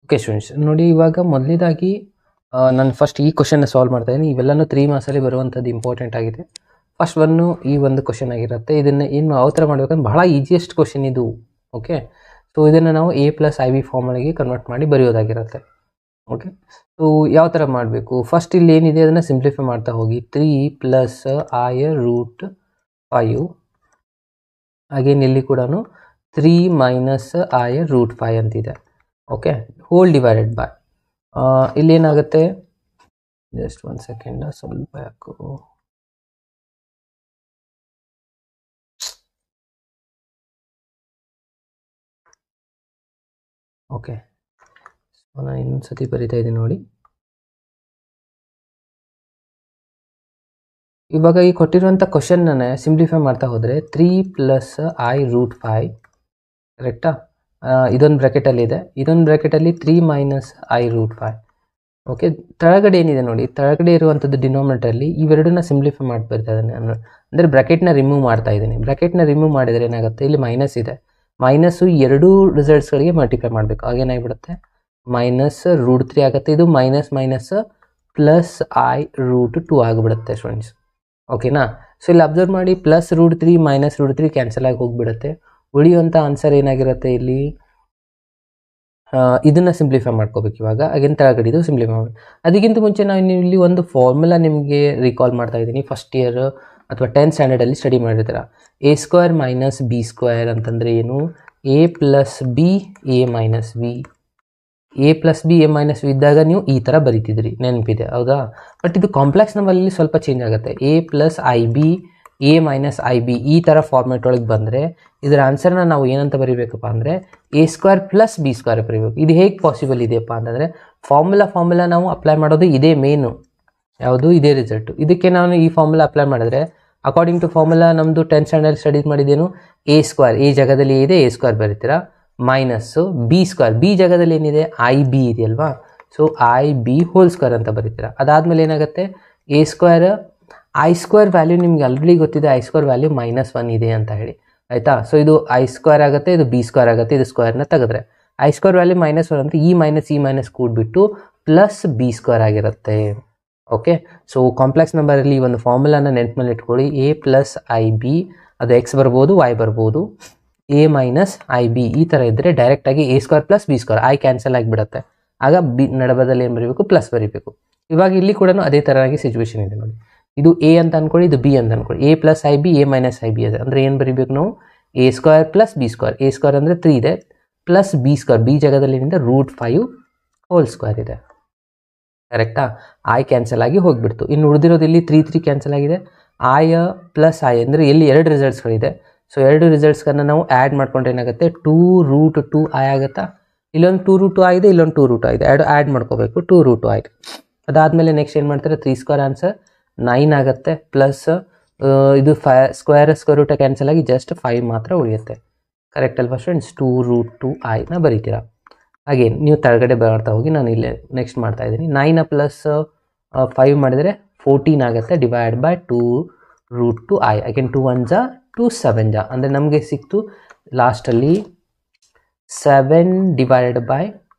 Okay students ನೋಡಿ, ಇವಾಗ ಮೊದಲನೇದಾಗಿ ನಾನು ಫಸ್ಟ್ ಈ ಕ್ವಶನ್ನ ಸಾಲ್ವ್ ಮಾಡ್ತಾ ಇದ್ದೀನಿ. ಇವೆಲ್ಲನೂ 3 ಮಾರ್ಕ್ಸಲ್ಲಿ ಬರುವಂಥದ್ದು ಇಂಪಾರ್ಟೆಂಟ್ ಆಗಿದೆ. ಫಸ್ಟ್ ಒನ್ನು ಈ ಒಂದು ಕ್ವಶನ್ ಆಗಿರುತ್ತೆ. ಇದನ್ನು ಏನು ಯಾವ ಥರ ಮಾಡಬೇಕಂದ್ರೆ ಬಹಳ ಈಸಿಯೆಸ್ಟ್ ಕ್ವಶನ್ ಇದು. ಓಕೆ, ಸೊ ಇದನ್ನು ನಾವು A+IB ಫಾರ್ಮುಲಾಗೆ ಕನ್ವರ್ಟ್ ಮಾಡಿ ಬರೆಯೋದಾಗಿರುತ್ತೆ. ಓಕೆ, ಸೊ ಯಾವ ಥರ ಮಾಡಬೇಕು, ಫಸ್ಟ್ ಇಲ್ಲಿ ಏನಿದೆ ಅದನ್ನು ಸಿಂಪ್ಲಿಫೈ ಮಾಡ್ತಾ ಹೋಗಿ. 3 + I√5 ಅಗೇನ್ ಇಲ್ಲಿ ಕೂಡ 3 - I√5 ಅಂತಿದೆ. ಓಕೆ, ಹೋಲ್ ಡಿವೈಡೆಡ್ ಬೈ ಇಲ್ಲಿ ಏನಾಗುತ್ತೆ, ಜಸ್ಟ್ 1 ಸೆಕೆಂಡ್, ಸ್ವಲ್ಪ ಯಾಕೋ ಓಕೆ, ನಾನು ಇನ್ನೊಂದು ಸತಿ ಬರಿತಾ ಇದ್ದೀನಿ ನೋಡಿ. ಇವಾಗ ಈ ಕೊಟ್ಟಿರುವಂಥ ಕ್ವಶನ್ನ ಸಿಂಪ್ಲಿಫೈ ಮಾಡ್ತಾ ಹೋದರೆ 3 + I√5 ಕರೆಕ್ಟಾ, ಇದೊಂದು ಬ್ರ್ಯಾಕೆಟಲ್ಲಿ ಇದೆ, ಇದೊಂದು ಬ್ರ್ಯಾಕೆಟಲ್ಲಿ 3 - I√5. ಓಕೆ, ಕೆಳಗಡೆ ಏನಿದೆ ನೋಡಿ, ಕೆಳಗಡೆ ಇರುವಂಥದ್ದು ಡಿನಾಮಿನೇಟರಲ್ಲಿ ಇವೆರಡನ್ನ ಸಿಂಪ್ಲಿಫೈ ಮಾಡಿ ಬರ್ತಾ ಇದ್ದಾನೆ. ಅಂದರೆ ಬ್ರ್ಯಾಕೆಟ್ನ ರಿಮೂವ್ ಮಾಡ್ತಾ ಇದ್ದೀನಿ. ಬ್ರ್ಯಾಕೆಟ್ನ ರಿಮೂವ್ ಮಾಡಿದರೆ ಏನಾಗುತ್ತೆ, ಇಲ್ಲಿ ಮೈನಸ್ ಇದೆ, ಮೈನಸ್ಸು ಎರಡೂ ರಿಸಲ್ಟ್ಸ್ಗಳಿಗೆ ಮಲ್ಟಿಪ್ಲೈ ಮಾಡಬೇಕು. ಆಗೇನಾಗಿಬಿಡುತ್ತೆ, -√3 ಆಗುತ್ತೆ. ಇದು ಮೈನಸ್ +I√2 ಆಗಿಬಿಡುತ್ತೆ ಸ್ಟೂಡೆಂಟ್ಸ್. ಓಕೆನಾ, ಸೊ ಇಲ್ಲಿ ಅಬ್ಸರ್ವ್ ಮಾಡಿ, +√3 -√3 ಕ್ಯಾನ್ಸಲ್ ಆಗಿ ಹೋಗಿಬಿಡುತ್ತೆ. ಉಳಿಯುವಂಥ ಆನ್ಸರ್ ಏನಾಗಿರುತ್ತೆ ಇಲ್ಲಿ, ಇದನ್ನು ಸಿಂಪ್ಲಿಫೈ ಮಾಡ್ಕೋಬೇಕು. ಇವಾಗ ಅಗೇನ್ ಕೆಳಗಡೆ ಇದು ಸಿಂಪ್ಲಿಫೈ ಮಾಡಬೇಕು. ಅದಕ್ಕಿಂತ ಮುಂಚೆ ನಾನು ಇಲ್ಲಿ ಒಂದು ಫಾರ್ಮುಲಾ ನಿಮಗೆ ರಿಕಾಲ್ ಮಾಡ್ತಾ ಇದ್ದೀನಿ. ಫಸ್ಟ್ ಇಯರ್ ಅಥವಾ 10th ಸ್ಟ್ಯಾಂಡರ್ಡಲ್ಲಿ ಸ್ಟಡಿ ಮಾಡಿರ್ತೀರ. A² - B² ಅಂತಂದರೆ ಏನು, A + B A - B, A + B A - B ಇದ್ದಾಗ ನೀವು ಈ ಥರ ಬರಿತಿದ್ರಿ, ನೆನಪಿದೆ ಹೌದಾ. ಬಟ್ ಇದು ಕಾಂಪ್ಲೆಕ್ಸ್ ನಂಬರಲ್ಲಿ ಸ್ವಲ್ಪ ಚೇಂಜ್ ಆಗುತ್ತೆ. A + IB A - IB ಈ ಥರ ಫಾರ್ಮೆಟ್ ಒಳಗೆ ಬಂದರೆ ಇದರ ಆನ್ಸರ್ನ ನಾವು ಏನಂತ ಬರೀಬೇಕಪ್ಪ ಅಂದರೆ A² + B² ಬರೀಬೇಕು. ಇದು ಹೇಗೆ ಪಾಸಿಬಲ್ ಇದೆಯಪ್ಪ ಅಂತಂದರೆ ಫಾರ್ಮುಲಾ ನಾವು ಅಪ್ಲೈ ಮಾಡೋದು ಇದೇ ಮೇನು, ಯಾವುದು ಇದೇ ರಿಸಲ್ಟು. ಇದಕ್ಕೆ ನಾನು ಈ ಫಾರ್ಮುಲಾ ಅಪ್ಲೈ ಮಾಡಿದ್ರೆ ಅಕಾರ್ಡಿಂಗ್ ಟು ಫಾರ್ಮುಲಾ ನಮ್ಮದು 10th standard studies ಮಾಡಿದ್ದೇನು, A², A ಜಾಗದಲ್ಲಿ ಇದೆ A² ಬರೀತೀರಾ, ಮೈನಸ್ಸು B², B ಜಾಗದಲ್ಲಿ ಏನಿದೆ IB ಇದೆಯಲ್ವಾ, ಸೊ IB ಹೋಲ್² ಅಂತ ಬರೀತೀರಾ. ಅದಾದಮೇಲೆ ಏನಾಗುತ್ತೆ, A² I² ವ್ಯಾಲ್ಯೂ ನಿಮ್ಗೆ ಆಲ್ರೆಡಿ ಗೊತ್ತಿದೆ, I² ವ್ಯಾಲ್ಯೂ -1 ಇದೆ ಅಂತ ಹೇಳಿ, ಆಯಿತಾ. ಸೊ ಇದು I² ಆಗುತ್ತೆ, ಇದು B² ಆಗುತ್ತೆ, ಇದು ಸ್ಕ್ವೇರ್ನ ತೆಗೆದ್ರೆ I² ವ್ಯಾಲ್ಯೂ -1 ಅಂದರೆ ಈ ಮೈನಸ್ ಕೂಡಿಬಿಟ್ಟು +B² ಆಗಿರುತ್ತೆ. ಓಕೆ, ಸೊ ಕಾಂಪ್ಲೆಕ್ಸ್ ನಂಬರಲ್ಲಿ ಈ ಒಂದು ಫಾರ್ಮುಲಾನ ನೆನಪಲ್ಲಿ ಇಟ್ಕೊಳ್ಳಿ. A + IB ಅದು X ಬರ್ಬೋದು, Y ಬರ್ಬೋದು, A - IB ಈ ಥರ ಇದ್ದರೆ ಡೈರೆಕ್ಟಾಗಿ A² + B², I ಕ್ಯಾನ್ಸಲ್ ಆಗಿಬಿಡುತ್ತೆ. ಆಗ ಬಿ ನಡಬದಲ್ಲಿ ಏನು ಬರೀಬೇಕು, ಪ್ಲಸ್ ಬರೀಬೇಕು. ಇವಾಗ ಇಲ್ಲಿ ಕೂಡ ಅದೇ ಥರನಾಗಿ ಸಿಚುವೇಶನ್ ಇದೆ ನೋಡಿ. ಇದು A ಅಂತ ಅಂದ್ಕೊಳ್ಳಿ, ಇದು B ಅಂತ ಅಂದ್ಕೊಳ್ಳಿ. A + IB A - IB ಇದೆ ಅಂದರೆ ಏನು ಬರೀಬೇಕು ನಾವು, A² + B², A² ಅಂದರೆ 3 ಇದೆ, ಪ್ಲಸ್ B², B ಜಾಗದಲ್ಲಿ ಏನಿದೆ √5 ಹೋಲ್² ಇದೆ. ಕರೆಕ್ಟಾ, I ಕ್ಯಾನ್ಸಲ್ ಆಗಿ ಹೋಗಿಬಿಡ್ತು. ಇನ್ನು ಉಳಿದಿರೋದು ಇಲ್ಲಿ 3 ಕ್ಯಾನ್ಸಲ್ ಆಗಿದೆ. I + I ಅಂದರೆ ಇಲ್ಲಿ 2 ರಿಸಲ್ಟ್ಸ್ಗಳಿದೆ. ಸೊ 2 ರಿಸಲ್ಟ್ಸ್ಗಳನ್ನ ನಾವು ಆ್ಯಡ್ ಮಾಡ್ಕೊಂಡ್ರೆ ಏನಾಗುತ್ತೆ, 2√2I ಆಗುತ್ತಾ. ಇಲ್ಲೊಂದು 2√2I ಇದೆ, ಇಲ್ಲೊಂದು 2√2I ಇದೆ, ಆ್ಯಡ್ ಮಾಡ್ಕೋಬೇಕು, 2√2I. ಅದಾದಮೇಲೆ ನೆಕ್ಸ್ಟ್ ಏನು ಮಾಡ್ತಾರೆ, 3² ಆನ್ಸರ್ 9 ಆಗುತ್ತೆ, ಪ್ಲಸ್ ಇದು ಸ್ಕ್ವೇರ್ ರೂಟ ಕ್ಯಾನ್ಸಲ್ ಆಗಿ ಜಸ್ಟ್ 5 ಮಾತ್ರ ಉಳಿಯುತ್ತೆ. ಕರೆಕ್ಟ್ ಅಲ್ವಾ ಸ್ಟೂಡೆಂಟ್ಸ್, 2√2I ಬರೀತೀರಾ. ಹಾಗೇನು ನೀವು ಕೆಳಗಡೆ ಬರ್ತಾ ಹೋಗಿ, ನಾನು ಇಲ್ಲೇ ನೆಕ್ಸ್ಟ್ ಮಾಡ್ತಾ ಇದ್ದೀನಿ. 9 + 5 ಮಾಡಿದರೆ 14 ಆಗುತ್ತೆ, ಡಿವೈಡ್ ಬೈ 2√2I. ಅಗೇನ್ 2 1 2 7 ಅಂದರೆ ನಮಗೆ ಸಿಕ್ತು ಲಾಸ್ಟಲ್ಲಿ 7 ಡಿವೈಡೆಡ್ ಬೈ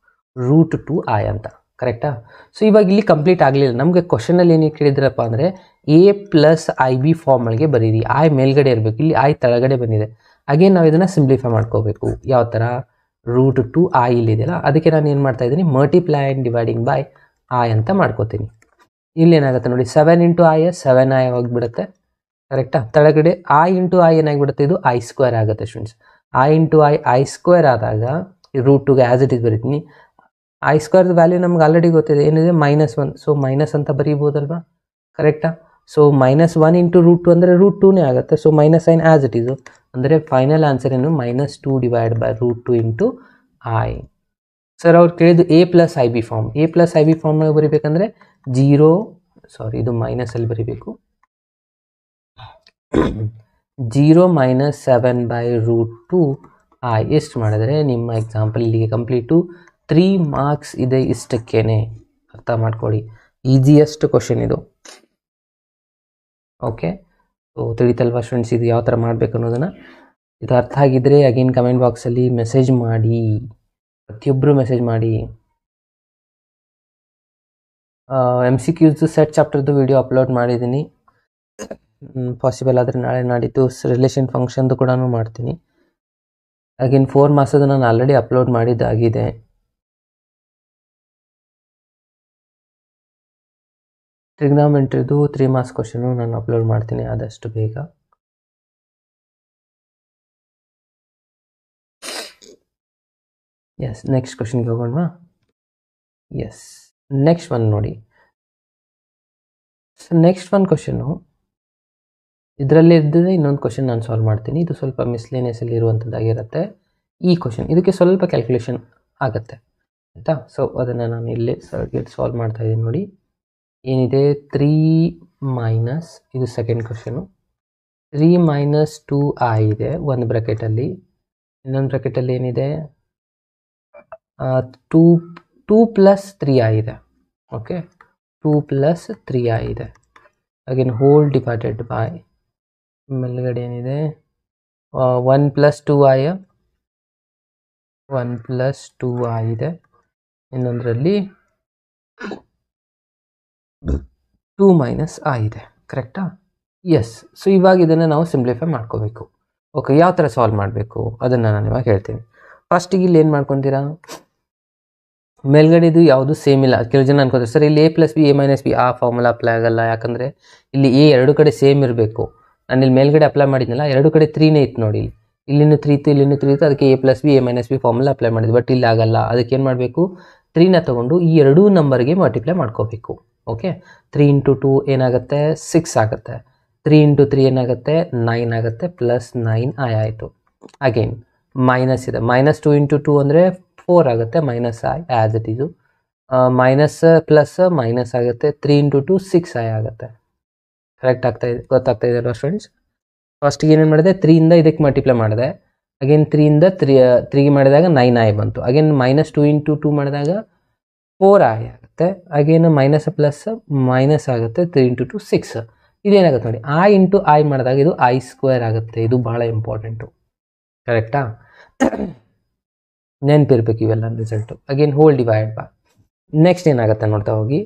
√2I ಅಂತ. ಕರೆಕ್ಟಾ, ಸೊ ಇವಾಗ ಇಲ್ಲಿ ಕಂಪ್ಲೀಟ್ ಆಗಲಿಲ್ಲ. ನಮಗೆ ಕ್ವಶನಲ್ಲಿ ಏನು ಕೇಳಿದ್ರಪ್ಪ ಅಂದರೆ A + IB ಫಾರ್ಮಲ್ಗೆ ಬರೀರಿ, I ಮೇಲ್ಗಡೆ ಇರಬೇಕು, ಇಲ್ಲಿ I ತೆಳಗಡೆ ಬಂದಿದೆ. ಅಗೇನ್ ನಾವು ಇದನ್ನು ಸಿಂಪ್ಲಿಫೈ ಮಾಡ್ಕೋಬೇಕು. ಯಾವ ಥರ, √2I ಇಲ್ಲಿದೆಯಲ್ಲ, ಅದಕ್ಕೆ ನಾನು ಏನು ಮಾಡ್ತಾ ಇದ್ದೀನಿ, multiply and dividing by I ಅಂತ ಮಾಡ್ಕೋತೀನಿ. ಇಲ್ಲಿ ಏನಾಗುತ್ತೆ ನೋಡಿ, 7 × I 7I ಹೋಗಿಬಿಡುತ್ತೆ. ಕರೆಕ್ಟಾ, ತೆಳಗಡೆ I × I ಏನಾಗಿಬಿಡುತ್ತೆ, ಇದು I² ಆಗುತ್ತೆ ಸ್ಟೂಡೆಂಟ್ಸ್. I × I² ಆದಾಗ √2ಗೆ ಆ್ಯಸ್ ಇಟ್ ಈಸ್ ಬರೀತೀನಿ. I² ವ್ಯಾಲ್ಯೂ ನಮ್ಗೆ ಆಲ್ರೆಡಿ ಗೊತ್ತಿದೆ, ಏನಿದೆ -1, ಸೊ ಮೈನಸ್ ಅಂತ ಬರೀಬೋದಲ್ವಾ. ಕರೆಕ್ಟಾ, ಸೊ -1 × √2 ಅಂದರೆ √2ನೇ ಆಗುತ್ತೆ. So minus sign as it is, ಅಂದರೆ ಫೈನಲ್ ಆನ್ಸರ್ ಏನು, -2 ಡಿವೈಡ್ ಬೈ √2 × I. ಸರ್ ಅವ್ರು ಕೇಳಿದ್ದು A + IB form. A + IB ಫಾರ್ಮ್ನಾಗ ಬರೀಬೇಕಂದ್ರೆ 0, ಸಾರಿ ಇದು ಮೈನಸಲ್ಲಿ ಬರೀಬೇಕು, 0 - 7/√2I ಎಷ್ಟು ಮಾಡಿದ್ರೆ ನಿಮ್ಮ ಎಕ್ಸಾಂಪಲ್ ಇಲ್ಲಿಗೆ ಕಂಪ್ಲೀಟು. 3 ಮಾರ್ಕ್ಸ್ ಇದೆ ಇಷ್ಟಕ್ಕೇನೆ, ಅರ್ಥ ಮಾಡ್ಕೊಳ್ಳಿ. ಈಸಿಯೆಸ್ಟ್ ಕ್ವಶನ್ ಇದು. ಓಕೆ, ಸೊ ತಿಳಿತಲ್ವಾ ಸ್ಟೂಡೆಂಟ್ಸ್, ಇದು ಯಾವ ಥರ ಮಾಡಬೇಕು ಅನ್ನೋದನ್ನು. ಇದು ಅರ್ಥ ಆಗಿದ್ದರೆ ಅಗೇನ್ ಕಮೆಂಟ್ ಬಾಕ್ಸಲ್ಲಿ ಮೆಸೇಜ್ ಮಾಡಿ, ಪ್ರತಿಯೊಬ್ಬರು ಮೆಸೇಜ್ ಮಾಡಿ. MCQs ಸೆಟ್ ಚಾಪ್ಟರ್ದು ವಿಡಿಯೋ ಅಪ್ಲೋಡ್ ಮಾಡಿದ್ದೀನಿ. ಪಾಸಿಬಲ್ ಆದರೆ ನಾಳೆ ನಾಡಿದ್ದು ರಿಲೇಷನ್ ಫಂಕ್ಷನ್ದು ಕೂಡ ಮಾಡ್ತೀನಿ. ಅಗೇನ್ 4 ಮಾರ್ಕ್ಸದು ನಾನು ಆಲ್ರೆಡಿ ಅಪ್ಲೋಡ್ ಮಾಡಿದ್ದಾಗಿದೆ. ಟ್ರಿಗ್ನಾಮೆಂಟ್ರಿದು 3 ಮಾರ್ಕ್ಸ್ ಕ್ವಶನು ನಾನು ಅಪ್ಲೋಡ್ ಮಾಡ್ತೀನಿ ಆದಷ್ಟು ಬೇಗ. ಎಸ್, ನೆಕ್ಸ್ಟ್ ಕ್ವಶನ್ಗೆ ಹೋಗೋಣ. ಎಸ್, ನೆಕ್ಸ್ಟ್ ಒನ್ ನೋಡಿ. ನೆಕ್ಸ್ಟ್ ಒನ್ ಕ್ವಶನು ಇದರಲ್ಲಿ ಇದ್ದರೆ ಇನ್ನೊಂದು ಕ್ವಶನ್ ನಾನು ಸಾಲ್ವ್ ಮಾಡ್ತೀನಿ. ಇದು ಸ್ವಲ್ಪ ಮಿಸ್ಲೇನಿಯಸಲ್ಲಿ ಇರುವಂಥದ್ದಾಗಿರುತ್ತೆ. ಈ ಕ್ವಶನ್ ಇದಕ್ಕೆ ಸ್ವಲ್ಪ ಕ್ಯಾಲ್ಕುಲೇಷನ್ ಆಗುತ್ತೆ ಆಯಿತಾ. ಸೊ ಅದನ್ನು ನಾನು ಇಲ್ಲೇ ಸರ್ಕ್ಯೂಟ್ ಸಾಲ್ವ್ ಮಾಡ್ತಾ ಇದ್ದೀನಿ ನೋಡಿ. ಏನಿದೆ 3 ಮೈನಸ್, ಇದು ಸೆಕೆಂಡ್ ಕ್ವಶನು, 3 ಮೈನಸ್ 2i ಇದೆ ಒಂದು ಬ್ರ್ಯಾಕೆಟಲ್ಲಿ. ಇನ್ನೊಂದು ಬ್ರ್ಯಾಕೆಟಲ್ಲಿ ಏನಿದೆ 2 ಪ್ಲಸ್ 3i ಇದೆ. ಓಕೆ, 2 ಪ್ಲಸ್ 3i ಇದೆ. ಅಗೇನ್ ಹೋಲ್ ಡಿವೈಡೆಡ್ ಬೈ ಮೇಲ್ಗಡೆ ಏನಿದೆ 1 ಪ್ಲಸ್ 2i, 1 ಪ್ಲಸ್ 2i ಇದೆ. ಇನ್ನೊಂದರಲ್ಲಿ 2 ಮೈನಸ್ i ಇದೆ. ಕರೆಕ್ಟಾ? ಎಸ್. ಸೊ ಇವಾಗ ಇದನ್ನು ನಾವು ಸಿಂಪ್ಲಿಫೈ ಮಾಡ್ಕೋಬೇಕು. ಓಕೆ, ಯಾವ ಥರ ಸಾಲ್ವ್ ಮಾಡಬೇಕು ಅದನ್ನು ನಾನು ಇವಾಗ ಹೇಳ್ತೀನಿ. ಫಸ್ಟಿಗೆ ಇಲ್ಲಿ ಏನು ಮಾಡ್ಕೊತೀರಾ, ಮೇಲ್ಗಡೆದು ಯಾವುದು ಸೇಮ್ ಇಲ್ಲ. ಕೆಲವು ಜನ ಅನ್ಕೋತಾರೆ ಸರ್ ಇಲ್ಲಿ a plus B, a minus B, ಆ ಫಾರ್ಮುಲಾ ಅಪ್ಲೈ ಆಗಲ್ಲ. ಯಾಕಂದರೆ ಇಲ್ಲಿ a ಎರಡು ಕಡೆ ಸೇಮ್ ಇರಬೇಕು. ನಾನು ಇಲ್ಲಿ ಮೇಲ್ಗಡೆ ಅಪ್ಲೈ ಮಾಡಿದ್ನಲ್ಲ, ಎರಡು ಕಡೆ 3ನೇ ಇತ್ತು ನೋಡಿ. ಇಲ್ಲಿನೂ 3 ಇತ್ತು, ಇಲ್ಲಿನೂ 3 ಇತ್ತು. ಅದಕ್ಕೆ a plus B, a minus B formula apply ಮಾಡಿದ್ವಿ. ಬಟ್ ಇಲ್ಲಿ ಆಗಲ್ಲ. ಅದಕ್ಕೆ ಏನು ಮಾಡಬೇಕು, 3ನ ತೊಗೊಂಡು ಈ ಎರಡೂ ನಂಬರ್ಗೆ ಮಲ್ಟಿಪ್ಲೈ ಮಾಡ್ಕೋಬೇಕು. ಓಕೆ, 3 ಇಂಟು 2 ಏನಾಗುತ್ತೆ 6 ಆಗುತ್ತೆ. 3 ಇಂಟು 3 ಏನಾಗುತ್ತೆ 9 ಆಗುತ್ತೆ. ಪ್ಲಸ್ 9i ಆಯಿತು. ಅಗೇನ್ ಮೈನಸ್ ಇದೆ. ಮೈನಸ್ 2 ಇಂಟು 2 ಅಂದರೆ 4 ಆಗುತ್ತೆ. ಮೈನಸ್ i ಆ್ಯಸ್ ಇಟ್ ಇದು. ಮೈನಸ್ ಪ್ಲಸ್ ಮೈನಸ್ ಆಗುತ್ತೆ. 3 ಇಂಟು 2 6i ಆಗುತ್ತೆ. ಕರೆಕ್ಟ್ ಗೊತ್ತಾಗ್ತಾ ಇದೆ ಅಲ್ವಾ ಸ್ಟೂಡೆಂಟ್ಸ್? ಫಸ್ಟಿಗೆ ಏನೇನು ಮಾಡಿದೆ, 3ಇಂದ ಇದಕ್ಕೆ ಮಲ್ಟಿಪ್ಲೈ ಮಾಡಿದೆ. ಅಗೇನ್ 3ಇಂದ 3ಗೆ ಮಾಡಿದಾಗ 9i ಬಂತು. ಅಗೇನ್ ಮೈನಸ್ 2 ಇಂಟು 2 ಮಾಡಿದಾಗ 4i ಆಗುತ್ತೆ. ಅಗೇನ್ ಮೈನಸ್ ಪ್ಲಸ್ ಮೈನಸ್ ಆಗುತ್ತೆ. 3 ಇಂಟು 2 6. ಇದೇನಾಗುತ್ತೆ ನೋಡಿ, i ಇಂಟು i ಮಾಡಿದಾಗ ಇದು i ಸ್ಕ್ವೇರ್ ಆಗುತ್ತೆ. ಇದು ಬಹಳ ಇಂಪಾರ್ಟೆಂಟು. ಕರೆಕ್ಟಾ? ನೆನಪಿರ್ಬೇಕು ಇವೆಲ್ಲ result. Again hole divide by. Next ಏನಾಗುತ್ತೆ ನೋಡ್ತಾ ಹೋಗಿ.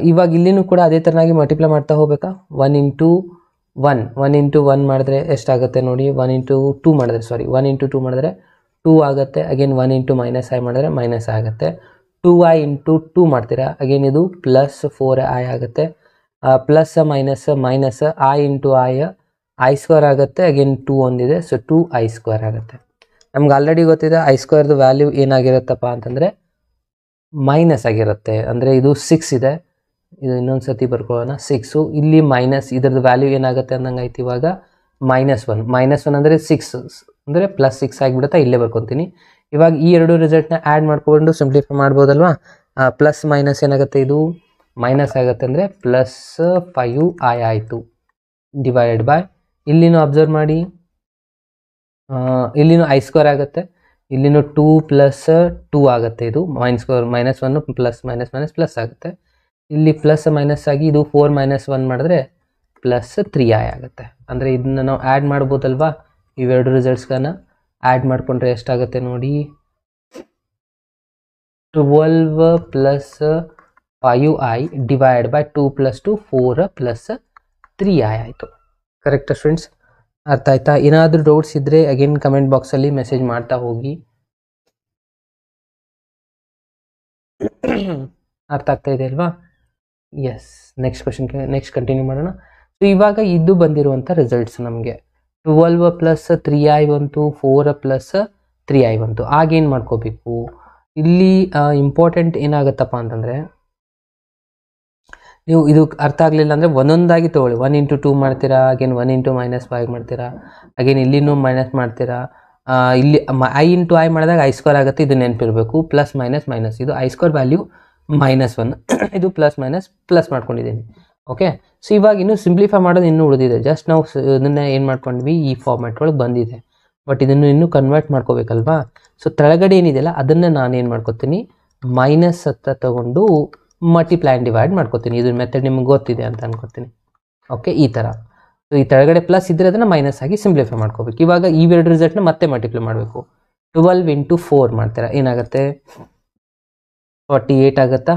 ಇವಾಗ ಇಲ್ಲಿನೂ ಕೂಡ ಅದೇ ಥರನಾಗಿ ಮಲ್ಟಿಪ್ಲೈ ಮಾಡ್ತಾ ಹೋಗ್ಬೇಕಾ. 1 ಇಂಟು 1 ಮಾಡಿದ್ರೆ ಎಷ್ಟಾಗುತ್ತೆ ನೋಡಿ. 1 ಇಂಟು 2 ಮಾಡಿದ್ರೆ 1 ಇಂಟು 2 ಮಾಡಿದ್ರೆ 2 ಆಗುತ್ತೆ. ಅಗೇನ್ 1 ಇಂಟು ಮೈನಸ್ i ಮಾಡಿದ್ರೆ ಮೈನಸ್ ಆಗುತ್ತೆ. 2i ಇಂಟು 2 ಮಾಡ್ತೀರಾ. ಅಗೇನ್ ಇದು ಪ್ಲಸ್ 4i ಆಗುತ್ತೆ. Plus minus minus i into i square ಆಗುತ್ತೆ. ಅಗೇನ್ 2 ಒಂದಿದೆ. ಸೊ 2i ಸ್ಕ್ವೇರ್ ಆಗುತ್ತೆ. ನಮ್ಗೆ ಆಲ್ರೆಡಿ ಗೊತ್ತಿದೆ i ಸ್ಕ್ವೇರ್ದು ವ್ಯಾಲ್ಯೂ ಏನಾಗಿರುತ್ತಪ್ಪ ಅಂತಂದರೆ ಮೈನಸ್ ಆಗಿರುತ್ತೆ. ಅಂದರೆ ಇದು 6 ಇದೆ. ಇದು ಇನ್ನೊಂದು ಸತಿ ಬರ್ಕೊಳ್ಳೋಣ. 6 ಇಲ್ಲಿ ಮೈನಸ್ ಇದರದ್ದು ವ್ಯಾಲ್ಯೂ ಏನಾಗುತ್ತೆ ಅಂದಂಗೆ ಆಯ್ತು. ಇವಾಗ -1 ಅಂದರೆ 6 ಅಂದರೆ ಪ್ಲಸ್ 6 ಆಗಿಬಿಡುತ್ತಾ. ಇಲ್ಲೇ ಬರ್ಕೊತೀನಿ. ಇವಾಗ ಈ ಎರಡು ರಿಸಲ್ಟ್ನ ಆ್ಯಡ್ ಮಾಡ್ಕೊಂಡು ಸಿಂಪ್ಲಿಫೈ ಮಾಡ್ಬೋದಲ್ವಾ. ಪ್ಲಸ್ ಮೈನಸ್ ಏನಾಗುತ್ತೆ, ಇದು ಮೈನಸ್ ಆಗುತ್ತೆ. ಅಂದರೆ ಪ್ಲಸ್ 5i ಆಯಿತು. ಡಿವೈಡೆಡ್ ಬೈ ಇಲ್ಲಿನೂ ಅಬ್ಸರ್ವ್ ಮಾಡಿ, ಇಲ್ಲಿನೂ i ಸ್ಕ್ವೇರ್ ಆಗುತ್ತೆ. ಇಲ್ಲಿನೂ 2 ಪ್ಲಸ್ 2 ಆಗುತ್ತೆ. ಇದು -1 ಪ್ಲಸ್ ಮೈನಸ್ ಪ್ಲಸ್ ಆಗುತ್ತೆ. ಇಲ್ಲಿ ಪ್ಲಸ್ ಮೈನಸ್ ಆಗಿ ಇದು 4 ಮೈನಸ್ 1 ಮಾಡಿದ್ರೆ ಪ್ಲಸ್ 3i ಆಗುತ್ತೆ. ಅಂದರೆ ಇದನ್ನ ನಾವು ಆ್ಯಡ್ ಮಾಡ್ಬೋದಲ್ವಾ. ಇವೆರಡು ರಿಸಲ್ಟ್ಸ್ಗಳನ್ನ ಆ್ಯಡ್ ಮಾಡಿಕೊಂಡ್ರೆ ಎಷ್ಟಾಗುತ್ತೆ ನೋಡಿ, 12 plus 5i divide by 2 plus 2 4 plus 3i ಆಯಿತು. ಕರೆಕ್ಟಾ ಸ್ಟೂಡೆಂಟ್ಸ್? ಅರ್ಥ ಆಯ್ತಾ? ಏನಾದರೂ ಡೌಟ್ಸ್ ಇದ್ದರೆ ಅಗೇನ್ ಕಮೆಂಟ್ ಬಾಕ್ಸಲ್ಲಿ ಮೆಸೇಜ್ ಮಾಡ್ತಾ ಹೋಗಿ. ಅರ್ಥ ಆಗ್ತಾ ಇದೆ ಅಲ್ವಾ? ಎಸ್, ನೆಕ್ಸ್ಟ್ ಕ್ವಶನ್ಗೆ ನೆಕ್ಸ್ಟ್ ಕಂಟಿನ್ಯೂ ಮಾಡೋಣ. ಸೊ ಇವಾಗ ಇದು ಬಂದಿರುವಂಥ ರಿಸಲ್ಟ್ಸ್ ನಮಗೆ 12 ಪ್ಲಸ್ 3i ಬಂತು, 4 ಪ್ಲಸ್ 3i ಬಂತು. ಆಗೇನು ಮಾಡ್ಕೋಬೇಕು ಇಲ್ಲಿ ಇಂಪಾರ್ಟೆಂಟ್ ಏನಾಗುತ್ತಪ್ಪ ಅಂತಂದರೆ, ನೀವು ಇದು ಅರ್ಥ ಆಗಲಿಲ್ಲ ಅಂದರೆ ಒಂದೊಂದಾಗಿ ತೊಗೊಳ್ಳಿ. 1 ಇಂಟು 2 ಮಾಡ್ತೀರಾ. ಅಗೇನ್ 1 ಇಂಟು -5 ಮಾಡ್ತೀರಾ. ಅಗೇನ್ ಇಲ್ಲಿನೂ ಮೈನಸ್ ಮಾಡ್ತೀರಾ. ಇಲ್ಲಿ i ಇಂಟು i ಮಾಡಿದಾಗ i ಸ್ಕ್ವೇರ್ ಆಗುತ್ತೆ. ಇದು ನೆನಪಿರಬೇಕು. ಪ್ಲಸ್ ಮೈನಸ್ ಮೈನಸ್, ಇದು i ಸ್ಕ್ವೇರ್ ವ್ಯಾಲ್ಯೂ -1, ಇದು ಪ್ಲಸ್ ಮೈನಸ್ ಪ್ಲಸ್ ಮಾಡ್ಕೊಂಡಿದ್ದೀನಿ. ಓಕೆ, ಸೊ ಇವಾಗ ಇನ್ನೂ ಸಿಂಪ್ಲಿಫೈ ಮಾಡೋದು ಇನ್ನೂ ಉಳಿದಿದೆ. ಜಸ್ಟ್ ನಾವು ಇದನ್ನು ಏನು ಮಾಡ್ಕೊಂಡ್ವಿ, ಈ ಫಾರ್ಮ್ಯಾಟ್ ಒಳಗೆ ಬಂದಿದೆ. ಬಟ್ ಇದನ್ನು ಇನ್ನೂ ಕನ್ವರ್ಟ್ ಮಾಡ್ಕೋಬೇಕಲ್ವಾ. ಸೊ ಕೆಳಗಡೆ ಏನಿದೆಯಲ್ಲ ಅದನ್ನು ನಾನು ಏನು ಮಾಡ್ಕೋತೀನಿ, ಮೈನಸ್ ಹತ್ತ ತೊಗೊಂಡು ಮಲ್ಟಿಪ್ಲೈ ಆ್ಯಂಡ್ ಡಿವೈಡ್ ಮಾಡ್ಕೋತೀನಿ. ಇದು ಮೆಥಡ್ ನಿಮ್ಗೆ ಗೊತ್ತಿದೆ ಅಂತ ಅನ್ಕೋತೀನಿ. ಓಕೆ, ಈ ಥರ. ಸೊ ಈ ಕೆಳಗಡೆ ಪ್ಲಸ್ ಇದ್ದರೆ ಅದನ್ನು ಮೈನಸ್ ಆಗಿ ಸಿಂಪ್ಲಿಫೈ ಮಾಡ್ಕೋಬೇಕು. ಇವಾಗ ಇವೆರಡು ರಿಸಲ್ಟ್ನ ಮತ್ತೆ ಮಲ್ಟಿಪ್ಲೈ ಮಾಡಬೇಕು. 12 ಇಂಟು 4 ಮಾಡ್ತೀರಾ, ಏನಾಗುತ್ತೆ 48 ಆಗುತ್ತಾ.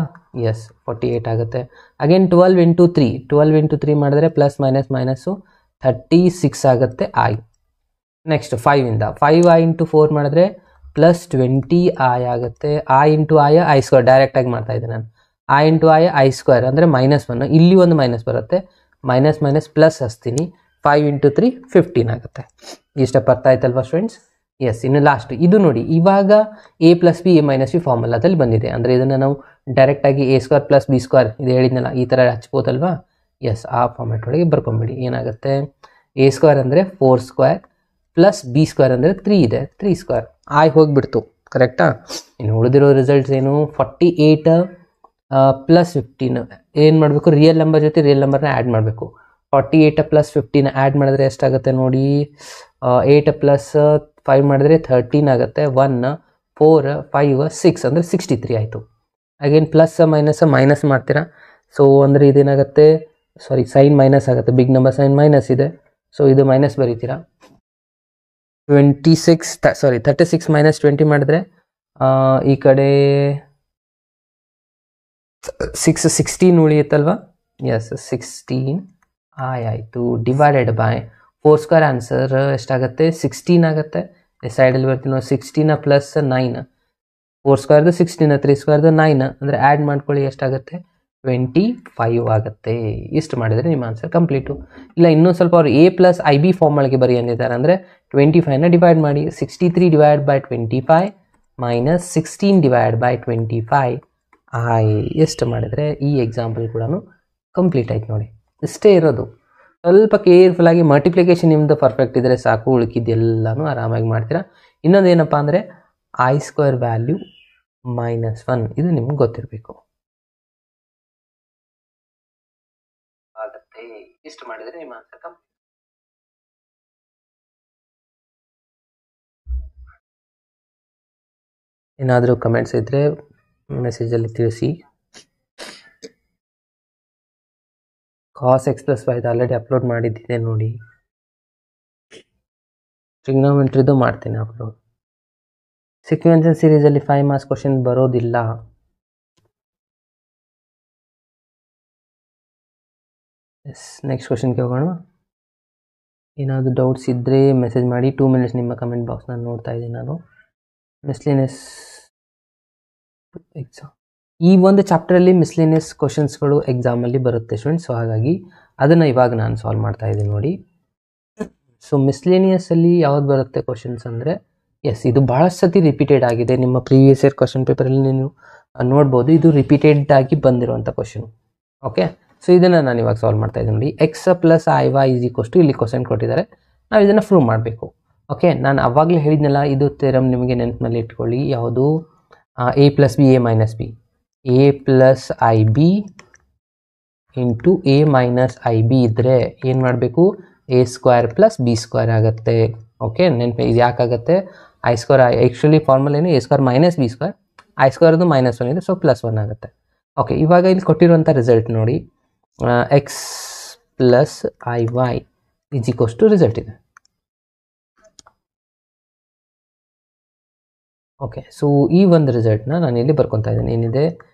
ಎಸ್ 48 ಆಗುತ್ತೆ. ಅಗೇನ್ 12 ಇಂಟು 3, 12 ಇಂಟು 3 ಮಾಡಿದ್ರೆ ಪ್ಲಸ್ ಮೈನಸ್ ಮೈನಸ್ಸು 36 ಆಗುತ್ತೆ ಐ. ನೆಕ್ಸ್ಟ್ 5ಇಂದ 5i ಇಂಟು 4 ಮಾಡಿದ್ರೆ ಪ್ಲಸ್ 20i ಆಗುತ್ತೆ. ಐ ಇಂಟು ಐ ಸ್ಕ್ವೇರ್ ಡೈರೆಕ್ಟಾಗಿ ಮಾಡ್ತಾ ಇದ್ದೆ ನಾನು. ಐ ಇಂಟು ಐ ಸ್ಕ್ವೇರ್ ಅಂದರೆ -1, ಇಲ್ಲಿ ಒಂದು ಮೈನಸ್ ಬರುತ್ತೆ, ಮೈನಸ್ ಮೈನಸ್ ಪ್ಲಸ್ ಹಚ್ತೀನಿ. 5 ಇಂಟು 3 15 ಆಗುತ್ತೆ. ಈ ಸ್ಟೆಪ್ ಅರ್ಥ ಆಯ್ತಲ್ವಾ ಸ್ಟೂಡೆಂಟ್ಸ್? ಎಸ್. ಇನ್ನು ಲಾಸ್ಟ್ ಇದು ನೋಡಿ, ಇವಾಗ a plus B A minus B ಫಾರ್ಮುಲಾದಲ್ಲಿ ಬಂದಿದೆ. ಅಂದರೆ ಇದನ್ನು ನಾವು ಡೈರೆಕ್ಟಾಗಿ a square plus B square ಇದು ಹೇಳಿದ್ನಲ್ಲ ಈ ಥರ ಹಚ್ಬೋದಲ್ವಾ? ಎಸ್, ಆ ಫಾರ್ಮೆಟ್ ಒಳಗೆ ಬರ್ಕೊಂಬಿಡಿ. ಏನಾಗುತ್ತೆ, a ಸ್ಕ್ವೇರ್ ಅಂದರೆ 4 ಸ್ಕ್ವೇರ್ ಪ್ಲಸ್ ಬಿ ಸ್ಕ್ವೇರ್ ಅಂದರೆ 3 ಇದೆ, 3 ಸ್ಕ್ವೇರ್. ಆಯ್ ಹೋಗಿಬಿಡ್ತು, ಕರೆಕ್ಟಾ? ಇನ್ನು ಉಳಿದಿರೋ ರಿಸಲ್ಟ್ಸ್ ಏನು, 48 ಪ್ಲಸ್ 15 ಏನು ಮಾಡಬೇಕು, ರಿಯಲ್ ನಂಬರ್ ಜೊತೆ ರಿಯಲ್ ನಂಬರ್ನ ಆ್ಯಡ್ ಮಾಡಬೇಕು. 48 ಪ್ಲಸ್ 15 ಆ್ಯಡ್ ಮಾಡಿದ್ರೆ ಎಷ್ಟಾಗುತ್ತೆ ನೋಡಿ, 8 ಪ್ಲಸ್ 5 ಮಾಡಿದ್ರೆ 13 ಆಗುತ್ತೆ. 1 4 5 6 ಅಂದರೆ 63 ಆಯಿತು. ಅಗೇನ್ ಪ್ಲಸ್ ಮೈನಸ್ ಮಾಡ್ತೀರಾ. ಸೊ ಅಂದರೆ ಇದೇನಾಗುತ್ತೆ, ಸಾರಿ ಸೈನ್ ಮೈನಸ್ ಆಗುತ್ತೆ, ಬಿಗ್ ನಂಬರ್ ಸೈನ್ ಮೈನಸ್ ಇದೆ, ಸೊ ಇದು ಮೈನಸ್ ಬರೀತೀರಾ. 36 ಮೈನಸ್ 20 ಮಾಡಿದ್ರೆ ಈ ಕಡೆ 16 ಉಳಿಯುತ್ತಲ್ವಾ? ಎಸ್, 16 ಆಯಿತು. ಡಿವೈಡೆಡ್ ಬೈ 4 ಸ್ಕ್ವೇರ್ ಆನ್ಸರ್ ಎಷ್ಟಾಗುತ್ತೆ, 16 ಆಗುತ್ತೆ. ಸೈಡಲ್ಲಿ ಬರ್ತೀವಿ ನಾವು, 16 ಪ್ಲಸ್ 9, 4 ಸ್ಕ್ವೇರ್ದು 16, 3 ಸ್ಕ್ವೇರ್ದು 9 ಅಂದರೆ ಆ್ಯಡ್ ಮಾಡ್ಕೊಳ್ಳಿ, ಎಷ್ಟಾಗುತ್ತೆ 25 ಆಗುತ್ತೆ. ಇಷ್ಟು ಮಾಡಿದರೆ ನಿಮ್ಮ ಆನ್ಸರ್ ಕಂಪ್ಲೀಟು. ಇಲ್ಲ ಇನ್ನೂ ಸ್ವಲ್ಪ ಅವರು a plus I B form ಒಳಗೆ ಬರೀ ಅಂದಿದ್ದಾರೆ, ಅಂದರೆ 25ನ ಡಿವೈಡ್ ಮಾಡಿ. 63 divide by 25 minus 16 divide by 25 ಎಷ್ಟು ಮಾಡಿದರೆ ಈ ಎಕ್ಸಾಂಪಲ್ ಕೂಡ ಕಂಪ್ಲೀಟ್ ಆಯ್ತು ನೋಡಿ. ಇಷ್ಟೇ ಇರೋದು. ಸ್ವಲ್ಪ ಕೇರ್ಫುಲ್ಲಾಗಿ ಮಲ್ಟಿಪ್ಲಿಕೇಶನ್ ನಿಮ್ಮದು ಪರ್ಫೆಕ್ಟ್ ಇದ್ದರೆ ಸಾಕು, ಉಳ್ಕಿದ್ದೆಲ್ಲನೂ ಆರಾಮಾಗಿ ಮಾಡ್ತೀರಾ. ಇನ್ನೊಂದು ಏನಪ್ಪ ಅಂದರೆ ಐ ಸ್ಕ್ವೇರ್ ವ್ಯಾಲ್ಯೂ -1 ಇದು ನಿಮ್ಗೆ ಗೊತ್ತಿರಬೇಕು. ಆಗುತ್ತೆ. ಇಷ್ಟು ಮಾಡಿದರೆ ನಿಮ್ಮ ಆನ್ಸರ್ ಕಂಪ್ಲೀಟ್. ಏನಾದರೂ ಕಮೆಂಟ್ಸ್ ಇದ್ದರೆ ಮೆಸೇಜಲ್ಲಿ ತಿಳಿಸಿ. cos x plus y already upload ಮಾಡಿದ್ದಿದೆ ನೋಡಿ. ಟ್ರಿಗ್ನೋಮೆಟ್ರಿದು ಮಾಡ್ತೀನಿ ಅಪ್ಲೋಡ್. ಸೀಕ್ವೆನ್ಸ್ ಆ್ಯಂಡ್ ಸೀರೀಸಲ್ಲಿ 5 ಮಾರ್ಕ್ಸ್ ಕ್ವಶನ್ ಬರೋದಿಲ್ಲ. ಎಸ್, ನೆಕ್ಸ್ಟ್ ಕ್ವಶನ್ಗೆ ಹೋಗೋಣ. ಏನಾದರೂ ಡೌಟ್ಸ್ ಇದ್ದರೆ ಮೆಸೇಜ್ ಮಾಡಿ. 2 ಮಿನಿಟ್ಸ್ ನಿಮ್ಮ ಕಮೆಂಟ್ ಬಾಕ್ಸ್ನ ನೋಡ್ತಾ ಇದ್ದೀನಿ ನಾನು. ಮಿಸ್ಲಿನಿಯಸ್ ಎಕ್ಸಾಮ್, ಈ ಒಂದು ಚಾಪ್ಟರಲ್ಲಿ ಮಿಸ್ಲಿನಿಯಸ್ ಕ್ವಶನ್ಸ್ಗಳು ಎಕ್ಸಾಮಲ್ಲಿ ಬರುತ್ತೆ ಸ್ಟೂಡೆಂಟ್ಸ್. ಸೊ ಹಾಗಾಗಿ ಅದನ್ನು ಇವಾಗ ನಾನು ಸಾಲ್ವ್ ಮಾಡ್ತಾ ಇದ್ದೀನಿ ನೋಡಿ. ಸೊ ಮಿಸ್ಲೇನಿಯಸಲ್ಲಿ ಯಾವ್ದು ಬರುತ್ತೆ ಕ್ವಶನ್ಸ್ ಅಂದರೆ, ಎಸ್ ಇದು ಭಾಳಷ್ಟು ಸತಿ ರಿಪೀಟೆಡ್ ಆಗಿದೆ. ನಿಮ್ಮ ಪ್ರೀವಿಯಸ್ ಇಯರ್ ಕ್ವಶನ್ ಪೇಪರಲ್ಲಿ ನೀವು ನೋಡ್ಬೋದು, ಇದು ರಿಪೀಟೆಡ್ ಆಗಿ ಬಂದಿರುವಂಥ ಕ್ವಶನ್. ಓಕೆ, ಸೊ ಇದನ್ನು ನಾನು ಇವಾಗ ಸಾಲ್ವ್ ಮಾಡ್ತಾ ಇದ್ದೀನಿ ನೋಡಿ. x ಪ್ಲಸ್ IY = ಇಲ್ಲಿ ಕ್ವಶನ್ ಕೊಟ್ಟಿದ್ದಾರೆ, ನಾವು ಇದನ್ನು ಪ್ರೂವ್ ಮಾಡಬೇಕು. ಓಕೆ, ನಾನು ಅವಾಗಲೇ ಹೇಳಿದ್ನಲ್ಲ, ಇದು ಥಿಯರಮ್ ನಿಮಗೆ ನೆನಪಿನಲ್ಲಿ ಇಟ್ಕೊಳ್ಳಿ. ಯಾವುದು, a plus B A minus B, a plus I B into a minus I B ಇದ್ದರೆ ಏನು ಮಾಡಬೇಕು, a square plus B square ಆಗುತ್ತೆ. ಓಕೆ, ನೆನಪು ಇದು ಯಾಕಾಗುತ್ತೆ, ಐ ಸ್ಕ್ವೇರ್ ಆ್ಯಕ್ಚುಲಿ ಫಾರ್ಮಲ್ ಏನು, a square minus B square, I ಸ್ಕ್ವೇರ್ದು -1 ಇದೆ, ಸೊ +1 ಆಗುತ್ತೆ. ಓಕೆ, ಇವಾಗ ಇಲ್ಲಿ ಕೊಟ್ಟಿರುವಂಥ ರಿಸಲ್ಟ್ ನೋಡಿ, x ಪ್ಲಸ್ IY = ರಿಸಲ್ಟ್ ಇದೆ. ಓಕೆ, ಸೊ ಈ ಒಂದು ರಿಸಲ್ಟ್ನ ನಾನು ಇಲ್ಲಿ ಬರ್ಕೊತಾ ಇದ್ದೀನಿ. ಏನಿದೆ,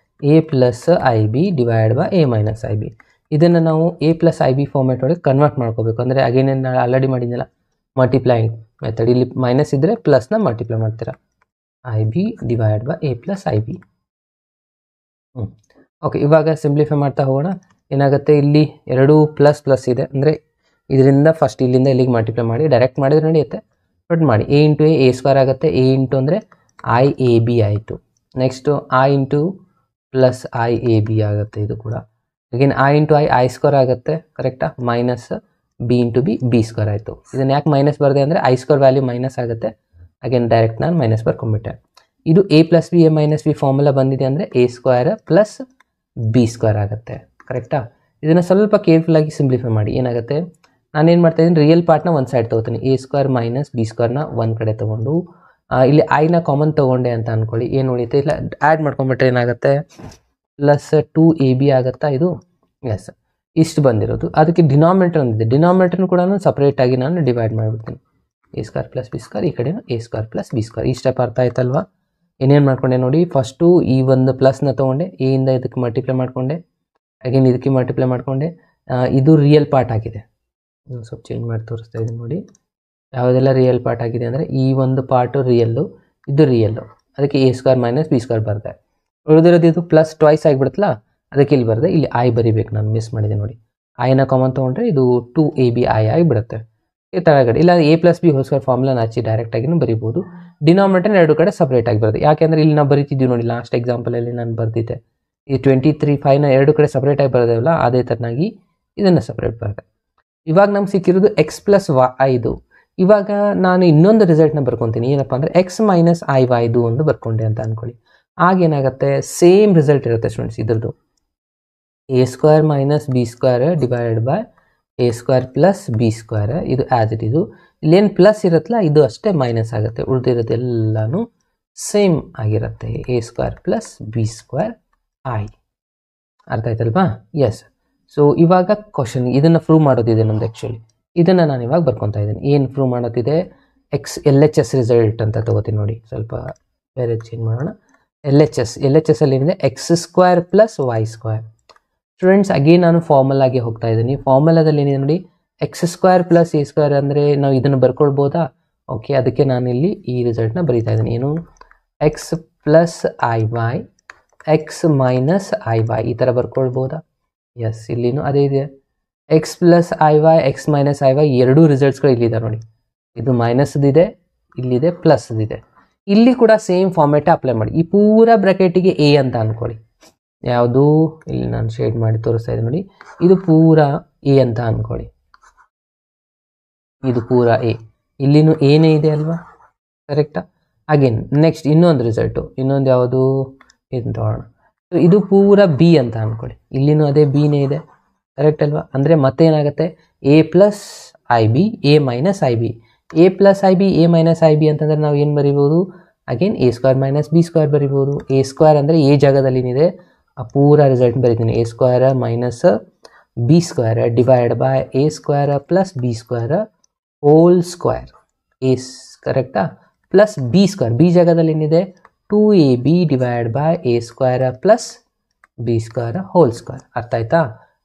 a plus I B divide by a minus I B. ಇದನ್ನು ನಾವು a plus I B format ಒಳಗೆ ಕನ್ವರ್ಟ್ ಮಾಡ್ಕೋಬೇಕು. ಅಂದರೆ ಅಗೇನ್ ನಾನು ಆಲ್ರೆಡಿ ಮಾಡಿದ್ನಲ್ಲ ಮಲ್ಟಿಪ್ಲೈಯಿಂಗ್ ಮೆಥಡ್, ಇಲ್ಲಿ ಮೈನಸ್ ಇದ್ದರೆ ಪ್ಲಸ್ನ ಮಲ್ಟಿಪ್ಲೈ ಮಾಡ್ತೀರಾ, I B divide by a plus I B. Okay, ಇವಾಗ ಸಿಂಪ್ಲಿಫೈ ಮಾಡ್ತಾ ಹೋಗೋಣ. ಏನಾಗುತ್ತೆ, ಇಲ್ಲಿ 2 ಪ್ಲಸ್ ಇದೆ, ಅಂದರೆ ಇದರಿಂದ ಫಸ್ಟ್ ಇಲ್ಲಿಂದ ಇಲ್ಲಿಗೆ ಮಲ್ಟಿಪ್ಲೈ ಮಾಡಿ, ಡೈರೆಕ್ಟ್ ಮಾಡಿದ್ರೆ ನಡೆಯುತ್ತೆ, ಬಟ್ ಮಾಡಿ. a ಇಂಟು a ಸ್ಕ್ವೇರ್ ಆಗುತ್ತೆ, a ಇಂಟು ಅಂದರೆ ಐ ಎ ಬಿ ಆಯಿತು. Next I into plus I A B ಆಗುತ್ತೆ, ಇದು ಕೂಡ. Again I into I square ಆಗುತ್ತೆ, ಕರೆಕ್ಟಾ, minus B into B square ಆಯಿತು. ಇದನ್ನು ಯಾಕೆ ಮೈನಸ್ ಬರದೆ ಅಂದರೆ ಐ ಸ್ಕ್ವೇರ್ ವ್ಯಾಲ್ಯೂ ಮೈನಸ್ ಆಗುತ್ತೆ. ಅಗೇನ್ ಡೈರೆಕ್ಟ್ ನಾನು ಮೈನಸ್ ಬರ್ಕೊಂಬಿಟ್ಟೆ. ಇದು a plus B A minus B formula ಬಂದಿದೆ ಅಂದರೆ a square plus B square ಆಗುತ್ತೆ, ಕರೆಕ್ಟಾ. ಇದನ್ನು ಸ್ವಲ್ಪ ಕೇರ್ಫುಲ್ಲಾಗಿ ಸಿಂಪ್ಲಿಫೈ ಮಾಡಿ. ಏನಾಗುತ್ತೆ, ನಾನೇನು ಮಾಡ್ತಾಯಿದ್ದೀನಿ, ರಿಯಲ್ ಪಾರ್ಟ್ನ ಒಂದು ಸೈಡ್ ತೊಗೋತೀನಿ, a ಸ್ಕ್ವೇರ್ ಮೈನಸ್ ಬಿ ಸ್ಕ್ವೇರ್ನ ಒಂದು ಕಡೆ ತೊಗೊಂಡು ಇಲ್ಲಿ ಐನ ಕಾಮನ್ ತೊಗೊಂಡೆ ಅಂತ ಅಂದ್ಕೊಳ್ಳಿ. ಏನು ಉಳಿಯುತ್ತೆ, ಇಲ್ಲ ಆ್ಯಡ್ ಮಾಡ್ಕೊಂಬಿಟ್ರೆ ಏನಾಗುತ್ತೆ, ಪ್ಲಸ್ 2ab ಆಗುತ್ತಾ ಇದು. ಎಸ್, ಇಷ್ಟು ಬಂದಿರೋದು. ಅದಕ್ಕೆ ಡಿನಾಮಿನೇಟರ್ ಒಂದಿದೆ, ಡಿನಾಮಿನೇಟರ್ನು ಕೂಡ ಸಪ್ರೇಟಾಗಿ ನಾನು ಡಿವೈಡ್ ಮಾಡಿಬಿಡ್ತೀನಿ. a square plus B square, ಈ ಕಡೆನೂ a square plus B square. ಈ ಸ್ಟೆಪ್ ಅರ್ಥ ಆಯ್ತಲ್ವಾ. ಏನೇನು ಮಾಡ್ಕೊಂಡೆ ನೋಡಿ, ಫಸ್ಟು ಈ ಒಂದು ಪ್ಲಸ್ನ ತೊಗೊಂಡೆ, ಎ ಇಂದ ಇದಕ್ಕೆ ಮಲ್ಟಿಪ್ಲೈ ಮಾಡಿಕೊಂಡೆ, ಅಗೇನ್ ಇದಕ್ಕೆ ಮಲ್ಟಿಪ್ಲೈ ಮಾಡಿಕೊಂಡೆ. ಇದು ರಿಯಲ್ ಪಾರ್ಟ್ ಆಗಿದೆ. ಸ್ವಲ್ಪ ಚೇಂಜ್ ಮಾಡಿ ತೋರಿಸ್ತಾ ಇದ್ದೀನಿ ನೋಡಿ. ಯಾವುದೆಲ್ಲ ರಿಯಲ್ ಪಾರ್ಟ್ ಆಗಿದೆ ಅಂದರೆ ಈ ಒಂದು ಪಾರ್ಟು ರಿಯಲ್ಲು, ಇದು ರಿಯಲ್ಲು, ಅದಕ್ಕೆ A square minus B square ಬರ್ತದೆ. ಉಳಿದಿರೋದು ಇದು ಪ್ಲಸ್ ಟ್ವೈಸ್ ಆಗಿಬಿಡುತ್ತಲ್ಲ, ಅದಕ್ಕೆ ಇಲ್ಲಿ ಬರ್ತದೆ. ಇಲ್ಲಿ ಐ ಬರಿಬೇಕು, ನಾನು ಮಿಸ್ ಮಾಡಿದೆ ನೋಡಿ. ಐನ ಕಾಮನ್ ತೊಗೊಂಡ್ರೆ ಇದು 2ab ಐ ಆಗಿಬಿಡುತ್ತೆ. ಈ ತಳಗಡೆ ಇಲ್ಲ A plus B whole square ಫಾರ್ಮುಲಾನ ಹಚ್ಚಿ ಡೈರೆಕ್ಟಾಗಿನೂ ಬರಿಬೋದು. ಡಿನಾಮಿನೇಟರ್ ಎರಡು ಕಡೆ ಸಪ್ರೇಟ್ ಆಗಿ ಬರುತ್ತೆ. ಯಾಕೆಂದರೆ ಇಲ್ಲಿ ನಾವು ಬರಿತಿದ್ದೀವಿ ನೋಡಿ, ಲಾಸ್ಟ್ ಎಕ್ಸಾಂಪಲಲ್ಲಿ ನಾನು ಬರ್ತಿದ್ದೆ. ಈ 23(5)ನ ಎರಡು ಕಡೆ ಸಪ್ರೇಟಾಗಿ ಬರೋದಿಲ್ಲ, ಅದೇ ಥರನಾಗಿ ಇದನ್ನು ಸಪ್ರೇಟ್ ಬರುತ್ತೆ. ಇವಾಗ ನಮ್ಗೆ ಸಿಕ್ಕಿರೋದು ಎಕ್ಸ್ ಪ್ಲಸ್ ಐದು. ಇವಾಗ ನಾನು ಇನ್ನೊಂದು ರಿಸಲ್ಟ್ನ ಬರ್ಕೊತೀನಿ. ಏನಪ್ಪ ಅಂದರೆ ಎಕ್ಸ್ ಮೈನಸ್ ಐ ವೈದು ಒಂದು ಬರ್ಕೊಂಡೆ ಅಂತ ಅಂದ್ಕೊಳ್ಳಿ. ಆಗೇನಾಗುತ್ತೆ, ಸೇಮ್ ರಿಸಲ್ಟ್ ಇರುತ್ತೆ ಸ್ಟೂಡೆಂಟ್ಸ್ ಇದ್ರದ್ದು. A square minus B square divided by A square plus B square. ಇದು ಆ್ಯಸ್ ಇಟ್ ಇದು. ಇಲ್ಲೇನು ಪ್ಲಸ್ ಇರುತ್ತಲ್ಲ, ಇದು ಅಷ್ಟೇ ಮೈನಸ್ ಆಗುತ್ತೆ. ಉಳಿದಿರೋದೆಲ್ಲನೂ ಸೇಮ್ ಆಗಿರುತ್ತೆ. A square plus B square I. ಅರ್ಥ ಆಯ್ತಲ್ವಾ? ಎಸ್. ಸೊ ಇವಾಗ ಕ್ವಶನ್ ಇದನ್ನು ಪ್ರೂವ್ ಮಾಡೋದಿದೆ ನಮ್ದು. ಆ್ಯಕ್ಚುಲಿ ಇದನ್ನು ನಾನು ಇವಾಗ ಬರ್ಕೊತಾ ಇದ್ದೀನಿ. ಏನು ಪ್ರೂವ್ ಮಾಡೋದಿದೆ, LHS ರಿಸಲ್ಟ್ ಅಂತ ತಗೋತೀನಿ ನೋಡಿ. ಸ್ವಲ್ಪ ಬೇರೆ ಚೇಂಜ್ ಮಾಡೋಣ. LHS ಅಲ್ಲಿ ಏನಿದೆ, X square plus Y square. Students again ನಾನು ಫಾರ್ಮುಲಾಗೆ ಹೋಗ್ತಾ ಇದ್ದೀನಿ. ಫಾರ್ಮುಲಾದಲ್ಲಿ ಏನಿದೆ ನೋಡಿ, X square plus A square ಅಂದರೆ ನಾವು ಇದನ್ನು ಬರ್ಕೊಳ್ಬೋದಾ? ಓಕೆ, ಅದಕ್ಕೆ ನಾನು ಇಲ್ಲಿ ಈ ರಿಸಲ್ಟ್ನ ಬರೀತಾ ಇದ್ದೀನಿ. ಏನು, X plus I Y X minus I Y ಈ ಥರ ಬರ್ಕೊಳ್ಬೋದಾ? ಎಸ್, ಇಲ್ಲಿನೂ ಅದೇ ಇದೆ. X plus I Y X minus I Y ಎರಡೂ ರಿಸಲ್ಟ್ಸ್ಗಳು ಇಲ್ಲಿದೆ ನೋಡಿ. ಇದು ಮೈನಸ್ದಿದೆ, ಇಲ್ಲಿದೆ ಪ್ಲಸ್ದಿದೆ. ಇಲ್ಲಿ ಕೂಡ ಸೇಮ್ ಫಾರ್ಮೇಟ್ ಅಪ್ಲೈ ಮಾಡಿ. ಈ ಪೂರ ಬ್ರಾಕೆಟಿಗೆ ಎ ಅಂತ ಅಂದ್ಕೊಳ್ಳಿ. ಯಾವುದು, ಇಲ್ಲಿ ನಾನು ಶೇಡ್ ಮಾಡಿ ತೋರಿಸ್ತಾ ಇದ್ದೀನಿ ನೋಡಿ. ಇದು ಪೂರ ಎ ಅಂತ ಅಂದ್ಕೊಳ್ಳಿ. ಇದು ಪೂರ ಎ, ಇಲ್ಲಿನೂ ಏನೇ ಇದೆ ಅಲ್ವಾ? ಕರೆಕ್ಟಾ? ಅಗೇನ್ ನೆಕ್ಸ್ಟ್ ಇನ್ನೊಂದು ರಿಸಲ್ಟು, ಇನ್ನೊಂದು ಯಾವುದು ಇದನ್ನು ತಗೋಣ. ಇದು ಪೂರ ಬಿ ಅಂತ ಅಂದ್ಕೊಳ್ಳಿ. ಇಲ್ಲಿನೂ ಅದೇ ಬಿನೇ ಇದೆ. ಕರೆಕ್ಟ್ ಅಲ್ವಾ? ಅಂದರೆ ಮತ್ತೇನಾಗುತ್ತೆ, A plus I B A minus I B. A plus I B A minus I B ಅಂತಂದರೆ ನಾವು ಏನು ಬರಿಬೋದು, again A square minus B square ಬರಿಬೋದು. ಎ ಸ್ಕ್ವೇರ್ ಅಂದರೆ ಎ ಜಾಗದಲ್ಲಿ ಏನಿದೆ ಆ ಪೂರ ರಿಸಲ್ಟ್ ಬರಿತೀನಿ. A square minus B square divide by A square plus B square whole square. ಕರೆಕ್ಟಾ? ಪ್ಲಸ್ ಬಿ ಸ್ಕ್ವೇರ್, ಬಿ ಜಾಗದಲ್ಲಿ ಏನಿದೆ 2ab divide by A square plus B square whole square. ಅರ್ಥ ಆಯ್ತಾ?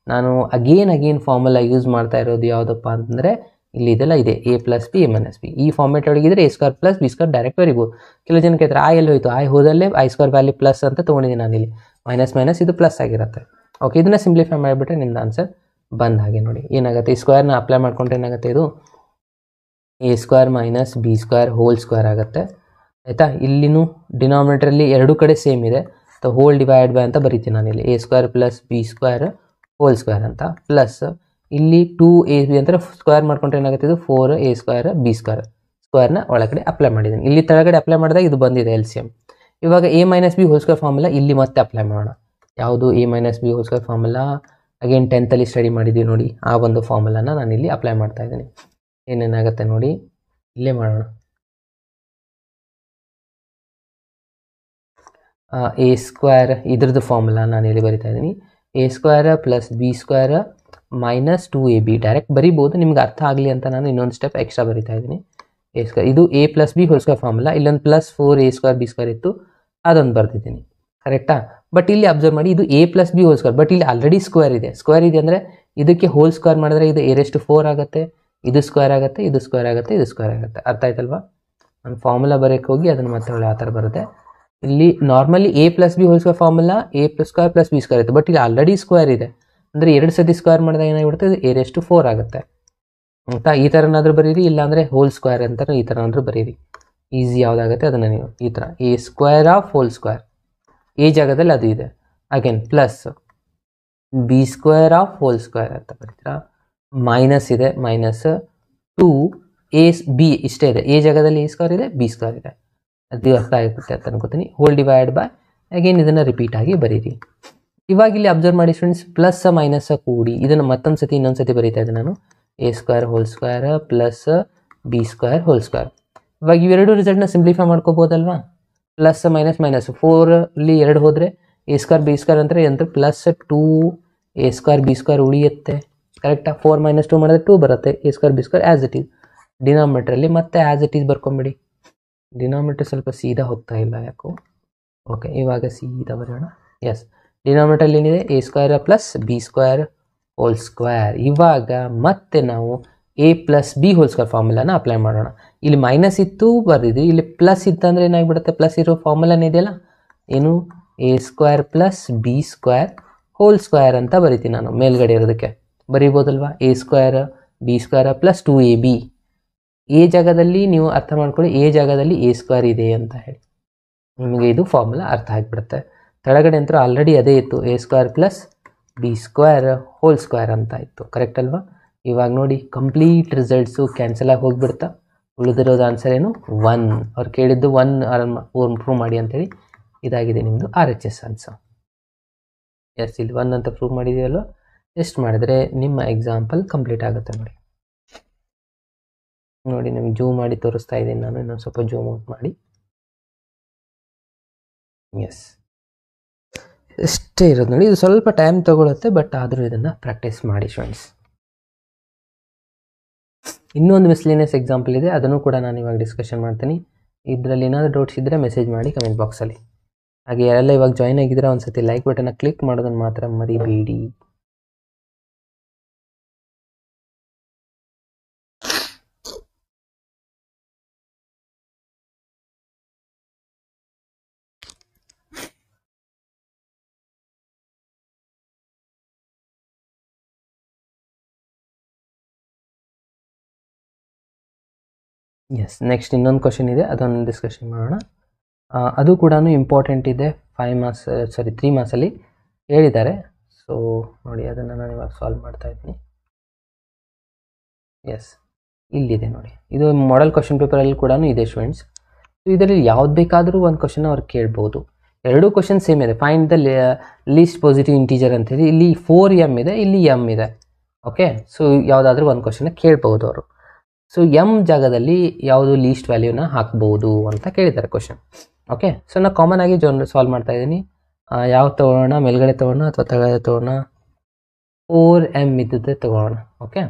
ನಾನು ಅಗೇನ್ ಫಾರ್ಮುಲಾ ಯೂಸ್ ಮಾಡ್ತಾ ಇರೋದು ಯಾವುದಪ್ಪ ಅಂತಂದರೆ ಇಲ್ಲಿ ಇದೆಲ್ಲ ಇದೆ, A plus B A minus B. ಈ ಫಾರ್ಮೇಟ್ ಒಳಗಿದ್ರೆ A square plus B square direct ಬರಿಬೋದು. ಕೆಲವು ಜನ ಕೇಳ್ತಾರೆ ಐ ಎಲ್ಲಿ ಹೋಯ್ತು, ಐ ಹೋದಲ್ಲೇ ಐ ಸ್ಕ್ವೇರ್ ವ್ಯಾಲ್ಯೂ ಪ್ಲಸ್ ಅಂತ ತೊಗೊಂಡಿದ್ದೀನಿ ನಾನಿಲ್ಲಿ. ಮೈನಸ್ ಮೈನಸ್ ಇದು ಪ್ಲಸ್ ಆಗಿರುತ್ತೆ. ಓಕೆ, ಇದನ್ನು ಸಿಂಪ್ಲಿಫೈ ಮಾಡಿಬಿಟ್ರೆ ನಿಮ್ದು ಆನ್ಸರ್ ಬಂದ ಹಾಗೆ ನೋಡಿ. ಏನಾಗುತ್ತೆ, ಈ ಸ್ಕ್ವೇರ್ನ ಅಪ್ಲೈ ಮಾಡ್ಕೊಂಡ್ರೆ ಏನಾಗುತ್ತೆ, ಇದು A square minus B square whole square ಆಗುತ್ತೆ. ಆಯಿತಾ? ಇಲ್ಲಿನೂ ಡಿನಾಮಿನೇಟ್ರಲ್ಲಿ ಎರಡು ಕಡೆ ಸೇಮ್ ಇದೆ, ಹೋಲ್ ಡಿವೈಡ್ ಬೈ ಅಂತ ಬರಿತೀನಿ ನಾನಿಲ್ಲಿ. A square plus B square whole square ಅಂತ, ಪ್ಲಸ್ ಇಲ್ಲಿ 2ab ಅಂತ ಸ್ಕ್ವೇರ್ ಮಾಡ್ಕೊಂಡ್ರೆ ಏನಾಗುತ್ತೆ, ಇದು 4a ಸ್ಕ್ವೇರ್ ಬಿ ಸ್ಕ್ವೇರ್. ಸ್ಕ್ವೇರ್ನ ಒಳಗಡೆ ಅಪ್ಲೈ ಮಾಡಿದ್ದೀನಿ. ಇಲ್ಲಿ ತೆಳಗಡೆ ಅಪ್ಲೈ ಮಾಡಿದಾಗ ಇದು ಬಂದಿದೆ LCM. ಇವಾಗ A minus B whole square formula ಇಲ್ಲಿ ಮತ್ತೆ ಅಪ್ಲೈ ಮಾಡೋಣ. ಯಾವುದು, A minus B whole square formula again 10th study ಮಾಡಿದ್ದೀವಿ ನೋಡಿ. ಆ ಒಂದು ಫಾರ್ಮುಲಾನ ನಾನು ಇಲ್ಲಿ ಅಪ್ಲೈ ಮಾಡ್ತಾ ಇದ್ದೀನಿ. ಏನೇನಾಗುತ್ತೆ ನೋಡಿ, ಇಲ್ಲೇ ಮಾಡೋಣ. ಎ ಸ್ಕ್ವೇರ್ ಇದ್ರದ್ದು ಫಾರ್ಮುಲಾ ನಾನು ಇಲ್ಲಿ ಬರಿತಾ ಇದ್ದೀನಿ. A square plus B square minus 2ab direct ಬರಿಬೋದು, ನಿಮ್ಗೆ ಅರ್ಥ ಆಗಲಿ ಅಂತ ನಾನು ಇನ್ನೊಂದು ಸ್ಟೆಪ್ ಎಕ್ಸ್ಟ್ರಾ ಬರಿತಾ ಇದ್ದೀನಿ. ಎ ಸ್ಕ್ವೇರ್ ಇದು A plus B whole square formula. ಇಲ್ಲೊಂದು plus 4a square B square ಇತ್ತು, ಅದೊಂದು ಬರ್ತಿದ್ದೀನಿ. ಕರೆಕ್ಟಾ? ಬಟ್ ಇಲ್ಲಿ ಅಬ್ಸರ್ವ್ ಮಾಡಿ, ಇದು A plus B whole square, but ಇಲ್ಲಿ ಆಲ್ರೆಡಿ ಸ್ಕ್ವೇರ್ ಇದೆ. ಸ್ಕ್ವೇರ್ ಇದೆ ಅಂದರೆ ಇದಕ್ಕೆ ಹೋಲ್ ಸ್ಕ್ವೇರ್ ಮಾಡಿದ್ರೆ ಇದು a⁴ ಆಗುತ್ತೆ, ಇದು ಸ್ಕ್ವೇರ್ ಆಗುತ್ತೆ, ಇದು ಸ್ಕ್ವೇರ್ ಆಗುತ್ತೆ, ಇದು ಸ್ಕ್ವೇರ್ ಆಗುತ್ತೆ. ಅರ್ಥ ಆಯ್ತಲ್ವಾ? ನಾನು ಫಾರ್ಮುಲಾ ಬರೋಕ್ಕೆ ಹೋಗಿ ಅದನ್ನು ಮತ್ತೆ ಒಳ್ಳೆ ಆ ಥರ ಬರುತ್ತೆ. ಇಲ್ಲಿ normally A plus B whole square formula A plus square plus B square ಇತ್ತು, ಬಟ್ ಇಲ್ಲಿ ಆಲ್ರೆಡಿ ಸ್ಕ್ವೇರ್ ಇದೆ. ಅಂದರೆ ಎರಡು ಸತಿ ಸ್ಕ್ವೇರ್ ಮಾಡಿದಾಗ ಏನಾಗಿಬಿಡುತ್ತೆ, ಇದು a⁴ ಆಗುತ್ತೆ. ಆಯಿತಾ? ಈ ಥರನಾದರೂ ಬರೀರಿ, ಇಲ್ಲಾಂದರೆ ಹೋಲ್ ಸ್ಕ್ವೇರ್ ಅಂತ ಈ ಥರನಾದರೂ ಬರೀರಿ. ಈಸಿ ಯಾವುದಾಗುತ್ತೆ ಅದನ್ನು ನೀವು ಈ ಥರ A square of whole square, A ಜಾಗದಲ್ಲಿ ಅದು ಇದೆ. Again plus B square of whole square ಅಂತ ಬರೀತೀರಾ. ಮೈನಸ್ ಇದೆ, ಮೈನಸ್ 2ab ಇಷ್ಟೇ ಇದೆ. ಎ ಜಾಗದಲ್ಲಿ ಎ ಸ್ಕ್ವೇರ್ ಇದೆ, ಬಿ ಸ್ಕ್ವೇರ್ ಇದೆ. ಅದು ಅರ್ಥ ಆಗುತ್ತೆ ಅಂತ ಅನ್ಕೋತೀನಿ. ಹೋಲ್ ಡಿವೈಡ್ ಬೈ ಅಗೇನ್ ಇದನ್ನು ರಿಪೀಟ್ ಆಗಿ ಬರೀರಿ. ಇವಾಗ ಇಲ್ಲಿ ಅಬ್ಸರ್ವ್ ಮಾಡಿ ಸ್ಟೂಡೆಂಟ್ಸ್, ಪ್ಲಸ್ ಮೈನಸ್ ಕೂಡಿ ಇದನ್ನು ಮತ್ತೊಂದು ಸತಿ ಇನ್ನೊಂದು ಸತಿ ಬರೀತಾ ಇದ್ದೆ ನಾನು. A square whole square plus B square whole square. ಇವಾಗ ಇವೆರಡು ರಿಸಲ್ಟ್ನ ಸಿಂಪ್ಲಿಫೈ ಮಾಡ್ಕೋಬೋದಲ್ವಾ? ಪ್ಲಸ್ ಮೈನಸ್ ಮೈನಸ್ 4ಅಲ್ಲಿ 2 ಹೋದರೆ ಎ ಸ್ಕ್ವೇರ್ ಬಿ ಸ್ಕ್ವೇರ್ ಅಂದರೆ ಅಂತ plus 2a square B square ಉಳಿಯುತ್ತೆ. ಕರೆಕ್ಟಾ? 4 - 2 ಮಾಡಿದ್ರೆ 2 ಬರುತ್ತೆ. A square B square as it is ಡಿನಾಮಿನೇಟ್ರಲ್ಲಿ ಮತ್ತೆ ಆ್ಯಸ್ ಇಟ್ ಈಸ್ ಬರ್ಕೊಂಬಿಡಿ. ಡಿನಾಮಿನೇಟರ್ ಸ್ವಲ್ಪ ಸೀದಾ ಹೋಗ್ತಾ ಇಲ್ಲ ಯಾಕೋ. ಓಕೆ, ಇವಾಗ ಸೀದಾ ಬರೋಣ. ಎಸ್, ಡಿನಾಮಿನೇಟರ್ ಏನಿದೆ A square plus B square whole square. ಇವಾಗ ಮತ್ತೆ ನಾವು A plus B whole square ಫಾರ್ಮುಲಾನ ಅಪ್ಲೈ ಮಾಡೋಣ. ಇಲ್ಲಿ ಮೈನಸ್ ಇತ್ತು ಬರ್ದಿದ್ವಿ, ಇಲ್ಲಿ ಪ್ಲಸ್ ಇತ್ತಂದರೆ ಏನಾಗ್ಬಿಡುತ್ತೆ, ಪ್ಲಸ್ ಇರೋ ಫಾರ್ಮುಲಾನೇ ಇದೆಯಲ್ಲ, ಏನು A square plus B square whole square ಅಂತ ಬರಿತೀನಿ ನಾನು ಮೇಲ್ಗಡೆ ಇರೋದಕ್ಕೆ. ಬರಿಬೋದಲ್ವಾ, A square B square plus 2ab. A ಜಾಗದಲ್ಲಿ ನೀವು ಅರ್ಥ ಮಾಡ್ಕೊಳ್ಳಿ, ಎ ಜಾಗದಲ್ಲಿ ಎ ಸ್ಕ್ವೇರ್ ಇದೆ ಅಂತ ಹೇಳಿ ನಿಮಗೆ ಇದು ಫಾರ್ಮುಲಾ ಅರ್ಥ ಆಗಿಬಿಡುತ್ತೆ. ಕೆಳಗಡೆ ಅಂತೂ ಆಲ್ರೆಡಿ ಅದೇ ಇತ್ತು, A square plus B square whole square ಅಂತ ಇತ್ತು. ಕರೆಕ್ಟ್ ಅಲ್ವಾ? ಇವಾಗ ನೋಡಿ ಕಂಪ್ಲೀಟ್ ರಿಸಲ್ಟ್ಸು ಕ್ಯಾನ್ಸಲ್ ಆಗಿ ಹೋಗ್ಬಿಡ್ತಾ. ಉಳಿದಿರೋದು ಆನ್ಸರ್ ಏನು 1. ಅವ್ರು ಕೇಳಿದ್ದು 1 ಪ್ರೂವ್ ಮಾಡಿ ಅಂತೇಳಿ. ಇದಾಗಿದೆ ನಿಮ್ಮದು RHS ಆನ್ಸರ್. ಎಸ್, ಇಲ್ಲಿ 1 ಅಂತ ಪ್ರೂವ್ ಮಾಡಿದೆಯಲ್ವ. ಎಷ್ಟು ಮಾಡಿದ್ರೆ ನಿಮ್ಮ ಎಕ್ಸಾಂಪಲ್ ಕಂಪ್ಲೀಟ್ ಆಗುತ್ತೆ ನೋಡಿ. ನೋಡಿ ನಿಮ್ಗೆ ಜೂಮ್ ಮಾಡಿ ತೋರಿಸ್ತಾ ಇದ್ದೀನಿ ನಾನು, ಇನ್ನೊಂದು ಸ್ವಲ್ಪ ಜೂಮ್ ಔಟ್ ಮಾಡಿ. ಎಸ್, ಇಷ್ಟೇ ಇರೋದು ನೋಡಿ. ಇದು ಸ್ವಲ್ಪ ಟೈಮ್ ತಗೊಳುತ್ತೆ, ಬಟ್ ಆದರೂ ಇದನ್ನು ಪ್ರಾಕ್ಟೀಸ್ ಮಾಡಿ ಫ್ರೆಂಡ್ಸ್. ಇನ್ನೊಂದು ಮಿಸ್ಲೇನಿಯಸ್ ಎಕ್ಸಾಂಪಲ್ ಇದೆ, ಅದನ್ನು ಕೂಡ ನಾನು ಇವಾಗ ಡಿಸ್ಕಷನ್ ಮಾಡ್ತೀನಿ. ಇದರಲ್ಲಿ ಏನಾದರೂ ಡೌಟ್ಸ್ ಇದ್ದರೆ ಮೆಸೇಜ್ ಮಾಡಿ ಕಮೆಂಟ್ ಬಾಕ್ಸಲ್ಲಿ. ಹಾಗೆ ಯಾರೆಲ್ಲ ಇವಾಗ ಜಾಯ್ನ್ ಆಗಿದ್ರೆ ಒಂದ್ಸತಿ ಲೈಕ್ ಬಟನ್ನ ಕ್ಲಿಕ್ ಮಾಡೋದನ್ನು ಮಾತ್ರ ಮರಿಬೇಡಿ. ಎಸ್, ನೆಕ್ಸ್ಟ್ ಇನ್ನೊಂದು ಕ್ವಶನ್ ಇದೆ, ಅದನ್ನು ಡಿಸ್ಕಷನ್ ಮಾಡೋಣ. ಅದು ಕೂಡ ಇಂಪಾರ್ಟೆಂಟ್ ಇದೆ. 3 ಮಾರ್ಕ್ಸಲ್ಲಿ ಹೇಳಿದ್ದಾರೆ. ಸೊ ನೋಡಿ, ಅದನ್ನು ನಾನು ಇವಾಗ ಸಾಲ್ವ್ ಮಾಡ್ತಾ ಇದ್ದೀನಿ. ಎಸ್, ಇಲ್ಲಿದೆ ನೋಡಿ, ಇದು ಮಾಡೆಲ್ ಕ್ವಶನ್ ಪೇಪರಲ್ಲಿ ಕೂಡ ಇದೆ ಸ್ಟೂಡೆಂಟ್ಸ್. ಸೊ ಇದರಲ್ಲಿ ಯಾವ್ದು ಬೇಕಾದರೂ ಒಂದು ಕ್ವಶನ್ ಅವ್ರು ಕೇಳ್ಬೋದು. ಎರಡೂ ಕ್ವಶನ್ ಸೇಮ್ ಇದೆ. Find the least positive integer ಅಂತೇಳಿ. ಇಲ್ಲಿ 4m ಇದೆ, ಇಲ್ಲಿ m ಇದೆ. ಓಕೆ, ಸೊ ಯಾವುದಾದ್ರೂ ಒಂದು ಕ್ವಶನ್ ಕೇಳ್ಬೋದು ಅವರು. ಸೊ m ಜಾಗದಲ್ಲಿ ಯಾವುದು ಲೀಸ್ಟ್ ವ್ಯಾಲ್ಯೂನ ಹಾಕ್ಬೋದು ಅಂತ ಕೇಳಿದ್ದಾರೆ ಕ್ವಶನ್. ಓಕೆ, ಸೊ ನಾನು ಕಾಮನ್ ಆಗಿ ಸಾಲ್ವ್ ಮಾಡ್ತಾ ಇದ್ದೀನಿ. ಯಾವ್ದು ತೊಗೊಳ್ಳೋಣ, ಮೇಲ್ಗಡೆ ತೊಗೊಳ್ಳೋಣ ಅಥವಾ ತೆಳಗಡೆ ತೊಗೊಳ್ಳೋಣ? 4m ಇದ್ದದ್ದೇ ತೊಗೊಳ್ಳೋಣ. ಓಕೆ,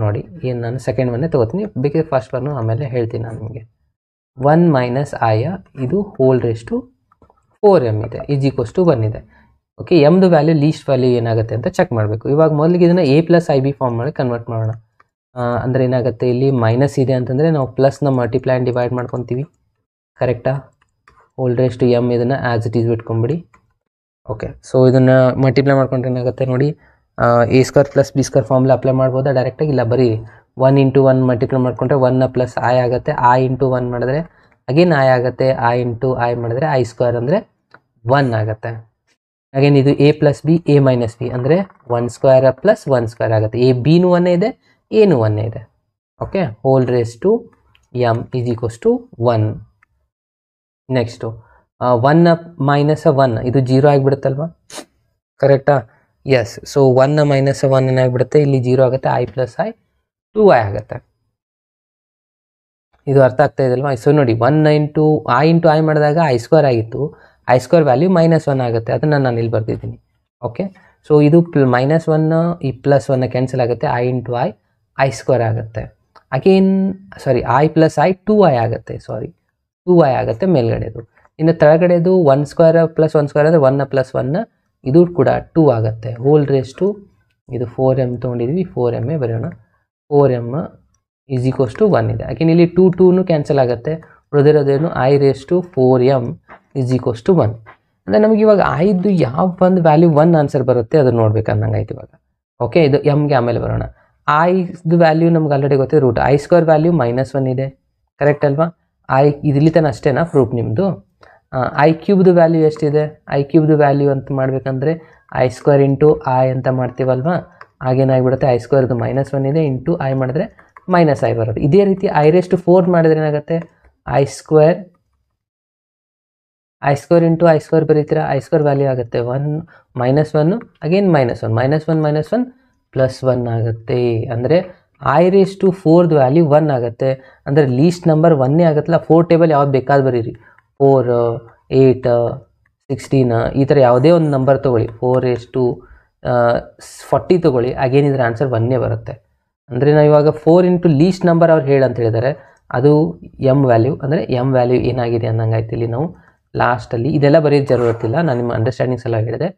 ನೋಡಿ ಏನು ನಾನು ಸೆಕೆಂಡ್ ಒನ್ನೇ ತೊಗೋತೀನಿ, ಬೇಕಿದ್ರೆ ಫಸ್ಟ್ ಒನ್ನು ಆಮೇಲೆ ಹೇಳ್ತೀನಿ ನಾನು ನಿಮಗೆ. 1 ಮೈನಸ್ i, ಇದು ಹೋಲ್ ರೇಸ್ ಟು 4m ಇದೆ, ಈಸ್ ಈಕ್ವಲ್ಸ್ ಟು 1 ಇದೆ. ಓಕೆ, ಎಮ್ದು ವ್ಯಾಲ್ಯೂ ಲೀಸ್ಟ್ ವ್ಯಾಲ್ಯೂ ಏನಾಗುತ್ತೆ ಅಂತ ಚೆಕ್ ಮಾಡಬೇಕು. ಇವಾಗ ಮೊದಲಿಗೆ ಇದನ್ನು a ಪ್ಲಸ್ IB ಫಾರ್ಮ್ ಮಾಡಿ ಕನ್ವರ್ಟ್ ಮಾಡೋಣ. ಅಂದರೆ ಏನಾಗುತ್ತೆ, ಇಲ್ಲಿ ಮೈನಸ್ ಇದೆ ಅಂತಂದರೆ ನಾವು ಪ್ಲಸ್ನ ಮಲ್ಟಿಪ್ಲೈ ಆ್ಯಂಡ್ ಡಿವೈಡ್ ಮಾಡ್ಕೊತೀವಿ. ಕರೆಕ್ಟಾ? ಹೋಲ್ ರೇಸ್ ಟು m ಇದನ್ನು ಆ್ಯಸ್ ಇಟ್ ಈಸ್ ಬಿಟ್ಕೊಂಬಿಡಿ. ಓಕೆ, ಸೊ ಇದನ್ನು ಮಲ್ಟಿಪ್ಲೈ ಮಾಡ್ಕೊಂಡ್ರೆ ಏನಾಗುತ್ತೆ ನೋಡಿ, a square plus B square formula apply ಮಾಡ್ಬೋದಾ ಡೈರೆಕ್ಟಾಗಿ? ಇಲ್ಲ, ಬರೀ 1 ಇಂಟು 1 ಮಲ್ಟಿಪ್ಲೈ ಮಾಡಿಕೊಂಡ್ರೆ 1 ಪ್ಲಸ್ i ಆಗುತ್ತೆ. i ಇಂಟು 1 ಮಾಡಿದ್ರೆ ಅಗೇನ್ i ಆಗುತ್ತೆ. i ಇಂಟು i ಮಾಡಿದ್ರೆ i ಸ್ಕ್ವೇರ್ ಅಂದರೆ 1 ಆಗುತ್ತೆ. ಅಗೇನ್ ಇದು a plus B, a minus B ಅಂದರೆ 1 ಸ್ಕ್ವೇರ್ ಪ್ಲಸ್ 1 ಸ್ಕ್ವೇರ್ ಆಗುತ್ತೆ. a ಬಿನೂ 1 ಇದೆ, ಏನು 1 ಇದೆ. Okay, whole raise to m is equals to 1. Next 1 minus 1 ಇದು 0 ಆಗಿಬಿಡುತ್ತಲ್ವ? ಕರೆಕ್ಟಾ? ಎಸ್, ಸೊ 1 ಮೈನಸ್ 1 ಏನಾಗಿಬಿಡುತ್ತೆ, ಇಲ್ಲಿ 0 ಆಗುತ್ತೆ. i ಪ್ಲಸ್ i 2i ಆಗುತ್ತೆ. ಇದು ಅರ್ಥ ಆಗ್ತಾ ಇದಲ್ವಾ? ಸೊ ನೋಡಿ, 1 ಇಂಟು i ಮಾಡಿದಾಗ i ಸ್ಕ್ವೇರ್ ಆಗಿತ್ತು. i ಸ್ಕ್ವೇರ್ ವ್ಯಾಲ್ಯೂ -1 ಆಗುತ್ತೆ. ಅದನ್ನು ನಾನು ಇಲ್ಲಿ ಬರ್ತಿದ್ದೀನಿ. ಓಕೆ, ಸೊ ಇದು -1 ಈ +1 ಕ್ಯಾನ್ಸಲ್ ಆಗುತ್ತೆ. i ಇಂಟು i ಸ್ಕ್ವೇರ್ ಆಗುತ್ತೆ. Again i plus i 2i ಆಗುತ್ತೆ. 2i ಆಗುತ್ತೆ ಮೇಲ್ಗಡೆದು. ಇನ್ನು ತೆಳಗಡೆದು 1 ಸ್ಕ್ವೇರ್ ಪ್ಲಸ್ 1 ಸ್ಕ್ವೇರ್ ಅಂದರೆ 1 ಪ್ಲಸ್ 1 ಇದು ಕೂಡ 2 ಆಗುತ್ತೆ. ಹೋಲ್ ರೇಸ್ ಟು ಇದು 4m ತೊಗೊಂಡಿದ್ವಿ, 4m ಬರೆಯೋಣ. 4m ಈಸ್ ಈಕ್ವಲ್ಸ್ ಟು 1 ಇದೆ. ಅಗೇನ್ ಇಲ್ಲಿ 2 ಕ್ಯಾನ್ಸಲ್ ಆಗುತ್ತೆ. ಉಳಿದಿರೋದೇನು i raise to 4m is equals to 1. ಅಂದರೆ ನಮಗೆ ಇವಾಗ iದು ಯಾವ ಒಂದು ವ್ಯಾಲ್ಯೂ 1 ಆನ್ಸರ್ ಬರುತ್ತೆ ಅದನ್ನು ನೋಡ್ಬೇಕು ಅನ್ನಂಗಾಯ್ತು ಇವಾಗ. ಓಕೆ, ಇದು mಗೆ ಆಮೇಲೆ ಬರೋಣ. iದು ವ್ಯಾಲ್ಯೂ ನಮ್ಗೆ ಆಲ್ರೆಡಿ ಗೊತ್ತಿದೆ, ರೂಟ್ i ಸ್ಕ್ವೇರ್ ವ್ಯಾಲ್ಯೂ -1 ಇದೆ. ಕರೆಕ್ಟ್ ಅಲ್ವಾ? ಇಲ್ಲಿ ತನಕ ಅಷ್ಟೇನಾ ಪ್ರೂಫ್ ನಿಮ್ಮದು? i ಕ್ಯೂಬ್ದು ವ್ಯಾಲ್ಯೂ ಎಷ್ಟಿದೆ? i ಕ್ಯೂಬ್ದು ವ್ಯಾಲ್ಯೂ ಅಂತ ಮಾಡಬೇಕಂದ್ರೆ i ಸ್ಕ್ವೇರ್ ಇಂಟು i ಅಂತ ಮಾಡ್ತೀವಲ್ವಾ? ಆಗೇನಾಗಿಬಿಡುತ್ತೆ, i ಸ್ಕ್ವೇರ್ದು -1 ಇದೆ, ಇಂಟು i ಮಾಡಿದ್ರೆ -i ಬರುತ್ತೆ. ಇದೇ ರೀತಿ i ರೇಸ್ ಟು 4 ಮಾಡಿದ್ರೆ ಏನಾಗುತ್ತೆ, i square into i square ಬರೀತೀರಾ, i ಸ್ಕ್ವೇರ್ ವ್ಯಾಲ್ಯೂ ಆಗುತ್ತೆ 1 -1 ಅಗೇನ್ -1 +1 ಆಗುತ್ತೆ. ಅಂದರೆ i ರೇಸ್ ಟು 4ದು ವ್ಯಾಲ್ಯೂ 1 ಆಗುತ್ತೆ. ಅಂದರೆ ಲೀಸ್ಟ್ ನಂಬರ್ 1 ಆಗುತ್ತಲ್ಲ. 4 ಟೇಬಲ್ ಯಾವ್ದು ಬೇಕಾದ್ರು ಬರೀರಿ, 4, 8, 16 ಈ ಥರ ಯಾವುದೇ ಒಂದು ನಂಬರ್ ತೊಗೊಳ್ಳಿ. 4 ರೇಸ್ ಟು 40 ತೊಗೊಳ್ಳಿ, ಅಗೇನ್ ಇದ್ರ ಆನ್ಸರ್ 1 ಬರುತ್ತೆ. ಅಂದರೆ ನಾವು ಇವಾಗ 4 ಇಂಟು ಲೀಸ್ಟ್ ನಂಬರ್ ಅವ್ರು ಹೇಳಂತ ಹೇಳಿದ್ದಾರೆ. ಅದು ಎಮ್ ವ್ಯಾಲ್ಯೂ, ಅಂದರೆ ಎಮ್ ವ್ಯಾಲ್ಯೂ ಏನಾಗಿದೆ ಅನ್ನಂಗಾಯ್ತು. ಇಲ್ಲಿ ನಾವು ಲಾಸ್ಟಲ್ಲಿ ಇದೆಲ್ಲ ಬರೆಯೋದು ಜरूरತ್ತಿಲ್ಲ, ನಾನು ನಿಮ್ಮ ಅಂಡರ್ಸ್ಟ್ಯಾಂಡಿಂಗ್ ಸಲ ಹೇಳಿದೆ.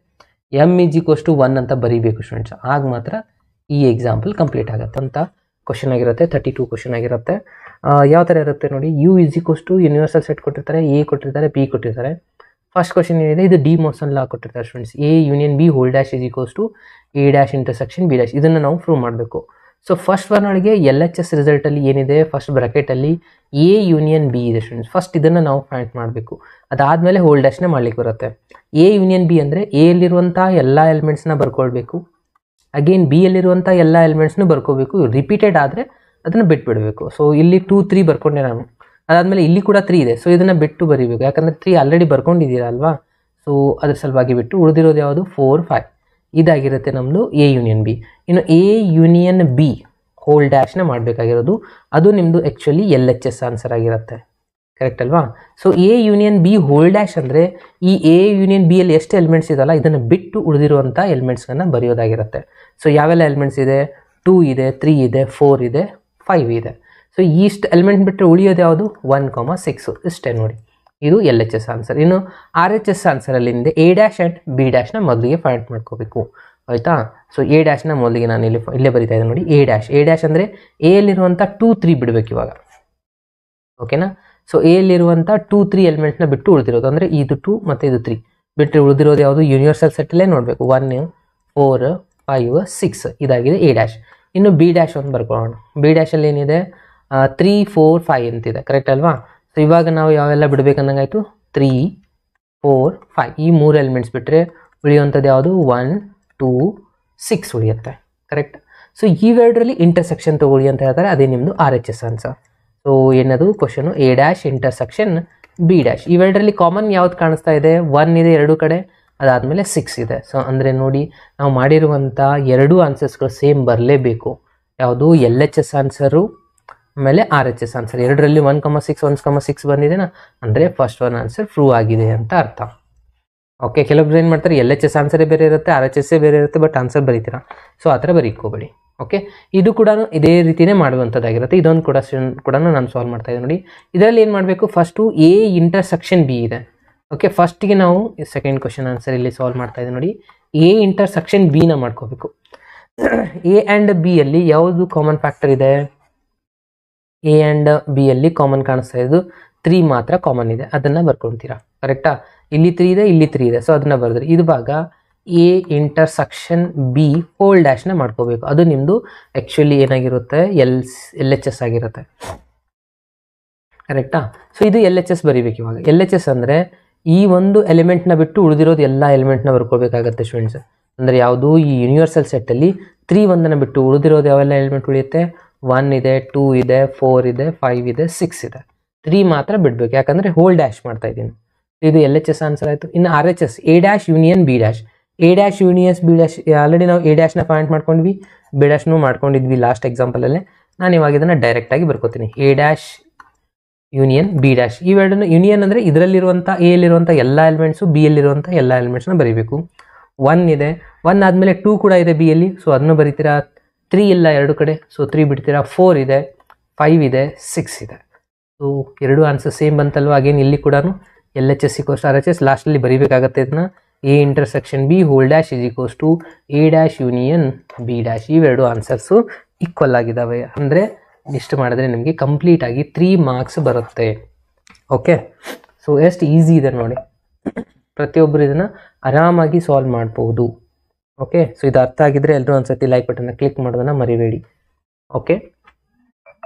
ಎಮ್ ಈಸ್ ಈಕ್ವಲ್ಸ್ ಟು 1 ಅಂತ ಬರೀಬೇಕು ಸ್ಟೂಡೆಂಟ್ಸ್, ಆಗ ಮಾತ್ರ ಈ ಎಕ್ಸಾಂಪಲ್ ಕಂಪ್ಲೀಟ್ ಆಗುತ್ತೆ ಅಂತ ಕ್ವಶನ್ ಆಗಿರುತ್ತೆ. 32 ಕ್ವಶನ್ ಆಗಿರುತ್ತೆ. ಯಾವ ಥರ ಇರುತ್ತೆ ನೋಡಿ, U is equals to universal set ಕೊಟ್ಟಿರ್ತಾರೆ, ಎ ಕೊಟ್ಟಿರ್ತಾರೆ, ಬಿ ಕೊಟ್ಟಿರ್ತಾರೆ. ಫಸ್ಟ್ ಕ್ವಶನ್ ಏನಿದೆ, ಇದು ಡಿ ಮೋಸನ್ ಲಾ ಕೊಟ್ಟಿರ್ತಾರೆ students. A union B whole dash is equals to A dash intersection B dash. ಇದನ್ನು ನಾವು ಪ್ರೂವ್ ಮಾಡಬೇಕು. ಸೊ ಫಸ್ಟ್ ಒನ್ ಒಳಗೆ ಎಲ್ ಎಚ್ ಎಸ್ ರಿಸಲ್ಟಲ್ಲಿ ಏನಿದೆ, ಫಸ್ಟ್ ಬ್ರಾಕೆಟಲ್ಲಿ ಎ ಯೂನಿಯನ್ ಬಿ ಇದೆ ಸ್ಟೂಡೆಂಟ್ಸ್. ಫಸ್ಟ್ ಇದನ್ನು ನಾವು ಫೈಂಡ್ ಮಾಡಬೇಕು. ಅದಾದಮೇಲೆ ಹೋಲ್ ಡ್ಯಾಶ್ನ ಮಾಡ್ಲಿಕ್ಕೆ ಬರುತ್ತೆ. ಎ ಯೂನಿಯನ್ ಬಿ ಅಂದರೆ ಎ ಯಲ್ಲಿರುವಂಥ ಎಲ್ಲ ಎಲಿಮೆಂಟ್ಸ್ನ ಬರ್ಕೊಳ್ಬೇಕು, ಅಗೇನ್ ಬಿ ಯಲ್ಲಿರುವಂಥ ಎಲ್ಲ ಎಲಿಮೆಂಟ್ಸ್ನು ಬರ್ಕೋಬೇಕು. ರಿಪೀಟೆಡ್ ಆದರೆ ಅದನ್ನು ಬಿಟ್ಬಿಡಬೇಕು. ಸೊ ಇಲ್ಲಿ 2 3 ಬರ್ಕೊಂಡೆ ನಾನು. ಅದಾದಮೇಲೆ ಇಲ್ಲಿ ಕೂಡ 3 ಇದೆ, ಸೊ ಇದನ್ನು ಬಿಟ್ಟು ಬರೀಬೇಕು, ಯಾಕಂದರೆ 3 ಆಲ್ರೆಡಿ ಬರ್ಕೊಂಡಿದ್ದೀರಾ ಅಲ್ವಾ. ಸೊ ಅದ್ರ ಸಲುವಾಗಿ ಬಿಟ್ಟು ಉಳಿದಿರೋದು ಯಾವುದು 4 5 ಇದಾಗಿರುತ್ತೆ ನಮ್ಮದು ಎ ಯೂನಿಯನ್ ಬಿ. ಇನ್ನು ಎ ಯೂನಿಯನ್ ಬಿ ಹೋಲ್ ಡ್ಯಾಶ್ನ ಮಾಡಬೇಕಾಗಿರೋದು, ಅದು ನಿಮ್ಮದು actually L H S answer ಆಗಿರುತ್ತೆ. ಕರೆಕ್ಟ್ ಅಲ್ವಾ. So A union B whole dash ಅಂದರೆ ಈ ಎ ಯೂನಿಯನ್ ಬಿ ಅಲ್ಲಿ ಎಷ್ಟು ಎಲಿಮೆಂಟ್ಸ್ ಇದಲ್ಲ ಇದನ್ನು ಬಿಟ್ಟು ಉಳಿದಿರುವಂಥ ಎಲಿಮೆಂಟ್ಸ್ಗಳನ್ನು ಬರೆಯೋದಾಗಿರುತ್ತೆ. ಸೊ ಯಾವೆಲ್ಲ ಎಲಿಮೆಂಟ್ಸ್ ಇದೆ, 2 ಇದೆ, 3 ಇದೆ, 4 ಇದೆ, 5 ಇದೆ. ಸೊ ಇಷ್ಟು ಎಲಿಮೆಂಟ್ ಬಿಟ್ಟರೆ ಉಳಿಯೋದು ಯಾವುದು 1, 6 ಇಷ್ಟೇ ನೋಡಿ. ಇದು ಎಲ್ ಎಚ್ ಎಸ್ ಆನ್ಸರ್. ಇನ್ನು ಆರ್ ಎಚ್ ಎಸ್ ಆನ್ಸರಲ್ಲಿಂದ ಎ ಡ್ಯಾಶ್ ಆ್ಯಂಡ್ ಬಿ ಡ್ಯಾಶ್ನ ಮೊದಲಿಗೆ ಫೈಂಡ್ ಮಾಡ್ಕೋಬೇಕು, ಆಯಿತಾ. ಸೊ ಎ ಡ್ಯಾಶ್ನ ಮೊದಲಿಗೆ ನಾನು ಇಲ್ಲೇ ಬರಿತಾ ಇದ್ದೆ ನೋಡಿ. ಎ ಡ್ಯಾಶ್ ಅಂದರೆ ಎ ಯಲ್ಲಿರುವಂಥ 2 3 ಬಿಡಬೇಕು ಇವಾಗ, ಓಕೆನಾ. ಸೊ ಎ ಯಲ್ಲಿರುವಂಥ 2 3 ಎಲಿಮೆಂಟ್ಸ್ನ ಬಿಟ್ಟು ಉಳಿದಿರೋದು, ಅಂದರೆ ಇದು 2 ಮತ್ತು ಇದು 3 ಬಿಟ್ಟರೆ ಉಳಿದಿರೋದು ಯಾವುದು ಯೂನಿವರ್ಸಲ್ ಸೆಟ್ಟಲ್ಲೇ ನೋಡಬೇಕು. 1 4 5 6 ಇದಾಗಿದೆ ಎ ಡ್ಯಾಶ್. ಇನ್ನು ಬಿ ಡ್ಯಾಶ್ ಒಂದು ಬರ್ಕೊಳ್ಳೋಣ. ಬಿ ಡ್ಯಾಶಲ್ಲಿ ಏನಿದೆ 3 4 5 ಅಂತಿದೆ, ಕರೆಕ್ಟ್ ಅಲ್ವಾ. ಸೊ ಇವಾಗ ನಾವು ಯಾವೆಲ್ಲ ಬಿಡಬೇಕಂದಂಗಾಯಿತು 3 4 5 ಈ 3 ಎಲಿಮೆಂಟ್ಸ್ ಬಿಟ್ಟರೆ ಉಳಿಯುವಂಥದ್ದು ಯಾವುದು 1 2 6 ಉಳಿಯುತ್ತೆ, ಕರೆಕ್ಟ್. ಸೊ ಇವೆರಡರಲ್ಲಿ ಇಂಟರ್ಸೆಕ್ಷನ್ ತೊಗೊಳ್ಳಿ ಅಂತ ಹೇಳ್ತಾರೆ, ಅದೇ ನಿಮ್ಮದು R H S answer. So ಏನದು question, A dash intersection B dash. ಇವೆರಡರಲ್ಲಿ ಕಾಮನ್ ಯಾವ್ದು ಕಾಣಿಸ್ತಾ ಇದೆ, 1 ಇದೆ ಎರಡು ಕಡೆ, ಅದಾದಮೇಲೆ 6 ಇದೆ. ಸೊ ಅಂದರೆ ನೋಡಿ ನಾವು ಮಾಡಿರುವಂಥ ಎರಡೂ ಆನ್ಸರ್ಸ್ಗಳು ಸೇಮ್ ಬರಲೇಬೇಕು. ಯಾವುದು ಎಲ್ ಎಚ್ ಎಸ್ ಆನ್ಸರು ಆಮೇಲೆ ಆರ್ ಎಚ್ ಎಸ್ ಆನ್ಸರ್, ಎರಡರಲ್ಲಿ 1,6 ಬಂದಿದೆನಾ, ಅಂದರೆ ಫಸ್ಟ್ ಒನ್ ಆನ್ಸರ್ ಪ್ರೂವ್ ಆಗಿದೆ ಅಂತ ಅರ್ಥ. ಓಕೆ, ಕೆಲವೊಬ್ರು ಏನು ಮಾಡ್ತಾರೆ ಎಲ್ ಎಚ್ ಎಸ್ ಆನ್ಸರೇ ಬೇರೆ ಇರುತ್ತೆ, ಆರ್ ಎಚ್ ಎಸ್ಸೇ ಬೇರೆ ಇರುತ್ತೆ, ಬಟ್ ಆನ್ಸರ್ ಬರೀತೀರಾ. ಸೊ ಆ ಥರ ಬರೀಕೋಬೇಡಿ. ಓಕೆ, ಇದು ಕೂಡ ಇದೇ ರೀತಿಯೇ ಮಾಡುವಂಥದ್ದಾಗಿರುತ್ತೆ. ಇದೊಂದು ಕೂಡ ನಾನು ಸಾಲ್ವ್ ಮಾಡ್ತಾ ಇದ್ದೀನಿ ನೋಡಿ. ಇದರಲ್ಲಿ ಏನು ಮಾಡಬೇಕು, ಫಸ್ಟು ಎ ಇಂಟರ್ಸೆಕ್ಷನ್ ಬಿ ಇದೆ. ಓಕೆ, ಫಸ್ಟಿಗೆ ನಾವು ಸೆಕೆಂಡ್ ಕ್ವಶನ್ ಆನ್ಸರ್ ಇಲ್ಲಿ ಸಾಲ್ವ್ ಮಾಡ್ತಾ ಇದ್ದೀವಿ ನೋಡಿ. ಎ ಇಂಟರ್ಸೆಕ್ಷನ್ ಬಿನ ಮಾಡ್ಕೋಬೇಕು. ಎ ಆ್ಯಂಡ್ ಬಿ ಅಲ್ಲಿ ಯಾವುದು ಕಾಮನ್ ಫ್ಯಾಕ್ಟರ್ ಇದೆ, ಎ ಆ್ಯಂಡ್ ಬಿ ಅಲ್ಲಿ ಕಾಮನ್ ಕಾಣಿಸ್ತಾ ಇದ್ದು 3 ಮಾತ್ರ ಕಾಮನ್ ಇದೆ, ಅದನ್ನು ಬರ್ಕೊಳ್ತೀರಾ, ಕರೆಕ್ಟಾ. ಇಲ್ಲಿ 3 ಇದೆ, ಇಲ್ಲಿ 3 ಇದೆ, ಸೊ ಅದನ್ನು ಬರೆದ್ರಿ. ಇದು ಭಾಗ ಎ ಇಂಟರ್ಸೆಕ್ಷನ್ ಬಿ ಹೋಲ್ ಡ್ಯಾಶ್ನ ಮಾಡ್ಕೋಬೇಕು. ಅದು ನಿಮ್ಮದು ಆ್ಯಕ್ಚುಲಿ ಏನಾಗಿರುತ್ತೆ ಎಲ್ ಎಚ್ ಎಸ್ ಆಗಿರುತ್ತೆ, ಕರೆಕ್ಟಾ. ಸೊ ಇದು ಎಲ್ ಎಚ್ ಎಸ್ ಬರೀಬೇಕು ಇವಾಗ. ಎಲ್ ಎಚ್ ಎಸ್ ಅಂದರೆ ಈ ಒಂದು ಎಲಿಮೆಂಟ್ನ ಬಿಟ್ಟು ಉಳಿದಿರೋದು ಎಲ್ಲ ಎಲಿಮೆಂಟ್ನ ಬರ್ಕೋಬೇಕಾಗತ್ತೆ ಸ್ಟೂಡೆಂಟ್ಸ್. ಅಂದರೆ ಯಾವುದು ಈ ಯೂನಿವರ್ಸಲ್ ಸೆಟ್ಟಲ್ಲಿ 3 ಒಂದನ್ನು ಬಿಟ್ಟು ಉಳಿದಿರೋದು ಯಾವೆಲ್ಲ ಎಲಿಮೆಂಟ್ ಉಳಿಯುತ್ತೆ, 1 ಇದೆ, 2 ಇದೆ, 4 ಇದೆ, 5 ಇದೆ, 6 ಇದೆ, 3 ಮಾತ್ರ ಬಿಡಬೇಕು, ಯಾಕಂದರೆ ಹೋಲ್ ಡ್ಯಾಶ್ ಮಾಡ್ತಾ ಇದ್ದೀನಿ. ಇದು ಎಲ್ ಎಚ್ ಎಸ್ ಆನ್ಸರ್ ಆಯಿತು. ಇನ್ನು R H S A dash union B dash. A dash unions B dash already ನಾವು ಎ ಡ್ಯಾಶ್ನ ಫೈಂಡ್ ಮಾಡ್ಕೊಂಡ್ವಿ, ಬಿ ಡ್ಯಾಶ್ನೂ ಮಾಡ್ಕೊಂಡಿದ್ವಿ ಲಾಸ್ಟ್ ಎಕ್ಸಾಂಪಲಲ್ಲೇ. ನಾನು ಇವಾಗ ಇದನ್ನು ಡೈರೆಕ್ಟಾಗಿ ಬರ್ಕೋತೀನಿ. A dash union B dash. ಇವೆರಡನ್ನು ಯೂನಿಯನ್ ಅಂದರೆ ಇದರಲ್ಲಿರುವಂಥ ಎ ಯಲ್ಲಿರುವಂಥ ಎಲ್ಲ ಎಲಿಮೆಂಟ್ಸು, ಬಿ ಯಲ್ಲಿರುವಂಥ ಎಲ್ಲ ಎಲಿಮೆಂಟ್ಸ್ನ ಬರೀಬೇಕು. 1 ಇದೆ, 1 ಆದಮೇಲೆ 2 ಕೂಡ ಇದೆ ಬಿ ಯಲ್ಲಿ, ಸೊ ಅದನ್ನು ಬರೀತೀರಾ. 3 ಇಲ್ಲ ಎರಡು ಕಡೆ, ಸೊ 3 ಬಿಡ್ತೀರಾ. 4 ಇದೆ, 5 ಇದೆ, 6 ಇದೆ. ಸೊ ಎರಡು ಆನ್ಸರ್ ಸೇಮ್ ಬಂತಲ್ವ. ಅಗೇನ್ ಇಲ್ಲಿ ಕೂಡ L H S equals R H S ಲಾಸ್ಟಲ್ಲಿ ಬರೀಬೇಕಾಗತ್ತೆ ಇದನ್ನ. A intersection B whole dash is equals to A dash union B dash. ಇವೆರಡು ಆನ್ಸರ್ಸು ಈಕ್ವಲ್ ಆಗಿದ್ದಾವೆ, ಅಂದರೆ ಇಷ್ಟು ಮಾಡಿದ್ರೆ ನಿಮಗೆ ಕಂಪ್ಲೀಟಾಗಿ 3 ಮಾರ್ಕ್ಸ್ ಬರುತ್ತೆ. ಓಕೆ, ಸೊ ಎಷ್ಟು ಈಸಿ ಇದೆ ನೋಡಿ, ಪ್ರತಿಯೊಬ್ಬರು ಇದನ್ನು ಆರಾಮಾಗಿ ಸಾಲ್ವ್ ಮಾಡ್ಬೋದು. ಓಕೆ, ಸೊ ಇದು ಅರ್ಥ ಆಗಿದ್ರೆ ಎಲ್ಲರೂ ಒಂದ್ಸತಿ ಲೈಕ್ ಬಟನ್ನ ಕ್ಲಿಕ್ ಮಾಡೋದನ್ನು ಮರಿಬೇಡಿ. Okay,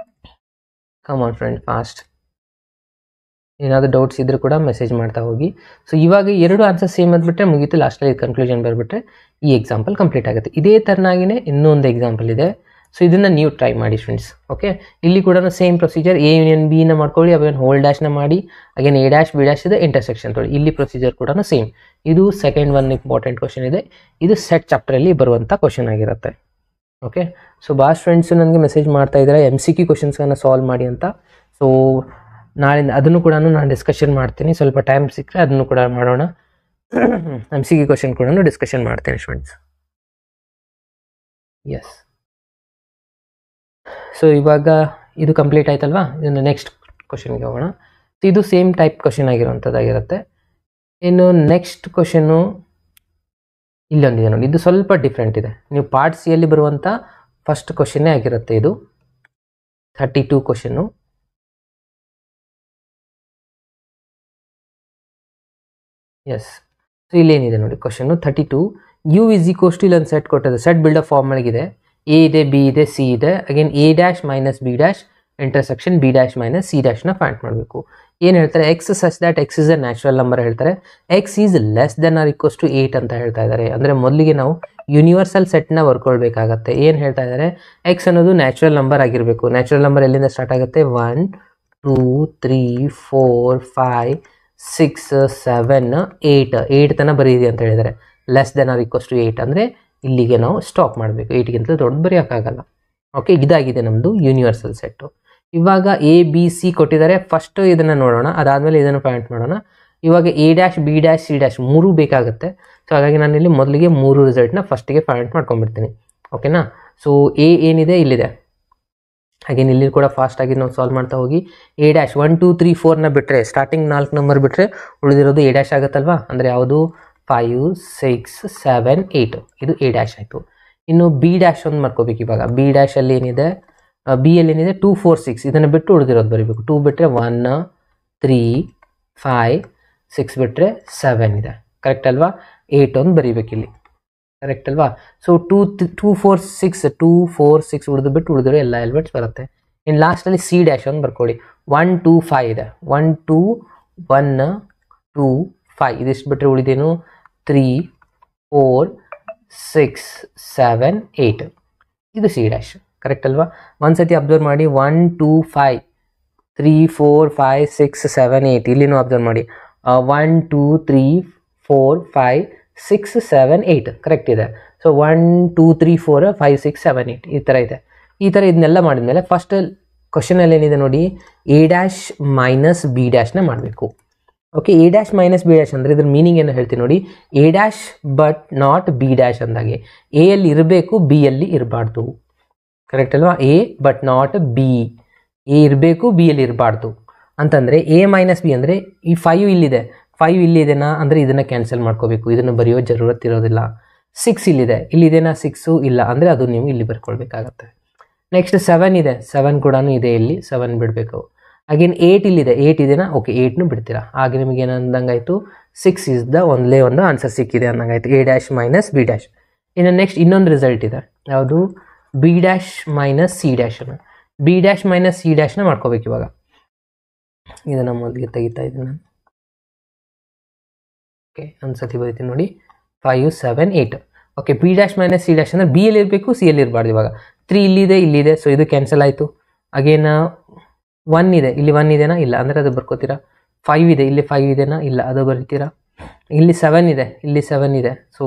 come on friend, fast. ಏನಾದರೂ ಡೌಟ್ಸ್ ಇದ್ರೂ ಕೂಡ ಮೆಸೇಜ್ ಮಾಡ್ತಾ ಹೋಗಿ. ಸೊ ಇವಾಗ ಎರಡು ಆನ್ಸರ್ ಸೇಮ್ ಅಂದ್ಬಿಟ್ರೆ ಮುಗೀತು, ಲಾಸ್ಟಲ್ಲಿ ಕನ್ಕ್ಲೂಷನ್ ಬರ್ಬಿಟ್ರೆ ಈ ಎಕ್ಸಾಂಪಲ್ ಕಂಪ್ಲೀಟ್ ಆಗುತ್ತೆ. ಇದೇ ಥರನಾಗಿನೇ ಇನ್ನೊಂದು ಎಕ್ಸಾಂಪಲ್ ಇದೆ. ಸೊ ಇದನ್ನು ನೀವು ಟ್ರೈ ಮಾಡಿ ಫ್ರೆಂಡ್ಸ್. ಓಕೆ, ಇಲ್ಲಿ ಕೂಡ ಸೇಮ್ ಪ್ರೊಸೀಜರ್, ಎ ಯೂನಿಯನ್ ಬಿನ ಮಾಡ್ಕೊಳ್ಳಿ, ಅವೇನು ಹೋಲ್ ಡ್ಯಾಶ್ನ ಮಾಡಿ, again A dash be dash ಇದೆ, ಇಂಟರ್ಸೆಕ್ಷನ್ ತೊಗೊಳ್ಳಿ. ಇಲ್ಲಿ ಪ್ರೊಸೀಜರ್ ಕೂಡ ಸೇಮ್. ಇದು ಸೆಕೆಂಡ್ ಒನ್ ಇಂಪಾರ್ಟೆಂಟ್ ಕ್ವಶನ್ ಇದೆ, ಇದು ಸೆಟ್ ಚಾಪ್ಟರಲ್ಲಿ ಬರುವಂಥ ಕ್ವಶನ್ ಆಗಿರುತ್ತೆ. ಓಕೆ, ಸೊ ಬಾಸ್ ಫ್ರೆಂಡ್ಸು ನನಗೆ ಮೆಸೇಜ್ ಮಾಡ್ತಾ ಇದ್ದಾರೆ MCQ ಕ್ವಶನ್ಸ್ಗಳನ್ನು ಸಾಲ್ವ್ ಮಾಡಿ ಅಂತ. ಸೊ ನಾಳಿಂದ ಅದನ್ನು ಕೂಡ ನಾನು ಡಿಸ್ಕಷನ್ ಮಾಡ್ತೀನಿ, ಸ್ವಲ್ಪ ಟೈಮ್ ಸಿಕ್ಕರೆ ಅದನ್ನು ಕೂಡ ಮಾಡೋಣ. MCQ ಕ್ವಶನ್ ಕೂಡ ಡಿಸ್ಕಷನ್ ಮಾಡ್ತೇನೆ ಫ್ರೆಂಡ್ಸ್. ಎಸ್, ಸೊ ಇವಾಗ ಇದು ಕಂಪ್ಲೀಟ್ ಆಯ್ತಲ್ವಾ. ಇದನ್ನು ನೆಕ್ಸ್ಟ್ ಕ್ವಶನ್ಗೆ ಹೋಗೋಣ. ಇದು ಸೇಮ್ ಟೈಪ್ ಕ್ವಶನ್ ಆಗಿರುವಂಥದ್ದಾಗಿರುತ್ತೆ. ಇನ್ನು ನೆಕ್ಸ್ಟ್ ಕ್ವಶನ್ನು ಇಲ್ಲೊಂದಿದೆ ನೋಡಿ, ಇದು ಸ್ವಲ್ಪ ಡಿಫ್ರೆಂಟ್ ಇದೆ. ನೀವು ಪಾರ್ಟ್ ಸಿ ಯಲ್ಲಿ ಬರುವಂಥ ಫಸ್ಟ್ ಕ್ವಶನ್ನೇ ಆಗಿರುತ್ತೆ ಇದು. 32 ಕ್ವಶನ್ನು. ಎಸ್, ಸೊ ಇಲ್ಲೇನಿದೆ ನೋಡಿ question 32. U is equals to ಇಲ್ಲೊಂದು ಸೆಟ್ ಕೊಟ್ಟಿದೆ. ಸೆಟ್ ಬಿಲ್ಡಪ್ ಫಾರ್ಮ್ ಒಳಗಿದೆ. ಎ ಇದೆ, ಬಿ ಇದೆ, ಸಿ ಇದೆ. Again A dash minus B dash intersection B dash minus C ಡ್ಯಾಶ್ನ ಫೈಂಡ್ ಮಾಡಬೇಕು. ಏನು ಹೇಳ್ತಾರೆ, X such that X is a natural number ಹೇಳ್ತಾರೆ. X is less than or equals to 8 ಅಂತ ಹೇಳ್ತಾ ಇದ್ದಾರೆ. ಅಂದರೆ ಮೊದಲಿಗೆ ನಾವು ಯೂನಿವರ್ಸಲ್ ಸೆಟ್ನ ಬರ್ಕೊಳ್ಬೇಕಾಗತ್ತೆ. ಏನು ಹೇಳ್ತಾ ಇದ್ದಾರೆ, ಎಕ್ಸ್ ಅನ್ನೋದು ನ್ಯಾಚುರಲ್ ನಂಬರ್ ಆಗಿರಬೇಕು. ನ್ಯಾಚುರಲ್ ನಂಬರ್ ಎಲ್ಲಿಂದ ಸ್ಟಾರ್ಟ್ ಆಗುತ್ತೆ, 1 2 3 4 5 6 7 8 ತನಕ ಬರೀರಿ ಅಂತ ಹೇಳಿದ್ದಾರೆ. Less than or equals to 8 ಅಂದರೆ ಇಲ್ಲಿಗೆ ನಾವು ಸ್ಟಾಪ್ ಮಾಡಬೇಕು. 8ಗಿಂತ ದೊಡ್ಡ ಬರೆಯೋಕ್ಕಾಗಲ್ಲ. ಓಕೆ, ಇದಾಗಿದೆ ನಮ್ಮದು ಯೂನಿವರ್ಸಲ್ ಸೆಟ್ಟು. ಇವಾಗ ಎ ಬಿ ಸಿ ಕೊಟ್ಟಿದ್ದಾರೆ. ಫಸ್ಟು ಇದನ್ನು ನೋಡೋಣ, ಅದಾದಮೇಲೆ ಇದನ್ನು ಪಾಯಿಂಟ್ ಮಾಡೋಣ. ಇವಾಗ A dash be dash C dash 3 ಬೇಕಾಗುತ್ತೆ. ಸೊ ಹಾಗಾಗಿ ನಾನು ಇಲ್ಲಿ ಮೊದಲಿಗೆ 3 ರಿಸಲ್ಟ್ನ ಫಸ್ಟಿಗೆ ಪಾಯಿಂಟ್ ಮಾಡ್ಕೊಂಡ್ಬಿಡ್ತೀನಿ. ಓಕೆನಾ. ಸೊ ಎ ಏನಿದೆ ಇಲ್ಲಿದೆ. ಹಾಗೇನು ಇಲ್ಲಿ ಕೂಡ ಫಾಸ್ಟಾಗಿ ನಾವು ಸಾಲ್ವ್ ಮಾಡ್ತಾ ಹೋಗಿ. ಎ ಡ್ಯಾಶ್ 1 2 3 4ನ ಬಿಟ್ಟರೆ, ಸ್ಟಾರ್ಟಿಂಗ್ 4 ನಂಬರ್ ಬಿಟ್ಟರೆ ಉಳಿದಿರೋದು ಎ ಡ್ಯಾಶ್ ಆಗುತ್ತಲ್ವಾ. ಅಂದರೆ ಯಾವುದು 5 6 7 8 ಇದು ಎ ಡ್ಯಾಶ್ ಆಯಿತು. ಇನ್ನು ಬಿ ಡ್ಯಾಶ್ ಒಂದು ಮಾಡ್ಕೋಬೇಕು. ಇವಾಗ ಬಿ ಡ್ಯಾಶಲ್ಲಿ ಏನಿದೆ, ಬಿ ಅಲ್ಲಿ ಏನಿದೆ 2 4 6 ಇದನ್ನು ಬಿಟ್ಟು ಉಳಿದಿರೋದು ಬರೀಬೇಕು. 2 ಬಿಟ್ಟರೆ 1 3 5 6 ಬಿಟ್ಟರೆ 7 ಇದೆ. ಕರೆಕ್ಟ್ ಅಲ್ವಾ. 8 ಒಂದು ಬರೀಬೇಕು ಇಲ್ಲಿ. ಕರೆಕ್ಟ್ ಅಲ್ವಾ. ಸೊ 2 4 6 2 4 6 ಉಳಿದು ಬಿಟ್ಟು ಉಳಿದಿರೋ ಎಲ್ಲ ಎಲಿಮೆಂಟ್ಸ್ ಬರುತ್ತೆ. ಇನ್ನು ಲಾಸ್ಟಲ್ಲಿ ಸಿ ಡ್ಯಾಶ್ ಒಂದು ಬರ್ಕೊಳ್ಳಿ. 1 2 5 ಇದೆ. 1 2 1 2 5 ಇದಿಷ್ಟು ಬಿಟ್ಟರೆ ಉಳಿದೇನು 3 4 6 7 8 ಇದು ಸಿ ಡ್ಯಾಶ್. ಕರೆಕ್ಟ್ ಅಲ್ವಾ. ಒಂದ್ಸತಿ ಅಬ್ಸರ್ವ್ ಮಾಡಿ. 1 2 5 3 4 5 6 7 8 ಇಲ್ಲಿನೂ ಅಬ್ಸರ್ವ್ ಮಾಡಿ. 1 2 3 4 5 6 7 8 ಕರೆಕ್ಟ್ ಇದೆ. ಸೊ 1 2 3 4 5 6 7 8 ಈ ಥರ ಇದೆ. ಈ ಥರ ಇದನ್ನೆಲ್ಲ ಮಾಡಿದ್ಮೇಲೆ ಫಸ್ಟ್ ಕ್ವಶನಲ್ಲಿ ಏನಿದೆ ನೋಡಿ, ಎ ಡ್ಯಾಶ್ ಮೈನಸ್ ಬಿ ಡ್ಯಾಶ್ನ ಮಾಡಬೇಕು. Okay, A dash minus B dash ಅಂದರೆ ಇದ್ರ ಮೀನಿಂಗ್ ಏನು ಹೇಳ್ತೀನಿ ನೋಡಿ. A dash but not be dash ಅಂದಾಗೆ ಎ ಯಲ್ಲಿ ಇರಬೇಕು, ಬಿ ಯಲ್ಲಿ ಇರಬಾರ್ದು. ಕರೆಕ್ಟ್ ಅಲ್ವಾ. A but not be, A ಇರಬೇಕು, ಬಿ ಯಲ್ಲಿ ಇರಬಾರ್ದು ಅಂತಂದರೆ ಎ ಮೈನಸ್ ಬಿ ಅಂದರೆ ಈ 5 ಇಲ್ಲಿದೆ, 5 ಇಲ್ಲಿದೆನಾ ಅಂದರೆ ಇದನ್ನು ಕ್ಯಾನ್ಸಲ್ ಮಾಡ್ಕೋಬೇಕು. ಇದನ್ನು ಬರೆಯೋ ಜರೂರತ್ ಇರೋದಿಲ್ಲ. 6 ಇಲ್ಲಿದೆ, ಇಲ್ಲಿದೆನಾ 6 ಇಲ್ಲ ಅಂದರೆ ಅದು ನೀವು ಇಲ್ಲಿ ಬರ್ಕೊಳ್ಬೇಕಾಗತ್ತೆ. ನೆಕ್ಸ್ಟ್ 7 ಇದೆ, 7 ಕೂಡ ಇದೆ, ಇಲ್ಲಿ 7 ಬಿಡಬೇಕು. ಅಗೇನ್ 8 ಇಲ್ಲಿದೆ, 8 ಇದೆನಾ, ಓಕೆ 8ನು ಬಿಡ್ತೀರಾ. ಹಾಗೆ ನಿಮಗೆ ಏನು ಅಂದಂಗಾಯಿತು, 6 ಇಸ್ ದ ಒಂದೇ ಒಂದು ಆನ್ಸರ್ ಸಿಕ್ಕಿದೆ ಅಂದಂಗಾಯಿತು. A dash minus B dash. ಇನ್ನು ನೆಕ್ಸ್ಟ್ ಇನ್ನೊಂದು ರಿಸಲ್ಟ್ ಇದೆ, ಯಾವುದು ಬಿ ಡ್ಯಾಶ್ ಮೈನಸ್ ಸಿ ಡ್ಯಾಶನ್ನು. ಬಿ ಡ್ಯಾಶ್ ಮೈನಸ್ ಸಿ ಡ್ಯಾಶ್ನ ಮಾಡ್ಕೋಬೇಕು. ಇವಾಗ ಇದನ್ನು ಮೊದಲಿಗೆ ತೆಗಿತಾ ಇದ್ದೀನಿ ನಾನು. ಓಕೆ, ಒಂದು ಸತಿ ಬರೀತೀನಿ ನೋಡಿ. 5 7 8. Okay, B dash minus C dash ಅಂದರೆ ಬಿ ಎಲ್ಲಿ ಇರಬೇಕು, ಸಿ ಎಲ್ಲಿ ಇರಬಾರ್ದು. ಇವಾಗ 3 ಇಲ್ಲಿದೆ, ಇಲ್ಲಿದೆ, ಸೊ ಇದು ಕ್ಯಾನ್ಸಲ್ ಆಯಿತು. ಅಗೇನ್ 1 ಇದೆ, ಇಲ್ಲಿ 1 ಇದೆನಾ, ಇಲ್ಲ ಅಂದರೆ ಅದು ಬರ್ಕೋತೀರಾ. 5 ಇದೆ, ಇಲ್ಲಿ 5 ಇದೆನಾ, ಇಲ್ಲ ಅದು ಬರೀತೀರಾ. ಇಲ್ಲಿ 7 ಇದೆ, ಇಲ್ಲಿ 7 ಇದೆ, ಸೊ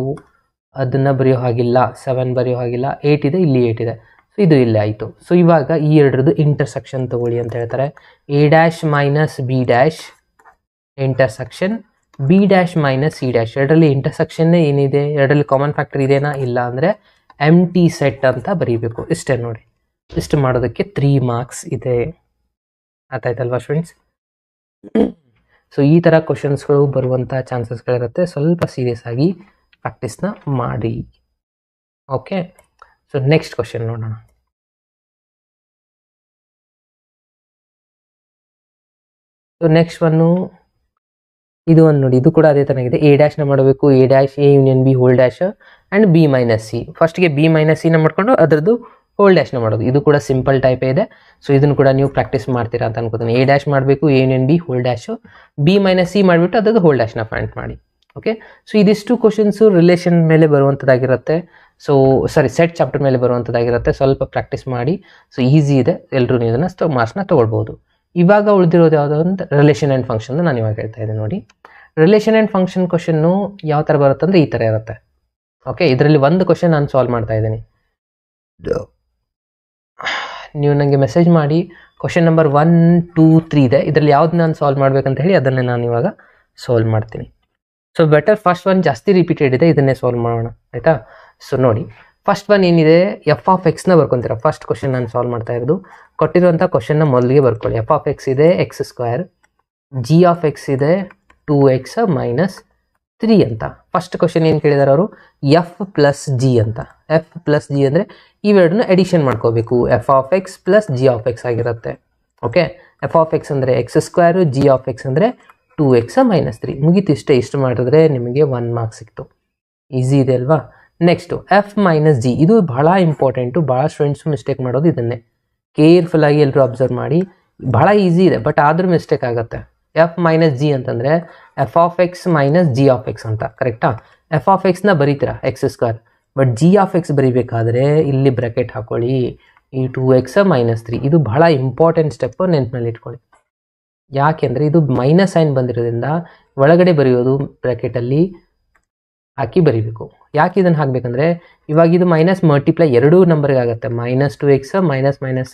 ಅದನ್ನು ಬರೆಯೋ ಹಾಗಿಲ್ಲ, 7 ಬರೆಯೋ ಹಾಗಿಲ್ಲ. 8 ಇದೆ, ಇಲ್ಲಿ 8 ಇದೆ, ಸೊ ಇದು ಇಲ್ಲೇ ಆಯಿತು. ಸೊ ಇವಾಗ ಈ ಎರಡರದ್ದು ಇಂಟರ್ಸೆಕ್ಷನ್ ತಗೊಳ್ಳಿ ಅಂತ ಹೇಳ್ತಾರೆ. A dash minus B dash intersection B dash minus C dash. ಎರಡರಲ್ಲಿ ಇಂಟರ್ಸೆಕ್ಷನ್ನೇ ಏನಿದೆ, ಎರಡರಲ್ಲಿ ಕಾಮನ್ ಫ್ಯಾಕ್ಟರ್ ಇದೆನಾ, ಇಲ್ಲ ಅಂದರೆ ಎಮ್ ಟಿ ಸೆಟ್ ಅಂತ ಬರೀಬೇಕು. ಇಷ್ಟೇ ನೋಡಿ. ಇಷ್ಟು ಮಾಡೋದಕ್ಕೆ 3 ಮಾರ್ಕ್ಸ್ ಇದೆ. ಅರ್ಥ ಆಯ್ತಲ್ವಾ ಸ್ಟೂಡೆಂಟ್ಸ್. ಸೊ ಈ ಥರ ಕ್ವಶನ್ಸ್ಗಳು ಬರುವಂಥ ಚಾನ್ಸಸ್ಗಳಿರುತ್ತೆ. ಸ್ವಲ್ಪ ಸೀರಿಯಸ್ ಆಗಿ ಪ್ರಾಕ್ಟೀಸ್ನ ಮಾಡಿ. ಓಕೆ, ಸೊ ನೆಕ್ಸ್ಟ್ ಕ್ವಶನ್ ನೋಡೋಣ. ಸೊ ನೆಕ್ಸ್ಟ್ ಒನ್ನು ಇದು ಒಂದು ನೋಡಿ, ಇದು ಕೂಡ ಅದೇ ಥರ ಇದೆ. ಎ ಡ್ಯಾಶ್ನ ಮಾಡಬೇಕು. A dash A union B whole dash and B minus C. ಫಸ್ಟ್ಗೆ ಬಿ ಮೈನಸ್ ಸಿನ ಮಾಡ್ಕೊಂಡು ಅದರದ್ದು ಹೋಲ್ ಡ್ಯಾಶ್ನ ಮಾಡೋದು. ಇದು ಕೂಡ ಸಿಂಪಲ್ ಟೈಪೇ ಇದೆ. ಸೊ ಇದನ್ನು ಕೂಡ ನೀವು ಪ್ರಾಕ್ಟೀಸ್ ಮಾಡ್ತೀರಾ ಅಂತ ಅನ್ಕೋತೀನಿ. ಎ ಡ್ಯಾಶ್ ಮಾಡಬೇಕು, A union B whole dash, B minus C ಮಾಡಿಬಿಟ್ಟು ಅದರದ್ದು ಹೋಲ್ ಡ್ಯಾಶ್ನ ಫೈಂಡ್ ಮಾಡಿ. ಓಕೆ, ಸೊ ಇದಿಷ್ಟು ಕ್ವಶನ್ಸು ರಿಲೇಷನ್ ಮೇಲೆ ಬರುವಂಥದ್ದಾಗಿರುತ್ತೆ. ಸೊ ಸೆಟ್ ಚಾಪ್ಟರ್ ಮೇಲೆ ಬರುವಂಥದ್ದಾಗಿರುತ್ತೆ. ಸ್ವಲ್ಪ ಪ್ರಾಕ್ಟೀಸ್ ಮಾಡಿ. ಸೊ ಈಸಿ ಇದೆ, ಎಲ್ಲರೂ ಇದನ್ನು ಮಾರ್ಕ್ಸ್ನ ತೊಗೊಳ್ಬೋದು. ಇವಾಗ ಉಳಿದಿರೋದು ಯಾವುದೋ ಒಂದು ರಿಲೇಷನ್ ಆ್ಯಂಡ್ ಫಂಕ್ಷನ್ ನಾನು ಇವಾಗ ಹೇಳ್ತಾ ಇದ್ದೀನಿ ನೋಡಿ. ರಿಲೇಷನ್ ಆ್ಯಂಡ್ ಫಂಕ್ಷನ್ ಕ್ವಶನ್ನು ಯಾವ ಥರ ಬರುತ್ತೆ ಅಂದರೆ ಈ ಥರ ಇರುತ್ತೆ. ಓಕೆ, ಇದರಲ್ಲಿ ಒಂದು ಕ್ವಶನ್ ನಾನು ಸಾಲ್ವ್ ಮಾಡ್ತಾ ಇದ್ದೀನಿ. ನೀವು ನನಗೆ ಮೆಸೇಜ್ ಮಾಡಿ. ಕ್ವಶನ್ ನಂಬರ್ 1 2 3 ಇದೆ. ಇದರಲ್ಲಿ ಯಾವ್ದು ನಾನು ಸಾಲ್ವ್ ಮಾಡ್ಬೇಕಂತ ಹೇಳಿ ಅದನ್ನೇ ನಾನು ಇವಾಗ ಸಾಲ್ವ್ ಮಾಡ್ತೀನಿ. ಸೊ ಬೆಟರ್ ಫಸ್ಟ್ ಒನ್ ಜಾಸ್ತಿ ರಿಪೀಟೆಡ್ ಇದೆ, ಇದನ್ನೇ ಸಾಲ್ವ್ ಮಾಡೋಣ ಆಯಿತಾ. ಸೊ ನೋಡಿ, ಫಸ್ಟ್ ಒನ್ ಏನಿದೆ ಎಫ್ ಆಫ್ ಎಕ್ಸ್ನ ಬರ್ಕೊತೀರಾ. ಫಸ್ಟ್ ಕ್ವಶನ್ ನಾನು ಸಾಲ್ವ್ ಮಾಡ್ತಾ ಇರೋದು. ಕೊಟ್ಟಿರುವಂಥ ಕ್ವಶನ್ನ ಮೊದಲಿಗೆ ಬರ್ಕೊಳ್ಳಿ. ಎಫ್ ಆಫ್ ಎಕ್ಸ್ ಇದೆ X square, G of X ಇದೆ 2x ಮೈನಸ್ 3 ಅಂತ. ಫಸ್ಟ್ ಕ್ವಶನ್ ಏನು ಕೇಳಿದಾರೆ ಅವರು, ಎಫ್ ಪ್ಲಸ್ ಜಿ ಅಂತ. ಎಫ್ ಪ್ಲಸ್ ಜಿ ಅಂದರೆ ಇವೆರಡನ್ನ ಎಡಿಷನ್ ಮಾಡ್ಕೋಬೇಕು. F of X plus G of X ಆಗಿರುತ್ತೆ. ಓಕೆ, ಎಫ್ ಆಫ್ ಎಕ್ಸ್ ಅಂದರೆ X square, G of X ಅಂದರೆ 2x ಮೈನಸ್ 3. ಮುಗೀತು ಇಷ್ಟೇ. ಇಷ್ಟು ಮಾಡಿದ್ರೆ ನಿಮಗೆ 1 ಮಾರ್ಕ್ಸ್ ಸಿಕ್ತು. ಈಸಿ ಇದೆ ಅಲ್ವಾ. ನೆಕ್ಸ್ಟು ಎಫ್ ಮೈನಸ್ ಜಿ, ಇದು ಬಹಳ ಇಂಪಾರ್ಟೆಂಟು. ಭಾಳ ಸ್ಟೂಡೆಂಟ್ಸು ಮಿಸ್ಟೇಕ್ ಮಾಡೋದು ಇದನ್ನೇ. ಕೇರ್ಫುಲ್ಲಾಗಿ ಎಲ್ಲರೂ ಅಬ್ಸರ್ವ್ ಮಾಡಿ. ಭಾಳ ಈಸಿ ಇದೆ ಬಟ್ ಆದರೂ ಮಿಸ್ಟೇಕ್ ಆಗುತ್ತೆ. ಎಫ್ ಮೈನಸ್ ಜಿ ಅಂತಂದರೆ F of X minus G of X ಅಂತ, ಕರೆಕ್ಟಾ? ಎಫ್ ಆಫ್ ಎಕ್ಸ್ನ ಬರೀತೀರಾ X square, but G of X ಬರೀಬೇಕಾದ್ರೆ ಇಲ್ಲಿ ಬ್ರ್ಯಾಕೆಟ್ ಹಾಕೊಳ್ಳಿ, ಈ 2x ಮೈನಸ್ 3. ಇದು ಬಹಳ ಇಂಪಾರ್ಟೆಂಟ್ ಸ್ಟೆಪ್ಪು, ನೆನಪಿನಲ್ಲಿ ಇಟ್ಕೊಳ್ಳಿ. ಯಾಕೆಂದರೆ ಇದು ಮೈನಸ್ ಸೈನ್ ಬಂದಿರೋದ್ರಿಂದ ಒಳಗಡೆ ಬರೆಯೋದು ಬ್ರ್ಯಾಕೆಟಲ್ಲಿ ಹಾಕಿ ಬರೀಬೇಕು. ಯಾಕೆ ಇದನ್ನು ಹಾಕಬೇಕಂದ್ರೆ ಇವಾಗ ಇದು ಮೈನಸ್ ಮಲ್ಟಿಪ್ಲೈ ಎರಡೂ ನಂಬರ್ಗೆ ಆಗುತ್ತೆ. Minus 2x minus minus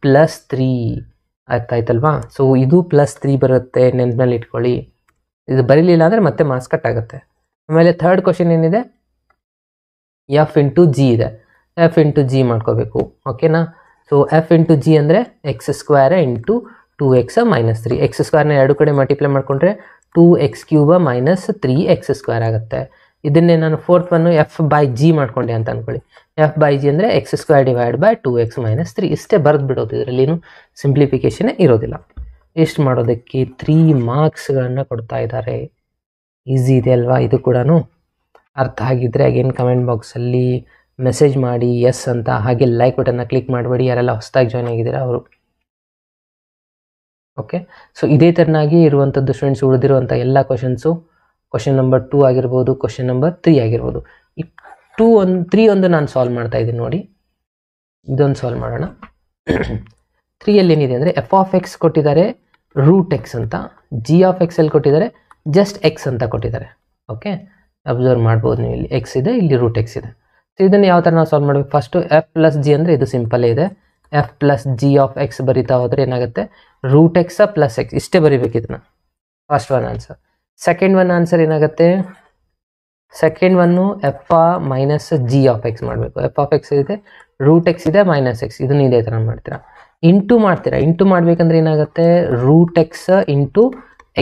plus 3 ಆಯ್ತಲ್ವಾ. ಸೊ ಇದು ಪ್ಲಸ್ 3 ಬರುತ್ತೆ, ನೆನಪಿನಲ್ಲಿ ಇಟ್ಕೊಳ್ಳಿ. ಇದು ಬರೀಲಿಲ್ಲ ಅಂದರೆ ಮತ್ತೆ ಮಾರ್ಕ್ಸ್ ಕಟ್ ಆಗುತ್ತೆ. ಆಮೇಲೆ ಥರ್ಡ್ ಕ್ವಶನ್ ಏನಿದೆ, ಎಫ್ ಇಂಟು ಜಿ ಇದೆ. ಎಫ್ ಇಂಟು ಜಿ ಮಾಡ್ಕೋಬೇಕು. ಓಕೆನಾ? ಸೊ ಎಫ್ ಇಂಟು ಜಿ ಅಂದರೆ X square into 2x minus 3. X ಸ್ಕ್ವೇರ್ನ ಎರಡು ಕಡೆ ಮಲ್ಟಿಪ್ಲೈ ಮಾಡಿಕೊಂಡ್ರೆ 2x ಕ್ಯೂಬ ಮೈನಸ್ 3x ಸ್ಕ್ವೇರ್ ಆಗುತ್ತೆ. ಇದನ್ನೇ ನಾನು fourth one F by G ಮಾಡ್ಕೊಂಡೆ ಅಂತ ಅಂದ್ಕೊಳ್ಳಿ. ಎಫ್ ಬೈ ಜಿ ಅಂದರೆ X square divide by 2x minus 3. ಇಷ್ಟೇ ಬರೆದು ಬಿಡೋದು, ಇದರಲ್ಲಿನೂ ಸಿಂಪ್ಲಿಫಿಕೇಷನೇ ಇರೋದಿಲ್ಲ. ಇಷ್ಟು ಮಾಡೋದಕ್ಕೆ 3 ಮಾರ್ಕ್ಸ್ಗಳನ್ನು ಕೊಡ್ತಾ ಇದ್ದಾರೆ. ಈಸಿ ಇದೆ ಅಲ್ವಾ? ಇದು ಕೂಡ ಅರ್ಥ ಆಗಿದ್ದರೆ ಅಗೇನ್ ಕಮೆಂಟ್ ಬಾಕ್ಸಲ್ಲಿ ಮೆಸೇಜ್ ಮಾಡಿ ಎಸ್ ಅಂತ. ಹಾಗೆ ಲೈಕ್ ಬಟನ್ನ ಕ್ಲಿಕ್ ಮಾಡಬೇಡಿ, ಯಾರೆಲ್ಲ ಹೊಸದಾಗಿ ಜಾಯ್ನ್ ಆಗಿದ್ದೀರಾ ಅವರು. ಓಕೆ, ಸೊ ಇದೇ ಥರನಾಗಿ ಇರುವಂಥದ್ದು ಸ್ಟೂಡೆಂಟ್ಸ್ ಉಳಿದಿರುವಂಥ ಎಲ್ಲ ಕ್ವಶನ್ಸು, ಕ್ವಶನ್ ನಂಬರ್ 2 ಆಗಿರ್ಬೋದು, ಕ್ವಶನ್ ನಂಬರ್ 3 ಆಗಿರ್ಬೋದು. ಈ 3 ಒಂದು ನಾನು ಸಾಲ್ವ್ ಮಾಡ್ತಾ ಇದ್ದೀನಿ ನೋಡಿ. ಇದೊಂದು ಸಾಲ್ವ್ ಮಾಡೋಣ. 3ಯಲ್ಲಿ ಏನಿದೆ ಅಂದರೆ ಎಫ್ ಆಫ್ ಎಕ್ಸ್ ಕೊಟ್ಟಿದ್ದಾರೆ ರೂಟ್ ಎಕ್ಸ್ ಅಂತ, ಜಿ ಆಫ್ ಎಕ್ಸ್ ಅಲ್ಲಿ ಕೊಟ್ಟಿದ್ದಾರೆ ಜಸ್ಟ್ ಎಕ್ಸ್ ಅಂತ ಕೊಟ್ಟಿದ್ದಾರೆ. ಓಕೆ, ಅಬ್ಸರ್ವ್ ಮಾಡ್ಬೋದು ನೀವು. ಇಲ್ಲಿ ಎಕ್ಸ್ ಇದೆ, ಇಲ್ಲಿ ರೂಟ್ ಎಕ್ಸ್ ಇದೆ. ಸೊ ಇದನ್ನು ಯಾವ ಥರ ನಾವು ಸಾಲ್ವ್ ಮಾಡಬೇಕು? ಫಸ್ಟು ಎಫ್ ಪ್ಲಸ್ ಜಿ ಅಂದರೆ ಇದು ಸಿಂಪಲ್ಲೇ ಇದೆ. F plus G of X ಬರಿತಾ ಹೋದರೆ ಏನಾಗುತ್ತೆ, ರೂಟ್ ಎಕ್ಸ್ ಪ್ಲಸ್ ಎಕ್ಸ್ ಇಷ್ಟೇ ಬರಿಬೇಕು ಇದನ್ನು. First one answer. Second one answer ಏನಾಗುತ್ತೆ, second one F minus G of X ಮಾಡಬೇಕು. ಎಫ್ ಆಫ್ ಎಕ್ಸ್ ಇದೆ, ರೂಟ್ ಎಕ್ಸ್ ಇದೆ, ಮೈನಸ್ ಎಕ್ಸ್. ಇದನ್ನು ಇದೇ ಥರ ಮಾಡ್ತೀರಾ. ಇಂಟು ಮಾಡ್ತೀರಾ. ಇಂಟು ಮಾಡಬೇಕಂದ್ರೆ ಏನಾಗುತ್ತೆ, ರೂಟ್ ಎಕ್ಸ್ ಇಂಟು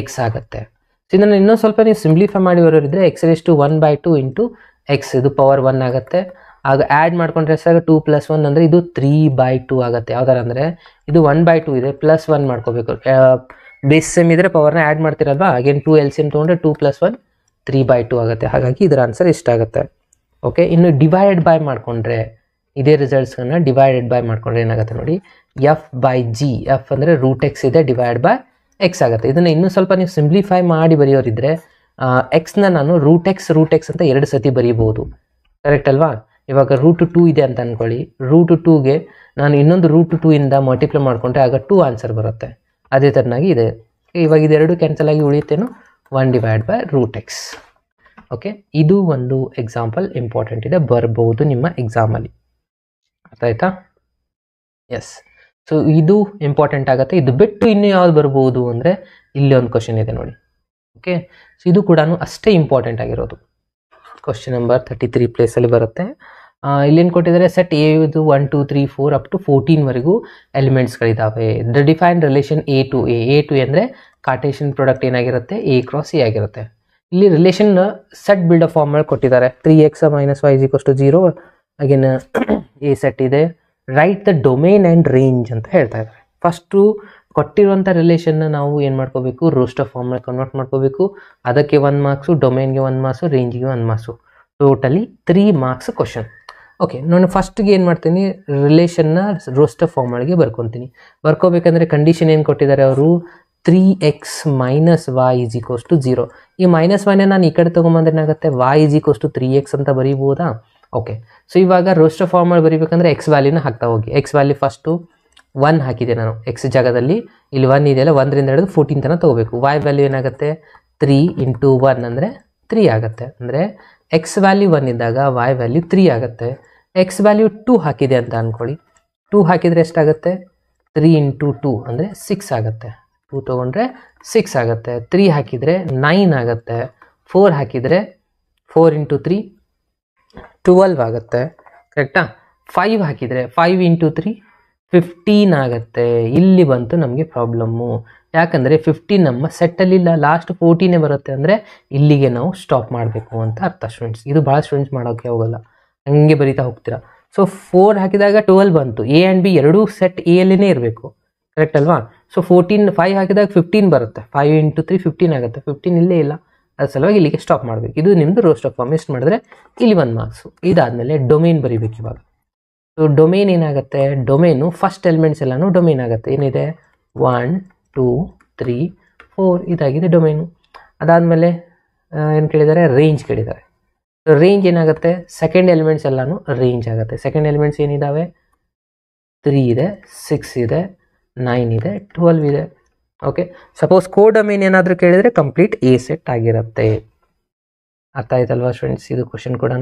ಎಕ್ಸ್ ಆಗುತ್ತೆ. ಸೊ ಇದನ್ನು ಇನ್ನೊಂದು ಸ್ವಲ್ಪ ನೀವು ಸಿಂಪ್ಲಿಫೈ ಮಾಡಿ ಬರೋರಿದ್ರೆ X raise to 1/2 into X, ಇದು ಪವರ್ 1 ಆಗುತ್ತೆ. ಆಗ ಆ್ಯಡ್ ಮಾಡ್ಕೊಂಡ್ರೆ ಸಾಗ 2 + 1 ಅಂದರೆ ಇದು 3/2 ಆಗುತ್ತೆ. ಯಾವ ಥರ ಅಂದರೆ ಇದು 1/2 ಇದೆ, ಪ್ಲಸ್ 1 ಮಾಡ್ಕೋಬೇಕು. ಬೇಸ್ ಸೇಮ್ ಇದ್ದರೆ ಪವರ್ನ ಆ್ಯಡ್ ಮಾಡ್ತಿರಲ್ವಾ, ಅಗೇನ್ 2 LCM ತೊಗೊಂಡ್ರೆ 2 + 1 3/2 ಆಗುತ್ತೆ. ಹಾಗಾಗಿ ಇದರ ಆನ್ಸರ್ ಇಷ್ಟಾಗುತ್ತೆ. ಓಕೆ, ಇನ್ನು ಡಿವೈಡೆಡ್ ಬೈ ಮಾಡಿಕೊಂಡ್ರೆ ಇದೇ ರಿಸಲ್ಟ್ಸ್ಗಳನ್ನ ಡಿವೈಡೆಡ್ ಬೈ ಮಾಡಿಕೊಂಡ್ರೆ ಏನಾಗುತ್ತೆ ನೋಡಿ, ಎಫ್ ಬೈ ಜಿ. ಎಫ್ ಅಂದರೆ ರೂಟ್ ಎಕ್ಸ್ ಇದೆ, ಡಿವೈಡ್ ಬೈ ಎಕ್ಸ್ ಆಗುತ್ತೆ. ಇದನ್ನು ಇನ್ನೂ ಸ್ವಲ್ಪ ನೀವು ಸಿಂಪ್ಲಿಫೈ ಮಾಡಿ ಬರೆಯೋರಿದ್ರೆ ಎಕ್ಸ್ನ ನಾನು ರೂಟ್ ಎಕ್ಸ್ ಅಂತ 2 ಸತಿ ಬರೀಬೋದು. ಕರೆಕ್ಟ್ ಅಲ್ವಾ? ಇವಾಗ ರೂಟ್ 2 ಇದೆ ಅಂತ ಅಂದ್ಕೊಳ್ಳಿ. ರೂಟ್ 2ಗೆ ನಾನು ಇನ್ನೊಂದು ರೂಟ್ 2 ಇಂದ ಮಲ್ಟಿಪ್ಲೈ ಮಾಡಿಕೊಂಡ್ರೆ ಆಗ 2 ಆನ್ಸರ್ ಬರುತ್ತೆ. ಅದೇ ಥರನಾಗಿ ಇದೆ. ಇವಾಗ ಇದೆರಡು ಕ್ಯಾನ್ಸಲ್ ಆಗಿ ಉಳಿಯುತ್ತೇನು, 1 divide by root X. Okay, ಇದು ಒಂದು ಎಕ್ಸಾಂಪಲ್ ಇಂಪಾರ್ಟೆಂಟ್ ಇದೆ, ಬರ್ಬೋದು ನಿಮ್ಮ ಎಕ್ಸಾಮಲ್ಲಿ. ಅರ್ಥ ಆಯ್ತಾ? ಎಸ್. ಸೊ ಇದು ಇಂಪಾರ್ಟೆಂಟ್ ಆಗುತ್ತೆ. ಇದು ಬಿಟ್ಟು ಇನ್ನೂ ಯಾವ್ದು ಬರ್ಬೋದು ಅಂದರೆ ಇಲ್ಲಿ ಒಂದು ಕ್ವಶನ್ ಇದೆ ನೋಡಿ. ಓಕೆ, ಸೊ ಇದು ಕೂಡ ಅಷ್ಟೇ ಇಂಪಾರ್ಟೆಂಟ್ ಆಗಿರೋದು. ಕ್ವಶನ್ ನಂಬರ್ 33 ಪ್ಲೇಸಲ್ಲಿ ಬರುತ್ತೆ. ಇಲ್ಲೇನು ಕೊಟ್ಟಿದ್ದಾರೆ, ಸೆಟ್ ಎ ಇದು 1 2 3 4 ಅಪ್ ಟು 14ವರೆಗೂ ಎಲಿಮೆಂಟ್ಸ್ಗಳಿದ್ದಾವೆ. The define relation A to A ಅಂದರೆ ಕಾರ್ಟೇಷಿಯನ್ ಪ್ರಾಡಕ್ಟ್ ಏನಾಗಿರುತ್ತೆ, ಎ ಕ್ರಾಸ್ ಎ ಆಗಿರುತ್ತೆ. ಇಲ್ಲಿ ರಿಲೇಷನ್ ಸೆಟ್ ಬಿಲ್ಡ್ ಫಾರ್ಮಲ್ಲಿ ಕೊಟ್ಟಿದ್ದಾರೆ. 3x - y = 0. Again A set ಇದೆ. Right the domain and range ಅಂತ ಹೇಳ್ತಾ ಇದ್ದಾರೆ. ಫಸ್ಟು ಕೊಟ್ಟಿರುವಂಥ ರಿಲೇಷನ್ನ ನಾವು ಏನು ಮಾಡ್ಕೋಬೇಕು, ರೋಸ್ಟರ್ ಫಾರ್ಮಲ್ಲಿ ಕನ್ವರ್ಟ್ ಮಾಡ್ಕೋಬೇಕು. ಅದಕ್ಕೆ 1 ಮಾರ್ಕ್ಸು, ಡೊಮೇನ್ಗೆ 1 ಮಾರ್ಕ್ಸು, ರೇಂಜ್ಗೆ 1 marks. Totally 3 marks question. Okay, ನಾನು ಫಸ್ಟ್ಗೆ ಏನು ಮಾಡ್ತೀನಿ, ರಿಲೇಷನ್ನ ರೋಸ್ಟರ್ ಫಾರ್ಮಲ್ಲಿಗೆ ಬರ್ಕೊತೀನಿ. ಬರ್ಕೋಬೇಕಂದ್ರೆ ಕಂಡೀಷನ್ ಏನು ಕೊಟ್ಟಿದ್ದಾರೆ ಅವರು, 3x - y = 0. ಈ -y ನಾನು ಈ ಕಡೆ ತೊಗೊಂಬಂದ್ರೆ ಏನಾಗುತ್ತೆ, y = 3x ಅಂತ ಬರೀಬೋದಾ? ಓಕೆ, ಸೊ ಇವಾಗ ರೋಸ್ಟರ್ ಫಾರ್ಮಲ್ಲಿ ಬರೀಬೇಕಂದ್ರೆ ಎಕ್ಸ್ ವ್ಯಾಲ್ಯೂನ ಹಾಕ್ತಾ ಹೋಗಿ. ಎಕ್ಸ್ ವ್ಯಾಲ್ಯೂ ಫಸ್ಟು 1 ಹಾಕಿದೆ ನಾನು ಎಕ್ಸ್ ಜಾಗದಲ್ಲಿ. ಇಲ್ಲಿ 1 ಇದೆಯಲ್ಲ, 1ರಿಂದ ಹಿಡಿದು 14 ತನಕ ತೊಗೋಬೇಕು. y ವ್ಯಾಲ್ಯೂ ಏನಾಗುತ್ತೆ, 3 × 1 ಅಂದರೆ 3 ಆಗುತ್ತೆ. ಅಂದರೆ ಎಕ್ಸ್ ವ್ಯಾಲ್ಯೂ 1 ಇದ್ದಾಗ y ವ್ಯಾಲ್ಯೂ 3 ಆಗುತ್ತೆ. ಎಕ್ಸ್ ವ್ಯಾಲ್ಯೂ 2 ಹಾಕಿದೆ ಅಂತ ಅಂದ್ಕೊಳ್ಳಿ. 2 ಹಾಕಿದರೆ ಎಷ್ಟಾಗುತ್ತೆ, 3 × 2 ಅಂದರೆ 6 ಆಗುತ್ತೆ. 2 ತೊಗೊಂಡ್ರೆ 6 ಆಗುತ್ತೆ. 3 ಹಾಕಿದರೆ 9 ಆಗುತ್ತೆ. 4 ಹಾಕಿದರೆ 4 × 3 12 ಆಗುತ್ತೆ. ಕರೆಕ್ಟಾ. 5 ಹಾಕಿದರೆ 5 ಇಂಟು 3 15 ಆಗುತ್ತೆ. ಇಲ್ಲಿ ಬಂತು ನಮಗೆ ಪ್ರಾಬ್ಲಮ್ಮು, ಯಾಕಂದರೆ 15 ನಮ್ಮ ಸೆಟ್ಟಲ್ಲಿಲ್ಲ, ಲಾಸ್ಟ್ 14 ಬರುತ್ತೆ. ಅಂದರೆ ಇಲ್ಲಿಗೆ ನಾವು ಸ್ಟಾಪ್ ಮಾಡಬೇಕು ಅಂತ ಅರ್ಥ ಸ್ಟೂಡೆಂಟ್ಸ್. ಇದು ಭಾಳ ಸ್ಟೂಡೆಂಟ್ಸ್ ಮಾಡೋಕ್ಕೆ ಹೋಗಲ್ಲ, ಹಂಗೆ ಬರೀತಾ ಹೋಗ್ತೀರಾ. ಸೊ 4 ಹಾಕಿದಾಗ 12 ಬಂತು. ಎ ಆ್ಯಂಡ್ ಬಿ ಎರಡೂ ಸೆಟ್ ಎ ಅಲ್ಲೇ ಇರಬೇಕು, ಕರೆಕ್ಟ್ ಅಲ್ವಾ. ಸೊ 5 ಹಾಕಿದಾಗ 15 ಬರುತ್ತೆ. 5 ಇಂಟು 3 15 ಆಗುತ್ತೆ. 15 ಇಲ್ಲೇ ಇಲ್ಲ, ಅದ್ರ ಸಲುವಾಗಿ ಇಲ್ಲಿಗೆ ಸ್ಟಾಪ್ ಮಾಡಬೇಕು. ಇದು ನಿಮ್ಮದು ರೋಸ್ಟ್ ಆಫ್ ಫಾರ್ಮ್. ಎಷ್ಟು ಮಾಡಿದ್ರೆ ಇಲ್ಲಿ 1 ಮಾರ್ಕ್ಸು. ಇದಾದಮೇಲೆ ಡೊಮೇನ್ ಬರೀಬೇಕು ಇವಾಗ. ಸೊ ಡೊಮೇನ್ ಏನಾಗುತ್ತೆ, ಡೊಮೇನು ಫಸ್ಟ್ ಎಲಿಮೆಂಟ್ಸ್ ಎಲ್ಲನೂ ಡೊಮೇನ್ ಆಗುತ್ತೆ. ಏನಿದೆ 1 2 3 4 ಇದಾಗಿದೆ ಡೊಮೇನು. ಅದಾದಮೇಲೆ ಏನು ಕೇಳಿದ್ದಾರೆ, ರೇಂಜ್ ಕೇಳಿದ್ದಾರೆ. ರೇಂಜ್ ಏನಾಗುತ್ತೆ, ಸೆಕೆಂಡ್ ಎಲಿಮೆಂಟ್ಸ್ ಎಲ್ಲನೂ ರೇಂಜ್ ಆಗುತ್ತೆ. ಸೆಕೆಂಡ್ ಎಲಿಮೆಂಟ್ಸ್ ಏನಿದ್ದಾವೆ, 3 ಇದೆ, 6 ಇದೆ, 9 ಇದೆ, 12 ಇದೆ. ಓಕೆ, ಸಪೋಸ್ ಕೋಡೊಮೇನ್ ಏನಾದರೂ ಕೇಳಿದರೆ ಕಂಪ್ಲೀಟ್ ಎ ಸೆಟ್ ಆಗಿರುತ್ತೆ. ಅರ್ಥ ಆಯ್ತಲ್ವಾ ಸ್ಟೂಡೆಂಟ್ಸ್. ಇದು ಕ್ವಶನ್ ಕೂಡ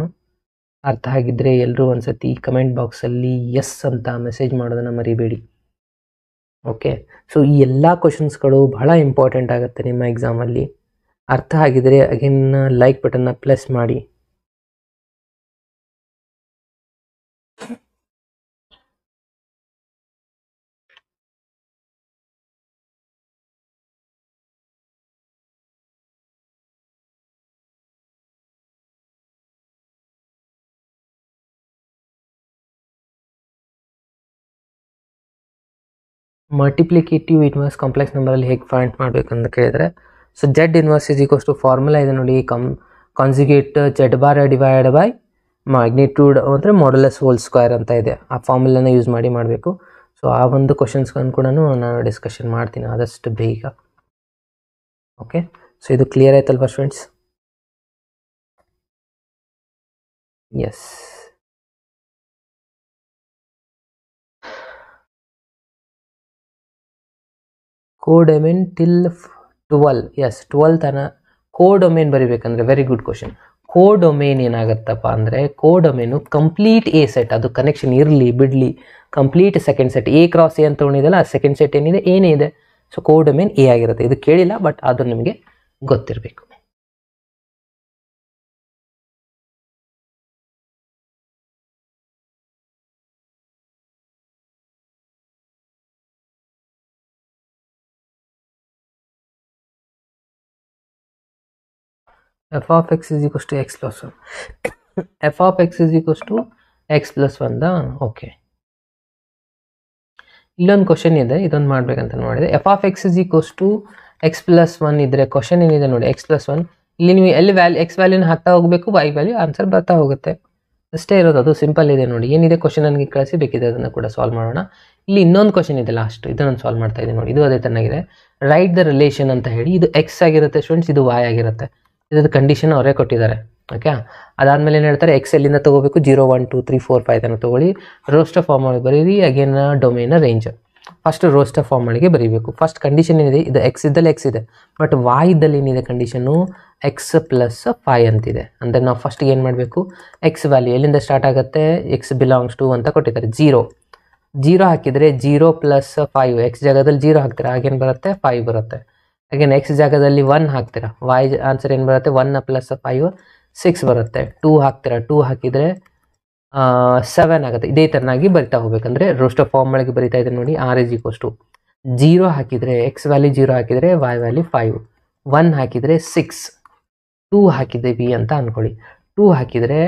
ಅರ್ಥ ಆಗಿದ್ದರೆ ಎಲ್ಲರೂ ಒಂದ್ಸತಿ ಕಮೆಂಟ್ ಬಾಕ್ಸಲ್ಲಿ ಎಸ್ ಅಂತ ಮೆಸೇಜ್ ಮಾಡೋದನ್ನು ಮರಿಬೇಡಿ. ಓಕೆ, ಸೊ ಈ ಎಲ್ಲ ಕ್ವಶನ್ಸ್ಗಳು ಬಹಳ ಇಂಪಾರ್ಟೆಂಟ್ ಆಗುತ್ತೆ ನಿಮ್ಮ ಎಕ್ಸಾಮಲ್ಲಿ. ಅರ್ಥ ಆಗಿದರೆ ಅಗೇನ್ ಲೈಕ್ ಬಟನ್ನ ಪ್ರೆಸ್ ಮಾಡಿ. ಮಲ್ಟಿಪ್ಲಿಕೇಟಿವ್ ಇನ್ವರ್ಸ್ ಕಾಂಪ್ಲೆಕ್ಸ್ ನಂಬರಲ್ಲಿ ಹೇಗೆ ಫೈಂಡ್ ಮಾಡಬೇಕಂತ ಕೇಳಿದರೆ, so Z inverse is equals to formula ಇದೆ ನೋಡಿ, conjugate Z bar divide by magnitude ಅಂದರೆ ಮಾಡ್ಯುಲಸ್ ಹೋಲ್ ಸ್ಕ್ವೇರ್ ಅಂತ ಇದೆ. ಆ ಫಾರ್ಮುಲಾನ ಯೂಸ್ ಮಾಡಿ ಮಾಡಬೇಕು. ಸೊ ಆ ಒಂದು ಕ್ವಶನ್ಸ್ಗಳನ್ನು ಕೂಡ ನಾನು ಡಿಸ್ಕಷನ್ ಮಾಡ್ತೀನಿ ಆದಷ್ಟು ಬೇಗ. ಓಕೆ, ಸೊ ಇದು ಕ್ಲಿಯರ್ ಆಯ್ತಲ್ವಾ students. Yes, codomain till 12. Yes, 12 ತನ ಕೋಡೊಮೇನ್ ಬರಿಬೇಕಂದ್ರೆ ವೆರಿ ಗುಡ್ ಕ್ವಶನ್. ಕೋಡೊಮೇನ್ ಏನಾಗುತ್ತಪ್ಪ ಅಂದರೆ, ಕೋಡೊಮೇನು ಕಂಪ್ಲೀಟ್ ಎ ಸೆಟ್, ಅದು ಕನೆಕ್ಷನ್ ಇರಲಿ ಬಿಡಲಿ, complete second set A cross A ಅಂತ ತೊಗೊಂಡಿದ್ದಲ್ಲ, ಆ ಸೆಕೆಂಡ್ ಸೆಟ್ ಏನಿದೆ ಏನೇ ಇದೆ. ಸೊ ಕೋಡೊಮೇನ್ ಎ ಆಗಿರುತ್ತೆ. ಇದು ಕೇಳಿಲ್ಲ, ಬಟ್ ಅದು ನಿಮಗೆ ಗೊತ್ತಿರಬೇಕು. f of x is equals to x plus 1. f of x is equals to x plus 1 okay, ಇಲ್ಲೊಂದು ಕ್ವಶನ್ ಇದೆ, ಇದೊಂದು ಮಾಡ್ಬೇಕಂತ ಮಾಡಿದೆ. f of x is equals to x plus 1 ಇದ್ರೆ ಕ್ವಶನ್ ಏನಿದೆ ನೋಡಿ, x plus 1, ಇಲ್ಲಿ ನೀವು ಎಲ್ಲಿ ಎಕ್ಸ್ ವ್ಯಾಲ್ಯೂನ ಹಾಕ್ತಾ ಹೋಗಬೇಕು, y ವ್ಯಾಲ್ಯೂ ಆನ್ಸರ್ ಬರ್ತಾ ಹೋಗುತ್ತೆ. ಅಷ್ಟೇ ಇರೋದು, ಅದು ಸಿಂಪಲ್ ಇದೆ ನೋಡಿ. ಏನಿದೆ ಕ್ವಶನ್ ನನಗೆ ಕಳಿಸಿ, ಬೇಕಿದೆ ಅದನ್ನು ಕೂಡ ಸಾಲ್ವ್ ಮಾಡೋಣ. ಇಲ್ಲಿ ಇನ್ನೊಂದು ಕ್ವಶನ್ ಇದೆ ಲಾಸ್ಟ್, ಇದನ್ನು ಸಾಲ್ವ್ ಮಾಡ್ತಾ ಇದೆ ನೋಡಿ. ಇದು ಅದೇ ಚೆನ್ನಾಗಿದೆ. ರೈಟ್ ದ ರಿಲೇಷನ್ ಅಂತ ಹೇಳಿ, ಇದು ಎಕ್ಸ್ ಆಗಿರುತ್ತೆ ಸ್ಟೂಡೆಂಟ್ಸ್, ಇದು y ಆಗಿರುತ್ತೆ. ಇದ್ರ ಕಂಡೀಷನ್ ಅವರೇ ಕೊಟ್ಟಿದ್ದಾರೆ. ಓಕೆ, ಅದಾದಮೇಲೆ ಏನು ಹೇಳ್ತಾರೆ, ಎಕ್ಸ್ ಎಲ್ಲಿಂದ ತೊಗೋಬೇಕು, 0 1 2 3 4 5 ಅನ್ನು ತೊಗೊಳ್ಳಿ. ರೋಸ್ಟರ್ ಫಾರ್ಮ್ ಒಳಗೆ ಬರೀರಿ. Again domain range first roster form ಒಳಗೆ ಬರೀಬೇಕು. ಫಸ್ಟ್ ಕಂಡೀಷನ್ ಏನಿದೆ, ಇದು ಎಕ್ಸ್ ಇದ್ದಲ್ಲಿ ಎಕ್ಸ್ ಇದೆ, ಬಟ್ ವಾಯ್ ಇದ್ದಲ್ಲಿ ಏನಿದೆ ಕಂಡೀಷನ್ನು ಎಕ್ಸ್ ಪ್ಲಸ್ 5 ಅಂತಿದೆ. ಅಂದರೆ ನಾವು ಫಸ್ಟಿಗೆ ಏನು ಮಾಡಬೇಕು, ಎಕ್ಸ್ ವ್ಯಾಲ್ಯೂ ಎಲ್ಲಿಂದ ಸ್ಟಾರ್ಟ್ ಆಗುತ್ತೆ, ಎಕ್ಸ್ ಬಿಲಾಂಗ್ಸ್ ಟು ಅಂತ ಕೊಟ್ಟಿದ್ದಾರೆ. 0 ಹಾಕಿದರೆ 0 ಪ್ಲಸ್ 5, ಎಕ್ಸ್ ಜಾಗದಲ್ಲಿ 0 ಹಾಕ್ತೀರಾ, ಆಗೇನು ಬರುತ್ತೆ 5 ಬರುತ್ತೆ. ಅಗೇನ್ ಎಕ್ಸ್ ಜಾಗದಲ್ಲಿ 1 ಹಾಕ್ತೀರಾ, ವೈ ಆನ್ಸರ್ ಏನು ಬರುತ್ತೆ, 1 ಪ್ಲಸ್ 5 6 ಬರುತ್ತೆ. 2 ಹಾಕ್ತೀರಾ, 2 ಹಾಕಿದರೆ 7 ಆಗುತ್ತೆ. ಇದೇ ಥರನಾಗಿ ಬರಿತಾ ಹೋಗ್ಬೇಕಂದ್ರೆ ರೋಸ್ಟರ್ ಫಾರ್ಮ್ ಒಳಗೆ ಬರಿತಾ ಇದೆ ನೋಡಿ. ಆರ್ ಇಸ್ ಈಕ್ವಲ್ಸ್ ಟು 0 ಹಾಕಿದರೆ ಎಕ್ಸ್ ವ್ಯಾಲ್ಯೂ 0 ಹಾಕಿದರೆ ವೈ ವ್ಯಾಲ್ಯೂ 5, 1 ಹಾಕಿದರೆ 6, 2 ಹಾಕಿದ್ದೀವಿ ಅಂತ ಅಂದ್ಕೊಳ್ಳಿ. 2 ಹಾಕಿದರೆ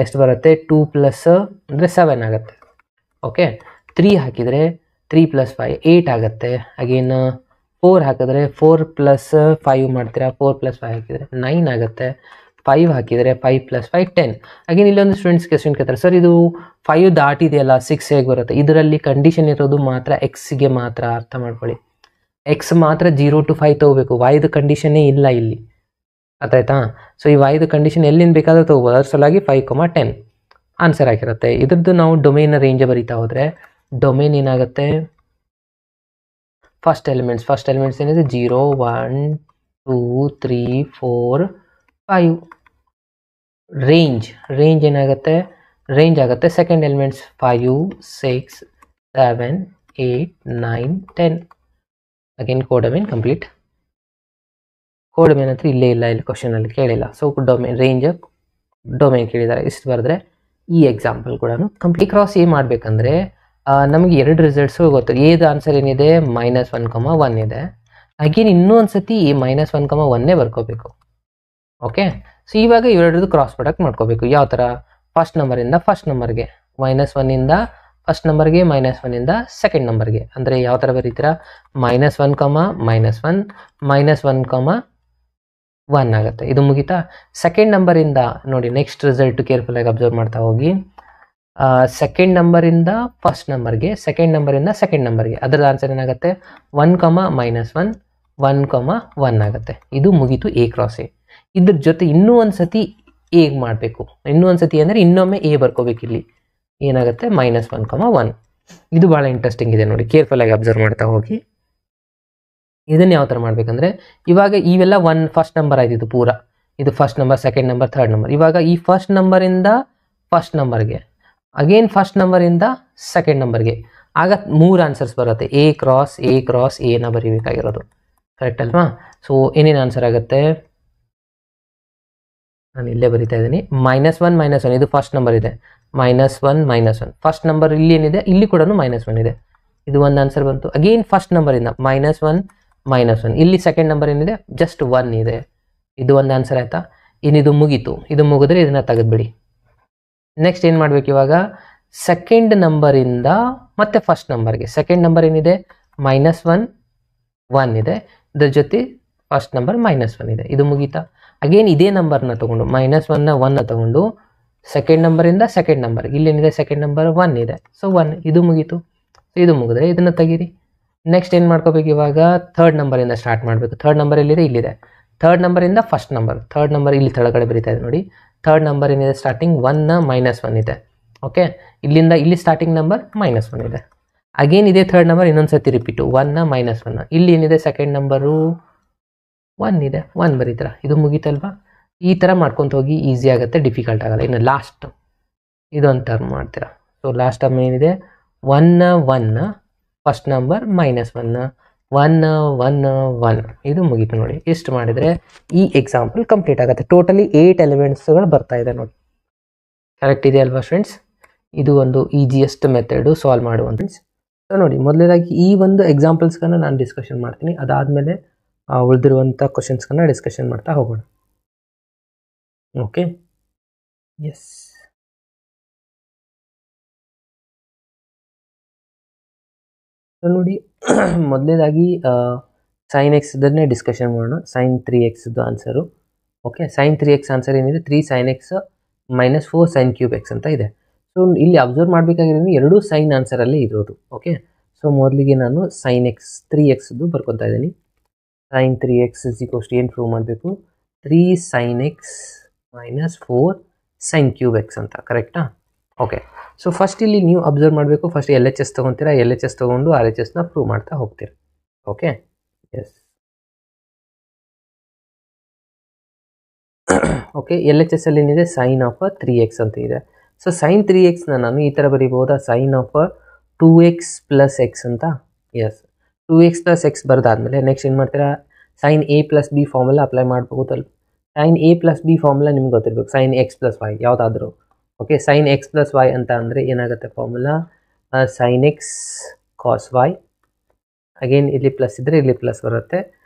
ಎಷ್ಟು ಬರುತ್ತೆ, 2 ಪ್ಲಸ್ ಅಂದರೆ 7 ಆಗುತ್ತೆ. ಓಕೆ, 3 ಹಾಕಿದರೆ 3 ಪ್ಲಸ್ 5 8 ಆಗುತ್ತೆ. ಅಗೇನ್ 4 ಹಾಕಿದ್ರೆ 4 ಪ್ಲಸ್ 5 ಮಾಡ್ತೀರಾ, 4 ಪ್ಲಸ್ 5 ಹಾಕಿದರೆ 9 ಆಗುತ್ತೆ. 5 ಹಾಕಿದರೆ 5 ಪ್ಲಸ್ 5 10. ಅಗೇನ್ ಇಲ್ಲೊಂದು ಸ್ಟೂಡೆಂಟ್ಸ್ ಕ್ವೆಶ್ಚನ್ ಕೇಳ್ತಾರೆ, ಸರ್ ಇದು 5 ದಾಟಿದೆಯಲ್ಲ 6 ಹೇಗೆ ಬರುತ್ತೆ. ಇದರಲ್ಲಿ ಕಂಡೀಷನ್ ಇರೋದು ಮಾತ್ರ ಎಕ್ಸ್ಗೆ ಮಾತ್ರ, ಅರ್ಥ ಮಾಡ್ಕೊಳ್ಳಿ. ಎಕ್ಸ್ ಮಾತ್ರ 0 to 5 ತೊಗೋಬೇಕು, ವೈದು ಕಂಡೀಷನ್ನೇ ಇಲ್ಲ ಇಲ್ಲಿ, ಅರ್ಥಾಯ್ತಾ. ಸೊ ಈ ವೈದು ಕಂಡೀಷನ್ ಎಲ್ಲಿಂದ ಬೇಕಾದರೂ ತೊಗೋಬೋದು. ಅದ್ರ ಸಲುವಾಗಿ 5, 10 ಆನ್ಸರ್ ಆಗಿರುತ್ತೆ. ಇದ್ರದ್ದು ನಾವು ಡೊಮೇನ್ ರೇಂಜ್ ಬರೀತಾ ಹೋದರೆ, ಡೊಮೇನ್ ಏನಾಗುತ್ತೆ, ಫಸ್ಟ್ ಎಲಿಮೆಂಟ್ಸ್ ಏನಿದೆ 0 1 2 3 4 5. ರೇಂಜ್ ಏನಾಗುತ್ತೆ, ರೇಂಜ್ ಆಗುತ್ತೆ second elements 5 6 7 8 9 10. Again codomain complete. Codomain ಹತ್ರ ಇಲ್ಲೇ ಇಲ್ಲ, ಇಲ್ಲಿ ಕ್ವಶನಲ್ಲಿ ಕೇಳಿಲ್ಲ. ಸೊ ಡೊಮೇನ್ ರೇಂಜ್ ಡೊಮೇನ್ ಕೇಳಿದ್ದಾರೆ, ಇಷ್ಟು ಬರೆದ್ರೆ ಈ ಎಕ್ಸಾಂಪಲ್ ಕೂಡ ಕಂಪ್ಲೀಟ್ ಕ್ರಾಸ್ ಎ ಮಾಡಬೇಕಂದ್ರೆ ನಮಗೆ ಎರಡು ರಿಸಲ್ಟ್ಸು ಗೊತ್ತು. ಏದು ಆನ್ಸರ್ ಏನಿದೆ -1,1 ಇದೆ. ಅಗೇನ್ ಇನ್ನೂ ಒಂದ್ಸತಿ -1,1 ಬರ್ಕೋಬೇಕು. ಓಕೆ, ಸೊ ಇವಾಗ ಇವೆರಡದು ಕ್ರಾಸ್ ಪ್ರಾಡಕ್ಟ್ ಮಾಡ್ಕೋಬೇಕು. ಯಾವ ಥರ? ಫಸ್ಟ್ ನಂಬರಿಂದ ಫಸ್ಟ್ ನಂಬರ್ಗೆ, -1 ಇಂದ ಫಸ್ಟ್ ನಂಬರ್ಗೆ, -1 ಇಂದ ಸೆಕೆಂಡ್ ನಂಬರ್ಗೆ. ಅಂದರೆ ಯಾವ ಥರ ಬರೀತೀರಾ? -1, -1, -1 ಆಗುತ್ತೆ. ಇದು ಮುಗಿತಾ? ಸೆಕೆಂಡ್ ನಂಬರಿಂದ ನೋಡಿ, ನೆಕ್ಸ್ಟ್ ರಿಸಲ್ಟ್ ಕೇರ್ಫುಲ್ ಆಗಿ ಅಬ್ಸರ್ವ್ ಮಾಡ್ತಾ ಹೋಗಿ. ಸೆಕೆಂಡ್ ನಂಬರಿಂದ ಫಸ್ಟ್ ನಂಬರ್ಗೆ, ಸೆಕೆಂಡ್ ನಂಬರಿಂದ ಸೆಕೆಂಡ್ ನಂಬರ್ಗೆ, ಅದರ ಆನ್ಸರ್ ಏನಾಗುತ್ತೆ? 1, -1, 1, 1 ಆಗುತ್ತೆ. ಇದು ಮುಗೀತು ಎ ಕ್ರಾಸ್ ಎ. ಇದ್ರ ಜೊತೆ ಇನ್ನೂ ಒಂದ್ಸತಿ ಎ ಮಾಡಬೇಕು. ಇನ್ನೂ ಒಂದ್ಸತಿ ಅಂದರೆ ಇನ್ನೊಮ್ಮೆ ಎ ಬರ್ಕೋಬೇಕು. ಇಲ್ಲಿ ಏನಾಗುತ್ತೆ? -1, 1. ಇದು ಭಾಳ ಇಂಟ್ರೆಸ್ಟಿಂಗ್ ಇದೆ ನೋಡಿ, ಕೇರ್ಫುಲ್ ಆಗಿ ಅಬ್ಸರ್ವ್ ಮಾಡ್ತಾ ಹೋಗಿ. ಇದನ್ನು ಯಾವ ಥರ ಮಾಡಬೇಕಂದ್ರೆ, ಇವಾಗ ಇವೆಲ್ಲ ಫಸ್ಟ್ ನಂಬರ್ ಆಯ್ತಿತ್ತು ಪೂರ. ಇದು first number, second number, third number. ಇವಾಗ ಈ ಫಸ್ಟ್ ನಂಬರಿಂದ ಫಸ್ಟ್ ನಂಬರ್ಗೆ, ಅಗೇನ್ ಫಸ್ಟ್ ನಂಬರಿಂದ ಸೆಕೆಂಡ್ ನಂಬರ್ಗೆ, ಆಗ 3 ಆನ್ಸರ್ಸ್ ಬರುತ್ತೆ. ಎ ಕ್ರಾಸ್ ಎನ ಬರೀಬೇಕಾಗಿರೋದು. ಕರೆಕ್ಟ್ ಅಲ್ವಾ? ಸೊ ಏನೇನು ಆನ್ಸರ್ ಆಗುತ್ತೆ? ನಾನು ಇಲ್ಲೇ ಬರಿತಾ ಇದ್ದೀನಿ. -1, -1 ಇದು ಫಸ್ಟ್ ನಂಬರ್ ಇದೆ. -1, -1 ಫಸ್ಟ್ ನಂಬರ್ ಇಲ್ಲಿ ಏನಿದೆ, ಇಲ್ಲಿ ಕೂಡ -1 ಇದೆ. ಇದು ಒಂದು ಆನ್ಸರ್ ಬಂತು. ಅಗೇನ್ ಫಸ್ಟ್ ನಂಬರಿಂದ -1, -1 ಇಲ್ಲಿ ಸೆಕೆಂಡ್ ನಂಬರ್ ಏನಿದೆ, ಜಸ್ಟ್ 1 ಇದೆ. ಇದು ಒಂದು ಆನ್ಸರ್ ಆಯ್ತಾ? ಇನ್ನಿದು ಮುಗೀತು. ಇದು ಮುಗಿದ್ರೆ ಇದನ್ನ ತೆಗೆದ್ಬಿಡಿ. ನೆಕ್ಸ್ಟ್ ಏನು ಮಾಡಬೇಕು ಇವಾಗ? ಸೆಕೆಂಡ್ ನಂಬರಿಂದ ಮತ್ತೆ ಫಸ್ಟ್ ನಂಬರ್ಗೆ, ಸೆಕೆಂಡ್ ನಂಬರ್ ಏನಿದೆ -1, 1 ಇದೆ. ಇದ್ರ ಜೊತೆ ಫಸ್ಟ್ ನಂಬರ್ -1 ಇದೆ. ಇದು ಮುಗೀತಾ? ಅಗೇನ್ ಇದೇ ನಂಬರ್ನ ತಗೊಂಡು -1ನ 1 ತಗೊಂಡು ಸೆಕೆಂಡ್ ನಂಬರಿಂದ ಸೆಕೆಂಡ್ ನಂಬರ್ಗೆ, ಇಲ್ಲೇನಿದೆ ಸೆಕೆಂಡ್ ನಂಬರ್ 1 ಇದೆ. ಸೊ 1, ಇದು ಮುಗೀತು. ಇದು ಮುಗಿದ್ರೆ ಇದನ್ನು ತೆಗೀರಿ. ನೆಕ್ಸ್ಟ್ ಏನು ಮಾಡ್ಕೋಬೇಕು ಇವಾಗ? ಥರ್ಡ್ ನಂಬರಿಂದ ಸ್ಟಾರ್ಟ್ ಮಾಡಬೇಕು. ಥರ್ಡ್ ನಂಬರ್ ಎಲ್ಲಿದೆ? ಇಲ್ಲಿದೆ. ಥರ್ಡ್ ನಂಬರಿಂದ ಫಸ್ಟ್ ನಂಬರ್, ಥರ್ಡ್ ನಂಬರ್ ಇಲ್ಲಿ ಕೆಳಗಡೆ ಬರೀತಾ ಇದೆ ನೋಡಿ. ಥರ್ಡ್ ನಂಬರ್ ಏನಿದೆ? ಸ್ಟಾರ್ಟಿಂಗ್ 1ನ -1 ಇದೆ. ಓಕೆ, ಇಲ್ಲಿಂದ ಇಲ್ಲಿ ಸ್ಟಾರ್ಟಿಂಗ್ ನಂಬರ್ -1 ಇದೆ. ಅಗೇನ್ ಇದೇ ಥರ್ಡ್ ನಂಬರ್ ಇನ್ನೊಂದ್ಸತಿ ರಿಪೀಟು, 1ನ -1. ಇಲ್ಲಿ ಏನಿದೆ? ಸೆಕೆಂಡ್ ನಂಬರು 1 ಇದೆ. 1 ಬರೀತೀರ. ಇದು ಮುಗೀತಲ್ವಾ? ಈ ಥರ ಮಾಡ್ಕೊತ ಹೋಗಿ, ಈಸಿ ಆಗುತ್ತೆ, ಡಿಫಿಕಲ್ಟ್ ಆಗಲ್ಲ. ಇನ್ನು ಲಾಸ್ಟ್ ಇದೊಂದು ಟರ್ಮ್ ಮಾಡ್ತೀರಾ. ಸೊ ಲಾಸ್ಟ್ ಟರ್ಮ್ ಏನಿದೆ? 1 ಫಸ್ಟ್ ನಂಬರ್ -1 1 1 ಇದು ಮುಗೀತು ನೋಡಿ. ಇಷ್ಟು ಮಾಡಿದರೆ ಈ ಎಕ್ಸಾಂಪಲ್ ಕಂಪ್ಲೀಟ್ ಆಗುತ್ತೆ. ಟೋಟಲಿ 8 ಎಲಿಮೆಂಟ್ಸ್ಗಳು ಬರ್ತಾ ಇದೆ ನೋಡಿ. ಕರೆಕ್ಟ್ ಇದೆ ಅಲ್ವಾ ಫ್ರೆಂಡ್ಸ್? ಇದು ಒಂದು ಈಸಿಯೆಸ್ಟ್ ಮೆಥಡು ಸಾಲ್ವ್ ಮಾಡುವಂಥ. ಸೊ ನೋಡಿ, ಮೊದಲನೇದಾಗಿ ಈ ಒಂದು ಎಕ್ಸಾಂಪಲ್ಸ್ಗಳನ್ನ ನಾನು ಡಿಸ್ಕಷನ್ ಮಾಡ್ತೀನಿ. ಅದಾದಮೇಲೆ ಉಳಿದಿರುವಂಥ ಕ್ವಶನ್ಸ್ಗಳನ್ನ ಡಿಸ್ಕಷನ್ ಮಾಡ್ತಾ ಹೋಗೋಣ. Okay, yes. ಸೊ ನೋಡಿ, ಮೊದಲನೇದಾಗಿ sin x ಇದನ್ನೇ ಡಿಸ್ಕಷನ್ ಮಾಡೋಣ. sin 3x answer. Okay, sin 3x answer ಏನಿದೆ? 3 sin x - 4 sin cube x ಅಂತ ಇದೆ. ಸೊ ಇಲ್ಲಿ ಅಬ್ಸರ್ವ್ ಮಾಡಬೇಕಾಗಿರೋದು ಎರಡೂ ಸೈನ್ ಆನ್ಸರಲ್ಲಿ ಇರೋದು. ಓಕೆ, ಸೊ ಮೊದಲಿಗೆ ನಾನು sin x 3x ಬರ್ಕೊತಾ ಇದ್ದೀನಿ. sin 3x ಏನು ಪ್ರೂವ್ ಮಾಡಬೇಕು? 3 sin x - 4 sin cube x ಅಂತ. ಕರೆಕ್ಟಾ? ಓಕೆ, ಸೊ ಫಸ್ಟ್ ಇಲ್ಲಿ ನೀವು ಅಬ್ಸರ್ವ್ ಮಾಡಬೇಕು. First LHS ತೊಗೊತೀರಾ. LHS ತೊಗೊಂಡು RHSನ ಪ್ರೂವ್ ಮಾಡ್ತಾ ಹೋಗ್ತೀರಾ. Okay, S. ಓಕೆ, LHS ಅಲ್ಲಿ ಏನಿದೆ? sin of 3x ಅಂತ ಇದೆ. ಸೊ sin 3xನ ನಾನು ಈ ಥರ ಬರೀಬಹುದಾ? sin of 2x + x ಅಂತ. ಎಸ್, 2x + x ಬರೆದಾದ್ಮೇಲೆ ನೆಕ್ಸ್ಟ್ ಏನು ಮಾಡ್ತೀರಾ? sin a + b formula apply ಮಾಡ್ಬೋದಲ್ಲ. sin a + b ಫಾರ್ಮುಲಾ ನಿಮ್ಗೆ ಗೊತ್ತಿರಬೇಕು. sin x + y ಯಾವುದಾದ್ರೂ. ಓಕೆ, sin x + y ಅಂತ ಅಂದರೆ ಏನಾಗುತ್ತೆ formula? sin x cos y. Again ಇಲ್ಲಿ ಪ್ಲಸ್ ಇದ್ದರೆ ಇಲ್ಲಿ ಪ್ಲಸ್ ಬರುತ್ತೆ.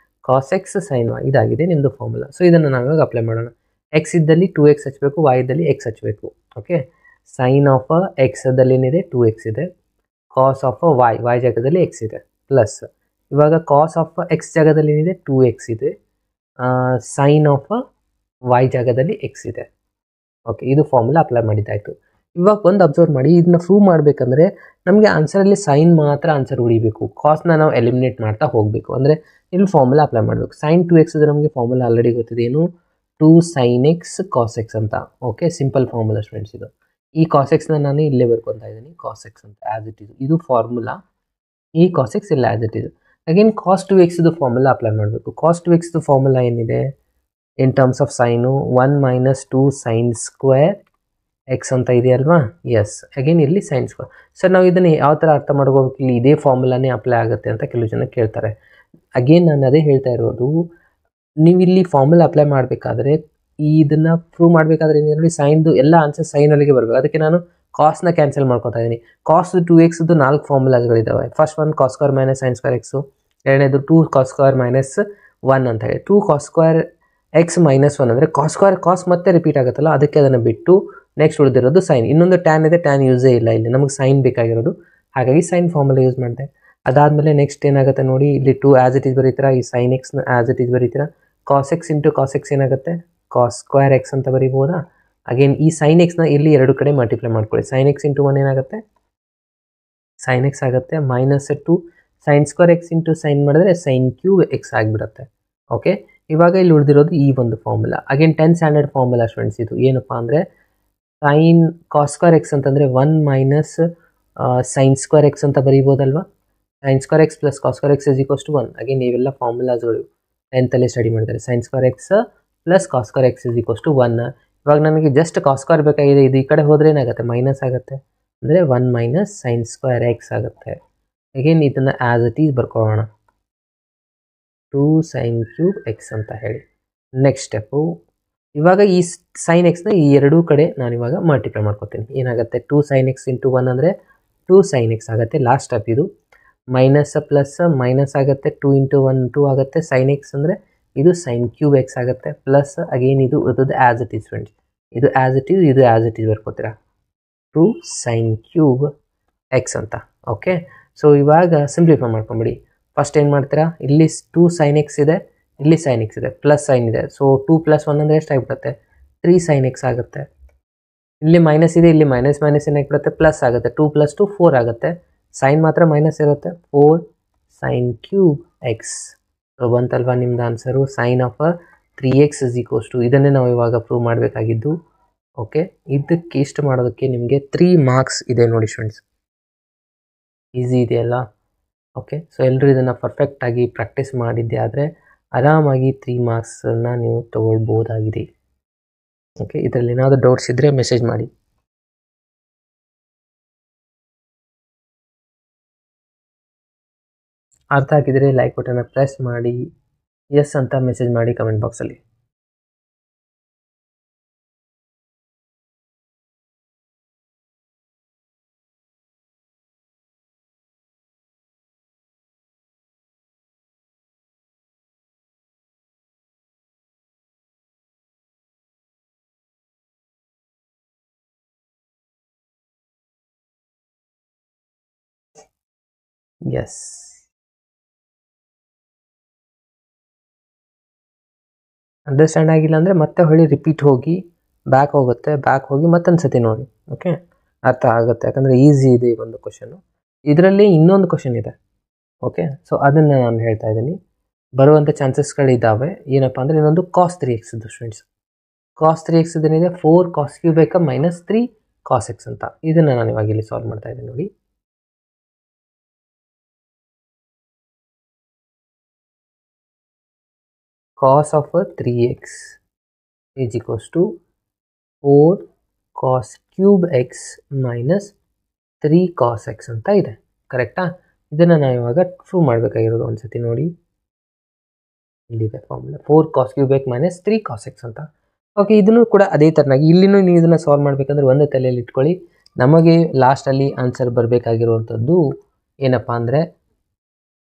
cos x sin y ಇದಾಗಿದೆ ನಿಮ್ಮದು ಫಾರ್ಮುಲಾ. ಸೊ ಇದನ್ನು ನಾವಾಗ ಅಪ್ಲೈ ಮಾಡೋಣ. x ಇದ್ದಲ್ಲಿ 2x ಹಚ್ಚಬೇಕು, y ಇದ್ದಲ್ಲಿ x ಹಚ್ಚಬೇಕು. ಓಕೆ, sin of x ದಲ್ಲಿ ಏನಿದೆ? 2x ಇದೆ. cos of y ಜಾಗದಲ್ಲಿ x ಇದೆ ಪ್ಲಸ್. ಇವಾಗ cos of x ಜಾಗದಲ್ಲಿ ಏನಿದೆ? 2x ಇದೆ. sin of y ಜಾಗದಲ್ಲಿ x ಇದೆ. ಓಕೆ, ಇದು ಫಾರ್ಮುಲಾ ಅಪ್ಲೈ ಮಾಡಿದ್ದಾಯಿತು. ಇವಾಗ ಒಂದು ಅಬ್ಸರ್ವ್ ಮಾಡಿ, ಇದನ್ನ ಪ್ರೂವ್ ಮಾಡಬೇಕಂದ್ರೆ ನಮಗೆ ಆನ್ಸರಲ್ಲಿ ಸೈನ್ ಮಾತ್ರ ಆನ್ಸರ್ ಉಳಿಬೇಕು. ಕಾಸ್ನ ನಾವು ಎಲಿಮಿನೇಟ್ ಮಾಡ್ತಾ ಹೋಗಬೇಕು. ಅಂದರೆ ಇಲ್ಲಿ ಫಾರ್ಮುಲಾ ಅಪ್ಲೈ ಮಾಡಬೇಕು. sin 2x ಇದ್ರೆ ನಮಗೆ ಫಾರ್ಮುಲಾ ಆಲ್ರೆಡಿ ಗೊತ್ತಿದೆ. ಏನು? 2 sin x cos x ಅಂತ. ಓಕೆ, ಸಿಂಪಲ್ ಫಾರ್ಮುಲಾ ಫ್ರೆಂಡ್ಸ್ ಇದು. ಈ cos x ನಾನು ಇಲ್ಲೇ ಬರ್ಕೊತಾ ಇದ್ದೀನಿ. cos x ಅಂತ ಆ್ಯಸ್ ಇಟ್ ಇಸ್. ಇದು ಫಾರ್ಮುಲಾ. ಈ cos x ಇಲ್ಲ as it is. Again cos 2x formula apply ಮಾಡಬೇಕು. cos 2x ಫಾರ್ಮುಲಾ ಏನಿದೆ? In terms of sine 1 - 2 sin square x ಅಂತ ಇದೆಯಲ್ವಾ? ಎಸ್, ಅಗೇನ್ ಇಲ್ಲಿ sin ಸ್ಕ್ವೇರ್. ಸರ್ ನಾವು ಇದನ್ನು ಯಾವ ಥರ ಅರ್ಥ ಮಾಡ್ಕೋಬೇಕು? ಇಲ್ಲಿ ಇದೇ ಫಾರ್ಮುಲಾನೇ ಅಪ್ಲೈ ಆಗುತ್ತೆ ಅಂತ ಕೆಲವು ಜನ ಕೇಳ್ತಾರೆ. ಅಗೇನ್ ನಾನು ಅದೇ ಹೇಳ್ತಾ ಇರೋದು, ನೀವು ಇಲ್ಲಿ ಫಾರ್ಮುಲಾ ಅಪ್ಲೈ ಮಾಡಬೇಕಾದ್ರೆ ಇದನ್ನ ಪ್ರೂವ್ ಮಾಡಬೇಕಾದ್ರೆ ಏನಿದೆ ನೋಡಿ, ಸೈನ್ದು ಎಲ್ಲ ಆನ್ಸರ್ ಸೈನಲ್ಲಿಗೆ ಬರಬೇಕು. ಅದಕ್ಕೆ ನಾನು ಕಾಸ್ನ ಕ್ಯಾನ್ಸಲ್ ಮಾಡ್ಕೊತಾ ಇದ್ದೀನಿ. ಕಾಸ್ 2x 4 ಫಾರ್ಮುಲಾಸ್ಗಳಿದ್ದಾವೆ. First one cos square minus sine square X, ಎರಡನೇದು 2 ಕಾಸ್ ಸ್ಕ್ವೇರ್ ಮೈನಸ್ 1 ಅಂತ ಹೇಳಿ. 2 ಕಾಸ್ ಸ್ಕ್ವೇರ್ ಎಕ್ಸ್ ಮೈನಸ್ 1 ಅಂದರೆ ಕಾಸ್ ಸ್ಕ್ವೇರ್ ಕಾಸ್ ಮತ್ತೆ ರಿಪೀಟ್ ಆಗುತ್ತಲ್ಲ, ಅದಕ್ಕೆ ಅದನ್ನು ಬಿಟ್ಟು ನೆಕ್ಸ್ಟ್ ಉಳಿದಿರೋದು ಸೈನ್. ಇನ್ನೊಂದು ಟ್ಯಾನ್ ಇದೆ, ಟ್ಯಾನ್ ಯೂಸೇ ಇಲ್ಲ ಇಲ್ಲಿ, ನಮಗೆ ಸೈನ್ ಬೇಕಾಗಿರೋದು, ಹಾಗಾಗಿ ಸೈನ್ ಫಾರ್ಮುಲಾ ಯೂಸ್ ಮಾಡಿದೆ. ಅದಾದಮೇಲೆ ನೆಕ್ಸ್ಟ್ ಏನಾಗುತ್ತೆ ನೋಡಿ, ಇಲ್ಲಿ 2 ಆ್ಯಸ್ ಇಟ್ ಈಸ್ ಬರೀತೀರಾ, ಈ ಸೈನ್ ಎಕ್ಸ್ನ ಆ್ಯಸ್ ಇಟ್ ಈಸ್ ಬರೀತೀರಾ. Cos X into cos X ಏನಾಗುತ್ತೆ, ಕಾಸ್ ಸ್ಕ್ವೇರ್ ಎಕ್ಸ್ ಅಂತ ಬರೀಬೋದಾ. ಅಗೇನ್ ಈ ಸೈನ್ ಎಕ್ಸ್ನ ಇಲ್ಲಿ ಎರಡು ಕಡೆ ಮಲ್ಟಿಪ್ಲೈ ಮಾಡ್ಕೊಳ್ಳಿ. ಸೈನ್ ಎಕ್ಸ್ ಇಂಟು 1 ಏನಾಗುತ್ತೆ, ಸೈನ್ ಎಕ್ಸ್ ಆಗುತ್ತೆ, minus 2 sign square X into sign ಮಾಡಿದ್ರೆ ಸೈನ್ ಕ್ಯೂಬ್ ಎಕ್ಸ್ ಆಗಿಬಿಡುತ್ತೆ. ಓಕೆ, ಇವಾಗ ಇಲ್ಲಿ ಉಳಿದಿರೋದು ಈ ಒಂದು formula. Again 10 standard formula students. ಇದು ಏನಪ್ಪ ಅಂದರೆ ಸೈನ್ ಕಾಸ್ ಸ್ಕ್ವೇರ್ ಎಕ್ಸ್ ಅಂತಂದರೆ 1 ಮೈನಸ್ ಸೈನ್ ಸ್ಕ್ವೇರ್ ಎಕ್ಸ್ ಅಂತ ಬರೀಬೋದಲ್ವಾ. Sine square X plus cos square X is equals to 1. Again ಇವೆಲ್ಲ ಫಾರ್ಮುಲಾಸ್ಗಳು 10th ಸ್ಟಡಿ ಮಾಡಿದ್ದಾರೆ. Sine square X plus cos square X is equals to 1. ಇವಾಗ ನನಗೆ ಜಸ್ಟ್ ಕಾಸ್ ಸ್ಕ್ವೇರ್ ಬೇಕಾಗಿದೆ, ಇದು ಈ ಕಡೆ ಹೋದರೆ ಏನಾಗುತ್ತೆ, ಮೈನಸ್ ಆಗುತ್ತೆ, ಅಂದರೆ 1 ಮೈನಸ್ ಸೈನ್ ಸ್ಕ್ವೇರ್ ಎಕ್ಸ್ ಆಗುತ್ತೆ. ಅಗೇನ್ ಇದನ್ನು ಆ್ಯಸ್ ಇಟ್ ಈಸ್ ಬರ್ಕೊಳ್ಳೋಣ, 2 ಸೈನ್ ಕ್ಯೂಬ್ ಎಕ್ಸ್ ಅಂತ ಹೇಳಿ. ನೆಕ್ಸ್ಟ್ ಸ್ಟೆಪ್ಪು, ಇವಾಗ ಈ ಸೈನ್ ಎಕ್ಸ್ನ ಈ ಎರಡೂ ಕಡೆ ನಾನು ಇವಾಗ ಮಲ್ಟಿಪ್ಲೈ ಮಾಡ್ಕೊತೀನಿ. ಏನಾಗುತ್ತೆ, 2 ಸೈನ್ ಎಕ್ಸ್ ಇಂಟು 1 ಅಂದರೆ 2 ಸೈನ್ ಎಕ್ಸ್ ಆಗುತ್ತೆ. ಲಾಸ್ಟ್ ಸ್ಟೆಪ್ ಇದು, ಮೈನಸ್ ಪ್ಲಸ್ ಮೈನಸ್ ಆಗುತ್ತೆ, 2 ಇಂಟು 1 2 ಆಗುತ್ತೆ. ಸೈನ್ ಎಕ್ಸ್ ಅಂದರೆ ಇದು ಸೈನ್ ಕ್ಯೂಬ್ ಎಕ್ಸ್ ಆಗುತ್ತೆ, ಪ್ಲಸ್ ಅಗೇನ್ ಇದು ಉಳಿದದ್ದು ಆ್ಯಸ್ ಇಟ್ ಈಸ್ ಫ್ರೆಂಡ್ಸ್. ಇದು ಆ್ಯಸ್ ಇಟ್ ಈಸ್, ಇದು ಆ್ಯಸ್ ಇಟ್ ಈಸ್ ಬರ್ಕೋತೀರಾ, 2 ಸೈನ್ ಕ್ಯೂಬ್ ಎಕ್ಸ್ ಅಂತ. ಓಕೆ, ಸೊ ಇವಾಗ ಸಿಂಪ್ಲಿಫೈ ಮಾಡ್ಕೊಂಬಿಡಿ. ಫಸ್ಟ್ ಏನು ಮಾಡ್ತೀರಾ, ಇಲ್ಲಿ 2 ಸೈನ್ ಎಕ್ಸ್ ಇದೆ, ಇಲ್ಲಿ ಸೈನ್ ಎಕ್ಸ್ ಇದೆ, ಪ್ಲಸ್ ಸೈನ್ ಇದೆ, ಸೊ 2 ಪ್ಲಸ್ 1 ಅಂದರೆ ಎಷ್ಟಾಗ್ಬಿಡುತ್ತೆ, 3 ಸೈನ್ ಎಕ್ಸ್ ಆಗುತ್ತೆ. ಇಲ್ಲಿ ಮೈನಸ್ ಇದೆ, ಇಲ್ಲಿ ಮೈನಸ್ ಮೈನಸ್ ಏನಾಗ್ಬಿಡುತ್ತೆ, ಪ್ಲಸ್ ಆಗುತ್ತೆ, 2 ಪ್ಲಸ್ 2 4 ಆಗುತ್ತೆ. ಸೈನ್ ಮಾತ್ರ ಮೈನಸ್ ಇರುತ್ತೆ, 4 ಸೈನ್ ಕ್ಯೂಬ್ ಎಕ್ಸ್. ಸೊ ಬಂತಲ್ವಾ ನಿಮ್ದು answer, sine of 3x is equals to. ಇದನ್ನೇ ನಾವು ಇವಾಗ ಪ್ರೂವ್ ಮಾಡಬೇಕಾಗಿದ್ದು. ಓಕೆ, ಇದಕ್ಕೆ ಇಷ್ಟು ಮಾಡೋದಕ್ಕೆ ನಿಮಗೆ 3 ಮಾರ್ಕ್ಸ್ ಇದೆ ನೋಡಿ ಸ್ಟೂಡೆಂಟ್ಸ್. ಈಸಿ ಇದೆಯಲ್ಲ. ಓಕೆ, ಸೊ ಎಲ್ಲರೂ ಇದನ್ನು ಪರ್ಫೆಕ್ಟಾಗಿ ಪ್ರಾಕ್ಟೀಸ್ ಮಾಡಿದ್ದೆ ಆದರೆ ಆರಾಮಾಗಿ 3 ಮಾರ್ಕ್ಸನ್ನು ನೀವು ತೊಗೊಳ್ಬೋದಾಗಿದೆ. ಓಕೆ, ಇದರಲ್ಲಿ ಏನಾದರೂ ಡೌಟ್ಸ್ ಇದ್ದರೆ ಮೆಸೇಜ್ ಮಾಡಿ. ಅರ್ಥ ಆಗಿದ್ರೆ ಲೈಕ್ ಬಟನ್ನ ಪ್ರೆಸ್ ಮಾಡಿ, ಎಸ್ ಅಂತ ಮೆಸೇಜ್ ಮಾಡಿ ಕಮೆಂಟ್ ಬಾಕ್ಸಲ್ಲಿ. ಎಸ್, ಅಂಡರ್ಸ್ಟ್ಯಾಂಡ್ ಆಗಿಲ್ಲ ಅಂದರೆ ಮತ್ತೆ ಹೊಳ್ಳಿ ರಿಪೀಟ್ ಹೋಗಿ ಬ್ಯಾಕ್ ಹೋಗುತ್ತೆ, ಬ್ಯಾಕ್ ಹೋಗಿ ಮತ್ತೊಂದು ಸತಿ ನೋಡಿ. ಓಕೆ, ಅರ್ಥ ಆಗುತ್ತೆ, ಯಾಕಂದರೆ ಈಸಿ ಇದೆ ಈ ಒಂದು ಕ್ವಶನು. ಇದರಲ್ಲಿ ಇನ್ನೊಂದು ಕ್ವಶನ್ ಇದೆ. ಓಕೆ, ಸೊ ಅದನ್ನು ನಾನು ಹೇಳ್ತಾ ಇದ್ದೀನಿ, ಬರುವಂಥ ಚಾನ್ಸಸ್ಗಳಿದ್ದಾವೆ. ಏನಪ್ಪ ಅಂದರೆ ಇನ್ನೊಂದು ಕಾಸ್ 3x ಇದು ಸ್ಟೂಡೆಂಟ್ಸ್. ಕಾಸ್ 3x ಏನಿದೆ, 4 ಕಾಸ್ ಕ್ಯೂಬ್ ಬೇಕಾ ಮೈನಸ್ 3 ಕಾಸ್ ಎಕ್ಸ್ ಅಂತ. ಇದನ್ನು ನಾನು ಇವಾಗ ಇಲ್ಲಿ ಸಾಲ್ವ್ ಮಾಡ್ತಾ ಇದ್ದೀನಿ ನೋಡಿ. cos of 3x is equals to 4 cos cube x minus 3 cos x ಅಂತ ಇದೆ. ಕರೆಕ್ಟಾ? ಇದನ್ನು ನಾವು ಇವಾಗ ಪ್ರೂವ್ ಮಾಡಬೇಕಾಗಿರೋದು. ಒಂದ್ಸತಿ ನೋಡಿ, ಇಲ್ಲಿದೆ formula 4 cos cube x minus 3 cos x ಅಂತ. ಓಕೆ, ಇದನ್ನು ಕೂಡ ಅದೇ ಥರನಾಗಿ ಇಲ್ಲಿನೂ ನೀವು ಇದನ್ನು ಸಾಲ್ವ್ ಮಾಡಬೇಕಂದ್ರೆ ಒಂದೇ ತಲೆಯಲ್ಲಿ ಇಟ್ಕೊಳ್ಳಿ. ನಮಗೆ ಲಾಸ್ಟಲ್ಲಿ ಆನ್ಸರ್ ಬರಬೇಕಾಗಿರುವಂಥದ್ದು ಏನಪ್ಪ ಅಂದರೆ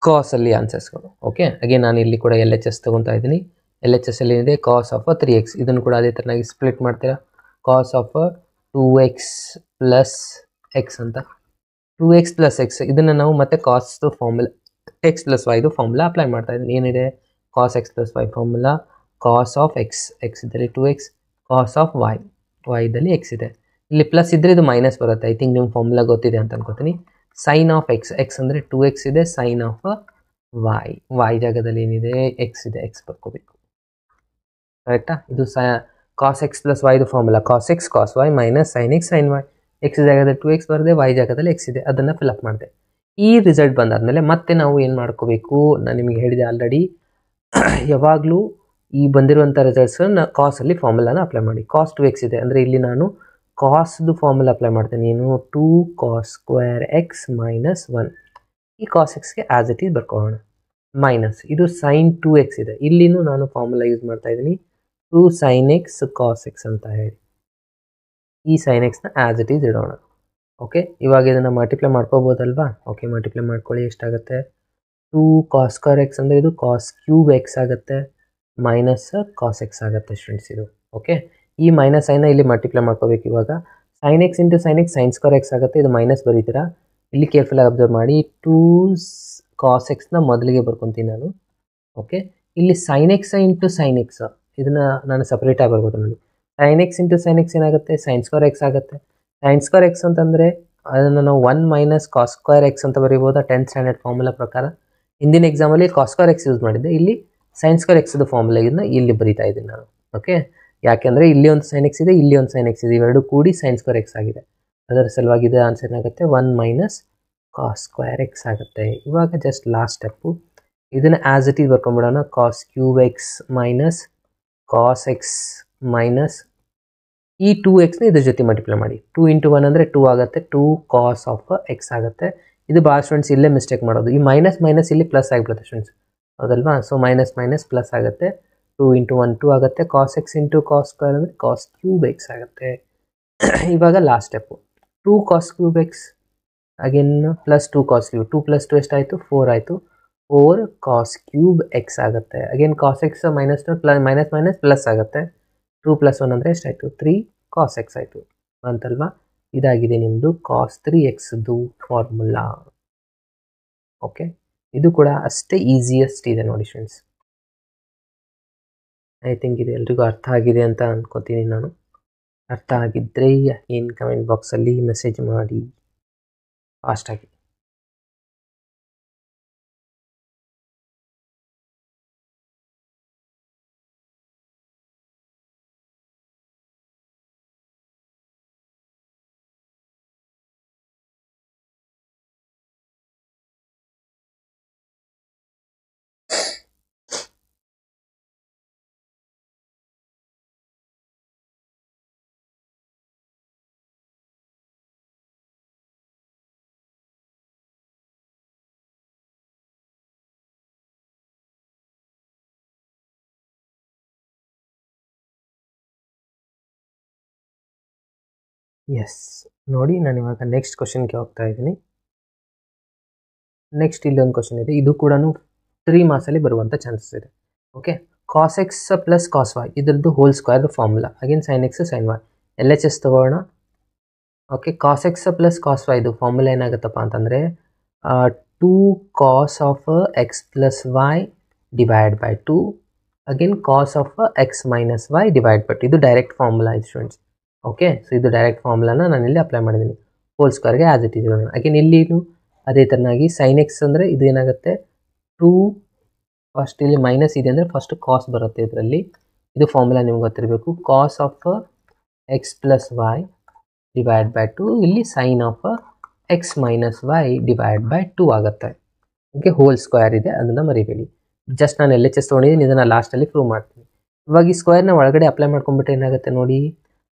ಕಾಸಲ್ಲಿ ಆನ್ಸರ್ಸ್ಗಳು. ಓಕೆ, ಹಾಗೆ ನಾನು ಇಲ್ಲಿ ಕೂಡ ಎಲ್ ಎಚ್ ಎಸ್ ತೊಗೊತಾ ಇದ್ದೀನಿ. ಎಲ್ ಎಚ್ ಎಸ್ ಅಲ್ಲಿ ಏನಿದೆ, ಕಾಸ್ ಆಫ್ 3x. ಇದನ್ನು ಕೂಡ ಅದೇ ಥರನಾಗಿ ಸ್ಪ್ಲಿಟ್ ಮಾಡ್ತೀರಾ, ಕಾಸ್ ಆಫ್ 2x ಪ್ಲಸ್ ಎಕ್ಸ್ ಅಂತ. 2x ಪ್ಲಸ್ ಎಕ್ಸ್, ಇದನ್ನು ನಾವು ಮತ್ತೆ ಕಾಸ್ದು ಫಾರ್ಮುಲಾ ಎಕ್ಸ್ ಪ್ಲಸ್ ವೈದು ಫಾರ್ಮುಲಾ ಅಪ್ಲೈ ಮಾಡ್ತಾ ಇದ್ದೀನಿ. ಏನಿದೆ, cos X plus Y formula, cos of X, X ಇದ್ದಲ್ಲಿ 2x, cos of Y, Y ಇದ್ದಲ್ಲಿ ಎಕ್ಸ್ ಇದೆ. ಇಲ್ಲಿ ಪ್ಲಸ್ ಇದ್ದರೆ ಇದು ಮೈನಸ್ ಬರುತ್ತೆ. ಐ ಥಿಂಕ್ ನಿಮ್ಮ ಫಾರ್ಮುಲಾ ಗೊತ್ತಿದೆ ಅಂತ ಅನ್ಕೋತೀನಿ. ಸೈನ್ ಆಫ್ ಎಕ್ಸ್, ಎಕ್ಸ್ ಅಂದರೆ 2x ಇದೆ, ಸೈನ್ ಆಫ್ ವೈ, ವೈ ಜಾಗದಲ್ಲಿ ಏನಿದೆ ಎಕ್ಸ್ ಇದೆ, ಎಕ್ಸ್ ಬರ್ಕೋಬೇಕು. ಕರೆಕ್ಟಾ? ಇದು ಕಾಸ್ ಎಕ್ಸ್ ಪ್ಲಸ್ ವೈದು formula, cos X cos Y minus sine X sine Y. X ಜಾಗದಲ್ಲಿ 2x ಬರದೆ, ವೈ ಜಾಗದಲ್ಲಿ ಎಕ್ಸ್ ಇದೆ, ಅದನ್ನು ಫಿಲಪ್ ಮಾಡಿದೆ. ಈ ರಿಸಲ್ಟ್ ಬಂದಾದಮೇಲೆ ಮತ್ತೆ ನಾವು ಏನು ಮಾಡ್ಕೋಬೇಕು, ನಾನು ನಿಮಗೆ ಹೇಳಿದೆ ಆಲ್ರೆಡಿ, ಯಾವಾಗಲೂ ಈ ಬಂದಿರುವಂಥ ರಿಸಲ್ಟ್ಸನ್ನು ಕಾಸಲ್ಲಿ ಫಾರ್ಮುಲಾನ ಅಪ್ಲೈ ಮಾಡಿ. ಕಾಸ್ 2x ಇದೆ ಅಂದರೆ ಇಲ್ಲಿ ನಾನು ಕಾಸ್ದು ಫಾರ್ಮುಲಾ ಅಪ್ಲೈ ಮಾಡ್ತೀನಿ. ಏನು, 2 ಕಾಸ್ ಸ್ಕ್ವೇರ್ ಎಕ್ಸ್ ಮೈನಸ್ 1. ಈ ಕಾಸ್ ಎಕ್ಸ್ಗೆ ಆ್ಯಸ್ ಇಟ್ ಈಸ್ ಬರ್ಕೊಳ್ಳೋಣ. ಮೈನಸ್ ಇದು ಸೈನ್ 2x ಇದೆ, ಇಲ್ಲಿನೂ ನಾನು ಫಾರ್ಮುಲಾ ಯೂಸ್ ಮಾಡ್ತಾ ಇದ್ದೀನಿ. 2 sin x cos x ಅಂತ ಹೇಳಿ ಈ sin x ನ ಆಸ್ ಇಟ್ ಈಸ್ ಇಡೋಣ. ಓಕೆ, ಇವಾಗ ಇದನ್ನು ಮಲ್ಟಿಪ್ಲೈ ಮಾಡ್ಕೋಬೋದಲ್ವಾ? ಓಕೆ, ಮಲ್ಟಿಪ್ಲೈ ಮಾಡ್ಕೊಳ್ಳಿ. ಎಷ್ಟಾಗುತ್ತೆ? 2 cos ಸ್ಕ್ವೇರ್ ಎಕ್ಸ್ ಅಂದರೆ ಇದು ಕಾಸ್ ಕ್ಯೂಬ್ ಎಕ್ಸ್ ಆಗುತ್ತೆ, ಮೈನಸ್ ಕಾಸ್ ಎಕ್ಸ್ ಆಗುತ್ತೆ ಸ್ಟೂಡೆಂಟ್ಸ್ ಇದು. ಓಕೆ, ಈ ಮೈನಸ್ ಸೈನ್ನ ಇಲ್ಲಿ ಮಲ್ಟಿಪ್ಲೈ ಮಾಡ್ಕೋಬೇಕು. ಇವಾಗ sine X into sine X sine square X ಆಗುತ್ತೆ, ಇದು ಮೈನಸ್ ಬರೀತೀರಾ. ಇಲ್ಲಿ ಕೇರ್ಫುಲ್ಲಾಗಿ ಅಬ್ಸರ್ವ್ ಮಾಡಿ, 2 cos ಎಕ್ಸ್ನ ಮೊದಲಿಗೆ ಬರ್ಕೊತೀನಿ ನಾನು. ಓಕೆ, ಇಲ್ಲಿ sine X into sine X ಇದನ್ನು ನಾನು ಸಪ್ರೇಟಾಗಿ ಬರ್ಬೋದು ನೋಡಿ. Sine X into sine X ಏನಾಗುತ್ತೆ? ಸೈನ್ ಸ್ಕ್ವೇರ್ ಎಕ್ಸ್ ಆಗುತ್ತೆ. ಸೈನ್ ಸ್ಕ್ವೇರ್ ಎಕ್ಸ್ ಅಂತಂದರೆ ಅದನ್ನು ನಾವು 1 ಮೈನಸ್ ಕಾಸ್ ಸ್ಕ್ವೇರ್ ಎಕ್ಸ್ ಅಂತ ಬರೀಬೋದಾ 10th ಸ್ಟ್ಯಾಂಡರ್ಡ್ ಫಾರ್ಮುಲಾ ಪ್ರಕಾರ. ಹಿಂದಿನ ಎಕ್ಸಾಮಲ್ಲಿ ಕಾಸ್ ಸ್ಕ್ವೇರ್ ಎಕ್ಸ್ ಯೂಸ್ ಮಾಡಿದ್ದೆ, ಇಲ್ಲಿ ಸೈನ್ ಸ್ಕ್ವೇರ್ ಎಕ್ಸ್ದು ಫಾರ್ಮುಲಾಗಿಂದ ಇಲ್ಲಿ ಬರೀತಾ ಇದ್ದೀನಿ ನಾನು. ಓಕೆ, ಯಾಕೆಂದರೆ ಇಲ್ಲಿ ಒಂದು ಸೈನ್ ಎಕ್ಸ್ ಇದೆ, ಇಲ್ಲಿ ಒಂದು ಸೈನ್ ಎಕ್ಸ್ ಇದೆ, ಇವೆರಡು ಕೂಡಿ ಸೈನ್ ಸ್ಕ್ವೇರ್ ಎಕ್ಸ್ ಆಗಿದೆ. ಅದರ ಸಲುವಾಗಿ ಇದು ಆನ್ಸರ್ ಏನಾಗುತ್ತೆ? 1 ಮೈನಸ್ ಕಾಸ್ ಸ್ಕ್ವೇರ್ ಎಕ್ಸ್ ಆಗುತ್ತೆ. ಇವಾಗ ಜಸ್ಟ್ ಲಾಸ್ಟ್ ಸ್ಟೆಪ್ಪು, ಇದನ್ನು ಆ್ಯಸ್ ಇಟ್ ಈಸ್ ಬರ್ಕೊಂಡ್ಬಿಡೋಣ. Cos cube X minus cos X minus ಈ 2x ಇದ್ರ ಜೊತೆ ಮಲ್ಟಿಪ್ಲೈ ಮಾಡಿ. 2 ಇಂಟು 1 ಅಂದರೆ 2 ಆಗುತ್ತೆ, 2 ಕಾಸ್ ಆಫ್ ಎಕ್ಸ್ ಆಗುತ್ತೆ. ಇದು ಭಾಳ ಸ್ಟೂಡೆಂಟ್ಸ್ ಇಲ್ಲೇ ಮಿಸ್ಟೇಕ್ ಮಾಡೋದು, ಈ ಮೈನಸ್ ಮೈನಸ್ ಇಲ್ಲಿ ಪ್ಲಸ್ ಆಗಿಬಿಡುತ್ತೆ ಸ್ಟೂಡೆಂಟ್ಸ್, ಹೌದಲ್ವಾ? ಸೊ ಮೈನಸ್ ಮೈನಸ್ ಪ್ಲಸ್ ಆಗುತ್ತೆ. 2 ಇಂಟು 1 2 ಆಗುತ್ತೆ. Cos X into cos square ಅಂದರೆ ಕಾಸ್ ಕ್ಯೂಬ್ ಎಕ್ಸ್ ಆಗುತ್ತೆ. ಇವಾಗ last step, 2 cos cube X again plus 2 cos cube, 2 plus 2 ಎಷ್ಟಾಯಿತು? 4 ಆಯಿತು. 4 ಕಾಸ್ ಕ್ಯೂಬ್ ಎಕ್ಸ್ ಆಗುತ್ತೆ. Again cos X minus minus minus plus ಆಗುತ್ತೆ. 2 plus 1 ಅಂದರೆ ಎಷ್ಟಾಯಿತು? 3 ಕಾಸ್ ಎಕ್ಸ್ ಆಯಿತು ಅಂತಲ್ವಾ? ಇದಾಗಿದೆ ನಿಮ್ಮದು ಕಾಸ್ 3xದು ಫಾರ್ಮುಲಾ. ಓಕೆ, ಇದು ಕೂಡ ಅಷ್ಟೇ ಈಸಿಯೆಸ್ಟ್ ಇದೆ ನೋಡಿ ಸ್ಟೂಡೆಂಟ್ಸ್. ಐ ಥಿಂಕ್ ಇದು ಎಲ್ರಿಗೂ ಅರ್ಥ ಆಗಿದೆ ಅಂತ ಅಂದ್ಕೊತೀನಿ ನಾನು. ಅರ್ಥ ಆಗಿದ್ದರೆ ಏನು ಕಮೆಂಟ್ ಬಾಕ್ಸಲ್ಲಿ ಮೆಸೇಜ್ ಮಾಡಿ ಫಾಸ್ಟಾಗಿ. ಎಸ್, ನೋಡಿ ನಾನು ಇವಾಗ ನೆಕ್ಸ್ಟ್ ಕ್ವಶನ್ಗೆ ಹೋಗ್ತಾ ಇದ್ದೀನಿ. ನೆಕ್ಸ್ಟ್ ಇಲ್ಲೊಂದು ಕ್ವಶನ್ ಇದೆ, ಇದು ಕೂಡ 3 ಮಾರ್ಕ್ಸಲ್ಲಿ ಬರುವಂಥ ಚಾನ್ಸಸ್ ಇದೆ. Okay, cos X plus cos Y ಇದರದ್ದು ಹೋಲ್ ಸ್ಕ್ವೇರ್ದು formula. Again sine X sine Y L H S ತೊಗೊಳ್ಳೋಣ. Okay, cos X plus cos ವೈದು ಫಾರ್ಮುಲಾ ಏನಾಗುತ್ತಪ್ಪ ಅಂತಂದರೆ 2 cos of X plus Y divide by 2 again cos of X minus Y divide by 2. ಇದು direct formula ಇದು students. Okay, so ಇದು direct ಫಾರ್ಮುಲಾನ ನಾನು ಇಲ್ಲಿ ಅಪ್ಲೈ ಮಾಡಿದ್ದೀನಿ ಹೋಲ್ ಸ್ಕ್ವೇರ್ಗೆ ಆ್ಯಸ್ ಇಟ್ ಈಸ್. ಅಗೇನ್ ಇಲ್ಲಿನೂ ಅದೇ ಥರನಾಗಿ ಸೈನ್ ಎಕ್ಸ್ ಅಂದರೆ ಇದು ಏನಾಗುತ್ತೆ? 2 ಫಸ್ಟ್ ಇಲ್ಲಿ ಮೈನಸ್ ಇದೆ ಅಂದರೆ ಫಸ್ಟ್ ಕಾಸ್ ಬರುತ್ತೆ ಇದರಲ್ಲಿ. ಇದು ಫಾರ್ಮುಲಾ ನಿಮ್ಗೆ ಗೊತ್ತಿರಬೇಕು. Cos of X plus Y divide by 2 ಇಲ್ಲಿ sine of X minus Y divide by 2 ಆಗುತ್ತೆ. ಓಕೆ, ಹೋಲ್ ಸ್ಕ್ವೇರ್ ಇದೆ, ಅದನ್ನು ಮರಿಬೇಡಿ. ಜಸ್ಟ್ ನಾನು ಎಲ್ ಎಚ್ ಎಸ್ ತೊಗೊಂಡಿದ್ದೀನಿ, ಇದನ್ನು ಲಾಸ್ಟಲ್ಲಿ ಪ್ರೂವ್ ಮಾಡ್ತೀನಿ. ಇವಾಗ ಈ ಸ್ಕ್ವೇರ್ನ ಒಳಗಡೆ ಅಪ್ಲೈ ಮಾಡ್ಕೊಂಡ್ಬಿಟ್ರೆ ಏನಾಗುತ್ತೆ ನೋಡಿ,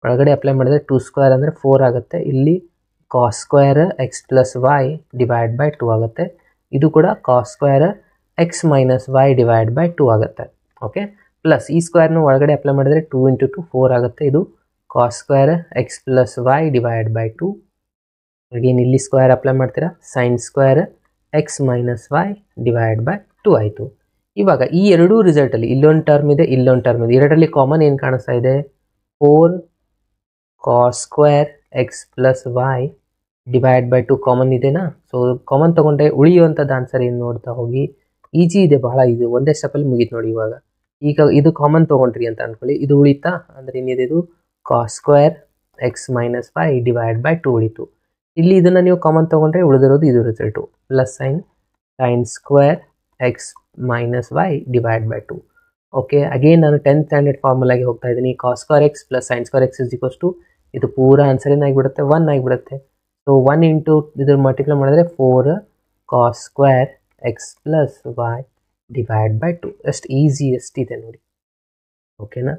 ಒಳಗಡೆ ಅಪ್ಲೈ ಮಾಡಿದ್ರೆ 2 ಸ್ಕ್ವೇರ್ ಅಂದರೆ 4 ಆಗುತ್ತೆ. ಇಲ್ಲಿ cos square X plus Y divide by 2 ಆಗುತ್ತೆ. ಇದು ಕೂಡ cos square X minus Y divide by 2 ಆಗುತ್ತೆ. ಓಕೆ, ಪ್ಲಸ್ ಈ ಸ್ಕ್ವೇರ್ನ ಒಳಗಡೆ ಅಪ್ಲೈ ಮಾಡಿದರೆ 2 ಇಂಟು 2 4 ಆಗುತ್ತೆ. ಇದು cos square X plus Y divide by 2. Again ಇಲ್ಲಿ ಸ್ಕ್ವೇರ್ ಅಪ್ಲೈ ಮಾಡ್ತೀರಾ, sine square X minus Y divide by 2 ಆಯಿತು. ಇವಾಗ ಈ ಎರಡೂ ರಿಸಲ್ಟಲ್ಲಿ ಇಲ್ಲೊಂದು ಟರ್ಮ್ ಇದೆ, ಇಲ್ಲೊಂದು ಟರ್ಮ್ ಇದೆ, ಎರಡರಲ್ಲಿ ಕಾಮನ್ ಏನು ಕಾಣಿಸ್ತಾ ಇದೆ? 4 cos square X plus Y divide by 2 common ಇದೆನಾ? ಸೊ ಕಾಮನ್ ತೊಗೊಂಡ್ರೆ ಉಳಿಯುವಂಥದ್ದು ಆನ್ಸರ್ ಏನು ನೋಡ್ತಾ ಹೋಗಿ. ಈಜಿ ಇದೆ, ಬಹಳ ಇದು ಒಂದೇ ಸ್ಟೆಪ್ಪಲ್ಲಿ ಮುಗೀತು ನೋಡಿ. ಇವಾಗ ಈಗ ಇದು ಕಾಮನ್ ತೊಗೊಂಡ್ರಿ ಅಂತ ಅಂದ್ಕೊಳ್ಳಿ, ಇದು ಉಳಿತಾ ಅಂದರೆ ಏನಿದೆ? ಇದು cos square X minus Y divide by 2 ಉಳಿತು. ಇಲ್ಲಿ ಇದನ್ನು ನೀವು ಕಾಮನ್ ತೊಗೊಂಡ್ರೆ ಉಳಿದಿರೋದು ಇದು result, plus sine square X minus Y divide by 2. Okay, again ನಾನು 10th ಸ್ಟ್ಯಾಂಡರ್ಡ್ ಫಾರ್ಮುಲಾಗೆ ಹೋಗ್ತಾ ಇದ್ದೀನಿ. Cos square X plus sine square X is equals to ಇದು ಪೂರ ಆನ್ಸರ್ ಏನಾಗಿಬಿಡುತ್ತೆ? 1 ಆಗಿಬಿಡುತ್ತೆ. ಸೊ 1 ಇಂಟು ಇದ್ರ ಮಲ್ಟಿಪ್ಲೈ ಮಾಡಿದ್ರೆ 4 cos square X plus Y divide by 2. ಎಷ್ಟು ಈಸಿ ಎಷ್ಟಿದೆ ನೋಡಿ. ಓಕೆನಾ?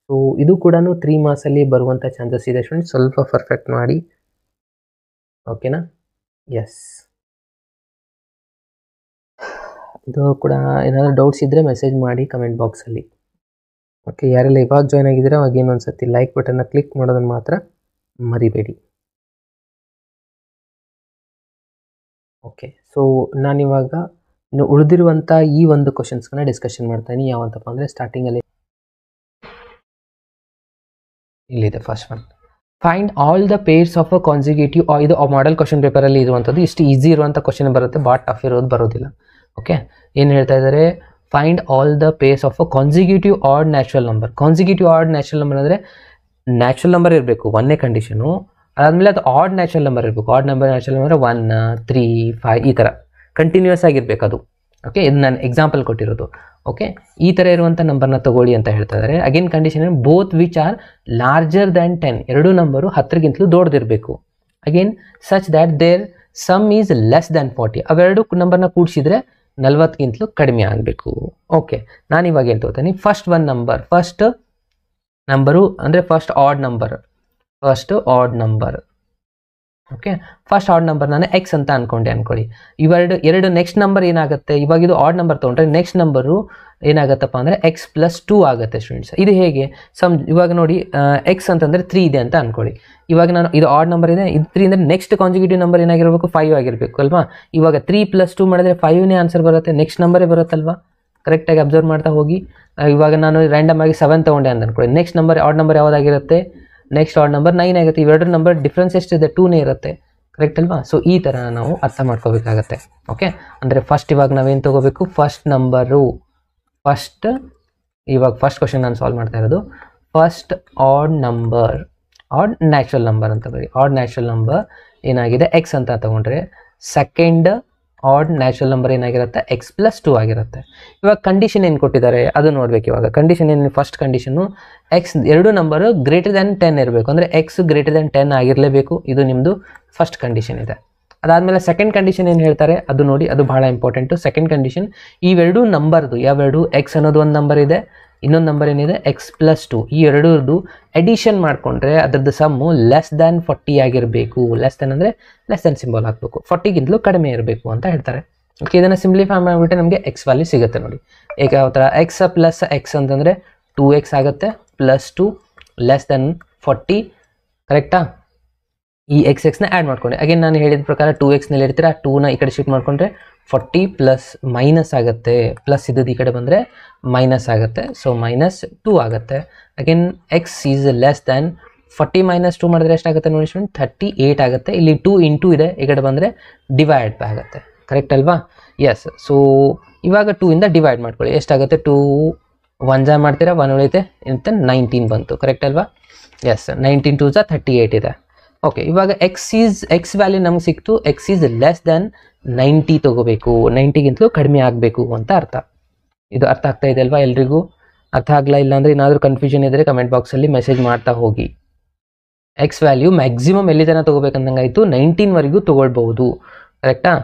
ಸೊ ಇದು ಕೂಡ 3 ಮಾರ್ಕ್ಸಲ್ಲಿ ಬರುವಂಥ ಚಾನ್ಸಸ್ ಇದೆ ಸ್ಟೂಡೆಂಟ್, ಸ್ವಲ್ಪ ಪರ್ಫೆಕ್ಟ್ ಮಾಡಿ. ಓಕೆನಾ? ಎಸ್, ಇದು ಕೂಡ ಏನಾದರೂ ಡೌಟ್ಸ್ ಇದ್ದರೆ ಮೆಸೇಜ್ ಮಾಡಿ ಕಮೆಂಟ್ ಬಾಕ್ಸಲ್ಲಿ. ಓಕೆ, ಯಾರೆಲ್ಲ ಇವಾಗ ಜಾಯ್ನ್ ಆಗಿದ್ದೀರಾ ಅವಾಗ ಇನ್ನೊಂದ್ಸತಿ ಲೈಕ್ ಬಟನ್ನ ಕ್ಲಿಕ್ ಮಾಡೋದನ್ನು ಮಾತ್ರ ಮರಿಬೇಡಿ. ಓಕೆ, ಸೊ ನಾನಿವಾಗ ಇನ್ನು ಉಳಿದಿರುವಂಥ ಈ ಒಂದು ಕ್ವಶನ್ಸ್ಗಳನ್ನ ಡಿಸ್ಕಷನ್ ಮಾಡ್ತಾಯಿನಿ. ಯಾವಂತಪ್ಪ ಅಂದರೆ ಸ್ಟಾರ್ಟಿಂಗಲ್ಲಿ ಇಲ್ಲಿದೆ first one, find all the pairs of a consecutive. ಇದು ಮಾಡೆಲ್ ಕ್ವಶನ್ ಪೇಪರಲ್ಲಿ ಇರುವಂಥದ್ದು. ಇಷ್ಟು ಈಸಿ ಇರುವಂಥ ಕ್ವಶನ್ ಬರುತ್ತೆ, ಭಾಳ ಟಫ್ ಇರೋದು ಬರೋದಿಲ್ಲ. ಓಕೆ, ಏನು ಹೇಳ್ತಾ ಇದ್ದಾರೆ, find all the pairs of a consecutive odd natural number. Consecutive odd natural number ಅಂದರೆ ನ್ಯಾಚುರಲ್ ನಂಬರ್ ಇರಬೇಕು, ಒಂದೇ ಕಂಡೀಷನು. ಅದಾದಮೇಲೆ ಅದು ಆಡ್ ನ್ಯಾಚುರಲ್ ನಂಬರ್ ಇರಬೇಕು. ಆಡ್ ನಂಬರ್ ನ್ಯಾಚುರಲ್ ನಂಬರ್ 1, 3, 5 ಈ ಥರ ಕಂಟಿನ್ಯೂಸ್ ಆಗಿರಬೇಕು ಅದು. ಓಕೆ, ಇದು ನಾನು ಎಕ್ಸಾಂಪಲ್ ಕೊಟ್ಟಿರೋದು. ಓಕೆ, ಈ ಥರ ಇರುವಂಥ ನಂಬರ್ನ ತಗೊಳ್ಳಿ ಅಂತ ಹೇಳ್ತಾ ಇದ್ದಾರೆ. Again condition both which are larger than 10. ಎರಡೂ ನಂಬರು 10ಗಿಂತಲೂ ದೊಡ್ಡದಿರಬೇಕು. Again such that their sum is less than 40. ಅವೆರಡು ನಂಬರ್ನ ಕೂಡಿಸಿದ್ರೆ 40ಗಿಂತಲೂ ಕಡಿಮೆ ಆಗಬೇಕು. ಓಕೆ, ನಾನು ಇವಾಗ ಏನು ತಗೋತೀನಿ, ಫಸ್ಟ್ ನಂಬರು ಅಂದರೆ first odd number. Okay, first odd number ನಾನು ಎಕ್ಸ್ ಅಂತ ಅನ್ಕೊಳ್ಳಿ. ಎರಡು ನೆಕ್ಸ್ಟ್ ನಂಬರ್ ಏನಾಗುತ್ತೆ, ಇವಾಗ ಇದು ಆಡ್ ನಂಬರ್ ತೊಗೊಂಡ್ರೆ ನೆಕ್ಸ್ಟ್ ನಂಬರು ಏನಾಗುತ್ತಪ್ಪ ಅಂದರೆ x+2 ಆಗುತ್ತೆ ಸ್ಟೂಡೆಂಟ್ಸ್. ಇದು ಹೇಗೆ ಇವಾಗ ನೋಡಿ, ಎಕ್ಸ್ ಅಂತಂದರೆ 3 ಇದೆ ಅಂತ ಅನ್ಕೊಳ್ಳಿ. ಇವಾಗ ನಾನು ಇದು ಆಡ್ ನಂಬರ್ ಇದೆ, ಇದು 3 ಅಂದರೆ ನೆಕ್ಸ್ಟ್ ಕಾನ್ಸಿಕ್ಯೂಟಿವ್ ನಂಬರ್ ಏನಾಗಿರಬೇಕು, 5 ಆಗಿರಬೇಕು ಅಲ್ವಾ. ಇವಾಗ 3+2 ಮಾಡಿದ್ರೆ 5ನೇ ಆನ್ಸರ್ ಬರುತ್ತೆ, ನೆಕ್ಸ್ಟ್ ನಂಬರೇ ಬರುತ್ತಲ್ವಾ. ಕರೆಕ್ಟಾಗಿ ಅಬ್ಸರ್ವ್ ಮಾಡ್ತಾ ಹೋಗಿ. ಇವಾಗ ನಾನು ರ್ಯಾಂಡಮ್ ಆಗಿ 7 ತೊಗೊಂಡೆ ಅಂತ ಅನ್ಕೊಳ್ಳಿ. ನೆಕ್ಸ್ಟ್ ನಂಬರ್ ಆಡ್ ನಂಬರ್ ಯಾವುದಾಗಿರುತ್ತೆ, ನೆಕ್ಸ್ಟ್ ಆಡ್ ನಂಬರ್ 9 ಆಗುತ್ತೆ. ಇವೆರಡು ನಂಬರ್ ಡಿಫ್ರೆನ್ಸ್ ಎಷ್ಟಿದೆ, 2ನೇ ಇರುತ್ತೆ. ಕರೆಕ್ಟ್ ಅಲ್ವಾ. ಸೊ ಈ ಥರ ನಾವು ಅರ್ಥ ಮಾಡ್ಕೋಬೇಕಾಗತ್ತೆ. ಓಕೆ, ಅಂದರೆ ಫಸ್ಟ್ ಇವಾಗ ನಾವೇನು ತೊಗೋಬೇಕು, ಇವಾಗ ಫಸ್ಟ್ ಕ್ವಶನ್ ನಾನು ಸಾಲ್ವ್ ಮಾಡ್ತಾ ಇರೋದು. ಫಸ್ಟ್ ಆಡ್ ನ್ಯಾಚುರಲ್ ನಂಬರ್ ಅಂತ ಬರೀ. ಆಡ್ ನ್ಯಾಚುರಲ್ ನಂಬರ್ ಏನಾಗಿದೆ ಎಕ್ಸ್ ಅಂತ ತಗೊಂಡ್ರೆ, ಸೆಕೆಂಡ್ ಆಡ್ ನ್ಯಾಚುರಲ್ ನಂಬರ್ ಏನಾಗಿರುತ್ತೆ, x+2 ಆಗಿರುತ್ತೆ. ಇವಾಗ ಕಂಡೀಷನ್ ಏನು ಕೊಟ್ಟಿದ್ದಾರೆ ಅದು ನೋಡ್ಬೇಕು. ಇವಾಗ ಕಂಡೀಷನ್ ಏನು, ಫಸ್ಟ್ ಕಂಡೀಷನು ಎಕ್ಸ್ ಎರಡು ನಂಬರು ಗ್ರೇಟರ್ ದ್ಯಾನ್ 10 ಇರಬೇಕು, ಅಂದರೆ ಎಕ್ಸ್ ಗ್ರೇಟರ್ ದ್ಯಾನ್ 10 ಆಗಿರಲೇಬೇಕು. ಇದು ನಿಮ್ಮದು ಫಸ್ಟ್ ಕಂಡೀಷನ್ ಇದೆ. ಅದಾದಮೇಲೆ ಸೆಕೆಂಡ್ ಕಂಡೀಷನ್ ಏನು ಹೇಳ್ತಾರೆ ಅದು ನೋಡಿ, ಅದು ಬಹಳ ಇಂಪಾರ್ಟೆಂಟು. ಸೆಕೆಂಡ್ ಕಂಡೀಷನ್ ಇವೆರಡು ನಂಬರ್ದು ಯಾವೆರಡು, ಎಕ್ಸ್ ಅನ್ನೋದು ಒಂದು ನಂಬರ್ ಇದೆ, ಇನ್ನೊಂದು ನಂಬರ್ ಏನಿದೆ x+2. ಈ ಎರಡರದ್ದು ಎಡಿಷನ್ ಮಾಡಿಕೊಂಡ್ರೆ ಅದರದ್ದು ಸಮ್ಮು ಲೆಸ್ ದ್ಯಾನ್ 40 ಆಗಿರಬೇಕು. ಲೆಸ್ ದ್ಯಾನ್ ಅಂದರೆ ಲೆಸ್ ದ್ಯಾನ್ ಸಿಂಬಲ್ ಹಾಕಬೇಕು, 40ಗಿಂತಲೂ ಕಡಿಮೆ ಇರಬೇಕು ಅಂತ ಹೇಳ್ತಾರೆ. ಓಕೆ, ಇದನ್ನು ಸಿಂಪ್ಲಿಫೈ ಮಾಡಿಬಿಟ್ಟೆ ನಮಗೆ ಎಕ್ಸ್ ವ್ಯಾಲ್ಯೂ ಸಿಗುತ್ತೆ ನೋಡಿ. ಈಗ ಯಾವ ಥರ, ಎಕ್ಸ್ ಪ್ಲಸ್ ಎಕ್ಸ್ ಅಂತಂದರೆ 2x ಆಗುತ್ತೆ, +2 ಲೆಸ್ ದ್ಯಾನ್ 40. ಕರೆಕ್ಟಾ. ಈ ಎಕ್ಸ್ನ ಆ್ಯಡ್ ಮಾಡ್ಕೊಂಡೆ. ಅಗೇನ್ ನಾನು ಹೇಳಿದ ಪ್ರಕಾರ 2xನಲ್ಲಿ ಇರ್ತೀರ, 2ನ ಈ ಕಡೆ ಶಿಫ್ಟ್ ಮಾಡಿಕೊಂಡ್ರೆ 40 ಪ್ಲಸ್ ಮೈನಸ್ ಆಗುತ್ತೆ, ಪ್ಲಸ್ ಇದ್ದದ್ದು ಈ ಕಡೆ ಬಂದರೆ ಮೈನಸ್ ಆಗುತ್ತೆ. ಸೊ -2 ಆಗುತ್ತೆ. Again X is less than 40 - 2 ಮಾಡಿದ್ರೆ ಎಷ್ಟಾಗುತ್ತೆ ನೋಡಿ ಸ್ಟೂಡೆಂಟ್, 38 ಆಗುತ್ತೆ. ಇಲ್ಲಿ 2 × ಇದೆ, ಈ ಕಡೆ ಬಂದರೆ ಡಿವೈಡ್ ಬೈ ಆಗುತ್ತೆ. ಕರೆಕ್ಟ್ ಅಲ್ವಾ. ಎಸ್, ಸೊ ಇವಾಗ 2 ಇಂದ ಡಿವೈಡ್ ಮಾಡ್ಕೊಳ್ಳಿ. ಎಷ್ಟಾಗುತ್ತೆ, 2 1 ಮಾಡ್ತೀರಾ, 1 ಉಳಿಯುತ್ತೆ, ಇಂತ 19 ಬಂತು. ಕರೆಕ್ಟ್ ಅಲ್ವಾ. ಎಸ್, 19 2 38 ಇದೆ. ಓಕೆ, ಇವಾಗ ಎಕ್ಸ್ ವ್ಯಾಲ್ಯೂ ನಮ್ಗೆ ಸಿಕ್ತು. ಎಕ್ಸ್ ಈಸ್ ಲೆಸ್ ದ್ಯಾನ್ 90 ತೊಗೋಬೇಕು, 90ಗಿಂತಲೂ ಕಡಿಮೆ ಆಗಬೇಕು ಅಂತ ಅರ್ಥ. ಇದು ಅರ್ಥ ಆಗ್ತಾ ಇದೆ ಅಲ್ವಾ ಎಲ್ರಿಗೂ? ಅರ್ಥ ಆಗಲ್ಲ, ಇಲ್ಲಾಂದರೆ ಏನಾದರೂ ಕನ್ಫ್ಯೂಷನ್ ಇದ್ದರೆ ಕಮೆಂಟ್ ಬಾಕ್ಸಲ್ಲಿ ಮೆಸೇಜ್ ಮಾಡ್ತಾ ಹೋಗಿ. ಎಕ್ಸ್ ವ್ಯಾಲ್ಯೂ ಮ್ಯಾಕ್ಸಿಮಮ್ ಎಲ್ಲಿ ತನಕ ತೊಗೋಬೇಕಂದಂಗಾಯಿತು, 19ವರೆಗೂ ತೊಗೊಳ್ಬಹುದು. ಕರೆಕ್ಟಾ.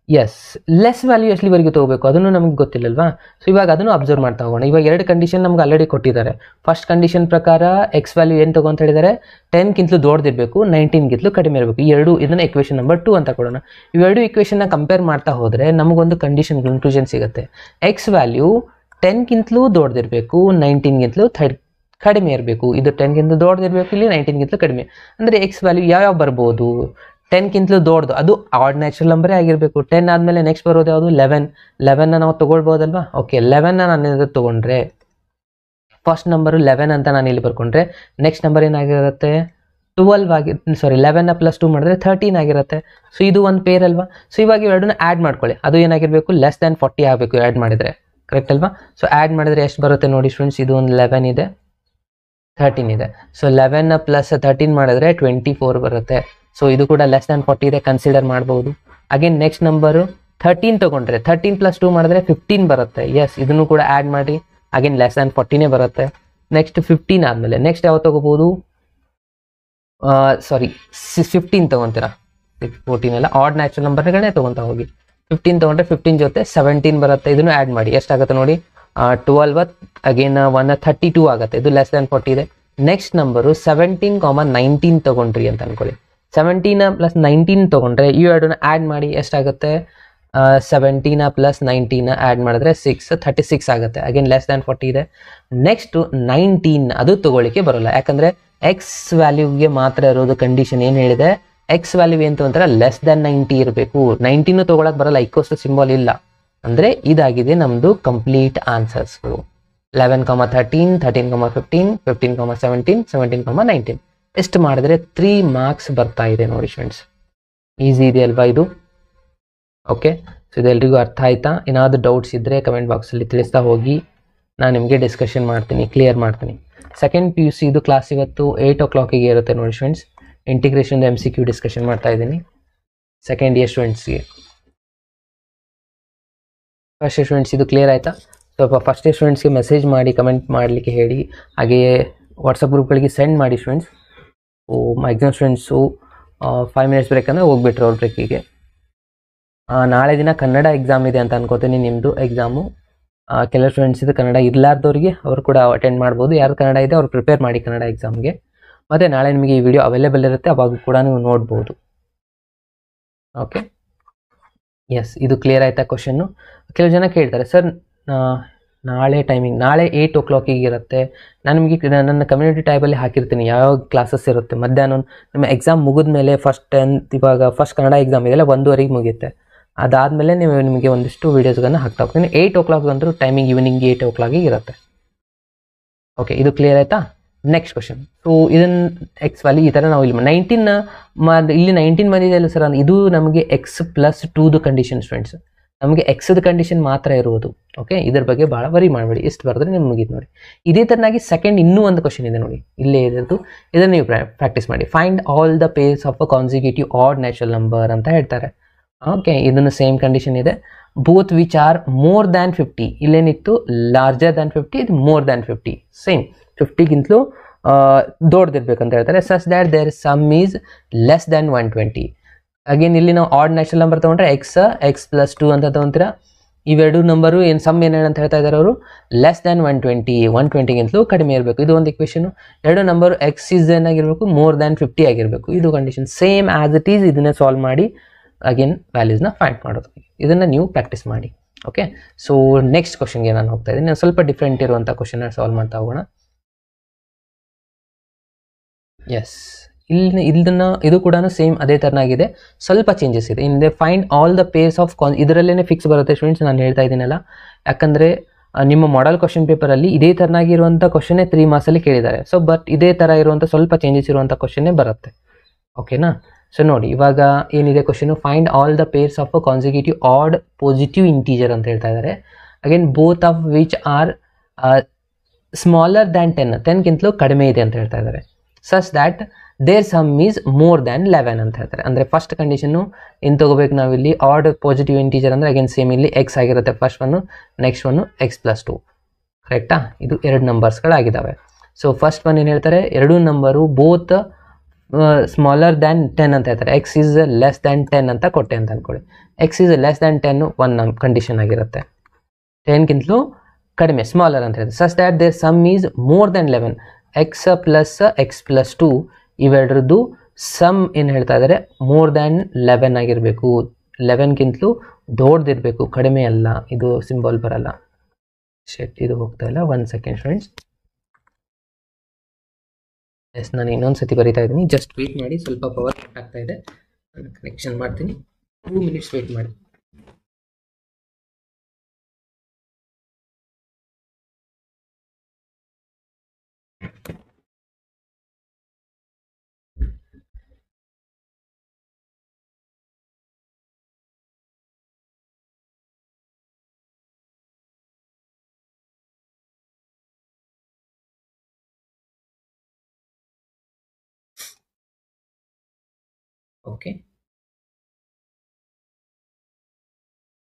ಎಸ್, ಲೆಸ್ ವ್ಯಾಲ್ಯೂ ಎಷ್ಟುವರೆಗೂ ತೊಗೋಬೇಕು ಅದನ್ನು ನಮಗೆ ಗೊತ್ತಿಲ್ಲಲ್ವಾ. ಸೊ ಇವಾಗ ಅದನ್ನು ಅಬ್ಸರ್ವ್ ಮಾಡ್ತಾ ಹೋಗೋಣ. ಇವಾಗ ಎರಡು ಕಂಡೀಷನ್ ನಮ್ಗೆ ಆಲ್ರೆಡಿ ಕೊಟ್ಟಿದ್ದಾರೆ. ಫಸ್ಟ್ ಕಂಡೀಷನ್ ಪ್ರಕಾರ ಎಕ್ಸ್ ವ್ಯಾಲ್ಯೂ ಏನು ತಗೋ ಅಂತ ಹೇಳಿದ್ದಾರೆ, 10ಗಿಂತಲೂ ದೊಡ್ಡದಿರಬೇಕು, 19ಗಿಂತಲೂ ಕಡಿಮೆ ಇರಬೇಕು. ಈ ಎರಡು ಇದನ್ನು ಇಕ್ವೇಷನ್ ನಂಬರ್ 2 ಅಂತ ಕೊಡೋಣ. ಇವೆರಡು ಇಕ್ವೇಷನ್ನ ಕಂಪೇರ್ ಮಾಡ್ತಾ ಹೋದರೆ ನಮಗೊಂದು ಕನ್ಕ್ಲೂಷನ್ ಸಿಗುತ್ತೆ. ಎಕ್ಸ್ ವ್ಯಾಲ್ಯೂ 10ಗಿಂತಲೂ ದೊಡ್ಡದಿರಬೇಕು, 19ಗಿಂತಲೂ ಕಡಿಮೆ ಇರಬೇಕು. ಇದು 10ಗಿಂತ ದೊಡ್ಡದಿರಬೇಕು, ಇಲ್ಲಿ 19ಗಿಂತಲೂ ಕಡಿಮೆ. ಅಂದರೆ ಎಕ್ಸ್ ವ್ಯಾಲ್ಯೂ ಯಾವ್ಯಾವ ಬರ್ಬೋದು, 10ಗಿಂತಲೂ ದೊಡ್ಡದು ಅದು ಆಡ್ ನ್ಯಾಚುರಲ್ ನಂಬರೇ ಆಗಿರಬೇಕು. 10 ಆದಮೇಲೆ ನೆಕ್ಸ್ಟ್ ಬರೋದು ಯಾವುದು, 11ನ ನಾವು ತೊಗೊಳ್ಬೋದಲ್ವಾ. ಓಕೆ, 11ನ ನಾನು ಏನಾದರೂ ತೊಗೊಂಡ್ರೆ, ಫಸ್ಟ್ ನಂಬರು 11 ಅಂತ ನಾನು ಇಲ್ಲಿ ಬರ್ಕೊಂಡ್ರೆ, ನೆಕ್ಸ್ಟ್ ನಂಬರ್ ಏನಾಗಿರುತ್ತೆ 12 11ನ +2 ಮಾಡಿದ್ರೆ 13 ಆಗಿರುತ್ತೆ. ಸೊ ಇದು ಒಂದು ಪೇರ್ ಅಲ್ವಾ. ಸೊ ಇವಾಗ ಇವೆರಡನ್ನ ಆ್ಯಡ್ ಮಾಡ್ಕೊಳ್ಳಿ. ಅದು ಏನಾಗಿರಬೇಕು, ಲೆಸ್ ದ್ಯಾನ್ 40 ಆಗಬೇಕು ಆ್ಯಡ್ ಮಾಡಿದರೆ. ಕರೆಕ್ಟ್ ಅಲ್ವಾ. ಸೊ ಆ್ಯಡ್ ಮಾಡಿದ್ರೆ ಎಷ್ಟು ಬರುತ್ತೆ ನೋಡಿ ಸ್ಟೂಡೆಂಟ್ಸ್, ಇದು ಒಂದು 11 ಇದೆ, 13 ಇದೆ. ಸೊ 11 + 13 ಮಾಡಿದ್ರೆ 24 ಬರುತ್ತೆ. ಸೊ ಇದು ಕೂಡ ಲೆಸ್ ದ್ಯಾನ್ 40 ಇದೆ, ಕನ್ಸಿಡರ್ ಮಾಡ್ಬೋದು. ಅಗೇನ್ ನೆಕ್ಸ್ಟ್ ನಂಬರು 13 ತೊಗೊಂಡ್ರೆ 13 + 2 ಮಾಡಿದ್ರೆ 15 ಬರುತ್ತೆ. ಎಸ್, ಇದನ್ನು ಕೂಡ ಆ್ಯಡ್ ಮಾಡಿ, ಅಗೇನ್ ಲೆಸ್ ದ್ಯಾನ್ 40ನೇ ಬರುತ್ತೆ. ನೆಕ್ಸ್ಟ್ 15 ಆದಮೇಲೆ ನೆಕ್ಸ್ಟ್ ಯಾವ ತೊಗೋಬೋದು, 15 ತೊಗೊತೀರಾ, 14 ಎಲ್ಲ ಆಡ್ ನ್ಯಾಚುರಲ್ ನಂಬರ್ಗಳೇ ತೊಗೊತಾ ಹೋಗಿ. 15 ತೊಗೊಂಡ್ರೆ 15 ಜೊತೆ 17 ಬರುತ್ತೆ. ಇದನ್ನು ಆ್ಯಡ್ ಮಾಡಿ, ಎಷ್ಟಾಗುತ್ತೆ ನೋಡಿ, 12 ಅಗೇನ್ 1 32 ಆಗುತ್ತೆ. ಇದು ಲೆಸ್ ದ್ಯಾನ್ 40 ಇದೆ. ನೆಕ್ಸ್ಟ್ ನಂಬರು 17, 19 ತೊಗೊಂಡ್ರಿ ಅಂತ ಅನ್ಕೊಳ್ಳಿ. 17 + 19 ತೊಗೊಂಡ್ರೆ ಈ ಎರಡನ್ನ ಆ್ಯಡ್ ಮಾಡಿ ಎಷ್ಟಾಗುತ್ತೆ, 17 ಪ್ಲಸ್ 19 ಆ್ಯಡ್ ಮಾಡಿದ್ರೆ 36 ಆಗುತ್ತೆ. ಅಗೇನ್ ಲೆಸ್ ದ್ಯಾನ್ 40 ಇದೆ. ನೆಕ್ಸ್ಟ್ 19 ಅದು ತಗೊಳ್ಳಿಕ್ಕೆ ಬರೋಲ್ಲ, ಯಾಕಂದರೆ ಎಕ್ಸ್ ವ್ಯಾಲ್ಯೂಗೆ ಮಾತ್ರ ಇರೋದು ಕಂಡೀಷನ್. ಏನು ಹೇಳಿದೆ, ಎಕ್ಸ್ ವ್ಯಾಲ್ಯೂ ಏನು ಅಂತಾರೆ ಲೆಸ್ ದ್ಯಾನ್ 90 ಇರಬೇಕು. 19 ತೊಗೊಳಕ್ಕೆ ಬರಲ್ಲ, ಇಕ್ವಸ್ ಸಿಂಬಲ್ ಇಲ್ಲ. ಅಂದರೆ ಇದಾಗಿದೆ ನಮ್ಮದು ಕಂಪ್ಲೀಟ್ ಆನ್ಸರ್ಸ್ಗಳು. 11, 13, 15, 17, 19 ಎಷ್ಟು ಮಾಡಿದ್ರೆ 3 ಮಾರ್ಕ್ಸ್ ಬರ್ತಾ ಇದೆ ನೋಡಿ ಫ್ರೆಂಡ್ಸ್. ಈಸಿ ಇದೆ ಅಲ್ವಾ ಇದು? ಓಕೆ, ಸೊ ಇದೆಲ್ಲರಿಗೂ ಅರ್ಥ ಆಯ್ತಾ? ಏನಾದರೂ ಡೌಟ್ಸ್ ಇದ್ದರೆ ಕಮೆಂಟ್ ಬಾಕ್ಸಲ್ಲಿ ತಿಳಿಸ್ತಾ ಹೋಗಿ, ನಾನು ನಿಮಗೆ ಡಿಸ್ಕಷನ್ ಮಾಡ್ತೀನಿ, ಕ್ಲಿಯರ್ ಮಾಡ್ತೀನಿ. ಸೆಕೆಂಡ್ PUC ಇದು ಕ್ಲಾಸ್ ಇವತ್ತು 8 o'clock ಇರುತ್ತೆ ನೋಡಿ ಫ್ರೆಂಡ್ಸ್. ಇಂಟಿಗ್ರೇಷನ್ MCQ ಡಿಸ್ಕಷನ್ ಮಾಡ್ತಾ ಇದ್ದೀನಿ ಸೆಕೆಂಡ್ ಇಯರ್ ಸ್ಟೂಡೆಂಟ್ಸ್ಗೆ. ಫಸ್ಟ್ ಇಯರ್ ಸ್ಟೂಡೆಂಟ್ಸ್ ಇದು ಕ್ಲಿಯರ್ ಆಯಿತಾ? ಸ್ವಲ್ಪ ಫಸ್ಟ್ ಇಯರ್ ಸ್ಟೂಡೆಂಟ್ಸ್ಗೆ ಮೆಸೇಜ್ ಮಾಡಿ ಕಮೆಂಟ್ ಮಾಡಲಿಕ್ಕೆ ಹೇಳಿ, ಹಾಗೆಯೇ ವಾಟ್ಸಪ್ ಗ್ರೂಪ್ಗಳಿಗೆ ಸೆಂಡ್ ಮಾಡಿ students. Exam students 5 minutes break ಅಂದರೆ ಹೋಗ್ಬಿಟ್ರು ಅವ್ರ ಬ್ರೇಕಿಗೆ. ನಾಳೆ ದಿನ ಕನ್ನಡ ಎಕ್ಸಾಮ್ ಇದೆ ಅಂತ ಅನ್ಕೋತೀನಿ. ನಿಮ್ಮದು ಎಕ್ಸಾಮು ಕೆಲವು ಸ್ಟೂಡೆಂಟ್ಸ್ ಇದು ಕನ್ನಡ ಇರಲಾರ್ದವ್ರಿಗೆ ಅವರು ಕೂಡ ಅಟೆಂಡ್ ಮಾಡ್ಬೋದು. ಯಾರು ಕನ್ನಡ ಇದೆ ಅವ್ರು ಪ್ರಿಪೇರ್ ಮಾಡಿ ಕನ್ನಡ ಎಕ್ಸಾಮ್ಗೆ. ಮತ್ತು ನಾಳೆ ನಿಮಗೆ ಈ ವಿಡಿಯೋ ಅವೈಲೇಬಲ್ ಇರುತ್ತೆ, ಅವಾಗ ಕೂಡ ನೀವು ನೋಡ್ಬೋದು. ಓಕೆ, ಎಸ್, ಇದು ಕ್ಲಿಯರ್ ಆಯಿತಾ ಕ್ವಶನ್ನು? ಕೆಲವು ಜನ ಕೇಳ್ತಾರೆ, ಸರ್ ನಾಳೆ ಟೈಮಿಂಗ್ ನಾಳೆ 8 o'clock ಇರುತ್ತೆ. ನಾನು ನಿಮಗೆ ನನ್ನ ಕಮ್ಯುನಿಟಿ ಟ್ಯಾಬಲ್ಲಿ ಹಾಕಿರ್ತೀನಿ ಯಾವ ಕ್ಲಾಸಸ್ ಇರುತ್ತೆ. ಮಧ್ಯಾಹ್ನ ನಿಮ್ಮ ಎಕ್ಸಾಮ್ ಮುಗಿದ ಮೇಲೆ ಇವಾಗ ಫಸ್ಟ್ ಕನ್ನಡ ಎಕ್ಸಾಮ್ ಇದೆಲ್ಲ 1:30 ಮುಗಿಯುತ್ತೆ. ಅದಾದಮೇಲೆ ನಿಮಗೆ ಒಂದಿಷ್ಟು ವೀಡಿಯೋಸ್ಗಳನ್ನ ಹಾಕ್ತಾ ಹೋಗ್ತೀನಿ. 8 o'clock ಅಂದರೂ ಟೈಮಿಂಗ್ ಈವ್ನಿಂಗ್ 8 o'clock ಇರುತ್ತೆ. ಓಕೆ, ಇದು ಕ್ಲಿಯರ್ ಆಯಿತಾ? Next question. ಸೊ ಇದನ್ನು ಎಕ್ಸ್ ವ್ಯಾಲ್ಯೂ ಈ ಥರ ನಾವು ಇಲ್ಲಿ 19 ಬಂದಿದೆ ಅಲ್ಲ ಸರ್, ಇದು ನಮಗೆ x+2 ಕಂಡೀಷನ್ ಸ್ಟೂಡೆಂಟ್ಸ್. ನಮಗೆ ಎಕ್ಸ್ದ ಕಂಡೀಷನ್ ಮಾತ್ರ ಇರುವುದು. ಓಕೆ, ಇದ್ರ ಬಗ್ಗೆ ಭಾಳ ವರಿ ಮಾಡಬೇಡಿ, ಎಷ್ಟು ಬರೆದ್ರೆ ನಿಮ್ಗೆ ಮುಗಿದು ನೋಡಿ. ಇದೇ ಥರನಾಗಿ ಸೆಕೆಂಡ್ ಇನ್ನೂ ಒಂದು ಕ್ವಶನ್ ಇದೆ ನೋಡಿ, ಇಲ್ಲೇ ಇರೋದು. ಇದನ್ನು ನೀವು ಪ್ರಾಕ್ಟೀಸ್ ಮಾಡಿ. Find all the pairs of a consecutive odd natural number ಅಂತ ಹೇಳ್ತಾರೆ. ಓಕೆ, ಇದನ್ನು ಸೇಮ್ ಕಂಡೀಷನ್ ಇದೆ. Both which are more than 50. ಇಲ್ಲೇನಿತ್ತು ಲಾರ್ಜರ್ ದ್ಯಾನ್ 50, ಇದು ಮೋರ್ ದ್ಯಾನ್ 50. ಸೇಮ್ 50ಗಿಂತಲೂ ದೊಡ್ಡದಿರ್ಬೇಕಂತ ಹೇಳ್ತಾರೆ. Such that their sum is less than 120. ಅಗೇನ್ ಇಲ್ಲಿ ನಾವು ಆಡ್ ನ್ಯಾಚುರಲ್ ನಂಬರ್ ತೊಗೊಂಡ್ರೆ x+2 ಅಂತ ತೊಗೊಂತೀರಾ. ಇವೆರಡು ನಂಬರು ಸಮ್ ಅಂತ ಹೇಳ್ತಾ ಇದ್ದಾರೆ ಅವರು, ಲೆಸ್ ದ್ಯಾನ್ 120ಗಿಂತಲೂ ಕಡಿಮೆ ಇರಬೇಕು. ಇದು ಒಂದು ಇಕ್ವೇಷನು. ಎರಡು ನಂಬರು x ಏನಾಗಿರಬೇಕು, ಮೋರ್ ದ್ಯಾನ್ 50 ಆಗಿರಬೇಕು. ಇದು condition same as it is. ಇದನ್ನೇ ಸಾಲ್ವ್ ಮಾಡಿ ಅಗೇನ್ ವ್ಯಾಲ್ಯೂಸ್ನ ಫೈಂಡ್ ಮಾಡೋದು. ಇದನ್ನು ನೀವು ಪ್ರಾಕ್ಟೀಸ್ ಮಾಡಿ. ಓಕೆ, ಸೊ ನೆಕ್ಸ್ಟ್ ಕ್ವಶನ್ಗೆ ನಾನು ಹೋಗ್ತಾ ಇದ್ದೀನಿ. ಸ್ವಲ್ಪ ಡಿಫ್ರೆಂಟ್ ಇರುವಂಥ ಕ್ವಶನ್ನ ಸಾಲ್ವ್ ಮಾಡ್ತಾ ಹೋಗೋಣ. ಎಸ್, ಇದು ಕೂಡ ಸೇಮ್ ಅದೇ ಥರನಾಗಿದೆ, ಸ್ವಲ್ಪ ಚೇಂಜಸ್ ಇದೆ. In the find all the pairs of ಇದರಲ್ಲೇ ಫಿಕ್ಸ್ ಬರುತ್ತೆ ಸ್ಟೂಡೆಂಟ್ಸ್, ನಾನು ಹೇಳ್ತಾ ಇದ್ದೀನಲ್ಲ. ಯಾಕಂದರೆ ನಿಮ್ಮ ಮಾಡೆಲ್ ಕ್ವಶನ್ ಪೇಪರಲ್ಲಿ ಇದೇ ಥರನಾಗಿರುವಂಥ ಕ್ವಶನ್ನೇ 3 ಮಾರ್ಕ್ಸಲ್ಲಿ ಕೇಳಿದ್ದಾರೆ. ಸೊ ಬಟ್ ಇದೇ ಥರ ಇರುವಂಥ ಸ್ವಲ್ಪ ಚೇಂಜಸ್ ಇರುವಂಥ ಕ್ವಶನ್ನೇ ಬರುತ್ತೆ. ಓಕೆನಾ? ಸೊ ನೋಡಿ, ಇವಾಗ ಏನಿದೆ question, find all the pairs of a consecutive odd positive integer ಅಂತ ಹೇಳ್ತಾ ಇದ್ದಾರೆ. Again both of which are smaller than 10ಗಿಂತಲೂ ಕಡಿಮೆ ಇದೆ ಅಂತ ಹೇಳ್ತಾ ಇದ್ದಾರೆ. Such that their sum is more than 11 ಅಂತ ಹೇಳ್ತಾರೆ. ಅಂದರೆ ಫಸ್ಟ್ ಕಂಡೀಷನ್ನು ಏನು ತೊಗೋಬೇಕು ನಾವಿಲ್ಲಿ, ಆಡ್ ಪಾಸಿಟಿವ್ ಇಂಟೀಜರ್ ಅಂದರೆ ಅಗೇನ್ ಸೇಮ್ ಇಲ್ಲಿ x ಆಗಿರುತ್ತೆ first one, next one x+2. ಕರೆಕ್ಟಾ? ಇದು 2 ನಂಬರ್ಸ್ಗಳಾಗಿದ್ದಾವೆ. ಸೊ ಫಸ್ಟ್ ಒನ್ ಏನು ಹೇಳ್ತಾರೆ, ಎರಡೂ ನಂಬರು ಬೋತ್ ಸ್ಮಾಲರ್ ದ್ಯಾನ್ 10 ಅಂತ ಹೇಳ್ತಾರೆ. x ಈಸ್ ಲೆಸ್ ದ್ಯಾನ್ 10 ಅಂತ ಕೊಟ್ಟೆ ಅಂತ ಅಂದ್ಕೊಳ್ಳಿ. x ಈಸ್ ಲೆಸ್ ದ್ಯಾನ್ 10 ಒಂದು ಕಂಡೀಷನ್ ಆಗಿರುತ್ತೆ. 10ಗಿಂತಲೂ ಕಡಿಮೆ, ಸ್ಮಾಲರ್ ಅಂತ ಹೇಳ್ತಾರೆ. Such that their sum is more than 11. x+2 ಇವೆರಡರದ್ದು ಸಮ್ ಏನು ಹೇಳ್ತಾ ಇದ್ದಾರೆ, ಮೋರ್ ದ್ಯಾನ್ 11 ಆಗಿರಬೇಕು. 11ಗಿಂತಲೂ ದೊಡ್ಡದಿರಬೇಕು, ಕಡಿಮೆ ಅಲ್ಲ. ಇದು ಸಿಂಬಲ್ ಬರಲ್ಲ, ಇದು ಹೋಗ್ತಾ ಇಲ್ಲ. 1 ಸೆಕೆಂಡ್ ಫ್ರೆಂಡ್ಸ್. ಎಸ್, ನಾನು ಇನ್ನೊಂದು ಸತಿ ಬರೀತಾ ಇದ್ದೀನಿ, ಜಸ್ಟ್ ವೇಟ್ ಮಾಡಿ. ಸ್ವಲ್ಪ ಪವರ್ ಕಟ್ ಆಗ್ತಾ ಇದೆ, ನಾನು ಕನೆಕ್ಷನ್ ಮಾಡ್ತೀನಿ. 2 minutes ವೇಟ್ ಮಾಡಿ.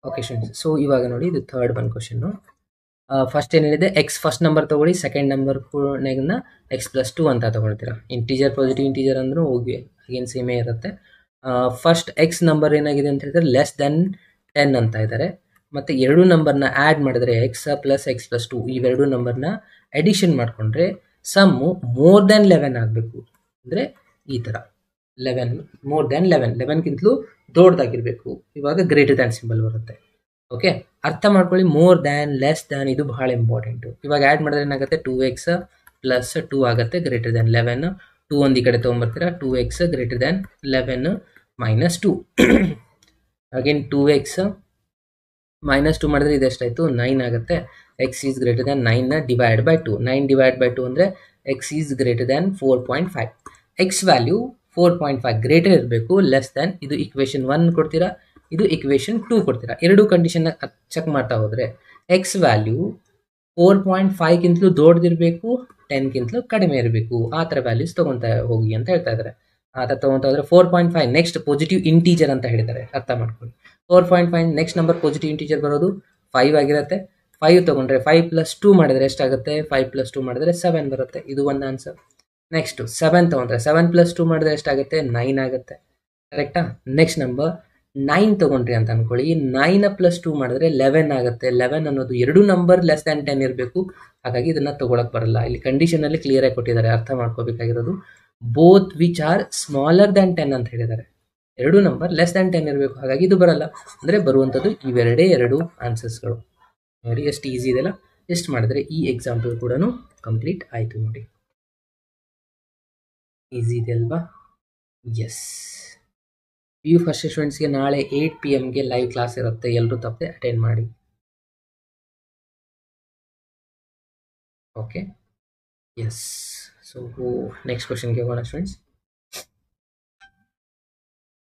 ಓಕೆ ಸ್ಟೂಡೆಂಟ್ಸ್, ಸೊ ಇವಾಗ ನೋಡಿ, ಇದು ಥರ್ಡ್ ಒನ್ ಕ್ವಶನ್ನು. ಫಸ್ಟ್ ಏನು ಹೇಳಿದೆ, ಎಕ್ಸ್ ಫಸ್ಟ್ ನಂಬರ್ ತೊಗೊಳ್ಳಿ, ಸೆಕೆಂಡ್ ನಂಬರ್ ನೆಗ್ನ x+2 ಅಂತ ತೊಗೊಳ್ತೀರಾ. ಇಂಟೀಜರ್ ಪಾಸಿಟಿವ್ ಇಂಟೀಜರ್ ಅಂದ್ರೂ ಹೋಗಿ ಅಗೇನ್ ಸೇಮೇ ಇರುತ್ತೆ. ಫಸ್ಟ್ ಎಕ್ಸ್ ನಂಬರ್ ಏನಾಗಿದೆ ಅಂತ ಹೇಳಿದ್ರೆ ಲೆಸ್ ದ್ಯಾನ್ 10 ಅಂತ ಇದ್ದಾರೆ. ಮತ್ತು ಎರಡು ನಂಬರ್ನ ಆ್ಯಡ್ ಮಾಡಿದ್ರೆ x+2 ಇವೆರಡು ನಂಬರ್ನ ಅಡಿಷನ್ ಮಾಡಿಕೊಂಡ್ರೆ ಸಮ್ಮು ಮೋರ್ ದ್ಯಾನ್ 11 ಆಗಬೇಕು. ಅಂದರೆ ಈ ಥರ 11 ಮೋರ್ ದ್ಯಾನ್ 11, 11ಗಿಂತಲೂ ದೊಡ್ಡದಾಗಿರ್ಬೇಕು. ಇವಾಗ ಗ್ರೇಟರ್ ದ್ಯಾನ್ ಸಿಂಬಲ್ ಬರುತ್ತೆ. ಓಕೆ, ಅರ್ಥ ಮಾಡ್ಕೊಳ್ಳಿ. ಮೋರ್ ದ್ಯಾನ್, ಲೆಸ್ ದ್ಯಾನ್ ಇದು ಬಹಳ ಇಂಪಾರ್ಟೆಂಟು. ಇವಾಗ ಆ್ಯಡ್ ಮಾಡಿದ್ರೆ ಏನಾಗುತ್ತೆ, 2x ಪ್ಲಸ್ 2 ಆಗುತ್ತೆ ಗ್ರೇಟರ್ ದ್ಯಾನ್ 11. 2 ಒಂದು ಈ ಕಡೆ ತೊಗೊಂಬರ್ತೀರಾ, 2x greater than 11 minus 2. Again 2x minus 2 ಮಾಡಿದ್ರೆ ಇದೆಷ್ಟಾಯಿತು, 9 ಆಗುತ್ತೆ. X is greater than 9 divide by 2. 9 divide by 2 ಅಂದರೆ x is greater than 4.5. X value 4.5 greater ಇರಬೇಕು, ಲೆಸ್ ದ್ಯಾನ್. ಇದು ಇಕ್ವೇಷನ್ 1 ಕೊಡ್ತೀರಾ, ಇದು ಇಕ್ವೇಷನ್ 2 ಕೊಡ್ತೀರಾ. ಎರಡು ಕಂಡೀಷನ್ ಚೆಕ್ ಮಾಡ್ತಾ ಹೋದರೆ ಎಕ್ಸ್ ವ್ಯಾಲ್ಯೂ 4.5ಗಿಂತಲೂ ದೊಡ್ಡದಿರಬೇಕು, 10ಗಿಂತಲೂ ಕಡಿಮೆ ಇರಬೇಕು. ಆ ಥರ ವ್ಯಾಲ್ಯೂಸ್ ತೊಗೊತಾ ಹೋಗಿ ಅಂತ ಹೇಳ್ತಾ ಇದ್ದಾರೆ. ಆ ಥರ ತೊಗೊತಾ ಹೋದರೆ 4.5 ನೆಕ್ಸ್ಟ್ ಪಾಸಿಟಿವ್ ಇಂಟೀಜರ್ ಅಂತ ಹೇಳ್ತಾರೆ, ಅರ್ಥ ಮಾಡ್ಕೊಳ್ಳಿ. 4.5 ನೆಕ್ಸ್ಟ್ ನಂಬರ್ ಪಾಸಿಟಿವ್ ಇಂಟೀಜರ್ ಬರೋದು 5 ಆಗಿರುತ್ತೆ. 5 ತೊಗೊಂಡ್ರೆ 5 + 2 ಮಾಡಿದ್ರೆ ಎಷ್ಟಾಗುತ್ತೆ, 5 + 2 ಮಾಡಿದ್ರೆ 7 ಬರುತ್ತೆ. ಇದು ಒಂದು ಆನ್ಸರ್. ನೆಕ್ಸ್ಟು 7 ತೊಗೊಂಡ್ರೆ 7 + 2 ಮಾಡಿದ್ರೆ ಎಷ್ಟಾಗುತ್ತೆ, 9 ಆಗುತ್ತೆ. ಕರೆಕ್ಟಾ? ನೆಕ್ಸ್ಟ್ ನಂಬರ್ 9 ತೊಗೊಂಡ್ರಿ ಅಂತ ಅಂದ್ಕೊಳ್ಳಿ. 9 + 2 ಮಾಡಿದ್ರೆ 11 ಆಗುತ್ತೆ. 11 ಅನ್ನೋದು ಎರಡು ನಂಬರ್ ಲೆಸ್ ದ್ಯಾನ್ 10 ಇರಬೇಕು. ಹಾಗಾಗಿ ಇದನ್ನು ತೊಗೊಳಕ್ಕೆ ಬರಲ್ಲ. ಇಲ್ಲಿ ಕಂಡೀಷನಲ್ಲಿ ಕ್ಲಿಯರಾಗಿ ಕೊಟ್ಟಿದ್ದಾರೆ, ಅರ್ಥ ಮಾಡ್ಕೋಬೇಕಾಗಿರೋದು. Both which are smaller than 10 ಅಂತ ಹೇಳಿದ್ದಾರೆ. ಎರಡು ನಂಬರ್ ಲೆಸ್ ದ್ಯಾನ್ 10 ಇರಬೇಕು, ಹಾಗಾಗಿ ಇದು ಬರಲ್ಲ. ಅಂದರೆ ಬರುವಂಥದ್ದು ಇವೆರಡೇ ಎರಡು ಆನ್ಸರ್ಸ್ಗಳು. ನೋಡಿ ಎಷ್ಟು ಈಸಿ ಇದೆಲ್ಲ. ಎಷ್ಟು ಮಾಡಿದ್ರೆ ಈ ಎಕ್ಸಾಂಪಲ್ ಕೂಡ ಕಂಪ್ಲೀಟ್ ಆಯಿತು. ನೋಡಿ ಈಸಿ ಇದೆ ಅಲ್ವಾ? ಎಸ್. PU ಫಸ್ಟ್ ಸ್ಟೂಡೆಂಟ್ಸ್ಗೆ ನಾಳೆ 8 PM ಲೈವ್ ಕ್ಲಾಸ್ ಇರುತ್ತೆ. ಎಲ್ಲರೂ ತಪ್ಪದೆ ಅಟೆಂಡ್ ಮಾಡಿ. Okay, yes. ಸೊ ನೆಕ್ಸ್ಟ್ ಕ್ವಶನ್ಗೆ ಹೋಗೋಣ students.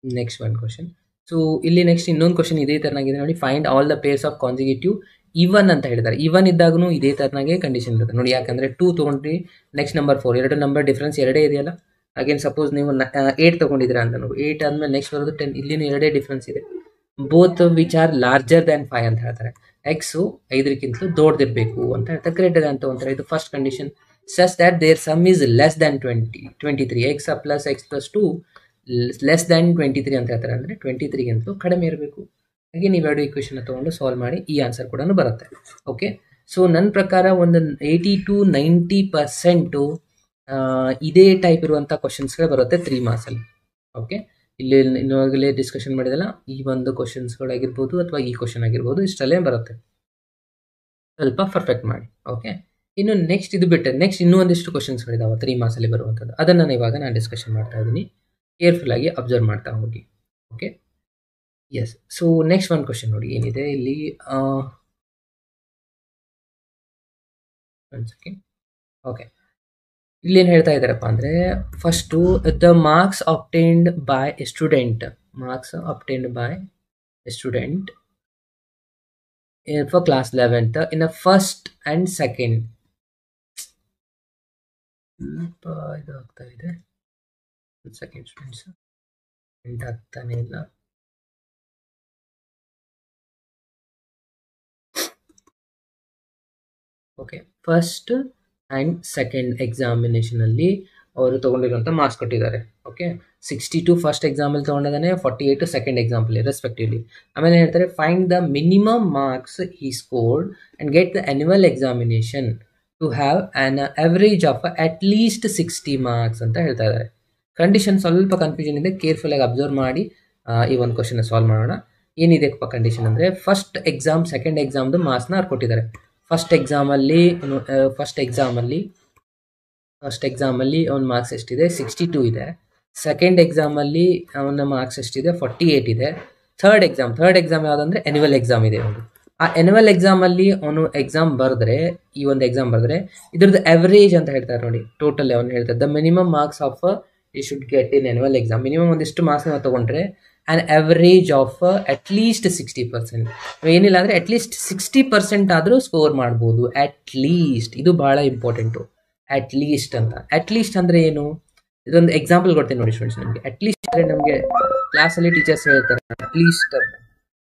Next one question. So ಇಲ್ಲಿ ನೆಕ್ಸ್ಟ್ ಇನ್ನೊಂದು ಕ್ವಶನ್ ಇದೇ ಥರನಾಗಿದೆ ನೋಡಿ. Find all the pairs of consecutive even ಅಂತ ಹೇಳಿದ್ದಾರೆ. ಈವನ್ ಇದ್ದಾಗೂ ಇದೇ ಥರನಾಗೆ ಕಂಡೀಷನ್ ಇರುತ್ತೆ ನೋಡಿ. ಯಾಕಂದರೆ 2 ತೊಗೊಂಡ್ರಿ, ನೆಕ್ಸ್ಟ್ ನಂಬರ್ 4, ಎರಡು ನಂಬರ್ ಡಿಫ್ರೆನ್ಸ್ ಎರಡೇ ಇದೆಯಲ್ಲ. ಅಗೇನ್ ಸಪೋಸ್ ನೀವು 8 ತೊಗೊಂಡಿದ್ದೀರಾ ಅಂತ ನೋಡಿ. 8 ಆದಮೇಲೆ ನೆಕ್ಸ್ಟ್ ಬರೋದು 10. ಇಲ್ಲಿನೂ ಎರಡೇ ಡಿಫ್ರೆನ್ಸ್ ಇದೆ. Both which are larger than 5 ಅಂತ ಹೇಳ್ತಾರೆ. ಎಕ್ಸು 5ಗಿಂತಲೂ ದೊಡ್ಡದಿರಬೇಕು ಅಂತ ಹೇಳ್ತಾರೆ. ಗ್ರೇಟರ್ ದ್ಯಾನ್ ತೊಗೊಂತಾರೆ. ಇದು first condition. Such that their sum is less than 23. X plus x plus 2 less than 23 ಅಂತ ಹೇಳ್ತಾರೆ. ಅಂದರೆ 23ಗಿಂತಲೂ ಕಡಿಮೆ ಇರಬೇಕು. ಹಾಗೆ ನೀವೆರಡು ಈಕ್ವೇಷನ್ ತೊಗೊಂಡು ಸಾಲ್ವ್ ಮಾಡಿ ಈ ಆನ್ಸರ್ ಕೂಡ ಬರುತ್ತೆ. ಓಕೆ, ಸೊ ನನ್ನ ಪ್ರಕಾರ ಒಂದು 80 to 90% ಇದೇ ಟೈಪ್ ಇರುವಂಥ ಕ್ವಶನ್ಸ್ಗಳು ಬರುತ್ತೆ 3 ಮಾರ್ಕ್ಸಲ್ಲಿ. ಓಕೆ, ಇಲ್ಲಿ ಇವಾಗಲೇ ಡಿಸ್ಕಷನ್ ಮಾಡಿದಲ್ಲ, ಈ ಒಂದು ಕ್ವಶನ್ಸ್ಗಳಾಗಿರ್ಬೋದು ಅಥವಾ ಈ ಕ್ವಶನ್ ಆಗಿರ್ಬೋದು, ಇಷ್ಟಲ್ಲೇ ಬರುತ್ತೆ. ಸ್ವಲ್ಪ ಪರ್ಫೆಕ್ಟ್ ಮಾಡಿ. ಓಕೆ, ಇನ್ನು ನೆಕ್ಸ್ಟ್ ಇದು ಬಿಟ್ಟರೆ ನೆಕ್ಸ್ಟ್ ಇನ್ನೂ ಒಂದಿಷ್ಟು ಕ್ವಶನ್ಸ್ಗಳಿದಾವೆ 3 ಮಾರ್ಕ್ಸಲ್ಲಿ ಬರುವಂಥದ್ದು. ಅದನ್ನು ಇವಾಗ ನಾನು ಡಿಸ್ಕಷನ್ ಮಾಡ್ತಾ ಇದ್ದೀನಿ. ಕೇರ್ಫುಲ್ಲಾಗಿ ಅಬ್ಸರ್ವ್ ಮಾಡ್ತಾ ಹೋಗಿ. Okay, yes. ಸೊ ನೆಕ್ಸ್ಟ್ ಒಂದು ಕ್ವಶನ್ ನೋಡಿ ಏನಿದೆ ಇಲ್ಲಿ. ಒಂದು ಸೆಕೆಂಡ್. ಓಕೆ, ಇಲ್ಲೇನು ಹೇಳ್ತಾ ಇದ್ದಾರಪ್ಪ ಅಂದರೆ, first the marks obtained by a student for class 11th in a first and second. ಇದು ಆಗ್ತಾ ಇದೆ. ಒಂದು ಸೆಕೆಂಡ್ ಸ್ಟೂಡೆಂಟ್ಸ್, ಪ್ರಿಂಟ್ ಆಗ್ತಾನೆ ಇಲ್ಲ. ಓಕೆ, ಫಸ್ಟ್ ಆ್ಯಂಡ್ ಸೆಕೆಂಡ್ ಎಕ್ಸಾಮಿನೇಷನಲ್ಲಿ ಅವರು ತೊಗೊಂಡಿರುವಂಥ ಮಾರ್ಕ್ಸ್ ಕೊಟ್ಟಿದ್ದಾರೆ. ಓಕೆ, 62 ಫಸ್ಟ್ ಎಕ್ಸಾಮಲ್ಲಿ ತೊಗೊಂಡಿದ್ದಾನೆ, 48 ಸೆಕೆಂಡ್ ಎಕ್ಸಾಂಪಲ್ ರೆಸ್ಪೆಕ್ಟಿವ್ಲಿ. ಆಮೇಲೆ ಹೇಳ್ತಾರೆ find the minimum marks he scored and get the annual examination to have an average of at least 60 marks ಅಂತ ಹೇಳ್ತಾ ಇದ್ದಾರೆ. ಕಂಡೀಷನ್ ಸ್ವಲ್ಪ ಕನ್ಫ್ಯೂಷನ್ ಇದೆ, ಕೇರ್ಫುಲ್ಲಾಗಿ ಅಬ್ಸರ್ವ್ ಮಾಡಿ ಈ ಒಂದು ಕ್ವಶನ್ ಸಾಲ್ವ್ ಮಾಡೋಣ. ಏನಿದೆಪ್ಪ ಕಂಡೀಷನ್ ಅಂದರೆ, ಫಸ್ಟ್ ಎಕ್ಸಾಮ್ ಸೆಕೆಂಡ್ ಎಕ್ಸಾಮ್ದು ಮಾರ್ಕ್ಸ್ನ ಅವ್ರು ಕೊಟ್ಟಿದ್ದಾರೆ. ಫಸ್ಟ್ ಎಕ್ಸಾಮಲ್ಲಿ ಅವನ ಮಾರ್ಕ್ಸ್ ಎಷ್ಟಿದೆ, 62 ಇದೆ. ಸೆಕೆಂಡ್ ಎಕ್ಸಾಮಲ್ಲಿ ಅವನ ಮಾರ್ಕ್ಸ್ ಎಷ್ಟಿದೆ, 48 ಇದೆ. ಥರ್ಡ್ ಎಕ್ಸಾಮ್ ಯಾವುದಂದ್ರೆ ಆ್ಯನ್ಯುವಲ್ ಎಕ್ಸಾಮ್ ಇದೆ ಒಂದು. ಆ ಆ್ಯನ್ಯುವಲ್ ಎಕ್ಸಾಮಲ್ಲಿ ಅವನು ಎಕ್ಸಾಮ್ ಬರೆದ್ರೆ, ಈ ಒಂದು ಎಕ್ಸಾಮ್ ಬರೆದ್ರೆ ಇದ್ರದ್ದು ಅವರೇಜ್ ಅಂತ ಹೇಳ್ತಾರೆ ನೋಡಿ. ಟೋಟಲ್ ಅವನು ಹೇಳ್ತಾರೆ the minimum marks of you should get in annual exam. Minimum ಒಂದಿಷ್ಟು ಮಾರ್ಕ್ಸ್ ನಾವು ತೊಗೊಂಡ್ರೆ an average of at least 60%. ಏನಿಲ್ಲ ಅಂದರೆ ಅಟ್ಲೀಸ್ಟ್ 60% ಆದರೂ ಸ್ಕೋರ್ ಮಾಡ್ಬೋದು. ಅಟ್ಲೀಸ್ಟ್ ಇದು ಭಾಳ ಇಂಪಾರ್ಟೆಂಟು. ಅಟ್ಲೀಸ್ಟ್ ಅಂತ, ಅಟ್ಲೀಸ್ಟ್ ಅಂದರೆ ಏನು, ಇದೊಂದು ಎಕ್ಸಾಂಪಲ್ ಕೊಡ್ತೀನಿ ನೋಡಿ ಸ್ಟೂಡೆಂಟ್ಸ್. ನಿಮಗೆ ಅಟ್ಲೀಸ್ಟ್ ಅಂದರೆ ನಮಗೆ ಕ್ಲಾಸಲ್ಲಿ ಟೀಚರ್ಸ್ ಹೇಳ್ತಾರೆ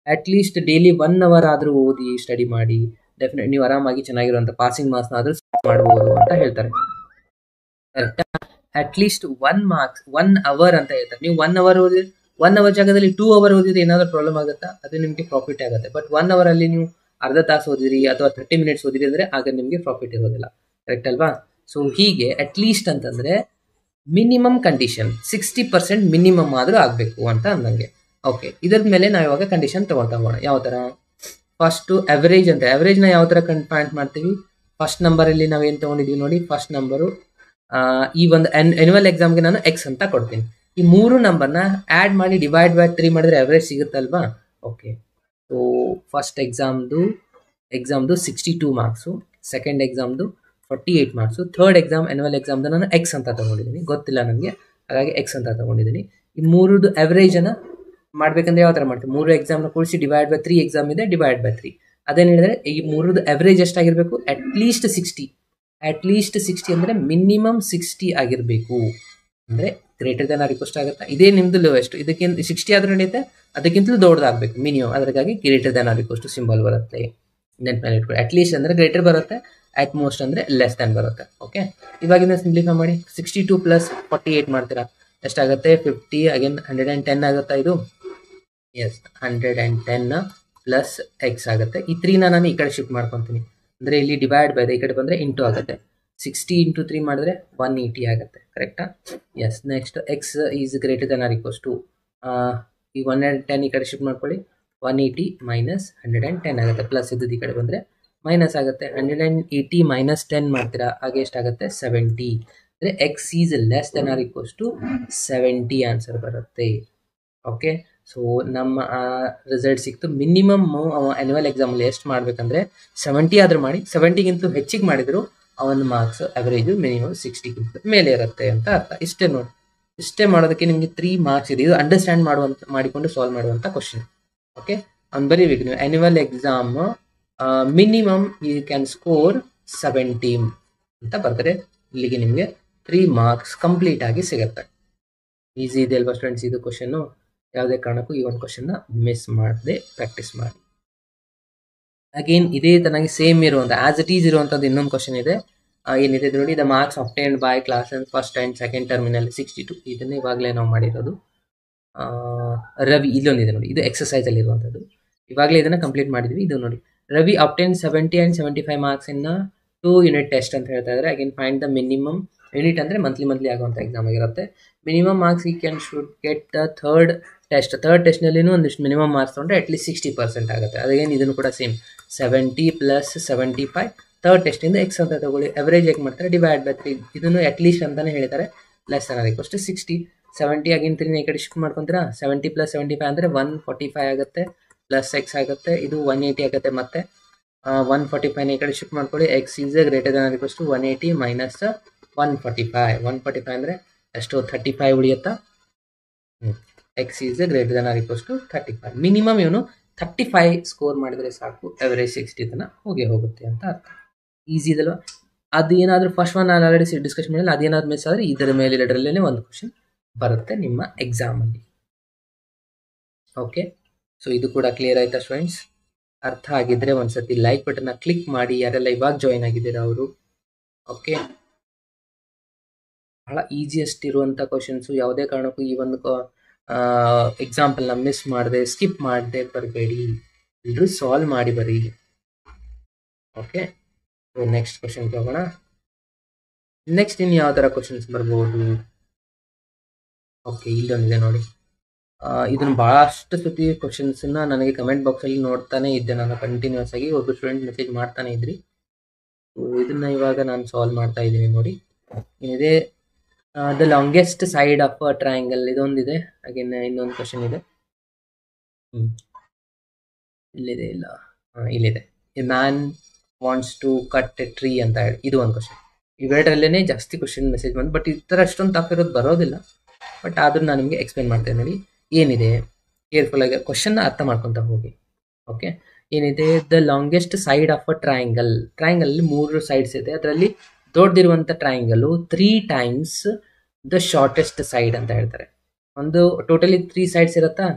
ಅಟ್ಲೀಸ್ಟ್ ಡೈಲಿ 1 hour ಆದರೂ ಓದಿ ಸ್ಟಡಿ ಮಾಡಿ, ಡೆಫಿನೆಟ್ ನೀವು ಆರಾಮಾಗಿ ಚೆನ್ನಾಗಿರುವಂಥ ಪಾಸಿಂಗ್ ಮಾರ್ಕ್ಸ್ನ ಆದರೂ ಮಾಡ್ಬೋದು ಅಂತ ಹೇಳ್ತಾರೆ. ಕರೆಕ್ಟಾ? ಅಟ್ಲೀಸ್ಟ್ 1 hour ಅಂತ ಹೇಳ್ತಾರೆ. ನೀವು 1 hour ಓದಿದ್ರೆ 1 hour ಜಾಗದಲ್ಲಿ 2 hour ಓದಿದ್ರೆ ಏನಾದರೂ ಪ್ರಾಬ್ಲಮ್ ಆಗುತ್ತಾ? ಅದು ನಿಮಗೆ ಪ್ರಾಫಿಟ್ ಆಗುತ್ತೆ. ಬಟ್ 1 hour ಅಲ್ಲಿ ನೀವು ಅರ್ಧ ತಾಸು ಓದಿರಿ ಅಥವಾ 30 minutes ಓದಿರಿ ಅಂದರೆ ಆಗ ನಿಮಗೆ ಪ್ರಾಫಿಟ್ ಇರೋದಿಲ್ಲ. ಕರೆಕ್ಟ್ ಅಲ್ವಾ? ಸೊ ಹೀಗೆ ಅಟ್ಲೀಸ್ಟ್ ಅಂತಂದರೆ ಮಿನಿಮಮ್ ಕಂಡೀಷನ್ 60% ಮಿನಿಮಮ್ ಆದರೂ ಆಗಬೇಕು ಅಂತ ಅಂದಂಗೆ. ಓಕೆ, ಇದರ ಮೇಲೆ ನಾವು ಇವಾಗ ಕಂಡೀಷನ್ ತಗೊಳ್ತಾ ಹೋಗೋಣ. ಯಾವ ಥರ? ಫಸ್ಟು ಅವರೇಜ್ ಅಂತ, ಅವರೇಜ್ನ ಯಾವ ಥರ ಪಾಯಿಂಟ್ ಮಾಡ್ತೀವಿ? ಫಸ್ಟ್ ನಂಬರಲ್ಲಿ ನಾವು ಏನು ತೊಗೊಂಡಿದ್ದೀವಿ ನೋಡಿ, ಫಸ್ಟ್ ನಂಬರು ಈ ಒಂದು ಆ್ಯನ್ಯುವಲ್ ಎಕ್ಸಾಮ್ಗೆ ನಾನು ಎಕ್ಸ್ ಅಂತ ಕೊಡ್ತೀನಿ. ಈ ಮೂರು ನಂಬರ್ನ ಆ್ಯಡ್ ಮಾಡಿ ಡಿವೈಡ್ ಬೈ 3 ಮಾಡಿದ್ರೆ ಅವರೇಜ್ ಸಿಗುತ್ತಲ್ವಾ? ಓಕೆ, ಸೊ ಫಸ್ಟ್ ಎಕ್ಸಾಮ್ದು 62 ಮಾರ್ಕ್ಸು, ಸೆಕೆಂಡ್ ಎಕ್ಸಾಮ್ದು 48 ಮಾರ್ಕ್ಸು, ಥರ್ಡ್ ಎಕ್ಸಾಮ್ ಆ್ಯನ್ಯುವಲ್ ಎಕ್ಸಾಮ್ದು ನಾನು ಎಕ್ಸ್ ಅಂತ ತೊಗೊಂಡಿದ್ದೀನಿ, ಗೊತ್ತಿಲ್ಲ ನನಗೆ, ಹಾಗಾಗಿ ಎಕ್ಸ್ ಅಂತ ತೊಗೊಂಡಿದ್ದೀನಿ. ಈ ಮೂರದ್ದು ಅವರೇಜನ್ನು ಮಾಡ್ಬೇಕಂದ್ರೆ ಯಾವ ಥರ ಮಾಡ್ತೀವಿ? ಮೂರು ಎಕ್ಸಾಮ್ನ ಕೂಡಿಸಿ ಡಿವೈಡ್ ಬೈ 3 ಎಕ್ಸಾಮ್ ಇದೆ, ಡಿವೈಡ್ ಬೈ 3. ಅದೇನು ಹೇಳಿದ್ರೆ ಈ ಮೂರದ್ದು ಅವರೇಜ್ ಎಷ್ಟಾಗಿರಬೇಕು? ಅಟ್ಲೀಸ್ಟ್ 60 ಅಂದರೆ ಮಿನಿಮಮ್ 60 ಆಗಿರಬೇಕು. ಅಂದರೆ ಗ್ರೇಟರ್ ದೆನ್ ಆರ್ ಈಕ್ವಲ್ ಆಗುತ್ತಾ? ಇದೇ ನಿಮ್ಮದು ಲೋವೆಸ್ಟ್, ಇದಕ್ಕಿಂತ 60 ಆದರೂ ನಡೆಯುತ್ತೆ, ಅದಕ್ಕಿಂತಲೂ ದೊಡ್ಡದಾಗಬೇಕು ಮಿನಿಮಮ್, ಅದಕ್ಕಾಗಿ greater than or equal symbol ಬರುತ್ತೆ. ನೆನಪಲ್ಲಿ ಇಟ್ಕೊಳ್ಳಿ, ಅಟ್ಲೀಸ್ಟ್ ಅಂದರೆ ಗ್ರೇಟರ್ ಬರುತ್ತೆ, ಅಟ್ ಮೋಸ್ಟ್ ಅಂದರೆ ಲೆಸ್ ದೆನ್ ಬರುತ್ತೆ. ಓಕೆ, ಇವಾಗಿಂದ ಸಿಂಪ್ಲಿಫೈ ಮಾಡಿ 62 + 48 ಮಾಡ್ತೀರಾ, ಎಷ್ಟಾಗುತ್ತೆ? 50, ಅಗೇನ್ 110 ಆಗುತ್ತಾ ಇದು? ಎಸ್, 110 ಪ್ಲಸ್ ಎಕ್ಸ್ ಆಗುತ್ತೆ. ಈ 3ನ ನಾನು ಈ ಕಡೆ ಶಿಫ್ಟ್ ಮಾಡ್ಕೊತೀನಿ, ಅಂದರೆ ಇಲ್ಲಿ ಡಿವೈಡ್ ಬೈ ಈ ಕಡೆ ಬಂದರೆ ಇಂಟು ಆಗುತ್ತೆ. 60 × 3 ಮಾಡಿದ್ರೆ 180 ಆಗುತ್ತೆ, ಕರೆಕ್ಟಾ? Yes, next x is greater than or equals to ಈ 110 ಈ ಕಡೆ ಶಿಫ್ಟ್ ಮಾಡ್ಕೊಳ್ಳಿ, 180 ಮೈನಸ್ 110 ಆಗುತ್ತೆ, ಪ್ಲಸ್ ಇದ್ದದ್ದು ಈ ಕಡೆ ಬಂದರೆ ಮೈನಸ್ ಆಗುತ್ತೆ. 180 ಮೈನಸ್ 10 ಮಾಡ್ತೀರಾ, ಹಾಗೆ ಎಷ್ಟಾಗುತ್ತೆ? 70. ಅಂದರೆ x is less than or equals to 70 answer ಬರುತ್ತೆ. ಓಕೆ, ಸೊ ನಮ್ಮ ರಿಸಲ್ಟ್ ಸಿಕ್ತು. ಮಿನಿಮಮ್ ಆ್ಯನ್ಯುವಲ್ ಎಕ್ಸಾಮಲ್ಲಿ ಎಷ್ಟು ಮಾಡಬೇಕಂದ್ರೆ 70 ಆದರೂ ಮಾಡಿ, 70ಗಿಂತ ಹೆಚ್ಚಿಗೆ ಮಾಡಿದ್ರು ಅವನ ಮಾರ್ಕ್ಸ್ ಅವರೇಜು ಮಿನಿಮಮ್ 60ಗಿಂತ ಮೇಲೆ ಇರುತ್ತೆ ಅಂತ ಅರ್ಥ. ಇಷ್ಟೇ ನೋಡಿ, ಇಷ್ಟೇ ಮಾಡೋದಕ್ಕೆ ನಿಮಗೆ 3 ಮಾರ್ಕ್ಸ್ ಇದೆ. ಇದು ಅಂಡರ್ಸ್ಟ್ಯಾಂಡ್ ಮಾಡಿಕೊಂಡು ಸಾಲ್ವ್ ಮಾಡುವಂಥ ಕ್ವಶನ್. ಓಕೆ, ಅವ್ನು ಬರೀಬೇಕು ನೀವು annual exam minimum you can score 70 ಅಂತ ಬರ್ತಾರೆ. ಇಲ್ಲಿಗೆ ನಿಮಗೆ 3 ಮಾರ್ಕ್ಸ್ ಕಂಪ್ಲೀಟ್ ಆಗಿ ಸಿಗುತ್ತೆ. ಈಸಿ ಇದೆ ಅಲ್ವಾ ಸ್ಟೂಡೆಂಟ್ಸ್ ಇದು ಕ್ವಶನ್ನು? ಯಾವುದೇ ಕಾರಣಕ್ಕೂ ಈ ಒಂದು ಕ್ವಶನ್ನ ಮಿಸ್ ಮಾಡದೆ ಪ್ರಾಕ್ಟೀಸ್ ಮಾಡಿ. ಅಗೇನ್ ಇದೇ ತನಗೆ ಸೇಮ್ ಇರುವಂಥ ಆಸ್ ಇಟ್ ಈಸ್ ಇರುವಂಥದ್ದು ಇನ್ನೊಂದು ಕ್ವಶನ್ ಇದೆ. ಏನಿದೆ ನೋಡಿ, the marks obtained by class and first and second terminal 62. ಇದನ್ನೇ ಇವಾಗಲೇ ನಾವು ಮಾಡಿರೋದು. ರವಿ, ಇಲ್ಲೊಂದಿದೆ ನೋಡಿ, ಇದು ಎಕ್ಸಸೈಸಲ್ಲಿ ಇರುವಂಥದ್ದು. ಇವಾಗಲೇ ಇದನ್ನು ಕಂಪ್ಲೀಟ್ ಮಾಡಿದ್ವಿ. ಇದು ನೋಡಿ, ರವಿ ಅಬ್ಟೈನ್ 70 and 75 ಮಾರ್ಕ್ಸ್ ಇನ್ನ 2 ಯೂನಿಟ್ ಟೆಸ್ಟ್ ಅಂತ ಹೇಳ್ತಾ ಇದ್ದಾರೆ. Again find the minimum unit ಅಂದರೆ ಮಂತ್ಲಿ ಆಗುವಂಥ ಎಕ್ಸಾಮ್ ಆಗಿರುತ್ತೆ. Minimum marks he can should get the third ಟೆಸ್ಟ್ನಲ್ಲಿನೂ ಒಂದಿಷ್ಟು ಮಿನಿಮಮ್ ಮಾರ್ಕ್ಸ್ ತೊಗೊಂಡ್ರೆ ಅಟ್ಲೀಸ್ಟ್ 60% ಆಗುತ್ತೆ. ಅದೇನು ಇದನ್ನು ಕೂಡ ಸೇಮ್ 70 + 75 ಥರ್ಡ್ ಟೆಸ್ಟಿಂದ ಎಕ್ಸ್ ಅಂತ ತಗೊಳ್ಳಿ. ಅವರೇಜ್ ಹೇಗೆ ಮಾಡ್ತಾರೆ? Divide by 3. ಇದನ್ನು ಅಟ್ಲೀಸ್ಟ್ ಅಂತಲೇ ಹೇಳ್ತಾರೆ, less than or equal to 60. 70 again 3 ಈ ಕಡೆ ಶಿಫ್ಟ್ ಮಾಡ್ಕೊತೀರಾ, 70 + 75 ಅಂದರೆ 145 ಆಗುತ್ತೆ, ಪ್ಲಸ್ ಎಕ್ಸ್ ಆಗುತ್ತೆ, ಇದು 180 ಆಗುತ್ತೆ. ಮತ್ತೆ 145 ಈ ಕಡೆ ಶಿಫ್ಟ್ ಮಾಡ್ಕೊಳ್ಳಿ, x is greater than or equal to 180 minus 145. 145 ಅಂದರೆ ಎಷ್ಟು? 35 ಉಳಿಯುತ್ತಾ? X is greater than or equals to 35. Minimum ಇವನು 35 ಸ್ಕೋರ್ ಮಾಡಿದರೆ ಸಾಕು, ಅವರೇಜ್ 60 ತನಕ ಹೋಗುತ್ತೆ ಅಂತ ಅರ್ಥ. ಈಸಿ ಇದಲ್ವ? ಅದು ಏನಾದರೂ ಫಸ್ಟ್ ಒನ್ ನಾನು ಆಲ್ರೆಡಿ ಡಿಸ್ಕಸ್ ಮಾಡಿಲ್ಲ, ಅದೇನಾದ್ರು ಮಿಸ್ ಆದರೆ ಇದರ ಮೇಲೆ ಎರಡರಲ್ಲೇ ಒಂದು ಕ್ವಶನ್ ಬರುತ್ತೆ ನಿಮ್ಮ ಎಕ್ಸಾಮಲ್ಲಿ. ಓಕೆ, ಸೊ ಇದು ಕೂಡ ಕ್ಲಿಯರ್ ಆಯ್ತಾ ಸ್ಟೂಡೆಂಟ್ಸ್? ಅರ್ಥ ಆಗಿದ್ದರೆ ಒಂದ್ಸತಿ ಲೈಕ್ ಬಟನ್ನ ಕ್ಲಿಕ್ ಮಾಡಿ, ಯಾರೆಲ್ಲ ಇವಾಗ ಜಾಯಿನ್ ಆಗಿದ್ದೀರಾ ಅವರು. ಓಕೆ, ಬಹಳ ಈಸಿಯೆಸ್ಟ್ ಇರುವಂಥ ಕ್ವಶನ್ಸು, ಯಾವುದೇ ಕಾರಣಕ್ಕೂ ಈ ಒಂದು ಎಕ್ಸಾಂಪಲ್ನ ಮಿಸ್ ಮಾಡದೆ ಸ್ಕಿಪ್ ಮಾಡದೆ ಬರಬೇಡಿ, ಎಲ್ಲರೂ ಸಾಲ್ವ್ ಮಾಡಿ ಬರೀ. ಓಕೆ, ಸೊ ನೆಕ್ಸ್ಟ್ ಕ್ವಶನ್ಗೆ ಹೋಗೋಣ. ನೆಕ್ಸ್ಟ್ ಇನ್ನು ಯಾವ ಥರ ಕ್ವಶನ್ಸ್ ಬರ್ಬೋದು? ಓಕೆ, ಇಲ್ಲೊಂದಿದೆ ನೋಡಿ. ಇದನ್ನು ಭಾಳಷ್ಟು ಸತಿ ಕ್ವಶನ್ಸನ್ನ ನನಗೆ ಕಮೆಂಟ್ ಬಾಕ್ಸಲ್ಲಿ ನೋಡ್ತಾನೆ ಇದ್ದೆ ನಾನು ಕಂಟಿನ್ಯೂಸ್ ಆಗಿ. ಒಬ್ಬರು ಸ್ಟೂಡೆಂಟ್ ಮೆಸೇಜ್ ಮಾಡ್ತಾನೆ ಇದ್ರಿ. ಇದನ್ನು ಇವಾಗ ನಾನು ಸಾಲ್ವ್ ಮಾಡ್ತಾ ಇದ್ದೀನಿ ನೋಡಿ. ಏನಿದೆ, the longest side of a triangle ಇದೊಂದಿದೆ. ಹಾಗೇನೆ ಇನ್ನೊಂದು ಕ್ವಶನ್ ಇದೆ, ಇಲ್ಲಿದೆ, ಇಲ್ಲಿದೆ. A man wants to cut a tree ಅಂತ ಹೇಳಿ ಇದು ಒಂದು ಕ್ವಶನ್. ಇವೆರಡರಲ್ಲೇ ಜಾಸ್ತಿ ಕ್ವಶನ್ ಮೆಸೇಜ್ ಬಂದು, ಬಟ್ ಈ ಥರ ಅಷ್ಟೊಂದು ಟಫ್ ಇರೋದು ಬರೋದಿಲ್ಲ. ಬಟ್ ಆದರೂ ನಾನು ನಿಮಗೆ ಎಕ್ಸ್ಪ್ಲೇನ್ ಮಾಡ್ತೇನೆ ನೋಡಿ. ಏನಿದೆ ಕೇರ್ಫುಲ್ಲಾಗಿ ಕ್ವಶನ್ನ ಅರ್ಥ ಮಾಡ್ಕೊತ ಹೋಗಿ. ಓಕೆ, ಏನಿದೆ, the longest side of a ಟ್ರಯಾಂಗಲಲ್ಲಿ 3 ಸೈಡ್ಸ್ ಇದೆ. ಅದರಲ್ಲಿ ದೊಡ್ಡದಿರುವಂಥ triangle 3 times the shortest side ಅಂತ ಹೇಳ್ತಾರೆ. ಒಂದು ಟೋಟಲಿ 3 ಸೈಡ್ಸ್ ಇರುತ್ತಾ?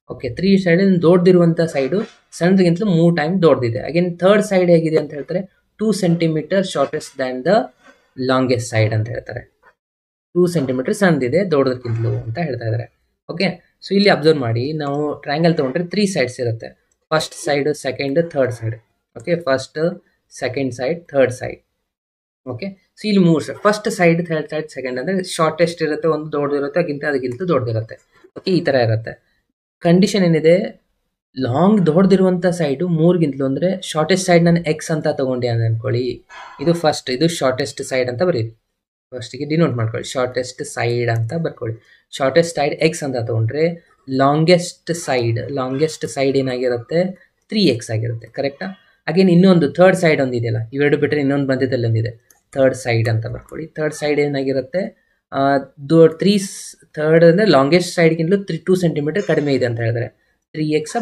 ಓಕೆ, 3 ಸೈಡಲ್ಲಿ ದೊಡ್ಡದಿರುವಂಥ ಸೈಡು ಸಣ್ಣದಕ್ಕಿಂತಲೂ 3 ಟೈಮ್ ದೊಡ್ಡದಿದೆ. ಅಗೇನ್ ಥರ್ಡ್ ಸೈಡ್ ಹೇಗಿದೆ ಅಂತ ಹೇಳ್ತಾರೆ, 2 centimetre shortest than the longest side ಅಂತ ಹೇಳ್ತಾರೆ. 2 ಸೆಂಟಿಮೀಟರ್ ಸಣ್ಣದಿದೆ ದೊಡ್ಡದಕ್ಕಿಂತಲೂ ಅಂತ ಹೇಳ್ತಾ ಇದ್ದಾರೆ. ಓಕೆ, ಸೊ ಇಲ್ಲಿ ಅಬ್ಸರ್ವ್ ಮಾಡಿ, ನಾವು ಟ್ರಯಾಂಗಲ್ ತೊಗೊಂಡ್ರೆ 3 ಸೈಡ್ಸ್ ಇರುತ್ತೆ. First side, second, third side. Okay, first, second side, third side. Okay, so ಇಲ್ಲಿ 3 side, first side, third side, second ಅಂದರೆ ಶಾರ್ಟೆಸ್ಟ್ ಇರುತ್ತೆ, ಒಂದು ದೊಡ್ಡದಿರುತ್ತೆ, ಅದಕ್ಕಿಂತ ದೊಡ್ಡದಿರುತ್ತೆ. ಓಕೆ, ಈ ಥರ ಇರುತ್ತೆ. ಕಂಡೀಷನ್ ಏನಿದೆ, ಲಾಂಗ್ ದೊಡ್ಡದಿರುವಂಥ ಸೈಡು 3ಗಿಂತಲೂ ಅಂದರೆ ಶಾರ್ಟೆಸ್ಟ್ ಸೈಡ್ ನಾನು ಎಕ್ಸ್ ಅಂತ ತೊಗೊಂಡೆ ಅಂತ ಅಂದ್ಕೊಳ್ಳಿ. ಇದು ಫಸ್ಟ್, ಇದು ಶಾರ್ಟೆಸ್ಟ್ ಸೈಡ್ ಅಂತ ಬರೀರಿ. ಫಸ್ಟಿಗೆ ಡಿನೋಟ್ ಮಾಡ್ಕೊಳ್ಳಿ, ಶಾರ್ಟೆಸ್ಟ್ ಸೈಡ್ ಅಂತ ಬರ್ಕೊಳ್ಳಿ. ಶಾರ್ಟೆಸ್ಟ್ ಸೈಡ್ ಎಕ್ಸ್ ಅಂತ ತೊಗೊಂಡ್ರೆ ಲಾಂಗೆಸ್ಟ್ ಸೈಡ್ ಏನಾಗಿರುತ್ತೆ 3x ಆಗಿರುತ್ತೆ. ಕರೆಕ್ಟಾ? ಅಗೇನ್ ಇನ್ನೊಂದು ಥರ್ಡ್ ಸೈಡ್ ಒಂದಿದೆಯಲ್ಲ, ಇವೆರಡು ಬಿಟ್ಟರೆ ಇನ್ನೊಂದು ಮಧ್ಯದಲ್ಲಿ ಒಂದಿದೆ, ಥರ್ಡ್ ಸೈಡ್ ಅಂತ ಬರ್ಕೊಳ್ಳಿ. ಥರ್ಡ್ ಸೈಡ್ ಏನಾಗಿರುತ್ತೆ, ಥರ್ಡ್ ಅಂದರೆ ಲಾಂಗೆಸ್ಟ್ ಸೈಡ್ಗಿಂತಲೂ 2 ಸೆಂಟಿಮೀಟರ್ ಕಡಿಮೆ ಇದೆ ಅಂತ ಹೇಳಿದ್ರೆ 3x -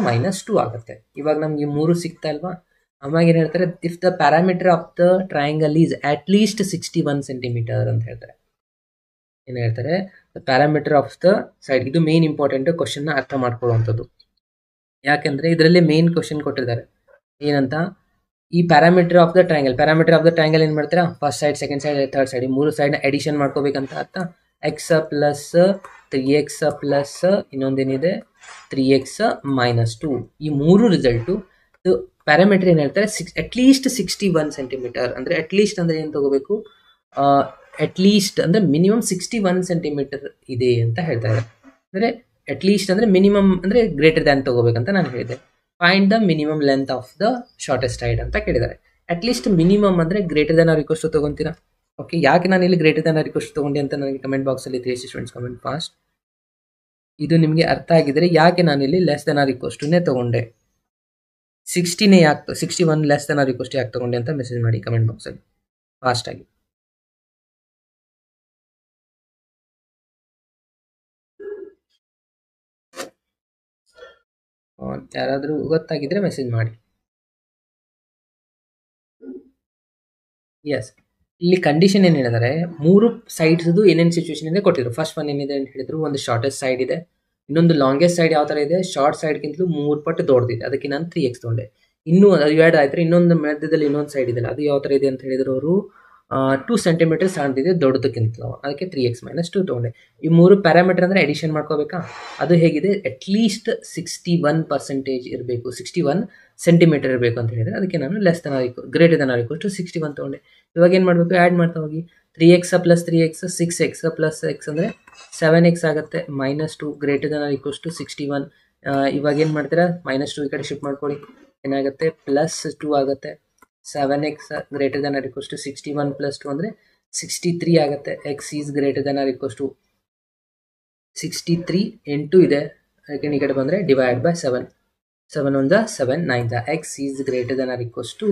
2 ಆಗುತ್ತೆ. ಇವಾಗ ನಮ್ಗೆ 3 ಸಿಗ್ತಾ ಇಲ್ವಾ? ಅವಾಗ ಏನು ಹೇಳ್ತಾರೆ, if the parameter of the triangle is at least 61 centimetre ಅಂತ ಹೇಳ್ತಾರೆ. ಏನು ಹೇಳ್ತಾರೆ, the parameter of the side. ಇದು ಮೇನ್ ಇಂಪಾರ್ಟೆಂಟ್ ಕ್ವಶನ್ನ ಅರ್ಥ ಮಾಡ್ಕೊಳ್ಳುವಂಥದ್ದು. ಯಾಕೆಂದರೆ ಇದರಲ್ಲಿ ಮೇನ್ ಕ್ವಶನ್ ಕೊಟ್ಟಿದ್ದಾರೆ ಏನಂತ, ಈ ಪ್ಯಾರಾಮೀಟರ್ ಆಫ್ ದ ಟ್ರಯಾಂಗಲ್ ಏನು ಮಾಡ್ತೀರಾ, first side, second side, third side, 3 ಸೈಡ್ನ ಎಡಿಷನ್ ಮಾಡ್ಕೋಬೇಕಂತ ಅರ್ಥ. X plus 3x plus ಇನ್ನೊಂದೇನಿದೆ 3x - 2, ಈ 3 ರಿಸಲ್ಟು. ಪ್ಯಾರಾಮೀಟರ್ ಏನು ಹೇಳ್ತಾರೆ, ಅಟ್ಲೀಸ್ಟ್ 61 ಸೆಂಟಿಮೀಟರ್. ಅಂದರೆ ಅಟ್ಲೀಸ್ಟ್ ಅಂದರೆ ಏನು ತಗೋಬೇಕು, ಅಟ್ಲೀಸ್ಟ್ ಅಂದರೆ ಮಿನಿಮಮ್ 61 ಸೆಂಟಿಮೀಟರ್ ಇದೆ ಅಂತ ಹೇಳ್ತಾರೆ. ಅಂದರೆ ಅಟ್ಲೀಸ್ಟ್ ಅಂದರೆ ಮಿನಿಮಮ್ ಅಂದರೆ ಗ್ರೇಟರ್ ದ್ಯಾನ್ ತಗೋಬೇಕಂತ ನಾನು ಹೇಳಿದೆ. Find the minimum length of the shortest side ಅಂತ ಕೇಳಿದ್ದಾರೆ. ಅಟ್ಲೀಸ್ಟ್ ಮಿನಿಮಮ್ ಅಂದರೆ greater than or equal to ತೊಗೊತೀರಾ. ಓಕೆ, ಯಾಕೆ ನಾನು ಇಲ್ಲಿ greater than or equal to ತೊಗೊಂಡೆ ಅಂತ ನನಗೆ ಕಮೆಂಟ್ ಬಾಕ್ಸಲ್ಲಿ ತಿಳಿಸಿ ಸ್ಟೂಡೆಂಟ್ಸ್, ಕಮೆಂಟ್ ಫಾಸ್ಟ್. ಇದು ನಿಮಗೆ ಅರ್ಥ ಆಗಿದ್ರೆ ಯಾಕೆ ನಾನು ಇಲ್ಲಿ ಲೆಸ್ ದ್ಯಾನ್ ಆರ್ ಈಕ್ವಲ್ ಟುನೇ ತೊಗೊಂಡೆ, 60ನೇ ಯಾಕೆ 61 less than or equal to ಯಾಕೆ ತೊಗೊಂಡೆ ಅಂತ ಮೆಸೇಜ್ ಮಾಡಿ ಕಮೆಂಟ್ ಬಾಕ್ಸಲ್ಲಿ ಫಾಸ್ಟಾಗಿ. ಯಾರಾದರೂ ಗೊತ್ತಾಗಿದ್ರೆ ಮೆಸೇಜ್ ಮಾಡಿ. ಎಸ್, ಇಲ್ಲಿ ಕಂಡೀಷನ್ ಏನು ಹೇಳಿದರೆ, 3 ಸೈಡ್ಸ್ದು ಏನೇನು ಸಿಚುವೇಶನ್ ಇದೆ ಕೊಟ್ಟಿದ್ರು. ಫಸ್ಟ್ ಒನ್ ಏನಿದೆ ಅಂತ ಹೇಳಿದ್ರು, ಒಂದು ಶಾರ್ಟೆಸ್ಟ್ ಸೈಡ್ ಇದೆ, ಇನ್ನೊಂದು ಲಾಂಗೆಸ್ಟ್ ಸೈಡ್ ಯಾವ ಥರ ಇದೆ, ಶಾರ್ಟ್ ಸೈಡ್ಗಿಂತಲೂ 3 ಪಟ್ಟು ದೊಡ್ಡದಿದೆ, ಅದಕ್ಕೆ ನಾನು 3x ತೊಗೊಂಡೆ. ಇನ್ನೂ ಅದು ಎರಡು ಆಯ್ತು, ಇನ್ನೊಂದು ಮಧ್ಯದಲ್ಲಿ ಇನ್ನೊಂದು ಸೈಡ್ ಇದೆಯಲ್ಲ, ಅದು ಯಾವ ಥರ ಇದೆ ಅಂತ ಹೇಳಿದ್ರು ಅವರು 2 ಸೆಂಟಿಮೀಟರ್ ಸಣ್ಣದಿದೆ ದೊಡ್ಡದಕ್ಕಿಂತಲೂ, ಅದಕ್ಕೆ 3x - 2 ತೊಗೊಂಡೆ. ಈ 3 ಪ್ಯಾರಾಮೀಟರ್ ಅಂದರೆ ಎಡಿಷನ್ ಮಾಡ್ಕೋಬೇಕಾ, ಅದು ಹೇಗಿದೆ, ಅಟ್ಲೀಸ್ಟ್ 61% ಇರಬೇಕು, 61 ಸೆಂಟಿಮೀಟರ್ ಇರಬೇಕು ಅಂತ ಹೇಳಿದರೆ, ಅದಕ್ಕೆ ನಾನು greater than or equal to 61 ತೊಗೊಂಡೆ. ಇವಾಗ ಏನು ಮಾಡಬೇಕು, ಆ್ಯಡ್ ಮಾಡ್ತಾ ಹೋಗಿ. 3x plus 3x 6x plus x ಅಂದರೆ 7x ಆಗುತ್ತೆ, -2 greater than or equal to 61. ಇವಾಗ ಏನು ಮಾಡ್ತೀರಾ, -2 ಈ ಕಡೆ ಶಿಫ್ಟ್ ಮಾಡ್ಕೊಳ್ಳಿ, ಏನಾಗುತ್ತೆ +2 ಆಗುತ್ತೆ. 7x greater than or equal to 61 + 2 ಅಂದರೆ 63 ಆಗುತ್ತೆ. x is greater than or equal to 63 8 ಇದೆ, ಅದಕ್ಕೆ ಈ ಕಡೆ ಬಂದರೆ divide by 7, 7 1 7 9 x is greater than or equal to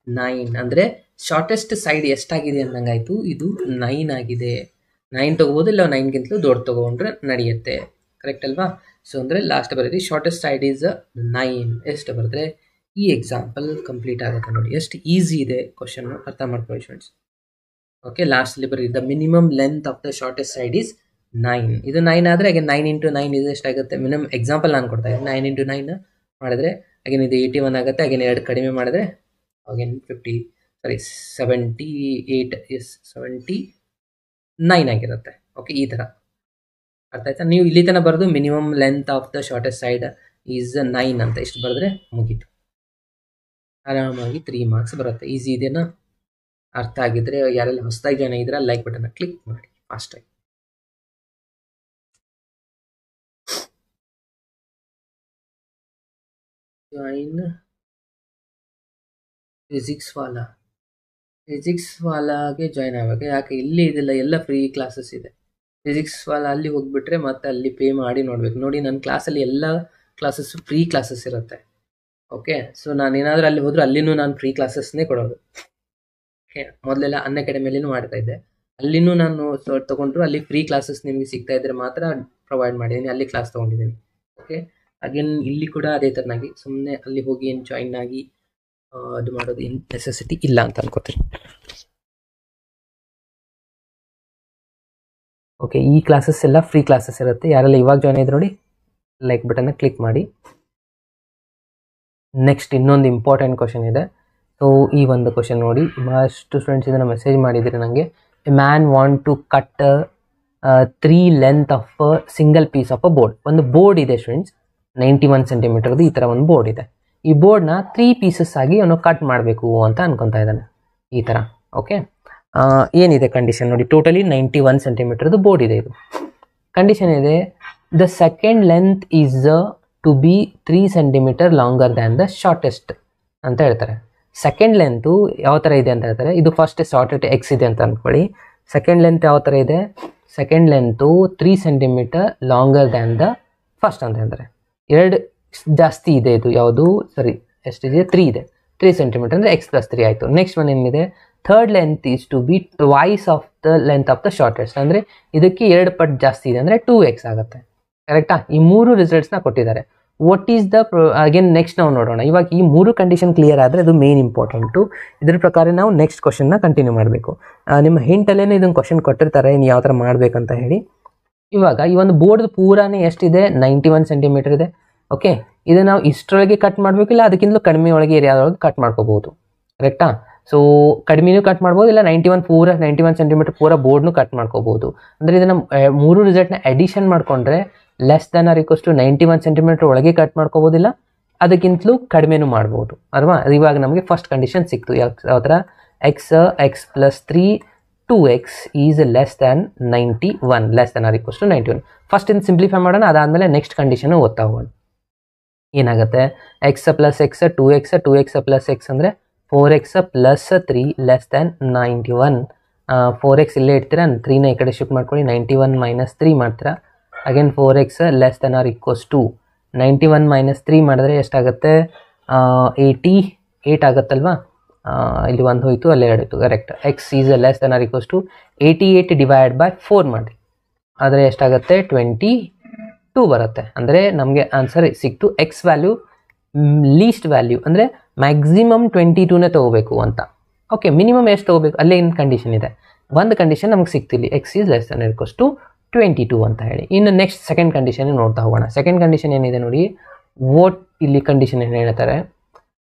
9. ಅಂದರೆ ಶಾರ್ಟೆಸ್ಟ್ ಸೈಡ್ ಎಷ್ಟಾಗಿದೆ ಅಂದಂಗಾಯಿತು, ಇದು 9 ಆಗಿದೆ. 9 ತೊಗೋಬೋದು, ಇಲ್ಲ 9ಗಿಂತಲೂ ದೊಡ್ಡ ತೊಗೊಂಡ್ರೆ ನಡೆಯುತ್ತೆ. ಕರೆಕ್ಟ್ ಅಲ್ವಾ? ಸೊ ಅಂದರೆ ಲಾಸ್ಟ್ ಬರೀರಿ, ಶಾರ್ಟೆಸ್ಟ್ ಸೈಡ್ ಈಸ್ 9 ಎಷ್ಟು ಬರೆದ್ರೆ ಈ ಎಕ್ಸಾಂಪಲ್ ಕಂಪ್ಲೀಟ್ ಆಗುತ್ತೆ. ನೋಡಿ ಎಷ್ಟು ಈಸಿ ಇದೆ ಕ್ವಶನ್, ಅರ್ಥ ಮಾಡ್ಕೊಳ್ಳಿ ಸ್ಟೂಡೆಂಟ್ಸ್. ಓಕೆ, ಲಾಸ್ಟಲ್ಲಿ ಬರೀ the minimum length of the shortest side is 9. ಇದು 9 ಆದರೆ ಹಾಗೆ 9 × 9 ಇದು ಎಷ್ಟಾಗುತ್ತೆ, ಮಿನಿಮಮ್ ಎಕ್ಸಾಂಪಲ್ ನಾನು ಕೊಡ್ತಾ ಇದ್ದೀನಿ. 9 × 9 ಮಾಡಿದ್ರೆ ಅಗೇನ್ ಇದು 81 ಆಗುತ್ತೆ, ಅಗೇನ್ 2 ಕಡಿಮೆ ಮಾಡಿದ್ರೆ ಅಗೇನ್ 79 ಆಗಿರುತ್ತೆ. ಓಕೆ, ಈ ಥರ ಅರ್ಥ ಆಯ್ತಾ? ನೀವು ಇಲ್ಲಿ ತನಕ ಬರೆದು minimum length of the shortest side is 9 ಅಂತ ಇಷ್ಟು ಬರೆದ್ರೆ ಮುಗೀತು, ಆರಾಮಾಗಿ 3 ಮಾರ್ಕ್ಸ್ ಬರುತ್ತೆ. ಈಸಿ ಇದೆನಾ? ಅರ್ಥ ಆಗಿದ್ರೆ ಯಾರೆಲ್ಲ ಹೊಸದಾಗಿ ಜಾಯ್ನ್ ಆಗಿದ್ರೆ ಲೈಕ್ ಬಟನ್ನ ಕ್ಲಿಕ್ ಮಾಡಿ ಫಾಸ್ಟಾಗಿ. ಜಾಯಿನ್ ಫಿಸಿಕ್ಸ್ ವಾಲಾಗೆ ಜಾಯ್ನ್ ಆಗಬೇಕು. ಯಾಕೆ ಇಲ್ಲಿ ಇದೆಲ್ಲ ಎಲ್ಲ ಫ್ರೀ ಕ್ಲಾಸಸ್ ಇದೆ. ಫಿಸಿಕ್ಸ್ ವಾಲ ಅಲ್ಲಿ ಹೋಗ್ಬಿಟ್ರೆ ಮತ್ತೆ ಅಲ್ಲಿ ಪೇ ಮಾಡಿ ನೋಡಬೇಕು. ನೋಡಿ, ನನ್ನ ಕ್ಲಾಸಲ್ಲಿ ಎಲ್ಲ ಕ್ಲಾಸಸ್ ಫ್ರೀ ಕ್ಲಾಸಸ್ ಇರುತ್ತೆ. ಓಕೆ, ಸೊ ನಾನು ಏನಾದರೂ ಅಲ್ಲಿ ಹೋದರೂ ಅಲ್ಲಿನೂ ನಾನು ಫ್ರೀ ಕ್ಲಾಸಸ್ನೇ ಕೊಡೋದು. ಓಕೆ, ಮೊದಲೆಲ್ಲ ಅನ್ಅಕಾಡೆಮಿಯಲ್ಲಿನೂ ಮಾಡ್ತಾ ಇದ್ದೆ, ಅಲ್ಲಿನೂ ನಾನು ತೊಗೊಂಡ್ರು ಅಲ್ಲಿ ಫ್ರೀ ಕ್ಲಾಸಸ್ ನಿಮಗೆ ಸಿಗ್ತಾ ಇದ್ದರೆ ಮಾತ್ರ ಪ್ರೊವೈಡ್ ಮಾಡಿದ್ದೀನಿ, ಅಲ್ಲಿ ಕ್ಲಾಸ್ ತೊಗೊಂಡಿದ್ದೀನಿ. ಓಕೆ, ಅಗೇನ್ ಇಲ್ಲಿ ಕೂಡ ಅದೇ ಥರನಾಗಿ ಸುಮ್ಮನೆ ಅಲ್ಲಿ ಹೋಗಿ ಏನು ಜಾಯಿನ್ ಆಗಿ ಅದು ಮಾಡೋದು ಏನು ನೆಸೆಸಿಟಿ ಇಲ್ಲ ಅಂತ ಅನ್ಕೋತೀನಿ. ಓಕೆ, ಈ ಕ್ಲಾಸಸ್ ಎಲ್ಲ ಫ್ರೀ ಕ್ಲಾಸಸ್ ಇರುತ್ತೆ. ಯಾರೆಲ್ಲ ಇವಾಗ ಜಾಯ್ನ್ ಆಯ್ತು ನೋಡಿ ಲೈಕ್ ಬಟನ್ನ ಕ್ಲಿಕ್ ಮಾಡಿ. ನೆಕ್ಸ್ಟ್ ಇನ್ನೊಂದು ಇಂಪಾರ್ಟೆಂಟ್ ಕ್ವಶನ್ ಇದೆ. ಸೊ ಈ ಒಂದು ಕ್ವಶನ್ ನೋಡಿ, ಭಾಳಷ್ಟು ಸ್ಟೂಡೆಂಟ್ಸ್ ಇದನ್ನು ಮೆಸೇಜ್ ಮಾಡಿದರೆ ನನಗೆ. A man want to cut 3 length of single piece of a board. ಒಂದು ಬೋರ್ಡ್ ಇದೆ ಸ್ಟೂಡೆಂಟ್ಸ್, 91 ಸೆಂಟಿಮೀಟರ್ದು ಈ ಥರ ಒಂದು ಬೋರ್ಡ್ ಇದೆ. ಈ ಬೋರ್ಡ್ನ 3 ಪೀಸಸ್ ಆಗಿ ಅವನು ಕಟ್ ಮಾಡಬೇಕು ಅಂತ ಅನ್ಕೊತಾ ಇದ್ದಾನೆ ಈ ಥರ. ಓಕೆ, ಏನಿದೆ ಕಂಡೀಷನ್ ನೋಡಿ, ಟೋಟಲಿ 91 ಸೆಂಟಿಮೀಟರ್ದು ಬೋರ್ಡ್ ಇದೆ. ಇದು ಕಂಡೀಷನ್ ಇದೆ, the second length is to be 3 centimetre longer than the shortest ಅಂತ ಹೇಳ್ತಾರೆ. ಸೆಕೆಂಡ್ ಲೆಂತು ಯಾವ ಥರ ಇದೆ ಅಂತ ಹೇಳ್ತಾರೆ. ಇದು ಫಸ್ಟ್ ಶಾರ್ಟೆಸ್ಟ್ ಎಕ್ಸ್ ಇದೆ ಅಂತ ಅಂದ್ಕೊಳ್ಳಿ. ಸೆಕೆಂಡ್ ಲೆಂತ್ ಯಾವ ಥರ ಇದೆ, second length 3 centimetre longer than the first ಅಂತ ಹೇಳ್ತಾರೆ. 2 ಜಾಸ್ತಿ ಇದೆ, ಇದು ಯಾವುದು ಸರಿ ಎಷ್ಟಿದೆ 3 ಇದೆ, 3 ಸೆಂಟಿಮೀಟರ್ ಅಂದರೆ ಎಕ್ಸ್ ಪ್ಲಸ್ 3 ಆಯಿತು. ನೆಕ್ಸ್ಟ್ ಒನ್ ಏನಿದೆ, third length is to be twice of the length of the shortest, ಅಂದರೆ ಇದಕ್ಕೆ 2 ಪಟ್ಟು ಜಾಸ್ತಿ ಇದೆ ಅಂದರೆ 2x ಆಗುತ್ತೆ. ಕರೆಕ್ಟಾ? ಈ 3 ರಿಸಲ್ಟ್ಸ್ನ ಕೊಟ್ಟಿದ್ದಾರೆ. What is the again next ನಾವು ನೋಡೋಣ. ಇವಾಗ ಈ 3 ಕಂಡೀಷನ್ ಕ್ಲಿಯರ್ ಆದರೆ ಅದು ಮೇನ್ ಇಂಪಾರ್ಟೆಂಟು. ಇದ್ರ ಪ್ರಕಾರ ನಾವು ನೆಕ್ಸ್ಟ್ ಕ್ವಶನ್ನ ಕಂಟಿನ್ಯೂ ಮಾಡಬೇಕು. ನಿಮ್ಮ ಹಿಂಟಲ್ಲೇ ಇದನ್ನು ಕ್ವಶನ್ ಕೊಟ್ಟಿರ್ತಾರೆ ನೀವು ಯಾವ ಥರ ಮಾಡಬೇಕಂತ ಹೇಳಿ. ಇವಾಗ ಈ ಒಂದು ಬೋರ್ಡ್ ಪೂರಾನೇ ಎಷ್ಟಿದೆ, 91 ಸೆಂಟಿಮೀಟರ್ ಇದೆ. ಓಕೆ, ಇದು ನಾವು ಇಷ್ಟರೊಳಗೆ ಕಟ್ ಮಾಡಬೇಕಿಲ್ಲ, ಅದಕ್ಕಿಂತಲೂ ಕಡಿಮೆ ಒಳಗೆ ಏರಿಯಾದೊಳಗೆ ಕಟ್ ಮಾಡ್ಕೋಬೋದು. ಕರೆಕ್ಟಾ? ಸೊ ಕಡಿಮೆನೂ ಕಟ್ ಮಾಡ್ಬೋದು, ಇಲ್ಲ 91 ಸೆಂಟಿಮೀಟರ್ ಪೂರ ಬೋರ್ಡ್ನು ಕಟ್ ಮಾಡ್ಕೋಬೋದು. ಅಂದರೆ ಇದನ್ನು 3 ರಿಸಲ್ಟ್ನ ಎಡಿಷನ್ ಮಾಡಿಕೊಂಡ್ರೆ less than or equals to 91 centimetre ಒಳಗೆ ಕಟ್ ಮಾಡ್ಕೋಬೋದಿಲ್ಲ, ಅದಕ್ಕಿಂತಲೂ ಕಡಿಮೆನೂ ಮಾಡ್ಬೋದು ಅಲ್ವಾ. ಇವಾಗ ನಮಗೆ ಫಸ್ಟ್ ಕಂಡೀಷನ್ ಸಿಕ್ತು. ಯಾವ ಥರ, x plus 3 2x is less than 91, less than or equals to 91. First ಇನ್ನು ಸಿಂಪ್ಲಿಫೈ ಮಾಡೋಣ, ಅದಾದಮೇಲೆ ನೆಕ್ಸ್ಟ್ ಕಂಡೀಷನು ಓದ್ತಾ ಹೋಗೋಣ. ಏನಾಗುತ್ತೆ, x plus x 2x plus x ಅಂದರೆ 4x plus 3 less than 91. 4x ಇಲ್ಲೇ ಇಡ್ತೀರಾ, 3ನ ಈ ಕಡೆ ಶಿಫ್ಟ್ ಮಾಡ್ಕೊಳ್ಳಿ, 91 ಮೈನಸ್ 3 ಮಾಡ್ತೀರಾ. Again 4x less than or equals to 91 minus 3 ಮಾಡಿದ್ರೆ ಎಷ್ಟಾಗುತ್ತೆ, 88 ಆಗುತ್ತಲ್ವಾ. ಇಲ್ಲಿ 1 ಹೋಯಿತು, ಅಲ್ಲಿ 2 ಇತ್ತು. Correct. X is less than or equals to 88 divide by 4 ಮಾಡಿ, ಆದರೆ ಎಷ್ಟಾಗುತ್ತೆ 22 ಬರುತ್ತೆ. ಅಂದರೆ ನಮಗೆ ಆನ್ಸರ್ ಸಿಕ್ತು. ಎಕ್ಸ್ ವ್ಯಾಲ್ಯೂ ಲೀಸ್ಟ್ ವ್ಯಾಲ್ಯೂ ಅಂದರೆ ಮ್ಯಾಕ್ಸಿಮಮ್ 22ನೇ ತೊಗೋಬೇಕು ಅಂತ. ಓಕೆ, ಮಿನಿಮಮ್ ಎಷ್ಟು ತೊಗೋಬೇಕು ಅಲ್ಲೇ ಇನ್ನು ಕಂಡೀಷನ್ ಇದೆ. ಒಂದು ಕಂಡೀಷನ್ ನಮಗೆ ಸಿಕ್ತಿಲ್ಲಿ, x is less than or equals to 22 ಅಂತ ಹೇಳಿ. ಇನ್ನು ನೆಕ್ಸ್ಟ್ ಸೆಕೆಂಡ್ ಕಂಡೀಷನ್ ನೋಡ್ತಾ ಹೋಗೋಣ. ಸೆಕೆಂಡ್ ಕಂಡೀಷನ್ ಏನಿದೆ ನೋಡಿ, ವೋಟ್ ಇಲ್ಲಿ ಕಂಡೀಷನ್ ಏನು ಹೇಳ್ತಾರೆ,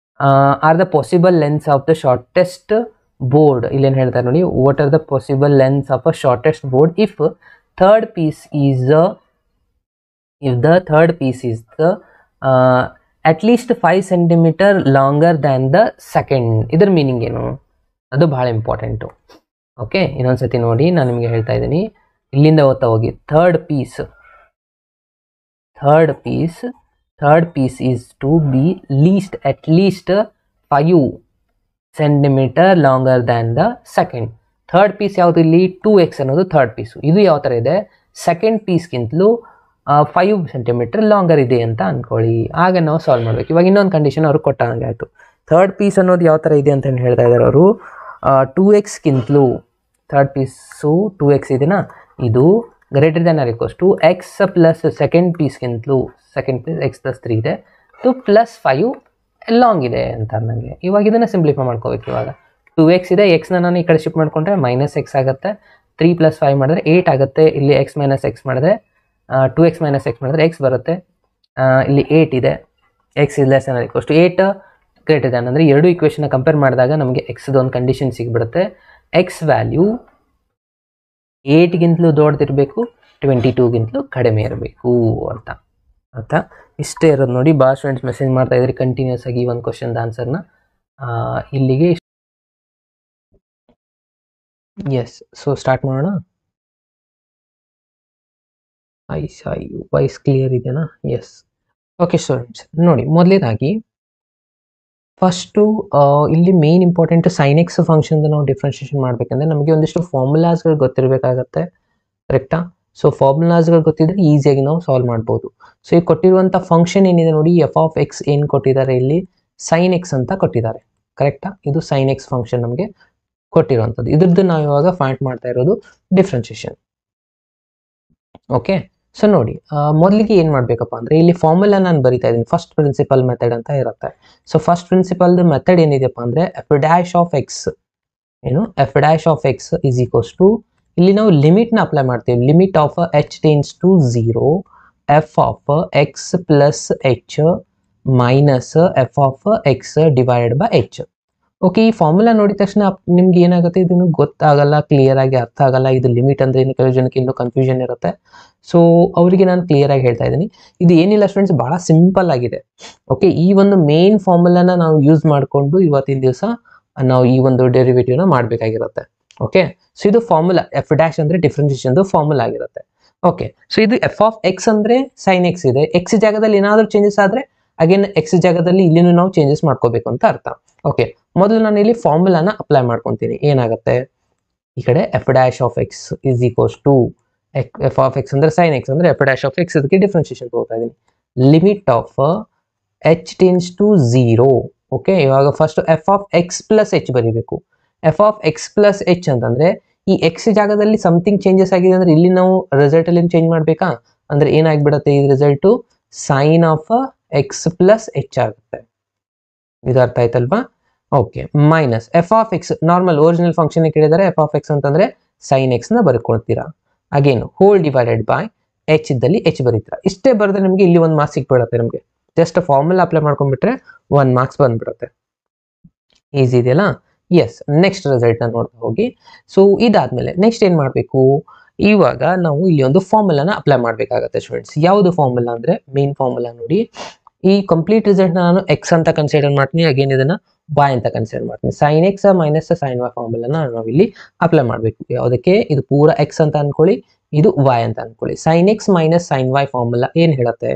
are the possible lengths of the shortest board. ಇಲ್ಲೇನು ಹೇಳ್ತಾರೆ ನೋಡಿ, what are the possible lengths of a shortest board if third piece is the at least 5 centimetre longer than the second. ಇದ್ರ meaning ಏನು, ಅದು ಭಾಳ important. Okay, ಇನ್ನೊಂದ್ಸತಿ ನೋಡಿ, ನಾನು ನಿಮಗೆ ಹೇಳ್ತಾ ಇದ್ದೀನಿ, ಇಲ್ಲಿಂದ ಓದ್ತಾ ಹೋಗಿ. Third piece is to be at least 5 centimetre longer than the second. Third piece ಯಾವುದು ಇಲ್ಲಿ, 2x ಅನ್ನೋದು ಥರ್ಡ್ ಪೀಸು. ಇದು ಯಾವ ಥರ ಇದೆ, ಸೆಕೆಂಡ್ ಪೀಸ್ಗಿಂತಲೂ 5 ಸೆಂಟಿಮೀಟರ್ ಲಾಂಗರ್ ಇದೆ ಅಂತ ಅಂದ್ಕೊಳ್ಳಿ. ಆಗ ನಾವು ಸಾಲ್ವ್ ಮಾಡಬೇಕು. ಇವಾಗ ಇನ್ನೊಂದು ಕಂಡೀಷನ್ ಅವರು ಕೊಟ್ಟಂಗೆ ಆಯಿತು. ಥರ್ಡ್ ಪೀಸ್ ಅನ್ನೋದು ಯಾವ ಥರ ಇದೆ ಅಂತ ಹೇಳ್ತಾ ಇದ್ದಾರೆ ಅವರು, 2xಗಿಂತಲೂ ಥರ್ಡ್ ಪೀಸು 2x ಇದೆನಾ, ಇದು greater than or equals to x plus second ಪೀಸ್ಗಿಂತಲೂ ಸೆಕೆಂಡ್ ಪೀಸ್ ಎಕ್ಸ್ ಪ್ಲಸ್ 3 ಇದೆ, ಟು ಪ್ಲಸ್ 5 ಲಾಂಗ್ ಇದೆ ಅಂತ ನನಗೆ. ಇವಾಗ ಇದನ್ನು ಸಿಂಪ್ಲಿಫೈ ಮಾಡ್ಕೋಬೇಕು. ಇವಾಗ 2x ಇದೆ, ಎಕ್ಸ್ನ ನಾನು ಈ ಕಡೆ ಶಿಫ್ಟ್ ಮಾಡಿಕೊಂಡ್ರೆ ಮೈನಸ್ ಎಕ್ಸ್ ಆಗುತ್ತೆ, 3 ಪ್ಲಸ್ 5 ಮಾಡಿದ್ರೆ 8 ಆಗುತ್ತೆ. ಇಲ್ಲಿ ಎಕ್ಸ್ ಮೈನಸ್ ಎಕ್ಸ್ ಮಾಡಿದ್ರೆ 2x ಮೈನಸ್ ಎಕ್ಸ್ ಮಾಡಿದ್ರೆ ಎಕ್ಸ್ ಬರುತ್ತೆ. ಇಲ್ಲಿ 8 ಇದೆ, x is less than or equals to 8 greater than, ಅಂದರೆ ಎರಡು ಇಕ್ವೇಷನ್ನ ಕಂಪೇರ್ ಮಾಡಿದಾಗ ನಮಗೆ ಎಕ್ಸ್ದು ಒಂದು ಕಂಡೀಷನ್ ಸಿಗ್ಬಿಡುತ್ತೆ. ಎಕ್ಸ್ ವ್ಯಾಲ್ಯೂ 8ಗಿಂತಲೂ ದೊಡ್ಡದಿರಬೇಕು, 22ಗಿಂತಲೂ ಕಡಿಮೆ ಇರಬೇಕು ಅಂತ. ಆಯ್ತಾ? ಇಷ್ಟೇ ಇರೋದು ನೋಡಿ. ಭಾಳ ಸ್ಟೂಡೆಂಟ್ಸ್ ಮೆಸೇಜ್ ಮಾಡ್ತಾ ಇದ್ರಿ ಕಂಟಿನ್ಯೂಸ್ ಆಗಿ ಒಂದು ಕ್ವಶನ್ದ ಆನ್ಸರ್ನ. ಇಲ್ಲಿಗೆ ಎಸ್, ಸೊ ಸ್ಟಾರ್ಟ್ ಮಾಡೋಣ. ವಾಯ್ಸ್ ಕ್ಲಿಯರ್ ಇದೆಯಾ? ಎಸ್. ಓಕೆ ಸ್ಟೂಡೆಂಟ್ಸ್ ನೋಡಿ, ಮೊದಲೇದಾಗಿ ಫಸ್ಟು ಇಲ್ಲಿ ಮೇನ್ ಇಂಪಾರ್ಟೆಂಟ್ ಸೈನ್ ಎಕ್ಸ್ ಫಂಕ್ಷನ್ದು ನಾವು ಡಿಫ್ರೆನ್ಷಿಯೇಷನ್ ಮಾಡಬೇಕಂದ್ರೆ ನಮಗೆ ಒಂದಿಷ್ಟು ಫಾರ್ಮುಲಾಸ್ಗಳು ಗೊತ್ತಿರಬೇಕಾಗತ್ತೆ. ಕರೆಕ್ಟಾ? ಸೊ ಫಾರ್ಮುಲಾಸ್ಗಳು ಗೊತ್ತಿದ್ರೆ ಈಸಿಯಾಗಿ ನಾವು ಸಾಲ್ವ್ ಮಾಡ್ಬೋದು. ಸೊ ಈಗ ಕೊಟ್ಟಿರುವಂಥ ಫಂಕ್ಷನ್ ಏನಿದೆ ನೋಡಿ, ಎಫ್ ಆಫ್ ಎಕ್ಸ್ ಏನು ಕೊಟ್ಟಿದ್ದಾರೆ ಇಲ್ಲಿ, ಸೈನ್ ಎಕ್ಸ್ ಅಂತ ಕೊಟ್ಟಿದ್ದಾರೆ. ಕರೆಕ್ಟಾ? ಇದು ಸೈನ್ ಎಕ್ಸ್ ಫಂಕ್ಷನ್ ನಮಗೆ ಕೊಟ್ಟಿರುವಂಥದ್ದು. ಇದ್ರದ್ದು ನಾವು ಇವಾಗ ಫೈಂಡ್ ಮಾಡ್ತಾ ಇರೋದು ಡಿಫ್ರೆನ್ಷಿಯೇಷನ್. ಓಕೆ, ಸೊ ನೋಡಿ, ಮೊದಲಿಗೆ ಏನು ಮಾಡಬೇಕಪ್ಪ ಅಂದರೆ ಇಲ್ಲಿ ಫಾರ್ಮುಲಾ ನಾನು ಬರಿತಾ ಇದ್ದೀನಿ. ಫಸ್ಟ್ ಪ್ರಿನ್ಸಿಪಲ್ ಮೆಥಡ್ ಅಂತ ಇರುತ್ತೆ. ಸೊ ಫಸ್ಟ್ ಪ್ರಿನ್ಸಿಪಲ್ದು ಮೆಥಡ್ ಏನಿದೆಯಪ್ಪ ಅಂದರೆ ಎಫ್ ಡ್ಯಾಶ್ ಆಫ್ ಎಕ್ಸ್ ಏನು, f dash of x is equals to, ಇಲ್ಲಿ ನಾವು ಲಿಮಿಟ್ನ ಅಪ್ಲೈ ಮಾಡ್ತೀವಿ. Limit of h tends to 0 f of X plus h minus f of x divided by h. Okay, ಈ formula ನೋಡಿದ ತಕ್ಷಣ ನಿಮ್ಗೆ ಏನಾಗುತ್ತೆ, ಇದನ್ನು ಗೊತ್ತಾಗಲ್ಲ, ಕ್ಲಿಯರ್ ಆಗಿ ಅರ್ಥ ಆಗಲ್ಲ. ಇದು ಲಿಮಿಟ್ ಅಂದರೆ ಏನು, ಕೆಲವು ಜನಕ್ಕೆ ಇನ್ನೂ ಕನ್ಫ್ಯೂಷನ್ ಇರುತ್ತೆ. ಸೊ ಅವರಿಗೆ ನಾನು ಕ್ಲಿಯರ್ ಆಗಿ ಹೇಳ್ತಾ ಇದ್ದೀನಿ, ಇದು ಏನಿಲ್ಲ ಸ್ಟೂಡೆಂಟ್ಸ್, ಭಾಳ ಸಿಂಪಲ್ ಆಗಿದೆ. ಓಕೆ, ಈ ಒಂದು ಮೇನ್ ಫಾರ್ಮುಲಾನ ನಾವು ಯೂಸ್ ಮಾಡಿಕೊಂಡು ಇವತ್ತಿನ ದಿವಸ ನಾವು ಈ ಒಂದು ಡೆರಿವೇಟಿವ್ನ ಮಾಡಬೇಕಾಗಿರುತ್ತೆ. ಓಕೆ, ಸೊ ಇದು ಫಾರ್ಮುಲಾ, ಎಫ್ ಡ್ಯಾಶ್ ಅಂದರೆ ಡಿಫ್ರೆನ್ಷಿಯೇಷನ್ದು ಫಾರ್ಮುಲಾ ಆಗಿರುತ್ತೆ. ಓಕೆ, ಸೊ ಇದು ಎಫ್ ಆಫ್ ಎಕ್ಸ್ ಅಂದ್ರೆ ಸೈನ್ ಎಕ್ಸ್ ಇದೆ, ಎಕ್ಸ್ ಜಾಗದಲ್ಲಿ ಏನಾದರೂ ಚೇಂಜಸ್ ಆದ್ರೆ ಅಗೇನ್ ಎಕ್ಸ್ ಜಾಗದಲ್ಲಿ ಇಲ್ಲಿನೂ ನಾವು ಚೇಂಜಸ್ ಮಾಡ್ಕೋಬೇಕು ಅಂತ ಅರ್ಥ. ಓಕೆ, ಮೊದಲು ನಾನು ಇಲ್ಲಿ ಫಾರ್ಮುಲಾನ ಅಪ್ಲೈ ಮಾಡ್ಕೊತೀನಿ. ಏನಾಗುತ್ತೆ, ಈ ಕಡೆ f dash of x is equals to f of x ಅಂದ್ರೆ ಸೈನ್ ಎಕ್ಸ್ ಅಂದ್ರೆ ಎಫ್ ಡ್ಯಾಶ್ ಆಫ್ ಎಕ್ಸ್, ಇದಕ್ಕೆ ಡಿಫ್ರೆನ್ಸಿಯೇಷನ್ ತಗೋತಾ ಇದ್ದೀನಿ. Limit of h tends to 0. Okay, ಇವಾಗ first f of X plus h ಬರೀಬೇಕು. F of X plus h ಅಂತಂದ್ರೆ ಈ X ಜಾಗದಲ್ಲಿ ಸಮಥಿಂಗ್ ಚೇಂಜಸ್ ಆಗಿದೆ ಅಂದ್ರೆ ಇಲ್ಲಿ ನಾವು ರಿಸಲ್ಟ್ ಅಲ್ಲಿ ಚೇಂಜ್ ಮಾಡ್ಬೇಕಾ, ಅಂದ್ರೆ ಏನಾಗ್ಬಿಡುತ್ತೆ ಈ result sine of X plus h ಆಗುತ್ತೆ. ಇದು ಅರ್ಥ ಆಯ್ತಲ್ವಾ? Okay, minus f of x normal original function ಕೇಳಿದರೆ ಎಫ್ ಆಫ್ ಎಕ್ಸ್ ಅಂತಂದ್ರೆ ಸೈನ್ ಎಕ್ಸ್ ನ ಬರ್ಕೊಳ್ತೀರಾ. Again whole divided by h ಇದ್ದಲ್ಲಿ ಎಚ್ ಬರೀತೀರಾ. ಇಷ್ಟೇ ಬರೆದ್ರೆ ನಿಮಗೆ ಇಲ್ಲಿ 1 ಮಾರ್ಕ್ಸ್ ಸಿಕ್ಬಿಡುತ್ತೆ. ನಿಮಗೆ ಜಸ್ಟ್ ಫಾರ್ಮುಲಾ ಅಪ್ಲೈ ಮಾಡ್ಕೊಂಡ್ಬಿಟ್ರೆ 1 ಮಾರ್ಕ್ಸ್ ಬಂದ್ಬಿಡುತ್ತೆ. ಈಸಿ ಇದೆಯಲ್ಲ? ಎಸ್, ನೆಕ್ಸ್ಟ್ ರಿಸಲ್ಟ್ ನ ನೋಡ್ತಾ ಹೋಗಿ. ಸೊ ಇದಾದ್ಮೇಲೆ ನೆಕ್ಸ್ಟ್ ಏನ್ ಮಾಡ್ಬೇಕು, ಇವಾಗ ನಾವು ಇಲ್ಲಿ ಒಂದು ಫಾರ್ಮುಲಾನ ಅಪ್ಲೈ ಮಾಡ್ಬೇಕಾಗತ್ತೆ ಸ್ಟೂಡೆಂಟ್ಸ್. ಯಾವುದು ಫಾರ್ಮುಲಾ ಅಂದ್ರೆ ಮೇನ್ ಫಾರ್ಮುಲಾ ನೋಡಿ. ಈ ಕಂಪ್ಲೀಟ್ ರಿಸಲ್ಟ್ ನಾನು ಎಕ್ಸ್ ಅಂತ ಕನ್ಸಿಡರ್ ಮಾಡ್ತೀನಿ, ಅಗೇನ್ ಇದನ್ನ y ಅಂತ ಕನ್ಸಿಡರ್ ಮಾಡ್ತೀನಿ. Sine x minus sine y ಫಾರ್ಮುಲಾನ ನಾವು ಇಲ್ಲಿ ಅಪ್ಲೈ ಮಾಡಬೇಕು. ಯಾವುದಕ್ಕೆ, ಇದು ಪೂರ ಎಕ್ಸ್ ಅಂತ ಅನ್ಕೊಳ್ಳಿ, ಇದು y ಅಂತ ಅನ್ಕೊಳ್ಳಿ. Sine x minus sine y formula ಏನ್ ಹೇಳುತ್ತೆ,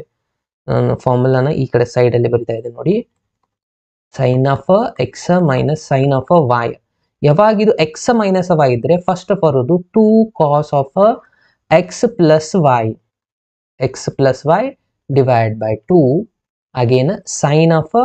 ನಾನು ಫಾರ್ಮುಲಾನ ಈ ಕಡೆ ಸೈಡ್ ಅಲ್ಲಿ ಬರಿತಾ ಇದ್ದೀನಿ ನೋಡಿ. Sine of X minus sine of y. ಯಾವಾಗ ಇದು ಎಕ್ಸ್ ಮೈನಸ್ ವೈ ಇದ್ರೆ ಫಸ್ಟ್ ಬರೋದು 2 cos of X plus y, x plus Y divide by 2 again sine of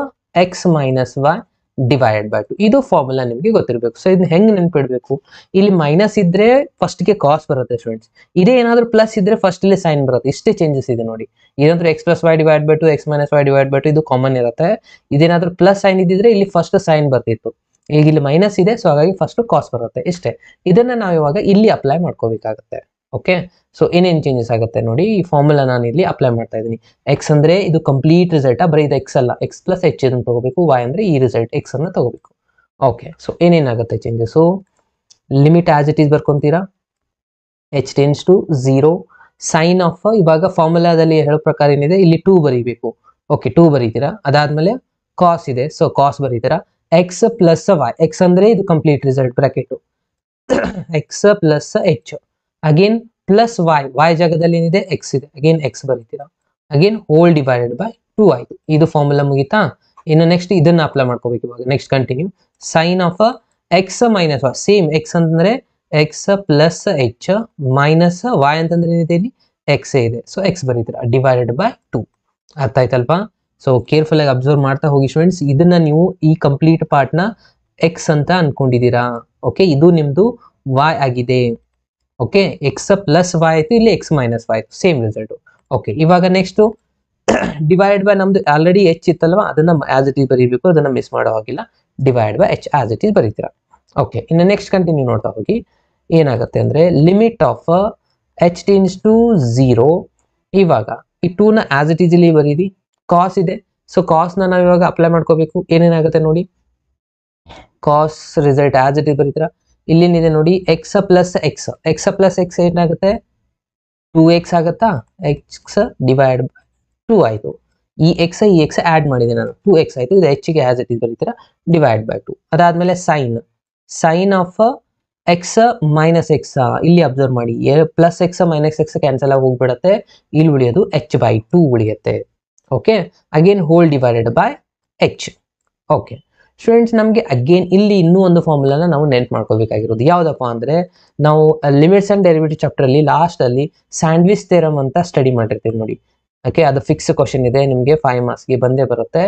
X minus Y divide by 2. ಇದು ಫಾರ್ಮುಲಾ ನಿಮಗೆ ಗೊತ್ತಿರಬೇಕು. ಸೊ ಇದನ್ನ ಹೆಂಗ್ ನೆನ್ಪಿಡ್ಬೇಕು, ಇಲ್ಲಿ ಮೈನಸ್ ಇದ್ರೆ ಫಸ್ಟ್ ಗೆ ಕಾಸ್ ಬರುತ್ತೆ ಸ್ಟೂಡೆಂಟ್ಸ್, ಇದೇ ಏನಾದ್ರು ಪ್ಲಸ್ ಇದ್ರೆ ಫಸ್ಟ್ ಇಲ್ಲಿ ಸೈನ್ ಬರುತ್ತೆ. ಇಷ್ಟೇ ಚೇಂಜಸ್ ಇದೆ ನೋಡಿ. ಇದಂದ್ರೆ x plus Y divide by 2 x minus Y divide by 2 ಇದು ಕಾಮನ್ ಇರುತ್ತೆ. ಇದೇನಾದ್ರೂ ಪ್ಲಸ್ ಸೈನ್ ಇದ್ದಿದ್ರೆ ಇಲ್ಲಿ ಫಸ್ಟ್ ಸೈನ್ ಬರ್ತಿತ್ತು, ಈಗ ಇಲ್ಲಿ ಮೈನಸ್ ಇದೆ, ಸೊ ಹಾಗಾಗಿ ಫಸ್ಟ್ ಕಾಸ್ ಬರುತ್ತೆ. ಇಷ್ಟೇ, ಇದನ್ನ ನಾವು ಇವಾಗ ಇಲ್ಲಿ ಅಪ್ಲೈ ಮಾಡ್ಕೋಬೇಕಾಗುತ್ತೆ. ಓಕೆ, ಸೊ ಏನೇನು ಚೇಂಜಸ್ ಆಗುತ್ತೆ ನೋಡಿ. ಈ ಫಾರ್ಮುಲಾ ನಾನು ಇಲ್ಲಿ ಅಪ್ಲೈ ಮಾಡ್ತಾ ಇದ್ದೀನಿ. ಎಕ್ಸ್ ಅಂದ್ರೆ ಇದು ಕಂಪ್ಲೀಟ್ ರಿಸಲ್ಟ್, ಬರೀ ಇದು ಎಕ್ಸ್ ಅಲ್ಲ, ಎಕ್ಸ್ ಪ್ಲಸ್ ಎಚ್ ಇದನ್ನು ತಗೋಬೇಕು. ವೈ ಅಂದ್ರೆ ಈ ರಿಸಲ್ಟ್ ಎಕ್ಸ್ ಅನ್ನ ತಗೋಬೇಕು. ಓಕೆ, ಸೊ ಏನೇನಾಗುತ್ತೆ changes, limit as it is ಬರ್ಕೊಂತೀರಾ, h tends to 0. Sine of ಇವಾಗ ಫಾರ್ಮುಲಾದಲ್ಲಿ ಹೇಳೋ ಪ್ರಕಾರ ಏನಿದೆ, ಇಲ್ಲಿ 2 ಬರೀಬೇಕು. ಓಕೆ, 2 ಬರೀತೀರಾ. ಅದಾದ್ಮೇಲೆ ಕಾಸ್ ಇದೆ, ಸೊ ಕಾಸ್ ಬರೀತೀರಾ. ಎಕ್ಸ್ ಪ್ಲಸ್ ವೈ, ಎಕ್ಸ್ ಅಂದ್ರೆ ಇದು complete result bracket, x plus h again plus y, y ಜಾಗದಲ್ಲಿ ಏನಿದೆ ಎಕ್ಸ್ ಇದೆ, ಅಗೇನ್ ಎಕ್ಸ್ ಬರೀತೀರಾ. ಅಗೇನ್ ಹೋಲ್ ಡಿವೈಡೆಡ್ ಬೈ 2 ಆಯ್ತು. ಇದು ಫಾರ್ಮುಲಾ ಮುಗಿತಾ. ಇನ್ನು ನೆಕ್ಸ್ಟ್ ಇದನ್ನ ಅಪ್ಲೈ ಮಾಡ್ಕೋಬೇಕು ಇವಾಗ. Next continue. Sine of X minus y, same x ಅಂತಂದ್ರೆ x plus h minus y ಅಂತಂದ್ರೆ ಏನಿದೆ ಇಲ್ಲಿ ಎಕ್ಸ್ ಇದೆ, ಸೊ ಎಕ್ಸ್ ಬರೀತೀರಾ ಡಿವೈಡೆಡ್ ಬೈ 2. ಅರ್ಥ ಆಯ್ತಲ್ವಾ? ಸೊ ಕೇರ್ಫುಲ್ ಆಗಿ ಅಬ್ಸರ್ವ್ ಮಾಡ್ತಾ ಹೋಗಿ ಸ್ಟೂಡೆಂಟ್ಸ್. ಇದನ್ನ ನೀವು ಈ ಕಂಪ್ಲೀಟ್ ಪಾರ್ಟ್ ನ ಎಕ್ಸ್ ಅಂತ ಅನ್ಕೊಂಡಿದ್ದೀರಾ. ಓಕೆ, ಇದು ನಿಮ್ದು ವೈ ಆಗಿದೆ. ಓಕೆ, ಎಕ್ಸ್ ಪ್ಲಸ್ ವೈ ಆಯ್ತು, ಇಲ್ಲಿ ಎಕ್ಸ್ ಮೈನಸ್ ವೈ ಆಯ್ತು, ಸೇಮ್ ರಿಸಲ್ಟ್. ಓಕೆ, ಇವಾಗ ನೆಕ್ಸ್ಟ್ ಡಿವೈಡ್ ಬೈ ನಮ್ದು ಆಲ್ರೆಡಿ ಎಚ್ ಇತ್ತಲ್ವಾ, ಅದನ್ನ ಆಸ್ ಇಟ್ ಈಸ್ ಬರೀಬೇಕು, ಅದನ್ನ ಮಿಸ್ ಮಾಡೋ ಹಾಗಿಲ್ಲ. Divide by h as it is ಬರೀತೀರಾ. ಓಕೆ, ಇನ್ನು ನೆಕ್ಸ್ಟ್ ಕಂಟಿನ್ಯೂ ನೋಡ್ತಾ ಹೋಗಿ. ಏನಾಗುತ್ತೆ ಅಂದ್ರೆ limit of h tends to 0. ಇವಾಗ ಈ 2 ನ ಆಸ್ ಇಟ್ ಈಸ್ ಇಲ್ಲಿ ಬರೀರಿ. ಕಾಸ್ ಇದೆ, ಸೊ ಕಾಸ್ ನ ನಾವು ಇವಾಗ ಅಪ್ಲೈ ಮಾಡ್ಕೋಬೇಕು. ಏನೇನಾಗುತ್ತೆ ನೋಡಿ, ಕಾಸ್ ರಿಸಲ್ಟ್ ಆಸ್ ಇಟ್ ಈಸ್ ಬರೀತೀರಾ. ಇಲ್ಲೇನಿದೆ ನೋಡಿ, X plus x, x plus x ಏನಾಗುತ್ತೆ 2x ಆಗುತ್ತಾ, ಎಕ್ಸ್ ಡಿವೈಡ್ 2 ಆಯ್ತು. ಈ ಎಕ್ಸ್ ಆಡ್ ಮಾಡಿದೆ ನಾನು, 2x ಆಯ್ತು. ಇದು ಎಚ್ ಗೆ ಆಸ್ ಇಟ್ ಈಸ್ ಬರೀತೀರಾ ಡಿವೈಡ್ ಬೈ 2. ಅದಾದ್ಮೇಲೆ sine of X minus x, ಇಲ್ಲಿ ಅಬ್ಸರ್ವ್ ಮಾಡಿ, plus x minus x cancel ಆಗಿ ಹೋಗ್ಬಿಡತ್ತೆ, ಇಲ್ಲಿ ಉಳಿಯೋದು h ಬೈ 2 ಉಳಿಯುತ್ತೆ. Okay, again whole divided by h. Okay students, ನಮಗೆ ಅಗೇನ್ ಇಲ್ಲಿ ಇನ್ನೂ ಒಂದು ಫಾರ್ಮುಲಾನ ನಾವು ನೆನ್ಪು ಮಾಡ್ಕೋಬೇಕಾಗಿರೋದು ಯಾವುದಪ್ಪ ಅಂದ್ರೆ, ನಾವು ಲಿಮಿಟ್ಸ್ ಅಂಡ್ ಡೆರಿವೇಟಿವ್ ಚಾಪ್ಟರ್ ಅಲ್ಲಿ ಲಾಸ್ಟ್ ಅಲ್ಲಿ ಸ್ಯಾಂಡ್ವಿಚ್ ಥಿಯರಮ್ ಅಂತ ಸ್ಟಡಿ ಮಾಡಿರ್ತೀವಿ ನೋಡಿ. ಓಕೆ, ಅದು ಫಿಕ್ಸ್ ಕ್ವಶನ್ ಇದೆ, ನಿಮಗೆ 5 ಮಾರ್ಕ್ಸ್ ಗೆ ಬಂದೇ ಬರುತ್ತೆ.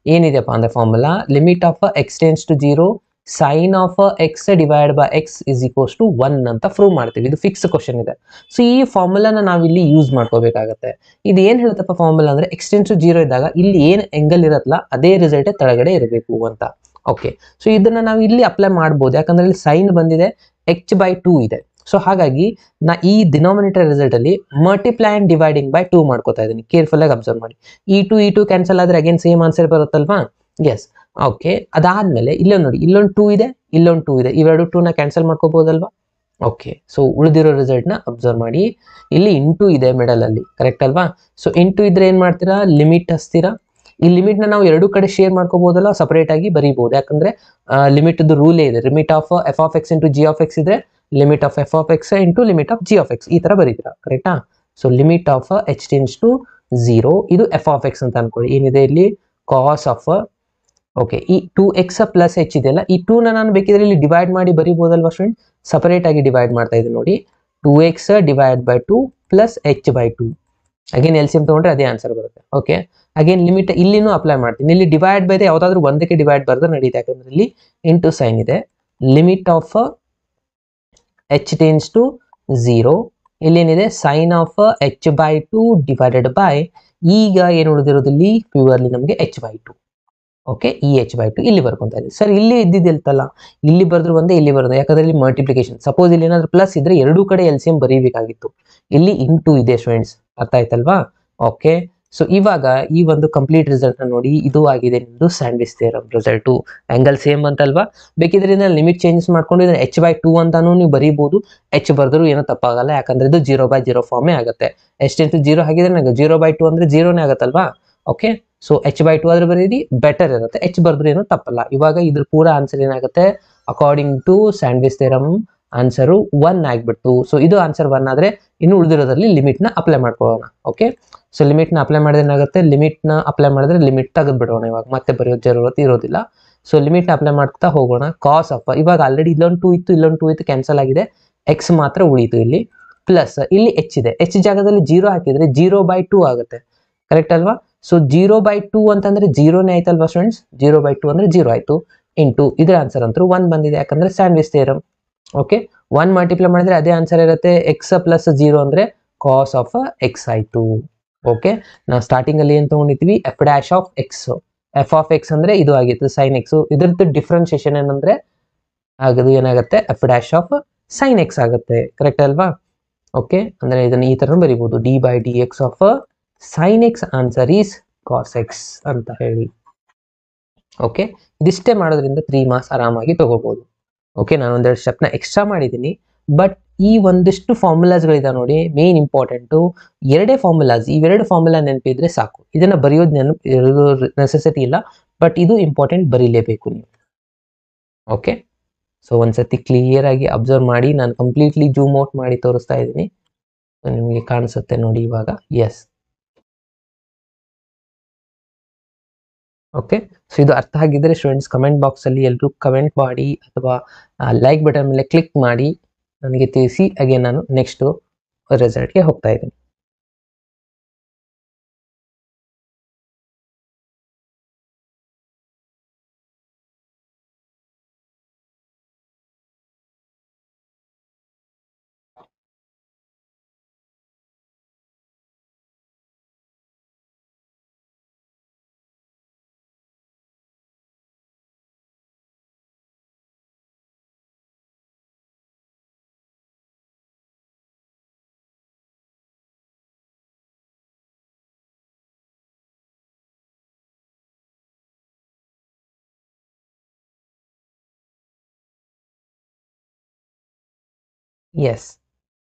ಏನಿದೆಪ್ಪ ಅಂದ್ರೆ formula, limit of x tends to 0 sine of x divide by x is equals to 1 ಅಂತ ಪ್ರೂವ್ ಮಾಡ್ತೀವಿ. ಇದು ಫಿಕ್ಸ್ ಕ್ವಶನ್ ಇದೆ. ಸೊ ಈ ಫಾರ್ಮುಲಾನ ನಾವು ಇಲ್ಲಿ ಯೂಸ್ ಮಾಡ್ಕೋಬೇಕಾಗತ್ತೆ. ಇದು ಏನ್ ಹೇಳುತ್ತಪ್ಪ ಫಾರ್ಮುಲಾ ಅಂದ್ರೆ, ಎಕ್ಸ್ ಟೆನ್ಸ್ ಟು 0 ಇದ್ದಾಗ ಇಲ್ಲಿ ಏನ್ ಎಂಗಲ್ ಇರತ್ತಲ್ಲ ಅದೇ ರಿಸಲ್ಟ್ ತೆಳಗಡೆ ಇರಬೇಕು ಅಂತ. ಓಕೆ, ಸೊ ಇದನ್ನ ನಾವು ಇಲ್ಲಿ ಅಪ್ಲೈ ಮಾಡ್ಬೋದು, ಯಾಕಂದ್ರೆ ಇಲ್ಲಿ ಸೈನ್ ಬಂದಿದೆ, h ಬೈ 2 ಇದೆ. ಸೊ ಹಾಗಾಗಿ ನಾ ಈ ಡಿನಾಮಿನೇಟರ್ ರಿಸಲ್ಟ್ ಅಲ್ಲಿ ಮಲ್ಟಿಪ್ಲೈ ಅಂಡ್ ಡಿವೈಡಿಂಗ್ ಬೈ 2 ಮಾಡ್ಕೋತಾ ಇದೀನಿ. ಕೇರ್ಫುಲ್ ಆಗಿ ಅಬ್ಸರ್ವ್ ಮಾಡಿ. ಈ 2 ಕ್ಯಾನ್ಸಲ್ ಆದ್ರೆ ಅಗೇನ್ ಸೇಮ್ ಆನ್ಸರ್ ಬರುತ್ತಲ್ವಾ? ಎಸ್. ಓಕೆ, ಅದಾದ್ಮೇಲೆ ಇಲ್ಲೊಂದು ನೋಡಿ, ಇಲ್ಲೊಂದು 2 ಇದೆ, ಇಲ್ಲೊಂದು 2 ಇದೆ, ಇವೆರಡು 2 ನ ಕ್ಯಾನ್ಸಲ್ ಮಾಡ್ಕೋಬಹುದಲ್ವಾ? ಓಕೆ, ಸೊ ಉಳಿದಿರೋ ರಿಸಲ್ಟ್ ನ ಅಬ್ಸರ್ವ್ ಮಾಡಿ. ಇಲ್ಲಿ ಇಂಟು ಇದೆ ಮಿಡಲ್ ಅಲ್ಲಿ, ಕರೆಕ್ಟ್ ಅಲ್ವಾ? ಸೊ ಇಂಟು ಇದ್ರೆ ಏನ್ ಮಾಡ್ತೀರಾ, ಲಿಮಿಟ್ ಹಚ್ತೀರಾ. ಈ ಲಿಮಿಟ್ ನ ನಾವು ಎರಡು ಕಡೆ ಶೇರ್ ಮಾಡ್ಕೋಬಹುದಲ್ಲ, ಸಪರೇಟ್ ಆಗಿ ಬರೀಬಹುದು. ಯಾಕಂದ್ರೆ ಲಿಮಿಟ್ ರೂಲೇ ಇದೆ, limit of f of x into g of x ಇದ್ರೆ limit of f of x into limit of g of x ಈ ತರ ಬರೀತೀರಾ, ಕರೆಕ್ಟಾ? So limit of h tends to 0, ಇದು ಎಫ್ ಆಫ್ ಎಕ್ಸ್ ಅಂತ ಅನ್ಕೊಳ್ಳಿ. ಏನಿದೆ ಇಲ್ಲಿ ಕಾಸ್ ಆಫ್, ಓಕೆ, ಈ 2x ಪ್ಲಸ್ ಎಚ್ ಇದೆಯಲ್ಲ, ಈ 2ನ ನಾನು ಬೇಕಿದ್ರೆ ಇಲ್ಲಿ ಡಿವೈಡ್ ಮಾಡಿ ಬರೀಬೋದಲ್ವಾ ಸ್ಟೂಡೆಂಟ್? ಸಪರೇಟ್ ಆಗಿ ಡಿವೈಡ್ ಮಾಡ್ತಾ ಇದ್ದೀನಿ ನೋಡಿ. 2x divide by 2 plus h by 2. Again LCM ತಗೊಂಡ್ರೆ ಅದೇ ಆನ್ಸರ್ ಬರುತ್ತೆ. ಓಕೆ, ಅಗೇನ್ ಲಿಮಿಟ್ ಇಲ್ಲಿನೂ ಅಪ್ಲೈ ಮಾಡ್ತೀನಿ. ಇಲ್ಲಿ ಡಿವೈಡ್ ಬೈ ಯಾವುದಾದ್ರೂ ಒಂದಕ್ಕೆ ಡಿವೈಡ್ ಬರೆದ್ರೆ ನಡೀತೆ, ಯಾಕಂದ್ರೆ ಇಲ್ಲಿ ಇಂಟು ಸೈನ್ ಇದೆ. Limit of h tends to 0, ಇಲ್ಲೇನಿದೆ sine of h by 2 divided by, ಈಗ ಏನು ಉಳಿದಿರೋದಿಲ್ಲಿ ಪ್ಯೂರ್ಲಿ ನಮಗೆ ಎಚ್ ಬೈ 2. ಓಕೆ, ಈ ಎಚ್ ಬೈ 2 ಇಲ್ಲಿ ಬರ್ಕೊಂತ ಇದೆ. ಸರ್ ಇಲ್ಲಿ ಇದ್ದಿದ್ದಿಲ್ತಲ್ಲ, ಇಲ್ಲಿ ಬರೆದ್ರು ಒಂದೇ, ಇಲ್ಲಿ ಬರೋದು, ಯಾಕಂದ್ರೆ ಇಲ್ಲಿ ಮಲ್ಟಿಪ್ಲಿಕೇಶನ್. ಸಪೋಸ್ ಇಲ್ಲಿ ಏನಾದ್ರು ಪ್ಲಸ್ ಇದ್ರೆ ಎರಡೂ ಕಡೆ LCM ಬರೀಬೇಕಾಗಿತ್ತು. ಇಲ್ಲಿ ಇಂಟು ಇದೆ ಸ್ಟೂಡೆಂಟ್ಸ್, ಅರ್ಥ ಆಯ್ತಲ್ವಾ? ಓಕೆ, ಸೊ ಇವಾಗ ಈ ಒಂದು ಕಂಪ್ಲೀಟ್ ರಿಸಲ್ಟ್ ನೋಡಿ, ಇದು ಆಗಿದೆ ನಿಮ್ದು sandwich theorem result. Angle same ಅಂತಲ್ವಾ? ಬೇಕಿದ್ರೆ ಇದನ್ನ ಲಿಮಿಟ್ ಚೇಂಜಸ್ ಮಾಡ್ಕೊಂಡು ಇದನ್ನ ಎಚ್ ಬೈ 2 ಅಂತಾನು ನೀವು ಬರೀಬಹುದು. ಎಚ್ ಬರೆದ್ರು ಏನೋ ತಪ್ಪಾಗಲ್ಲ, ಯಾಕಂದ್ರೆ ಇದು 0/0 ಫಾರ್ಮೇ ಆಗುತ್ತೆ. ಎಷ್ಟು ಇಂಟು 0 ಹಾಕಿದ್ರೆ ನನಗೆ 0/2 ಅಂದ್ರೆ 0ನೇ ಆಗುತ್ತಲ್ವಾ? ಓಕೆ, ಸೊ ಎಚ್ ಬೈ 2 ಆದ್ರೆ ಬರೀರಿ, ಬೆಟರ್ ಇರುತ್ತೆ. ಎಚ್ ಬರ್ದ್ರು ಏನೋ ತಪ್ಪಲ್ಲ. ಇವಾಗ ಇದ್ರ ಪೂರ ಆನ್ಸರ್ ಏನಾಗುತ್ತೆ? According to sandwich theorem answer 1 ಆಗ್ಬಿಡ್ತು. ಸೊ ಇದು ಆನ್ಸರ್ 1 ಆದ್ರೆ ಇನ್ನು ಉಳಿದಿರೋದ್ರಲ್ಲಿ ಲಿಮಿಟ್ ನ ಅಪ್ಲೈ ಮಾಡ್ಕೊಳ್ಳೋಣ. ಓಕೆ, ಸೊ ಲಿಮಿಟ್ ನ ಅಪ್ಲೈ ಮಾಡಿದ್ರೆ ಏನಾಗುತ್ತೆ? ಲಿಮಿಟ್ ನ ಅಪ್ಲೈ ಮಾಡಿದ್ರೆ ಲಿಮಿಟ್ ತೆಗೆದು ಬಿಡೋಣ. ಇವಾಗ ಮತ್ತೆ ಬರೆಯೋದು ಜरूरत ಇರೋದಿಲ್ಲ. ಸೊ ಲಿಮಿಟ್ ನ ಅಪ್ಲೈ ಮಾಡ್ತಾ ಹೋಗೋಣ. ಕಾಸ್ ಆಫ್, ಇವಾಗ ಆಲ್ರೆಡಿ ಇಲ್ಲೊಂದು 2 ಇತ್ತು, ಇಲ್ಲೊಂದು 2 ಇತ್ತು, ಕ್ಯಾನ್ಸಲ್ ಆಗಿದೆ. ಎಕ್ಸ್ ಮಾತ್ರ ಉಳಿತು ಇಲ್ಲಿ. ಪ್ಲಸ್ ಇಲ್ಲಿ ಎಚ್ ಇದೆ, ಎಚ್ ಜಾಗದಲ್ಲಿ 0 ಹಾಕಿದ್ರೆ 0/2 ಆಗುತ್ತೆ. ಕರೆಕ್ಟ್ ಅಲ್ವಾ? ಸೊ 0/2 ಅಂತಂದ್ರೆ 0ನೇ ಆಯ್ತಲ್ವಾ ಸ್ಟೂಡೆಂಟ್ಸ್? 0/2 ಅಂದ್ರೆ 0 ಆಯ್ತು. ಇಂಟು ಇದರ ಆನ್ಸರ್ ಅಂತೂ 1 ಬಂದಿದೆ, ಯಾಕಂದ್ರೆ ಸ್ಯಾಂಡ್ವಿಚ್ ಥಿಯರಮ್. ಓಕೆ, 1 ಮಲ್ಟಿಪ್ಲೈ ಮಾಡಿದ್ರೆ ಅದೇ ಆನ್ಸರ್ ಇರುತ್ತೆ. ಎಕ್ಸ್ ಪ್ಲಸ್ 0 ಅಂದ್ರೆ ಕಾಸ್ ಆಫ್ ಎಕ್ಸ್ ಆಯ್ತು. ಓಕೆ, ನಾವು ಸ್ಟಾರ್ಟಿಂಗ್ ಅಲ್ಲಿ ಏನ್ ತಗೊಂಡಿದ್ವಿ? F dash of x. F of x ಅಂದ್ರೆ ಇದು ಆಗಿತ್ತು ಸೈನ್ ಎಕ್ಸ್. ಇದ್ರದ್ದು ಡಿಫ್ರೆನ್ಸಿಯೇಷನ್ ಏನಂದ್ರೆ ಆಗದು ಏನಾಗುತ್ತೆ? F dash of sine x ಆಗುತ್ತೆ. ಕರೆಕ್ಟ್ ಅಲ್ವಾ? ಓಕೆ, ಅಂದ್ರೆ ಇದನ್ನ ಈ ತರ ಬರೀಬಹುದು, d/dx of sine x answer is cos x ಅಂತ ಹೇಳಿ. ಓಕೆ, ಇದಿಷ್ಟೇ ಮಾಡೋದ್ರಿಂದ 3 ಮಾರ್ಕ್ಸ್ ಆರಾಮಾಗಿ ತಗೋಬಹುದು. ಓಕೆ, ನಾನು ಒಂದೆರಡು ಸ್ಟೆಪ್ನ ಎಕ್ಸ್ಟ್ರಾ ಮಾಡಿದ್ದೀನಿ, ಬಟ್ ಈ ಒಂದಿಷ್ಟು ಫಾರ್ಮುಲಾಸ್ಗಳಿದೆ ನೋಡಿ, ಮೇನ್ ಇಂಪಾರ್ಟೆಂಟು ಎರಡೇ ಫಾರ್ಮುಲಾಸ್. ಇವೆರಡು ಫಾರ್ಮುಲಾ ನೆನಪಿದ್ರೆ ಸಾಕು. ಇದನ್ನ ಬರೆಯೋದು ನೆಸೆಸಿಟಿ ಇಲ್ಲ, ಬಟ್ ಇದು ಇಂಪಾರ್ಟೆಂಟ್, ಬರೀಲೇಬೇಕು ನೀವು. ಓಕೆ, ಸೊ ಒಂದ್ಸತಿ ಕ್ಲಿಯರ್ ಆಗಿ ಅಬ್ಸರ್ವ್ ಮಾಡಿ. ನಾನು ಕಂಪ್ಲೀಟ್ಲಿ ಜೂಮ್ ಔಟ್ ಮಾಡಿ ತೋರಿಸ್ತಾ ಇದ್ದೀನಿ, ನಿಮಗೆ ಕಾಣಿಸುತ್ತೆ ನೋಡಿ ಇವಾಗ. ಎಸ್, ಓಕೆ, ಸೊ ಇದು ಅರ್ಥ ಆಗಿದ್ರೆ ಸ್ಟೂಡೆಂಟ್ಸ್ ಕಮೆಂಟ್ ಬಾಕ್ಸ್ ಅಲ್ಲಿ ಎಲ್ಲರೂ ಕಮೆಂಟ್ ಮಾಡಿ ಅಥವಾ ಲೈಕ್ ಬಟನ್ ಮೇಲೆ ಕ್ಲಿಕ್ ಮಾಡಿ ನನಗೆ ತಿಳಿಸಿ. ಅಗೇನ್ ನಾನು ನೆಕ್ಸ್ಟ್ ರಿಸಲ್ಟ್ಗೆ ಹೋಗ್ತಾ ಇದ್ದೀನಿ. ಎಸ್,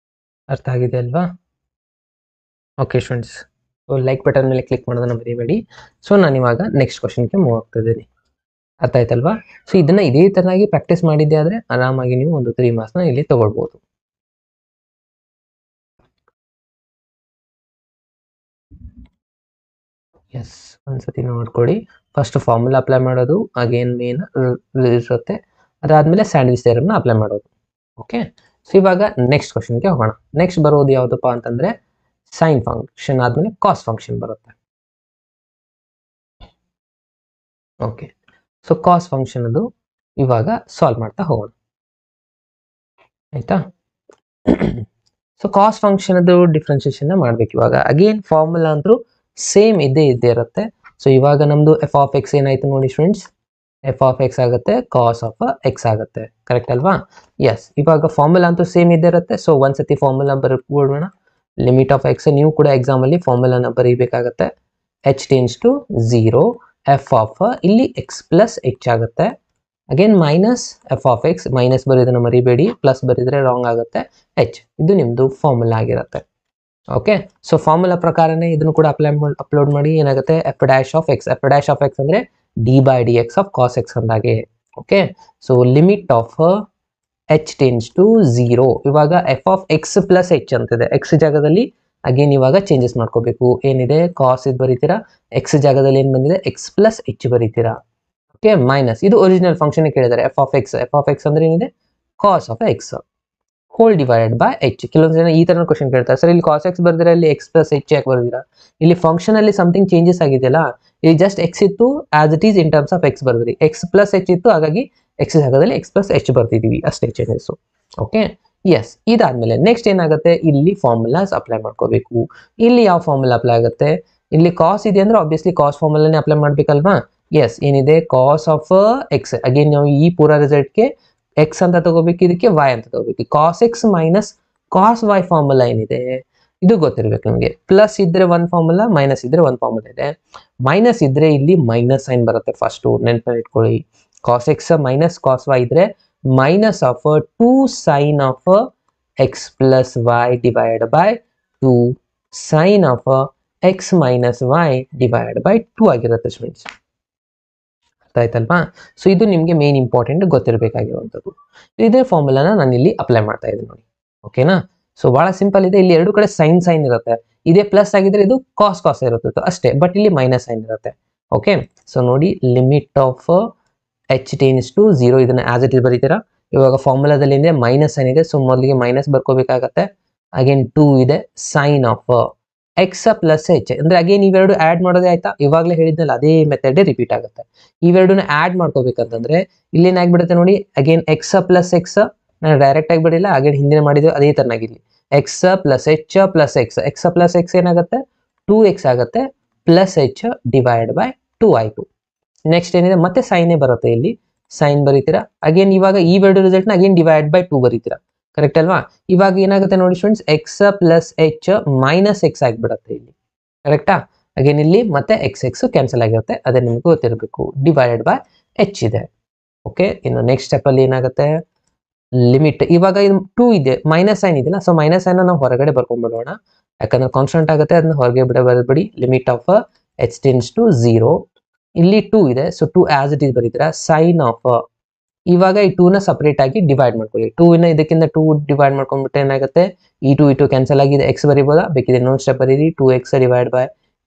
ಅರ್ಥ ಆಗಿದೆ ಅಲ್ವಾ? Okay students, so like button ಮೇಲೆ ಕ್ಲಿಕ್ ಮಾಡೋದನ್ನ ಮರಿಬೇಡಿ. ಸೊ ನಾನು ಇವಾಗ ನೆಕ್ಸ್ಟ್ ಕ್ವಶನ್ಗೆ ಮೂವ್ ಆಗ್ತಾ ಇದ್ದೀನಿ. ಅರ್ಥ ಆಯ್ತಲ್ವಾ? ಸೊ ಇದನ್ನ ಇದೇ ತರನಾಗಿ ಪ್ರಾಕ್ಟೀಸ್ ಮಾಡಿದ್ದೆ ಆದ್ರೆ ಆರಾಮಾಗಿ ನೀವು ಒಂದು 3 ಮಾರ್ಕ್ಸ್ನ ಇಲ್ಲಿ ತಗೊಳ್ಬಹುದು. ಎಸ್, ಒಂದ್ಸತಿ ನೋಡ್ಕೊಳ್ಳಿ. ಫಸ್ಟ್ ಫಾರ್ಮುಲಾ ಅಪ್ಲೈ ಮಾಡೋದು, ಅಗೇನ್ ಮೇನ್ ಇರುತ್ತೆ. ಅದಾದ್ಮೇಲೆ ಸ್ಯಾಂಡ್ವಿಚ್ ಥಿಯರಮ್ನ ಅಪ್ಲೈ ಮಾಡೋದು. ಓಕೆ, ಸೊ ಇವಾಗ ನೆಕ್ಸ್ಟ್ ಕ್ವಶನ್ಗೆ ಹೋಗೋಣ. ನೆಕ್ಸ್ಟ್ ಬರೋದು ಯಾವುದಪ್ಪ ಅಂತಂದ್ರೆ ಸೈನ್ ಫಂಕ್ಷನ್ ಆದ್ಮೇಲೆ ಕಾಸ್ ಫಂಕ್ಷನ್ ಬರುತ್ತೆ. ಓಕೆ, ಸೊ ಕಾಸ್ ಫಂಕ್ಷನ್ ಅದು ಇವಾಗ ಸಾಲ್ವ್ ಮಾಡ್ತಾ ಹೋಗೋಣ. ಆಯ್ತಾ? ಸೊ ಕಾಸ್ ಫಂಕ್ಷನ್ ಅದು ಡಿಫ್ರೆನ್ಸಿಯೇಷನ್ ಮಾಡ್ಬೇಕು ಇವಾಗ. ಅಗೇನ್ ಫಾರ್ಮುಲಾ ಅಂತೂ ಸೇಮ್ ಇದ್ದೇ ಇರುತ್ತೆ. ಸೊ ಇವಾಗ ನಮ್ದು ಎಫ್ ಆಫ್ ಎಕ್ಸ್ ಏನಾಯ್ತು ನೋಡಿ ಸ್ಟೂಡೆಂಟ್ಸ್? ಎಫ್ ಆಫ್ ಎಕ್ಸ್ ಆಗುತ್ತೆ, ಕಾಸ್ ಆಫ್ ಎಕ್ಸ್ ಆಗುತ್ತೆ. ಕರೆಕ್ಟ್ ಅಲ್ವಾ? ಎಸ್, ಇವಾಗ ಫಾರ್ಮುಲಾ ಅಂತೂ ಸೇಮ್ ಇದ್ದೇ ಇರುತ್ತೆ. ಸೊ ಒಂದ್ಸತಿ ಫಾರ್ಮುಲಾ ಬರ್ಬಿಡೋಣ. ಲಿಮಿಟ್ ಆಫ್ ಎಕ್ಸ್ ನೀವು ಕೂಡ ಎಕ್ಸಾಮ್ ಅಲ್ಲಿ ಫಾರ್ಮುಲಾನ ಬರೀಬೇಕಾಗತ್ತೆ. H tends to 0, f of ಇಲ್ಲಿ ಎಕ್ಸ್ ಪ್ಲಸ್ ಎಚ್ ಆಗುತ್ತೆ. Again minus f of X, minus ಬರೀದನ್ನ ಮರಿಬೇಡಿ, ಪ್ಲಸ್ ಬರೀದ್ರೆ ರಾಂಗ್ ಆಗುತ್ತೆ. ಎಚ್, ಇದು ನಿಮ್ದು ಫಾರ್ಮುಲಾ ಆಗಿರುತ್ತೆ. ಓಕೆ, ಸೊ ಫಾರ್ಮುಲಾ ಪ್ರಕಾರನೇ ಇದನ್ನು ಕೂಡ ಅಪ್ಲೋಡ್ ಮಾಡಿ. ಏನಾಗುತ್ತೆ? F dash of x. F dash of x ಅಂದ್ರೆ d/dx ಆಫ್ ಕಾಸ್ ಎಕ್ಸ್ ಅಂದಾಗೆ. Okay, so limit of h tends to 0. ಇವಾಗ f of X plus h ಅಂತಿದೆ, ಎಕ್ಸ್ ಜಾಗದಲ್ಲಿ ಅಗೇನ್ ಇವಾಗ ಚೇಂಜಸ್ ಮಾಡ್ಕೋಬೇಕು. ಏನಿದೆ ಕಾಸ್ ಇದು ಬರೀತೀರಾ, ಎಕ್ಸ್ ಜಾಗದಲ್ಲಿ ಏನು ಬಂದಿದೆ ಎಕ್ಸ್ ಪ್ಲಸ್ ಎಚ್ ಬರೀತೀರಾ. ಓಕೆ, ಮೈನಸ್ ಇದು ಒರಿಜಿನಲ್ ಫಂಕ್ಷನ್ ಕೇಳಿದ್ದಾರೆ f of x. F of x ಅಂದ್ರೆ ಏನಿದೆ cos of x whole divided by H. ಕೆಲವೊಂದು ಜನ ಈ ತರ ಕ್ವಶನ್ ಕೇಳ್ತಾರೆ, ಸರ್ ಇಲ್ಲಿ ಕಾಸ್ ಎಕ್ಸ್ ಬರ್ದಿರಾ, ಇಲ್ಲಿ ಎಕ್ಸ್ ಪ್ಲಸ್ ಎಚ್ ಯಾಕೆ ಬರ್ದಿರಾ? ಇಲ್ಲಿ ಫಂಕ್ಷನ್ ಅಲ್ಲಿ ಸಮಥಿಂಗ್ ಚೇಂಜಸ್ ಆಗಿದೆಯಲ್ಲ, ಇಲ್ಲಿ ಜಸ್ಟ್ ಎಕ್ಸ್ ಇತ್ತು as it is in terms of x ಬರ್ದ್ರಿ, ಎಕ್ಸ್ ಪ್ಲಸ್ ಎಚ್ ಇತ್ತು ಹಾಗಾಗಿ ಎಕ್ಸ್ ಜಾಗದಲ್ಲಿ ಎಕ್ಸ್ ಪ್ಲಸ್ ಎಚ್ ಬರ್ತಿದೀವಿ ಅಷ್ಟೇ ಚೇಂಜಸ್. Okay, yes. ಇದಾದ್ಮೇಲೆ ನೆಕ್ಸ್ಟ್ ಏನಾಗುತ್ತೆ, ಇಲ್ಲಿ ಫಾರ್ಮುಲಾಸ್ ಅಪ್ಲೈ ಮಾಡ್ಕೋಬೇಕು. ಇಲ್ಲಿ ಯಾವ ಫಾರ್ಮುಲಾ ಅಪ್ಲೈ ಆಗುತ್ತೆ, ಇಲ್ಲಿ ಕಾಸ್ ಇದೆ ಅಂದ್ರೆ ಆಬ್ವಿಯಸ್ಲಿ ಕಾಸ್ ಫಾರ್ಮುಲಾನೇ ಅಪ್ಲೈ ಮಾಡ್ಬೇಕಲ್ವಾ. ಎಸ್, ಏನಿದೆ ಕಾಸ್ ಆಫ್ ಎಕ್ಸ್, ಅಗೇನ್ ನಾವು ಈ ಪೂರ ರಿಸಲ್ಟ್ಗೆ ಎಕ್ಸ್ ಅಂತ ತಗೋಬೇಕು, ಇದಕ್ಕೆ ವೈ ಅಂತ ತಗೋಬೇಕು. Cos X minus cos y formula ಏನಿದೆ ಇದು ಗೊತ್ತಿರ್ಬೇಕು ನಿಮಗೆ. ಪ್ಲಸ್ ಇದ್ರೆ ಒಂದು ಫಾರ್ಮುಲಾ, ಮೈನಸ್ ಇದ್ರೆ ಒಂದು ಫಾರ್ಮುಲಾ ಇದೆ. ಮೈನಸ್ ಇದ್ರೆ ಇಲ್ಲಿ ಮೈನಸ್ ಸೈನ್ ಬರುತ್ತೆ, ಫಸ್ಟ್ ನೆನಪಲ್ಲಿ ಇಟ್ಕೊಳ್ಳಿ. Cos X minus cos y ಇದ್ರೆ minus of 2 sine of X plus Y divide by 2 sine of X minus Y divide by 2 ಆಗಿರುತ್ತೆ ಸ್ಟೂಡೆಂಟ್ಸ್. ಆಯ್ತಲ್ವಾ. ಸೊ ಇದು ನಿಮಗೆ ಮೇನ್ ಇಂಪಾರ್ಟೆಂಟ್ ಗೊತ್ತಿರಬೇಕಾಗಿರುವಂಥದ್ದು. ಇದೇ ಫಾರ್ಮುಲಾನ ನಾನು ಇಲ್ಲಿ ಅಪ್ಲೈ ಮಾಡ್ತಾ ಇದ್ದೀನಿ ನೋಡಿ. ಓಕೆನಾ. ಸೊ ಬಹಳ ಸಿಂಪಲ್ ಇದೆ, ಇಲ್ಲಿ ಎರಡು ಕಡೆ ಸೈನ್ ಸೈನ್ ಇರುತ್ತೆ. ಇದೇ ಪ್ಲಸ್ ಆಗಿದ್ರೆ ಇದು ಕಾಸ್ ಕಾಸ್ ಇರುತ್ತೆ ಅಷ್ಟೇ, ಬಟ್ ಇಲ್ಲಿ ಮೈನಸ್ ಸೈನ್ ಇರುತ್ತೆ. ಓಕೆ, ಸೊ ನೋಡಿ limit of h tends to 0 ಇದನ್ನ ಆಸ್ ಇಟ್ ಇಸ್ ಬರೀತೀರಾ. ಇವಾಗ ಫಾರ್ಮುಲಾದಲ್ಲಿ ಇದೆ ಮೈನಸ್ ಸೈನ್ ಇದೆ, ಸೊ ಮೊದಲಿಗೆ ಮೈನಸ್ ಬರ್ಕೋಬೇಕಾಗತ್ತೆ. ಅಗೇನ್ 2 ಇದೆ sine of X plus h ಅಂದ್ರೆ ಅಗೇನ್ ಇವೆರಡು ಆಡ್ ಮಾಡೋದೇ ಆಯ್ತಾ, ಇವಾಗಲೇ ಹೇಳಿದ್ನಲ್ಲ ಅದೇ ಮೆಥಡ್ ರಿಪೀಟ್ ಆಗುತ್ತೆ. ಇವೆರಡನ್ನ ಆಡ್ ಮಾಡ್ಕೋಬೇಕಂತಂದ್ರೆ ಇಲ್ಲಿ ಏನಾಗ್ಬಿಡುತ್ತೆ ನೋಡಿ, ಅಗೇನ್ ಎಕ್ಸ್ ಪ್ಲಸ್ ಎಕ್ಸ್ ನಾನು ಡೈರೆಕ್ಟ್ ಆಗಿ ಬಿಡಿಲ್ಲ, ಅಗೇನ್ ಹಿಂದೆ ಮಾಡಿದ್ವಿ ಅದೇ ತರನಾಗಿರ್ಲಿ. X plus h plus x, x plus x ಏನಾಗುತ್ತೆ 2x ಆಗುತ್ತೆ, ಪ್ಲಸ್ ಎಚ್ ಡಿವೈಡ್ ಬೈ 2 ಆಯ್ತು. ನೆಕ್ಸ್ಟ್ ಏನಿದೆ ಮತ್ತೆ ಸೈನೇ ಬರುತ್ತೆ, ಇಲ್ಲಿ ಸೈನ್ ಬರೀತೀರಾ. ಅಗೇನ್ ಇವಾಗ ಈ ಎರಡು ರಿಸಲ್ಟ್ ನ ಅಗೇನ್ ಡಿವೈಡ್ ಬೈ 2 ಬರೀತೀರಾ, ಕರೆಕ್ಟ್ ಅಲ್ವಾ. ಇವಾಗ ಏನಾಗುತ್ತೆ ನೋಡಿ students, X plus h minus X ಆಗಿಬಿಡುತ್ತೆ ಇಲ್ಲಿ, ಕರೆಕ್ಟಾ. ಅಗೇನ್ ಇಲ್ಲಿ ಮತ್ತೆ ಎಕ್ಸ್ ಎಕ್ಸ್ ಕ್ಯಾನ್ಸಲ್ ಆಗಿರುತ್ತೆ, ಅದೇ ನಿಮ್ಗೆ ಗೊತ್ತಿರಬೇಕು. ಡಿವೈಡೆಡ್ ಬೈ ಎಚ್ ಇದೆ. ಓಕೆ, ಇನ್ನು ನೆಕ್ಸ್ಟ್ ಸ್ಟೆಪ್ ಅಲ್ಲಿ ಏನಾಗುತ್ತೆ, ಲಿಮಿಟ್ ಇವಾಗ ಇದು 2 ಇದೆ, ಮೈನಸ್ ಸೈನ್ ಇದೆಯಲ್ಲ, ಸೊ ಮೈನಸ್ ಸೈನ್ ನಾವು ಹೊರಗಡೆ ಬರ್ಕೊಂಡ್ಬಿಡೋಣ, ಯಾಕಂದ್ರೆ ಕಾನ್ಸ್ಟೆಂಟ್ ಆಗುತ್ತೆ, ಅದನ್ನ ಹೊರಗೆ ಬರಬೇಡಿ. Limit of h tends to 0, ಇಲ್ಲಿ 2 ಇದೆ, ಸೊ 2 ಆಸ್ ಇಟ್ ಈಸ್ ಬರೀತೀರಾ. ಸೈನ್ ಆಫ್ ಇವಾಗ ಈ 2 ನ ಸಪರೇಟ್ ಆಗಿ ಡಿವೈಡ್ ಮಾಡ್ಕೊಳ್ಳಿ. 2 ನ ಇದಕ್ಕಿಂತ 2 ಡಿವೈಡ್ ಮಾಡ್ಕೊಂಡ್ಬಿಟ್ರೆ ಏನಾಗುತ್ತೆ, ಈ 2 ಕ್ಯಾನ್ಸಲ್ ಆಗಿದೆ, ಎಕ್ಸ್ ಬರೀಬೋದಾ, ಬೇಕಿದ್ರೆ ಇನ್ನೊಂದು ಸ್ಟೆಪ್ ಬರೀರಿ. 2x divide by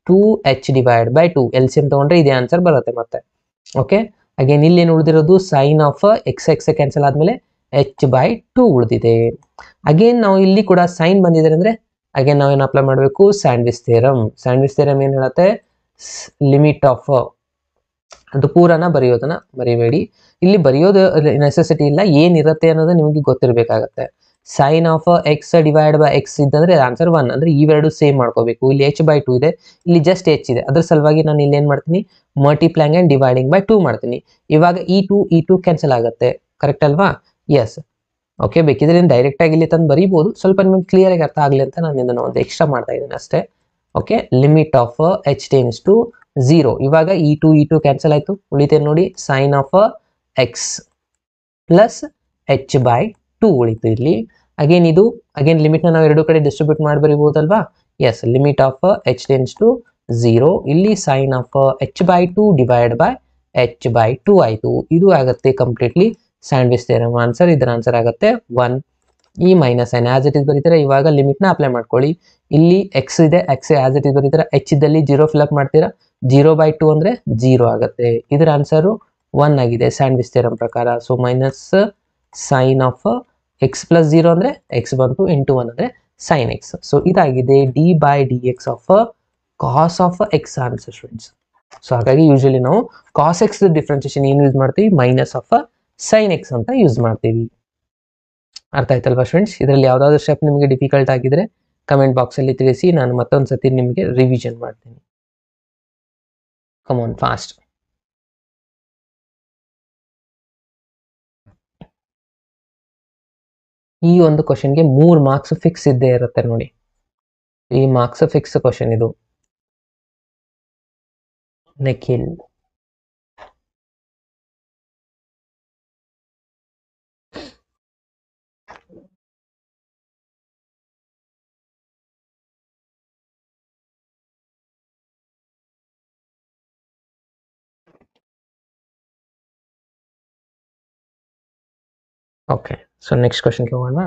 2h divide by 2 LCM ತಗೊಂಡ್ರೆ ಇದೇ ಆನ್ಸರ್ ಬರುತ್ತೆ ಮತ್ತೆ. ಓಕೆ, ಅಗೇನ್ ಇಲ್ಲಿ ಏನು ಉಳಿದಿರೋದು, sine of X x cancel ಆದ್ಮೇಲೆ ಎಚ್ ಬೈ 2 ಉಳಿದಿದೆ. ಅಗೇನ್ ನಾವು ಇಲ್ಲಿ ಕೂಡ ಸೈನ್ ಬಂದಿದೆ ಅಂದ್ರೆ ಅಗೇನ್ ನಾವೇನು ಅಪ್ಲೈ ಮಾಡಬೇಕು, ಸ್ಯಾಂಡ್ವಿಚ್ ಥಿಯರಮ್. ಸ್ಯಾಂಡ್ವಿಚ್ ಥಿಯರಮ್ ಏನ್ ಹೇಳುತ್ತೆ, ಲಿಮಿಟ್ ಆಫ್ ಅದು ಪೂರನ ಬರೆಯೋದನ್ನ ಮರಿಬೇಡಿ. ಇಲ್ಲಿ ಬರೆಯೋದು ನೆಸೆಸಿಟಿ ಇಲ್ಲ, ಏನಿರುತ್ತೆ ಅನ್ನೋದು ನಿಮಗೆ ಗೊತ್ತಿರಬೇಕಾಗತ್ತೆ. Sine of x divide by x ಇದ್ದಂದ್ರೆ ಆನ್ಸರ್ 1, ಅಂದ್ರೆ ಇವೆರಡು ಸೇಮ್ ಮಾಡ್ಕೋಬೇಕು. ಇಲ್ಲಿ ಎಚ್ ಬೈ 2 ಇದೆ, ಇಲ್ಲಿ ಜಸ್ಟ್ ಎಚ್ ಇದೆ, ಅದ್ರ ಸಲುವಾಗಿ ನಾನು ಇಲ್ಲಿ ಏನ್ ಮಾಡ್ತೀನಿ, ಮಲ್ಟಿಪ್ಲೈಂಗ್ ಅಂಡ್ ಡಿವೈಡಿಂಗ್ ಬೈ 2 ಮಾಡ್ತೀನಿ. ಇವಾಗ ಈ 2 ಕ್ಯಾನ್ಸಲ್ ಆಗುತ್ತೆ, ಕರೆಕ್ಟ್ ಅಲ್ವಾ. ಎಸ್. ಓಕೆ, ಬೇಕಿದ್ರೆ ಡೈರೆಕ್ಟ್ ಆಗಿ ಇಲ್ಲಿ ತಂದು ಬರೀಬಹುದು, ಸ್ವಲ್ಪ ನಿಮ್ಗೆ ಕ್ಲಿಯರ್ ಆಗಿ ಅರ್ಥ ಆಗಲಿ ಅಂತ ನಾನು ಇದನ್ನ ಒಂದು ಎಕ್ಸ್ಟ್ರಾ ಮಾಡ್ತಾ ಇದ್ದೀನಿ ಅಷ್ಟೇ. Okay, limit of h tends to 0, ಇವಾಗ ಈ 2 ಕ್ಯಾನ್ಸಲ್ ಆಯ್ತು, ಉಳಿತೇನೆ ನೋಡಿ sine of X plus h by 2 ಉಳಿತು ಇಲ್ಲಿ. ಅಗೇನ್ ಇದು ಅಗೇನ್ ಲಿಮಿಟ್ ನ ನಾವು ಎರಡು ಕಡೆ ಡಿಸ್ಟ್ರಿಬ್ಯೂಟ್ ಮಾಡಿ ಬರೀಬಹುದಲ್ವಾ. Yes, limit of h tends to 0, ಇಲ್ಲಿ sine of h by 2 divide by h by 2 ಆಯ್ತು. ಇದು ಆಗುತ್ತೆ ಕಂಪ್ಲೀಟ್ಲಿ ಸ್ಯಾಂಡ್ವಿಚ್ ಥಿಯರಮ್ ಆನ್ಸರ್. ಇದರ ಆನ್ಸರ್ ಆಗುತ್ತೆ 1. ಈ minus sine as it is ಬರೀತೀರಾ. ಇವಾಗ ಲಿಮಿಟ್ ನ ಅಪ್ಲೈ ಮಾಡ್ಕೊಳ್ಳಿ. ಇಲ್ಲಿ ಎಕ್ಸ್ ಇದೆ, ಎಕ್ಸ್ ಆಸ್ ಇಟ್ ಇಸ್ ಬರೀತೀರಾ. ಎಚ್ ಇದ್ದಲ್ಲಿ 0 ಫಿಲ್ ಅಪ್ ಮಾಡ್ತೀರಾ, 0 ಬೈ 2 ಅಂದ್ರೆ 0 ಆಗುತ್ತೆ. ಇದರ ಆನ್ಸರ್ 1 ಆಗಿದೆ ಸ್ಯಾಂಡ್ವಿಚ್ ಥಿಯರಮ್ ಪ್ರಕಾರ. So minus sine of X plus 0 ಅಂದ್ರೆ ಎಕ್ಸ್ ಬಂತು, ಇಂಟು 1 ಅಂದ್ರೆ ಸೈನ್ ಎಕ್ಸ್. ಸೊ ಇದಾಗಿದೆ d by d x of cos of x answer students. So ಹಾಗಾಗಿ ಯೂಶಲಿ ನಾವು ಕಾಸ್ ಎಕ್ಸ್ ಡಿಫ್ರೆನ್ಸಿಯೇಷನ್ ಏನು ಯೂಸ್ ಮಾಡ್ತೀವಿ, ಮೈನಸ್ ಆಫ್ ಸೈನ್ ಎಕ್ಸ್ ಅಂತ use ಮಾಡ್ತೀವಿ. ಅರ್ಥ ಆಯ್ತಲ್ವಾ ಸ್ಟೂಡೆಂಟ್ಸ್. ಇದರಲ್ಲಿ ಯಾವ್ದಾದ್ರು ಸ್ಟೆಪ್ ನಿಮಗೆ ಡಿಫಿಕಲ್ಟ್ ಆಗಿದ್ರೆ ಕಮೆಂಟ್ ಬಾಕ್ಸ್ ಅಲ್ಲಿ ತಿಳಿಸಿ, ನಾನು ಮತ್ತೊಂದು ಸತಿ ನಿಮಗೆ ರಿವಿಷನ್ ಮಾಡ್ತೀನಿ. Come on fast. ಈ ಒಂದು ಕ್ವಶನ್ಗೆ 3 ಮಾರ್ಕ್ಸ್ ಫಿಕ್ಸ್ ಇದ್ದೇ ಇರುತ್ತೆ ನೋಡಿ. ಈ ಮಾರ್ಕ್ಸ್ ಫಿಕ್ಸ್ ಕ್ವಶನ್ ಇದು. ನಿಖಿಲ್, ಓಕೆ. ಸೊ ನೆಕ್ಸ್ಟ್ ಕ್ವಶನ್ಗೆ ಹೋಗೋಣ.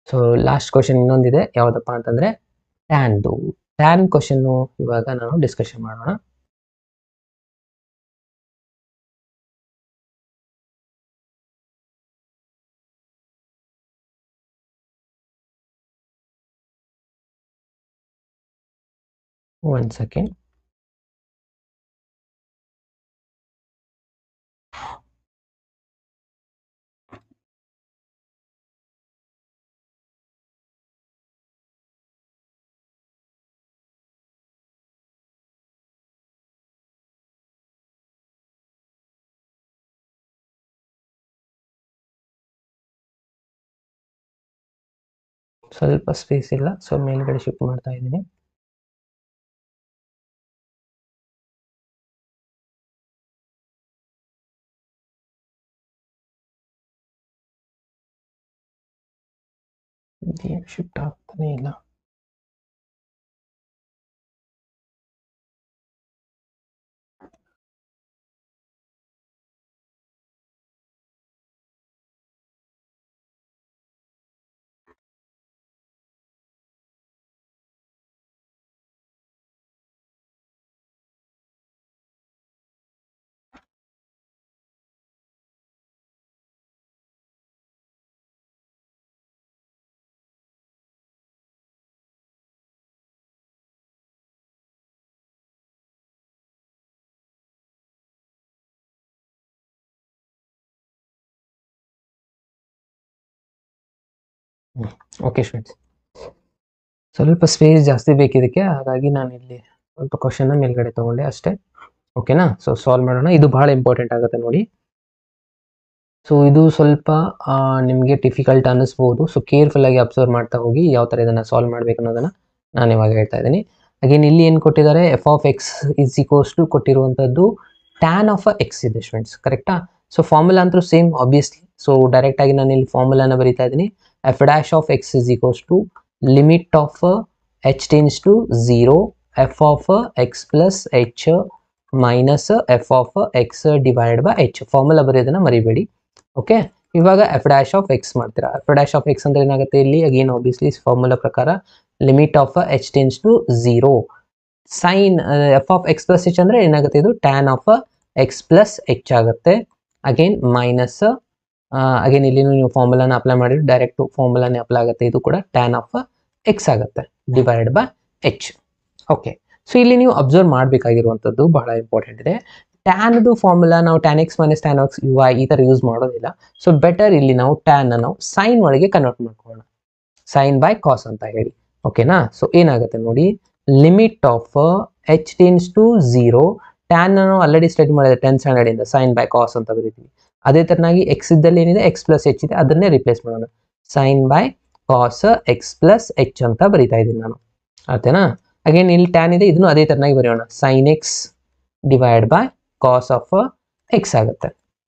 ಸೊ ಲಾಸ್ಟ್ ಕ್ವಶನ್ ಇನ್ನೊಂದಿದೆ, ಯಾವುದಪ್ಪ ಅಂತಂದ್ರೆ ಟ್ಯಾನ್ದು. ಟ್ಯಾನ್ ಕ್ವಶನ್ ಇವಾಗ ನಾವು ಡಿಸ್ಕಷನ್ ಮಾಡೋಣ. One second. ಸ್ವಲ್ಪ ಸ್ಪೇಸ್ ಇಲ್ಲ, ಸೊ ಮೇಲ್ಗಡೆ ಶಿಫ್ಟ್ ಮಾಡ್ತಾ ಇದ್ದೀನಿ. ಶಿಫ್ಟ್ ಆಗ್ತಾನೆ ಇಲ್ಲ. ಓಕೆ ಸ್ಟೂಡೆಂಟ್ಸ್, ಸ್ವಲ್ಪ ಸ್ಪೇಸ್ ಜಾಸ್ತಿ ಬೇಕಿದಕ್ಕೆ, ಹಾಗಾಗಿ ನಾನು ಇಲ್ಲಿ ಸ್ವಲ್ಪ ಕ್ವಶನ್ ಮೇಲ್ಗಡೆ ತಗೊಂಡೆ ಅಷ್ಟೇ. ಓಕೆನಾ? ಸೊ ಸಾಲ್ವ್ ಮಾಡೋಣ. ಇದು ಬಹಳ ಇಂಪಾರ್ಟೆಂಟ್ ಆಗುತ್ತೆ ನೋಡಿ. ಸೊ ಇದು ಸ್ವಲ್ಪ ನಿಮಗೆ ಡಿಫಿಕಲ್ಟ್ ಅನ್ನಿಸ್ಬೋದು. ಸೊ ಕೇರ್ಫುಲ್ ಆಗಿ ಅಬ್ಸರ್ವ್ ಮಾಡ್ತಾ ಹೋಗಿ ಯಾವ ಥರ ಇದನ್ನು ಸಾಲ್ವ್ ಮಾಡಬೇಕು ಅನ್ನೋದನ್ನು ನಾನು ಇವಾಗ ಹೇಳ್ತಾ ಇದ್ದೀನಿ. ಅಗೇನ್ ಇಲ್ಲಿ ಏನು ಕೊಟ್ಟಿದ್ದಾರೆ, f of x is equals to ಕೊಟ್ಟಿರುವಂಥದ್ದು ಟ್ಯಾನ್ ಆಫ್ ಎಕ್ಸ್ ಇದೆ ಸ್ಟೂಡೆಂಟ್ಸ್, ಕರೆಕ್ಟಾ? ಸೊ ಫಾರ್ಮುಲಾ ಅಂತೂ ಸೇಮ್ ಆಬ್ವಿಯಸ್ಲಿ. ಸೊ ಡೈರೆಕ್ಟಾಗಿ ನಾನು ಇಲ್ಲಿ ಫಾರ್ಮುಲಾನ ಬರೀತಾ ಇದ್ದೀನಿ. F dash of x is equals to limit of h tends to 0 f of X plus h minus f of x divide by h. Formula ಬರೆಯೋದನ್ನ ಮರಿಬೇಡಿ. ಓಕೆ, ಇವಾಗ ಎಫ್ ಡ್ಯಾಶ್ ಆಫ್ ಎಕ್ಸ್ ಮಾಡ್ತೀರಾ. ಎಫ್ ಡ್ಯಾಶ್ ಆಫ್ ಎಕ್ಸ್ ಅಂದ್ರೆ ಏನಾಗುತ್ತೆ ಇಲ್ಲಿ, again obviously formula ಪ್ರಕಾರ limit of h tends to 0 sine f of X plus h ಅಂದ್ರೆ ಏನಾಗುತ್ತೆ, ಇದು tan of X plus h ಆಗುತ್ತೆ. ಅಗೇನ್ ಮೈನಸ್ ಅಗೇನ್ ಇಲ್ಲಿ ನೀವು ಫಾರ್ಮುಲಾನ ಅಪ್ಲೈ ಮಾಡಿದ್ರೆ ಡೈರೆಕ್ಟ್ ಫಾರ್ಮುಲಾನೇ ಅಪ್ಲೈ ಆಗುತ್ತೆ. ಇದು ಕೂಡ ಟ್ಯಾನ್ ಆಫ್ ಎಕ್ಸ್ ಆಗುತ್ತೆ divide by h. Okay, so ಇಲ್ಲಿ ನೀವು ಅಬ್ಸರ್ವ್ ಮಾಡಬೇಕಾಗಿರುವಂಥದ್ದು ಬಹಳ ಇಂಪಾರ್ಟೆಂಟ್ ಇದೆ. ಟ್ಯಾನ್ದು ಫಾರ್ಮುಲಾ ನಾವು tan x minus tan x ಈ ಥರ ಯೂಸ್ ಮಾಡೋದಿಲ್ಲ. ಸೊ ಬೆಟರ್ ಇಲ್ಲಿ ನಾವು ಟ್ಯಾನ್ ನಾವು ಸೈನ್ ಒಳಗೆ ಕನ್ವರ್ಟ್ ಮಾಡ್ಕೊಳ್ಳೋಣ, ಸೈನ್ ಬೈ ಕಾಸ್ ಅಂತ ಹೇಳಿ. ಓಕೆನಾ? ಸೊ ಏನಾಗುತ್ತೆ ನೋಡಿ, limit of h tends to 0 tan ನಾವು ಆಲ್ರೆಡಿ ಸ್ಟಡಿ ಮಾಡಿದೆ 10th ಸ್ಟ್ಯಾಂಡರ್ಡ್ ಇಂದ, ಸೈನ್ ಬೈ ಕಾಸ್ ಅಂತ ಬರೀತೀವಿ. ಅದೇ ತರನಾಗಿ ಎಕ್ಸ್ ಇದ್ದಲ್ಲಿ ಏನಿದೆ ಎಕ್ಸ್ ಪ್ಲಸ್ ಎಚ್ ಇದೆ, ಅದನ್ನೇ ರಿಪ್ಲೇಸ್ ಮಾಡೋಣ, sine by cos X plus h ಅಂತ ಬರೀತಾ ಇದ್ದೀನಿ ನಾನು. ಆಯ್ತೇನಾ? ಅಗೇನ್ ಇಲ್ಲಿ ಟ್ಯಾನ್ ಇದೆ, ಇದನ್ನು ಅದೇ ತರನಾಗಿ ಬರೆಯೋಣ, sine x divide by cos of x ಆಗುತ್ತೆ.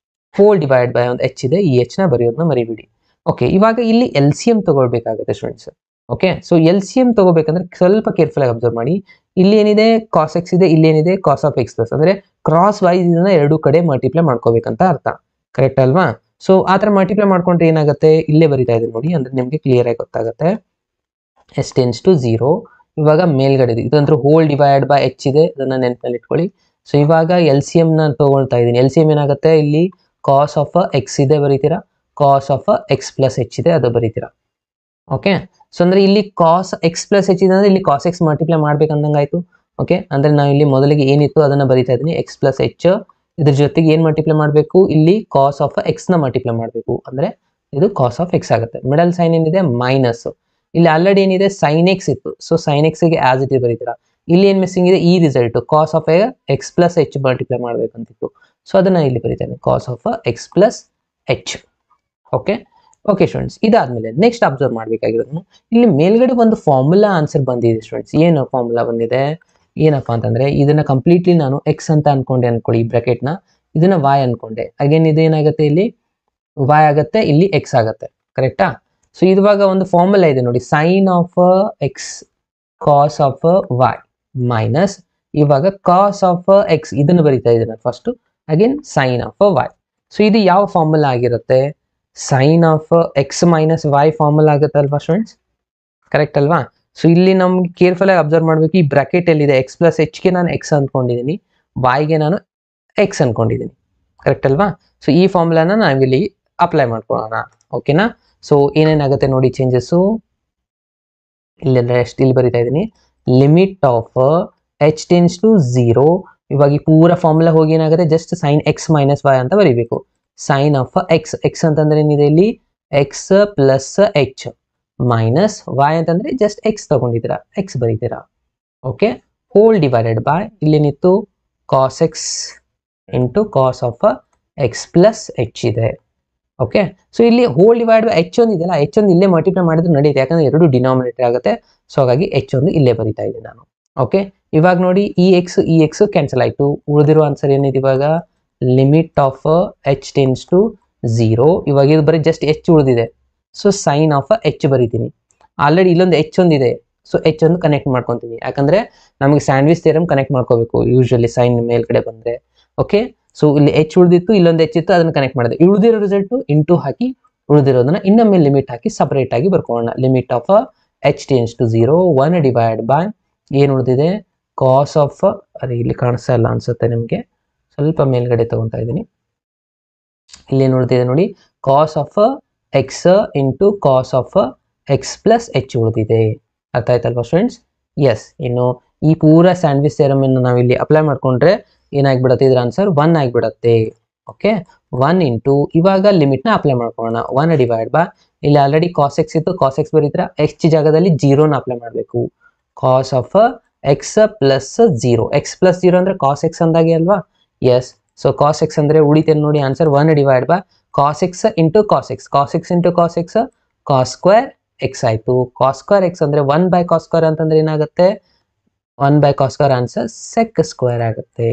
ಹೋಲ್ ಡಿವೈಡ್ ಬೈ ಒಂದು ಎಚ್ ಇದೆ, ಈ ಎಚ್ ನ ಬರೆಯೋದನ್ನ ಮರಿಬಿಡಿ. ಓಕೆ, ಇವಾಗ ಇಲ್ಲಿ ಎಲ್ ಸಿ ಎಂ ತಗೊಳ್ಬೇಕಾಗುತ್ತೆ students. Okay, so L C M ತಗೋಬೇಕಂದ್ರೆ ಸ್ವಲ್ಪ ಕೇರ್ಫುಲ್ ಆಗಿ ಅಬ್ಸರ್ವ್ ಮಾಡಿ. ಇಲ್ಲಿ ಏನಿದೆ ಕಾಸ್ ಎಕ್ಸ್ ಇದೆ, ಇಲ್ಲಿ ಏನಿದೆ ಕಾಸ್ ಆಫ್ ಎಕ್ಸ್ ಪ್ಲಸ್, ಅಂದ್ರೆ ಕ್ರಾಸ್ ವೈಸ್ ಇದನ್ನ ಎರಡು ಕಡೆ ಮಲ್ಟಿಪ್ಲೈ ಮಾಡ್ಕೋಬೇಕಂತ ಅರ್ಥ, ಕರೆಕ್ಟ್ ಅಲ್ವಾ? ಸೊ ಆ ಥರ ಮಲ್ಟಿಪ್ಲೈ ಮಾಡ್ಕೊಂಡ್ರೆ ಏನಾಗುತ್ತೆ, ಇಲ್ಲೇ ಬರಿತಾ ಇದೆ ನೋಡಿ, ಅಂದ್ರೆ ನಿಮಗೆ ಕ್ಲಿಯರ್ ಆಗಿ ಗೊತ್ತಾಗುತ್ತೆ. ಎಸ್ ಟೆನ್ಸ್ ಟು 0 ಇವಾಗ ಮೇಲ್ಗಡೆ ಇದೆ, ಇದಂದ್ರೆ ಹೋಲ್ ಡಿವೈಡ್ ಬೈ ಎಚ್ ಇದೆ, ಅದನ್ನ ನೆನಪಲ್ಲಿ ಇಟ್ಕೊಳ್ಳಿ. ಸೊ ಇವಾಗ ಎಲ್ ಸಿ ಎಂ ನ ತಗೊಳ್ತಾ ಇದ್ದೀನಿ. ಎಲ್ ಸಿ ಎಂ ಏನಾಗುತ್ತೆ, ಇಲ್ಲಿ ಕಾಸ್ ಆಫ್ ಎಕ್ಸ್ ಇದೆ ಬರೀತೀರಾ, ಕಾಸ್ ಆಫ್ ಎಕ್ಸ್ ಪ್ಲಸ್ ಎಚ್ ಇದೆ ಅದು ಬರೀತೀರಾ. ಓಕೆ, ಸೊ ಅಂದ್ರೆ ಇಲ್ಲಿ ಕಾಸ್ ಎಕ್ಸ್ ಪ್ಲಸ್ ಎಚ್ ಇದೆ ಅಂದ್ರೆ ಇಲ್ಲಿ ಕಾಸ್ ಎಕ್ಸ್ ಮಲ್ಟಿಪ್ಲೈ ಮಾಡ್ಬೇಕಂದಂಗಾಯ್ತು. ಓಕೆ, ಅಂದ್ರೆ ನಾವು ಇಲ್ಲಿ ಮೊದಲಿಗೆ ಏನಿತ್ತು ಅದನ್ನ ಬರೀತಾ ಇದ್ದೀನಿ, ಎಕ್ಸ್ ಪ್ಲಸ್ ಎಚ್, ಇದ್ರ ಜೊತೆಗೆ ಏನ್ ಮಲ್ಟಿಪ್ಲೈ ಮಾಡಬೇಕು, ಇಲ್ಲಿ ಕಾಸ್ ಆಫ್ ಎಕ್ಸ್ ನ ಮಲ್ಟಿಪ್ಲೈ ಮಾಡಬೇಕು, ಅಂದ್ರೆ ಇದು ಕಾಸ್ ಆಫ್ ಎಕ್ಸ್ ಆಗುತ್ತೆ. ಮಿಡಲ್ ಸೈನ್ ಏನಿದೆ ಮೈನಸ್, ಇಲ್ಲಿ ಆಲ್ರೆಡಿ ಏನಿದೆ ಸೈನ್ ಎಕ್ಸ್ ಇತ್ತು, ಸೊ ಸೈನ್ ಎಕ್ಸ್ ಗೆ ಆಸ್ ಇಟ್ ಬರೀತೀರಾ. ಇಲ್ಲಿ ಏನ್ ಮಿಸ್ಸಿಂಗ್ ಇದೆ, ಈ result cos of X plus h multiply ಮಾಡ್ಬೇಕಂತಿತ್ತು, ಸೊ ಅದನ್ನ ಇಲ್ಲಿ ಬರೀತೇನೆ, cos of X plus h. Okay okay students, ಇದಾದ್ಮೇಲೆ ನೆಕ್ಸ್ಟ್ ಅಬ್ಸರ್ವ್ ಮಾಡ್ಬೇಕಾಗಿರೋದು, ಇಲ್ಲಿ ಮೇಲ್ಗಡೆ ಒಂದು ಫಾರ್ಮುಲಾ ಆನ್ಸರ್ ಬಂದಿದೆ ಸ್ಟೂಡೆಂಟ್ಸ್. ಏನು ಫಾರ್ಮುಲಾ ಬಂದಿದೆ, ಏನಪ್ಪಾ ಅಂತಂದ್ರೆ ಇದನ್ನ ಕಂಪ್ಲೀಟ್ಲಿ ನಾನು ಎಕ್ಸ್ ಅಂತ ಅನ್ಕೊಂಡೆ ಅನ್ಕೊಳ್ಳಿ, ಬ್ರಾಕೆಟ್ ನ, ಇದನ್ನ ವಾಯ್ ಅನ್ಕೊಂಡೆ. ಅಗೇನ್ ಇದೇನಾಗುತ್ತೆ, ಇಲ್ಲಿ ವಾಯ್ ಆಗುತ್ತೆ, ಇಲ್ಲಿ ಎಕ್ಸ್ ಆಗುತ್ತೆ, ಕರೆಕ್ಟಾ? ಸೊ ಇವಾಗ ಒಂದು ಫಾರ್ಮುಲಾ ಇದೆ ನೋಡಿ, sine of x cos of y minus ಇವಾಗ ಕಾಸ್ ಆಫ್ ಎಕ್ಸ್, ಇದನ್ನು ಬರೀತಾ ಇದ್ದೀನಿ first, again sine of y. So ಇದು ಯಾವ ಫಾರ್ಮುಲಾ ಆಗಿರುತ್ತೆ, sine of X minus y formula ಆಗುತ್ತಲ್ವಾ ಸ್ಟೂಡೆಂಟ್ಸ್, ಕರೆಕ್ಟ್ ಅಲ್ವಾ? ಸೊ ಇಲ್ಲಿ ನಮ್ಗೆ ಕೇರ್ಫುಲ್ ಆಗಿ ಅಬ್ಸರ್ವ್ ಮಾಡಬೇಕು, ಈ ಬ್ರಾಕೆಟ್ ಎಲ್ಲಿದೆ ಎಕ್ಸ್ ಪ್ಲಸ್ ಎಚ್ಗೆ ನಾನು ಎಕ್ಸ್ ಅಂದ್ಕೊಂಡಿದ್ದೀನಿ, ವೈಗೆ ನಾನು ಎಕ್ಸ್ ಅಂದ್ಕೊಂಡಿದ್ದೀನಿ, ಕರೆಕ್ಟ್ ಅಲ್ವಾ? ಸೊ ಈ ಫಾರ್ಮುಲಾನ ನಾವಿಲ್ಲಿ ಅಪ್ಲೈ ಮಾಡ್ಕೊಳ್ಳೋಣ, ಓಕೆನಾ? ಸೊ ಏನೇನಾಗುತ್ತೆ ನೋಡಿ ಚೇಂಜಸ್ಸು, ಇಲ್ಲೆಲ್ಲ ಎಷ್ಟು ಇಲ್ಲಿ ಬರಿತಾ ಇದ್ದೀನಿ, limit of h tends to 0, ಇವಾಗ ಈ ಪೂರ ಫಾರ್ಮುಲಾ ಹೋಗಿ ಏನಾಗುತ್ತೆ, just sine x minus y ಅಂತ ಬರೀಬೇಕು. ಸೈನ್ ಆಫ್ ಎಕ್ಸ್, ಎಕ್ಸ್ ಅಂತಂದ್ರೆ ಏನಿದೆ ಇಲ್ಲಿ x plus h minus y ಅಂತಂದ್ರೆ ಜಸ್ಟ್ ಎಕ್ಸ್ ತಗೊಂಡಿದ್ದೀರಾ, ಎಕ್ಸ್ ಬರೀತೀರಾ, ಓಕೆ? ಹೋಲ್ ಡಿವೈಡೆಡ್ ಬೈ ಇಲ್ಲೇನಿತ್ತು cos X into cos of X plus h ಇದೆ, ಓಕೆ? ಸೊ ಇಲ್ಲಿ ಹೋಲ್ ಡಿವೈಡ್ ಬೈ ಎಚ್ ಒಂದು ಇದೆಯಲ್ಲ, ಎಚ್ ಒಂದು ಇಲ್ಲೇ ಮಲ್ಟಿಪ್ಲೈ ಮಾಡಿದ್ರೆ ನಡೆಯುತ್ತೆ, ಯಾಕಂದ್ರೆ ಎರಡು ಡಿನಾಮಿನೇಟರ್ ಆಗುತ್ತೆ. ಸೊ ಹಾಗಾಗಿ ಎಚ್ ಒಂದು ಇಲ್ಲೇ ಬರೀತಾ ಇದ್ದೀನಿ ನಾನು, ಓಕೆ? ಇವಾಗ ನೋಡಿ ಈ ಎಕ್ಸ್ ಕ್ಯಾನ್ಸಲ್ ಆಯಿತು, ಉಳಿದಿರೋ ಆನ್ಸರ್ ಏನಿದೆ ಇವಾಗ limit of h tends to 0, ಇವಾಗ ಇದು ಬರೀ ಜಸ್ಟ್ ಎಚ್ ಉಳಿದಿದೆ, ಸೊ ಸೈನ್ ಆಫ್ ಎಚ್ ಬರೀತೀನಿ. ಆಲ್ರೆಡಿ ಇಲ್ಲೊಂದು ಎಚ್ ಒಂದಿದೆ, ಸೊ ಎಚ್ ಒಂದು ಕನೆಕ್ಟ್ ಮಾಡ್ಕೊತೀನಿ, ಯಾಕಂದ್ರೆ ನಮಗೆ ಸ್ಯಾಂಡ್ವಿಚ್ ಥಿಯರಮ್ ಕನೆಕ್ಟ್ ಮಾಡ್ಕೋಬೇಕು ಯೂಶಲಿ ಸೈನ್ ಮೇಲ್ಗಡೆ ಬಂದರೆ, ಓಕೆ? ಸೊ ಇಲ್ಲಿ ಎಚ್ ಉಳಿದಿತ್ತು, ಇಲ್ಲೊಂದು ಎಚ್ ಇತ್ತು, ಅದನ್ನು ಕನೆಕ್ಟ್ ಮಾಡಿದೆ, ಉಳಿದಿರೋ ರಿಸಲ್ಟು ಇಂಟು ಹಾಕಿ ಉಳಿದಿರೋದನ್ನ ಇನ್ನೊಮ್ಮೆ ಲಿಮಿಟ್ ಹಾಕಿ ಸಪರೇಟ್ ಆಗಿ ಬರ್ಕೊಳ್ಳೋಣ. Limit of h tends to 0 1 divide by ಏನು ಉಳಿದಿದೆ ಕಾಸ್ ಆಫ್, ಅದೇ ಇಲ್ಲಿ ಕಾಣಿಸ್ತಾ ಇಲ್ಲ ಅನ್ಸುತ್ತೆ ನಿಮಗೆ, ಸ್ವಲ್ಪ ಮೇಲ್ಗಡೆ ತಗೊತಾ ಇದ್ದೀನಿ, ಇಲ್ಲಿ ಏನು ಉಳಿದಿದೆ ನೋಡಿ cos of x into cos of X plus h ಉಳಿದಿದೆ. ಅರ್ಥ ಆಯ್ತಲ್ವಾ ಸ್ಟೂಡೆಂಟ್ಸ್? ಎಸ್. ಇನ್ನು ಈ ಪೂರ ಸ್ಯಾಂಡ್ವಿಚ್ ಥಿಯರಮ್ ಅನ್ನು ನಾವು ಇಲ್ಲಿ ಅಪ್ಲೈ ಮಾಡ್ಕೊಂಡ್ರೆ ಏನಾಗ್ಬಿಡುತ್ತೆ, ಇದ್ರ ಆನ್ಸರ್ 1 ಆಗಿಬಿಡುತ್ತೆ, ಓಕೆ? 1 ಇಂಟು ಇವಾಗ ಲಿಮಿಟ್ನ ಅಪ್ಲೈ ಮಾಡ್ಕೊಳ್ಳೋಣ, 1 ಡಿವೈಡ್ ಬೈ ಇಲ್ಲಿ ಆಲ್ರೆಡಿ ಕಾಸ್ ಎಕ್ಸ್ ಇತ್ತು, ಕಾಸ್ ಎಕ್ಸ್ ಬರೀತೀರಾ, ಎಚ್ ಜಾಗದಲ್ಲಿ 0ನ ಅಪ್ಲೈ ಮಾಡಬೇಕು, cos of X plus 0, x plus 0 ಅಂದ್ರೆ ಕಾಸ್ ಎಕ್ಸ್ ಅಂದಾಗೆ ಅಲ್ವಾ? ಎಸ್. ಸೊ ಕಾಸ್ ಎಕ್ಸ್ ಅಂದ್ರೆ ಉಳಿತೇನೆ ನೋಡಿ answer 1 divide by cos X into cos X, cos X into cos X cos square x ಆಯಿತು, ಕಾಸ್ ಸ್ಕ್ವೇರ್ ಎಕ್ಸ್ ಅಂದರೆ 1 by cos square ಅಂತಂದ್ರೆ ಏನಾಗುತ್ತೆ, 1 by cos square answer sec square ಆಗುತ್ತೆ,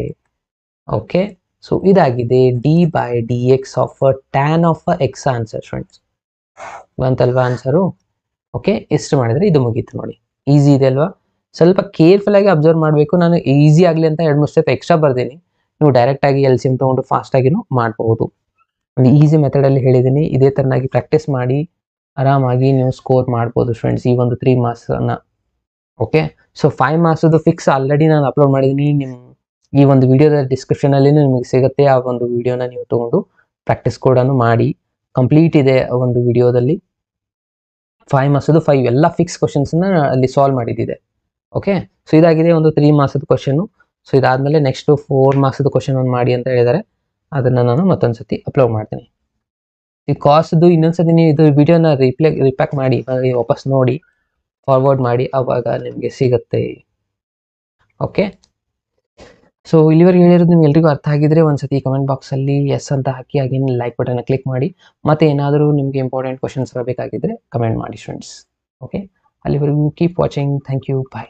okay? So ಇದಾಗಿದೆ d by d x of tan of x answer students, ಬಂತಲ್ವಾ answer? Okay, ಇಷ್ಟು ಮಾಡಿದ್ರೆ ಇದು ಮುಗೀತು ನೋಡಿ, ಈಸಿ ಇದೆ ಅಲ್ವಾ? ಸ್ವಲ್ಪ ಕೇರ್ಫುಲ್ ಆಗಿ ಅಬ್ಸರ್ವ್ ಮಾಡಬೇಕು, ನಾನು ಈಸಿ ಆಗಲಿ ಅಂತ 2-3 ಸ್ಟೆಪ್ ಎಕ್ಸ್ಟ್ರಾ ಬರ್ತೀನಿ, ನೀವು ಡೈರೆಕ್ಟಾಗಿ ಎಲ್ ಸಿ ಎಮ್ ತೊಗೊಂಡು ಫಾಸ್ಟಾಗಿನೂ ಮಾಡ್ಬೋದು. ಒಂದು ಈಸಿ ಮೆಥಡಲ್ಲಿ ಹೇಳಿದ್ದೀನಿ, ಇದೇ ಥರನಾಗಿ ಪ್ರಾಕ್ಟೀಸ್ ಮಾಡಿ ಆರಾಮಾಗಿ ನೀವು ಸ್ಕೋರ್ ಮಾಡ್ಬೋದು ಸ್ಟೂಡೆಂಟ್ಸ್ ಈ ಒಂದು 3 ಮಾರ್ಕ್ಸನ್ನು, ಓಕೆ? ಸೊ 5 ಮಾರ್ಕ್ಸದು ಫಿಕ್ಸ್ ಆಲ್ರೆಡಿ ನಾನು ಅಪ್ಲೋಡ್ ಮಾಡಿದ್ದೀನಿ, ನಿಮ್ಮ ಈ ಒಂದು ವಿಡಿಯೋದ ಡಿಸ್ಕ್ರಿಪ್ಷನಲ್ಲಿ ನಿಮಗೆ ಸಿಗುತ್ತೆ, ಆ ಒಂದು ವಿಡಿಯೋನ ನೀವು ತೊಗೊಂಡು ಪ್ರಾಕ್ಟೀಸ್ ಕೂಡ ಮಾಡಿ. ಕಂಪ್ಲೀಟ್ ಇದೆ ಆ ಒಂದು ವಿಡಿಯೋದಲ್ಲಿ 5 ಮಾರ್ಕ್ಸದು 5 ಎಲ್ಲ ಫಿಕ್ಸ್ ಕ್ವಶನ್ಸನ್ನ ಅಲ್ಲಿ ಸಾಲ್ವ್ ಮಾಡಿದ್ದಿದೆ, ಓಕೆ? ಸೊ ಇದಾಗಿದೆ ಒಂದು 3 ಮಾರ್ಕ್ಸದ ಕ್ವಶನು. ಸೊ ಇದಾದಮೇಲೆ ನೆಕ್ಸ್ಟು 4 ಮಾರ್ಕ್ಸದ ಕ್ವಶನ್ ಒಂದು ಮಾಡಿ ಅಂತ ಹೇಳಿದ್ದಾರೆ, ಅದನ್ನು ನಾನು ಮತ್ತೊಂದು ಸತಿ ಅಪ್ಲೋಡ್ ಮಾಡ್ತೀನಿ. ಈ ಕಾಸ್ದು ಇನ್ನೊಂದ್ಸತಿ ನೀವು ಇದು ವಿಡಿಯೋನ ರಿಪ್ಯಾಕ್ ಮಾಡಿ ವಾಪಸ್ ನೋಡಿ ಫಾರ್ವರ್ಡ್ ಮಾಡಿ, ಆವಾಗ ನಿಮಗೆ ಸಿಗುತ್ತೆ, ಓಕೆ? ಸೊ ಇಲ್ಲಿವರೆಗೆ ಹೇಳಿರೋದು ನಿಮ್ಗೆ ಎಲ್ರಿಗೂ ಅರ್ಥ ಆಗಿದ್ರೆ ಒಂದ್ಸತಿ ಕಮೆಂಟ್ ಬಾಕ್ಸಲ್ಲಿ ಎಸ್ ಅಂತ ಹಾಕಿ, ಹಾಗೇನು ಲೈಕ್ ಬಟನ್ನ ಕ್ಲಿಕ್ ಮಾಡಿ, ಮತ್ತು ಏನಾದರೂ ನಿಮಗೆ ಇಂಪಾರ್ಟೆಂಟ್ ಕ್ವಶನ್ಸ್ ಬೇಕಾಗಿದ್ದರೆ ಕಮೆಂಟ್ ಮಾಡಿ ಸ್ಟೂಡೆಂಟ್ಸ್, ಓಕೆ? ಅಲ್ಲಿವರೆಗೂ keep watching, thank you, bye.